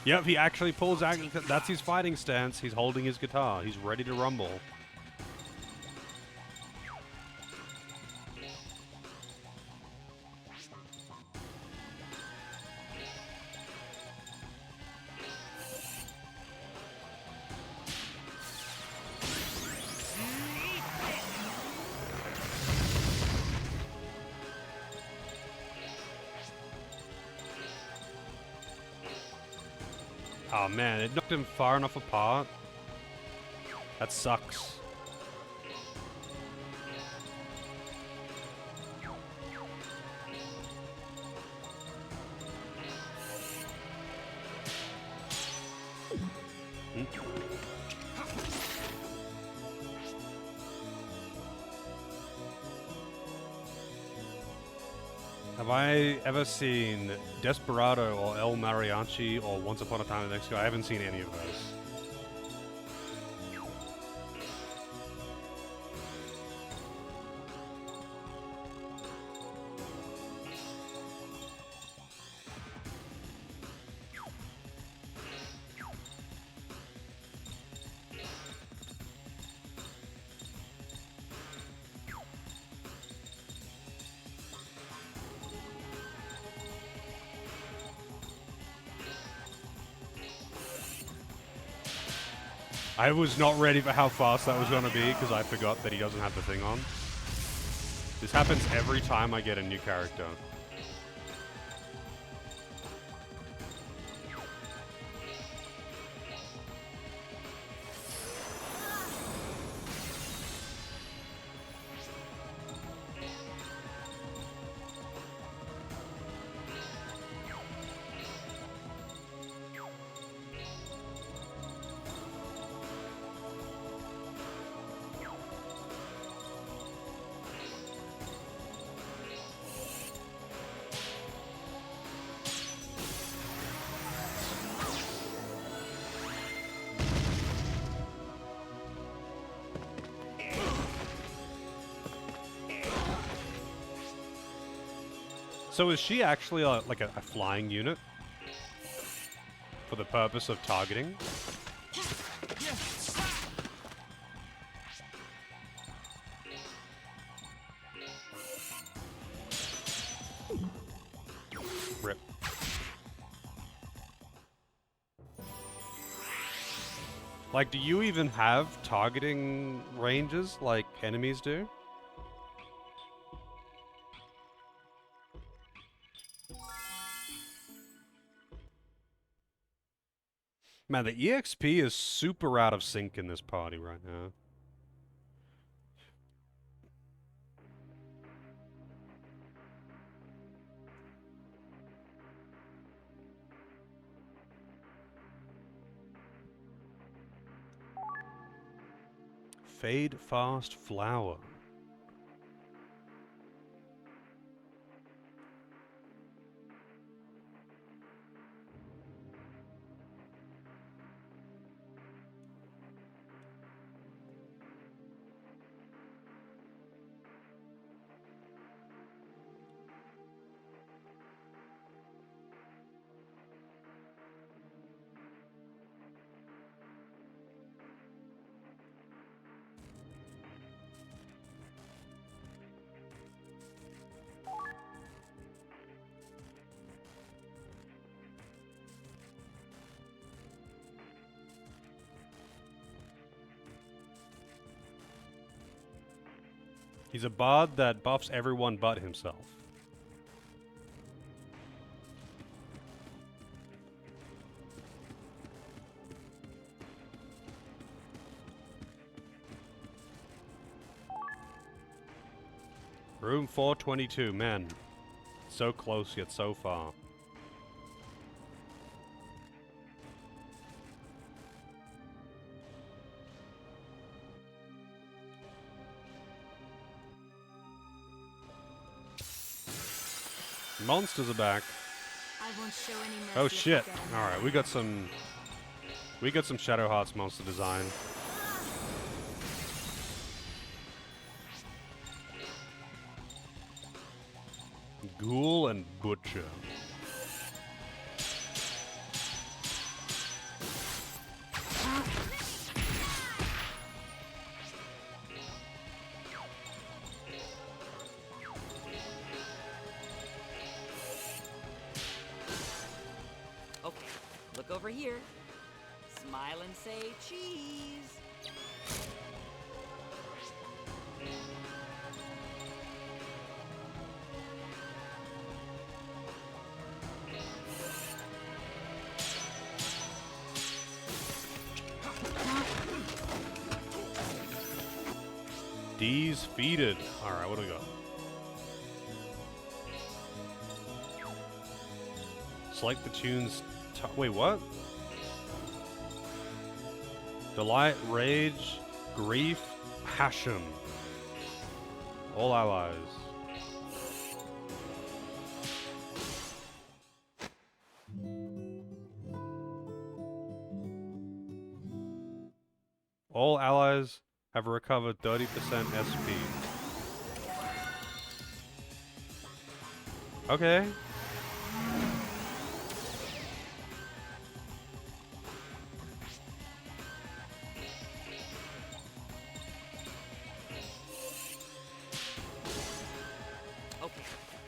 Yep, he actually pulls out. That's his fighting stance. He's holding his guitar. He's ready to rumble. Oh man, it knocked him far enough apart. That sucks. Have I ever seen Desperado or El Mariachi or Once Upon a Time in Mexico? I haven't seen any of those. I was not ready for how fast that was going to be because I forgot that he doesn't have the thing on. This happens every time I get a new character. So is she actually like a flying unit? For the purpose of targeting. Rip. Like, do you even have targeting ranges like enemies do? Man, the EXP is super out of sync in this party right now. Fade fast flower. He's a bard that buffs everyone but himself. Room 422, man. So close yet so far. Monsters are back. I won't show any mercy Oh if I shit. get in. Alright, we got some Shadow Hearts monster design. Ghoul and Butcher. Okay, look over here. Smile and say cheese. D's feeded. Alright, what do we got? Select the tunes. Wait, what? Delight, rage, grief, passion. All allies. All allies have recovered 30% SP. Okay. Okay,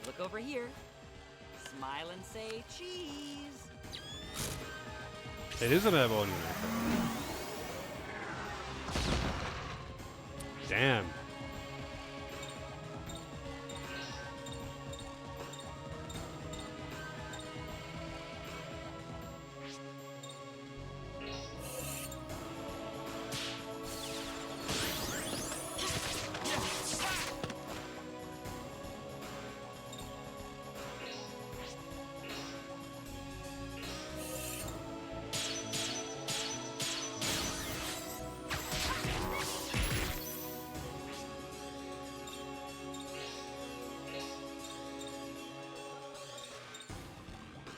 look over here. Smile and say cheese. It is an airborne unit. Damn.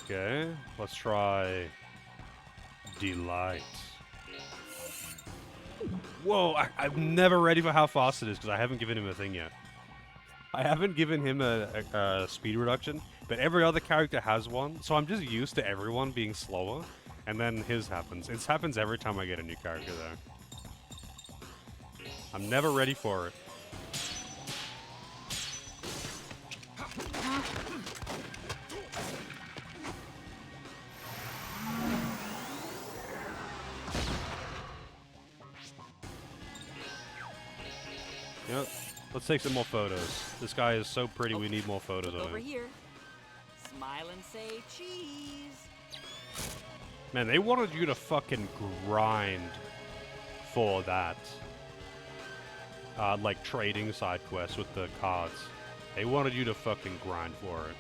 Okay, let's try Delight. Whoa, I'm never ready for how fast it is because I haven't given him a thing yet. I haven't given him a speed reduction, but every other character has one, so I'm just used to everyone being slower. And then his happens. It happens every time I get a new character, though. I'm never ready for it. You know, let's take some more photos. This guy is so pretty, we need more photos Look of over him. here. Smile and say cheese. Man, they wanted you to fucking grind for that. Like trading side quests with the cards. They wanted you to fucking grind for it.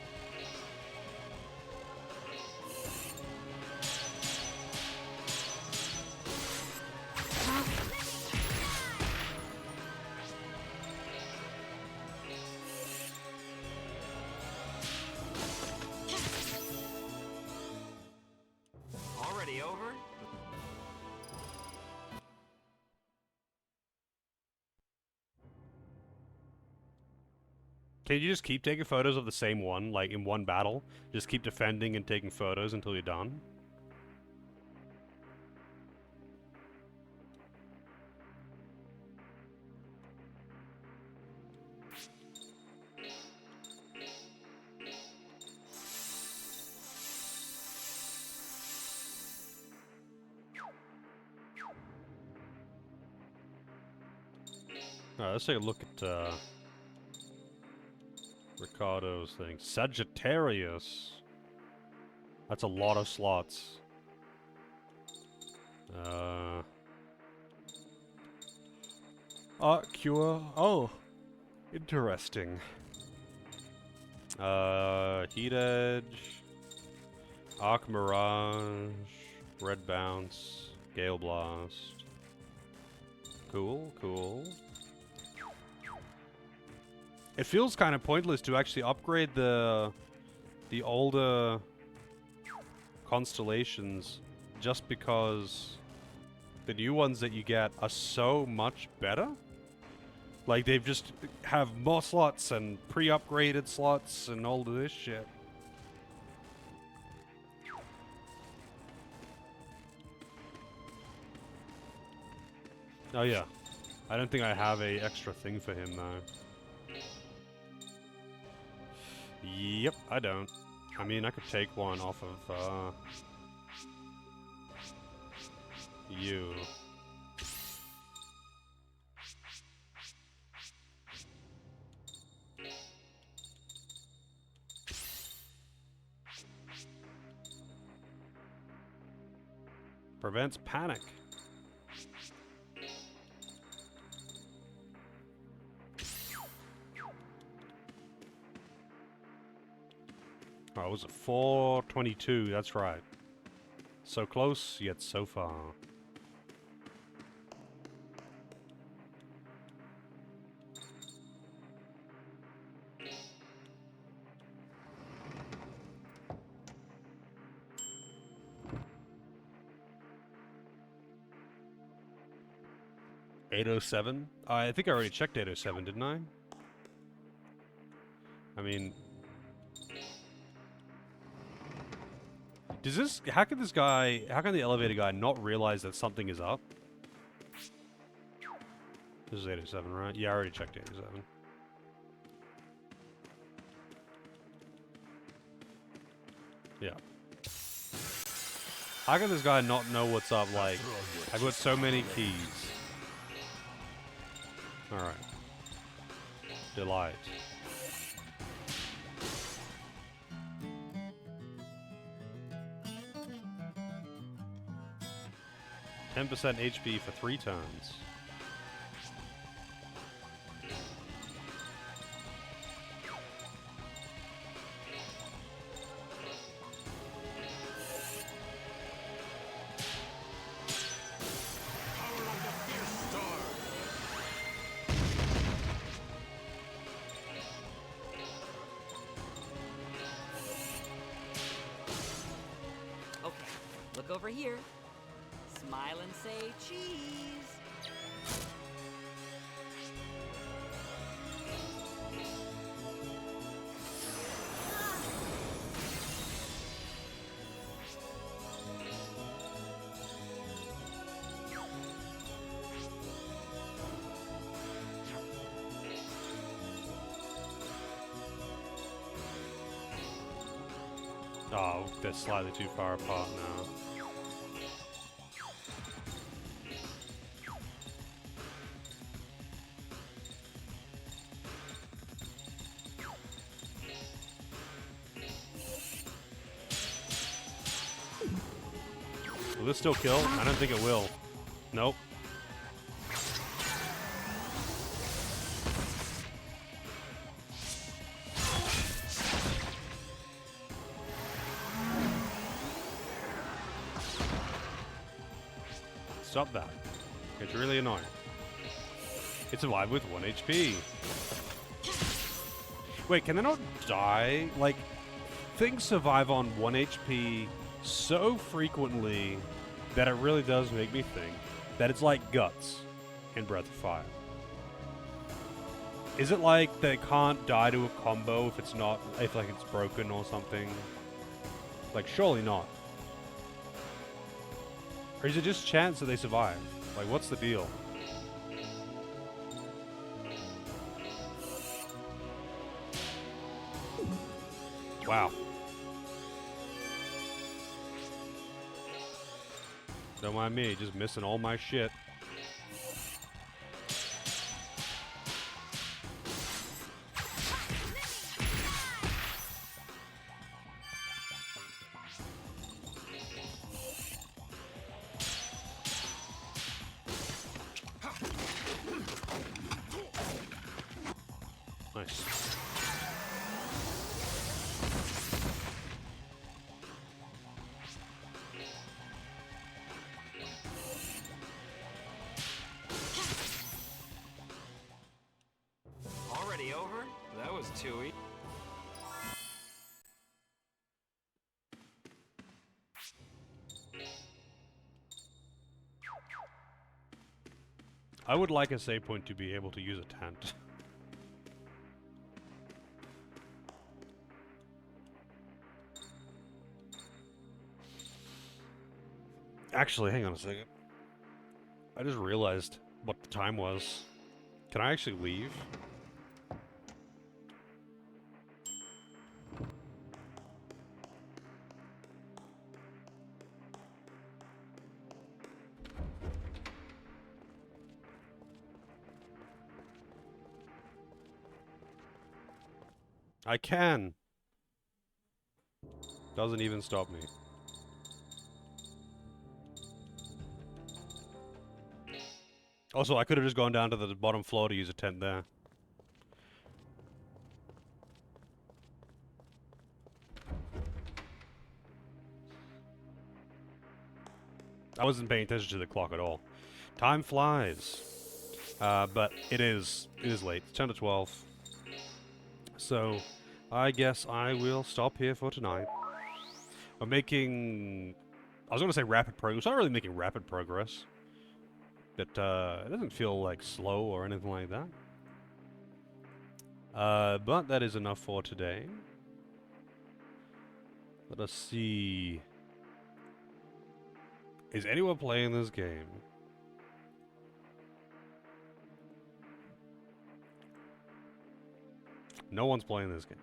Already over? Can you just keep taking photos of the same one, like in one battle? Just keep defending and taking photos until you're done? Alright, let's take a look at Ricardo's thing. Sagittarius. That's a lot of slots. Art Cure. Oh, interesting. Heat Edge, Arc Mirage, Red Bounce, Gale Blast. Cool, cool. It feels kind of pointless to actually upgrade the older constellations just because the new ones that you get are so much better. Like, they've just have more slots and pre-upgraded slots and all of this shit. Oh yeah. I don't think I have a extra thing for him though. Yep, I don't. I mean, I could take one off of, you. Prevents panic. Oh, was it 422? That's right. So close, yet so far. $807? I think I already checked 807, didn't I? I mean... Does this... How can the elevator guy not realize that something is up? This is 807, right? Yeah, I already checked 807. Yeah. How can this guy not know what's up? Like, I've got so many keys. Alright. Delight. %, HP for 3 turns. Okay, look over here. Smile and say cheese. Oh, they're slightly too far apart now. Will this still kill? I don't think it will. Nope. Stop that. It's really annoying. It survived with 1 HP. Wait, can they not die? Like, things survive on 1 HP so frequently that it really does make me think that it's like Guts in Breath of Fire. Is it like they can't die to a combo if it's not, if like it's broken or something? Like, surely not. Or is it just chance that they survive? Like, what's the deal? Wow. Don't mind me, just missing all my shit. Nice. Already over? That was too easy. I would like a save point to be able to use a tent. Actually, hang on a second. I just realized what the time was. Can I actually leave? I can. Doesn't even stop me. Also, I could have just gone down to the bottom floor to use a tent there. I wasn't paying attention to the clock at all. Time flies. But it is late. It's 10 to 12. So, I guess I will stop here for tonight. I'm making... I was going to say rapid progress. I'm not really making rapid progress. But, it doesn't feel, like, slow or anything like that. But that is enough for today. Let us see... Is anyone playing this game? No one's playing this game.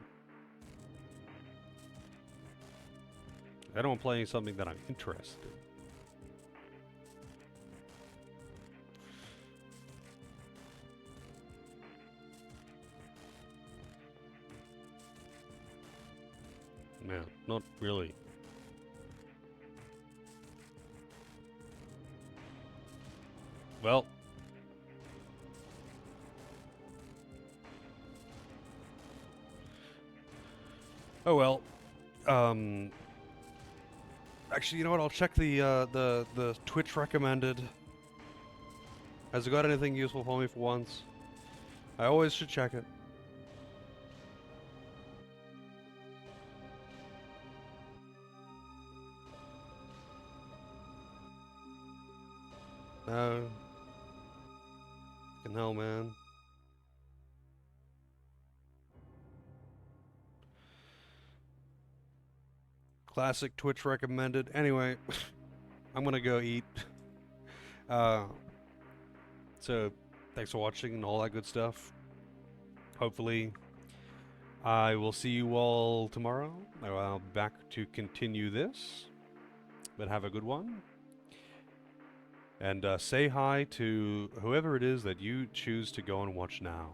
Anyone playing something that I'm interested in? No, not really. Well. Oh well. Actually, you know what? I'll check the Twitch recommended. Has it got anything useful for me for once? I always should check it. No. Fucking hell, man. Classic Twitch recommended. Anyway, I'm gonna go eat. So, thanks for watching and all that good stuff. Hopefully, I will see you all tomorrow. I'll be back to continue this. But have a good one. And say hi to whoever it is that you choose to go and watch now.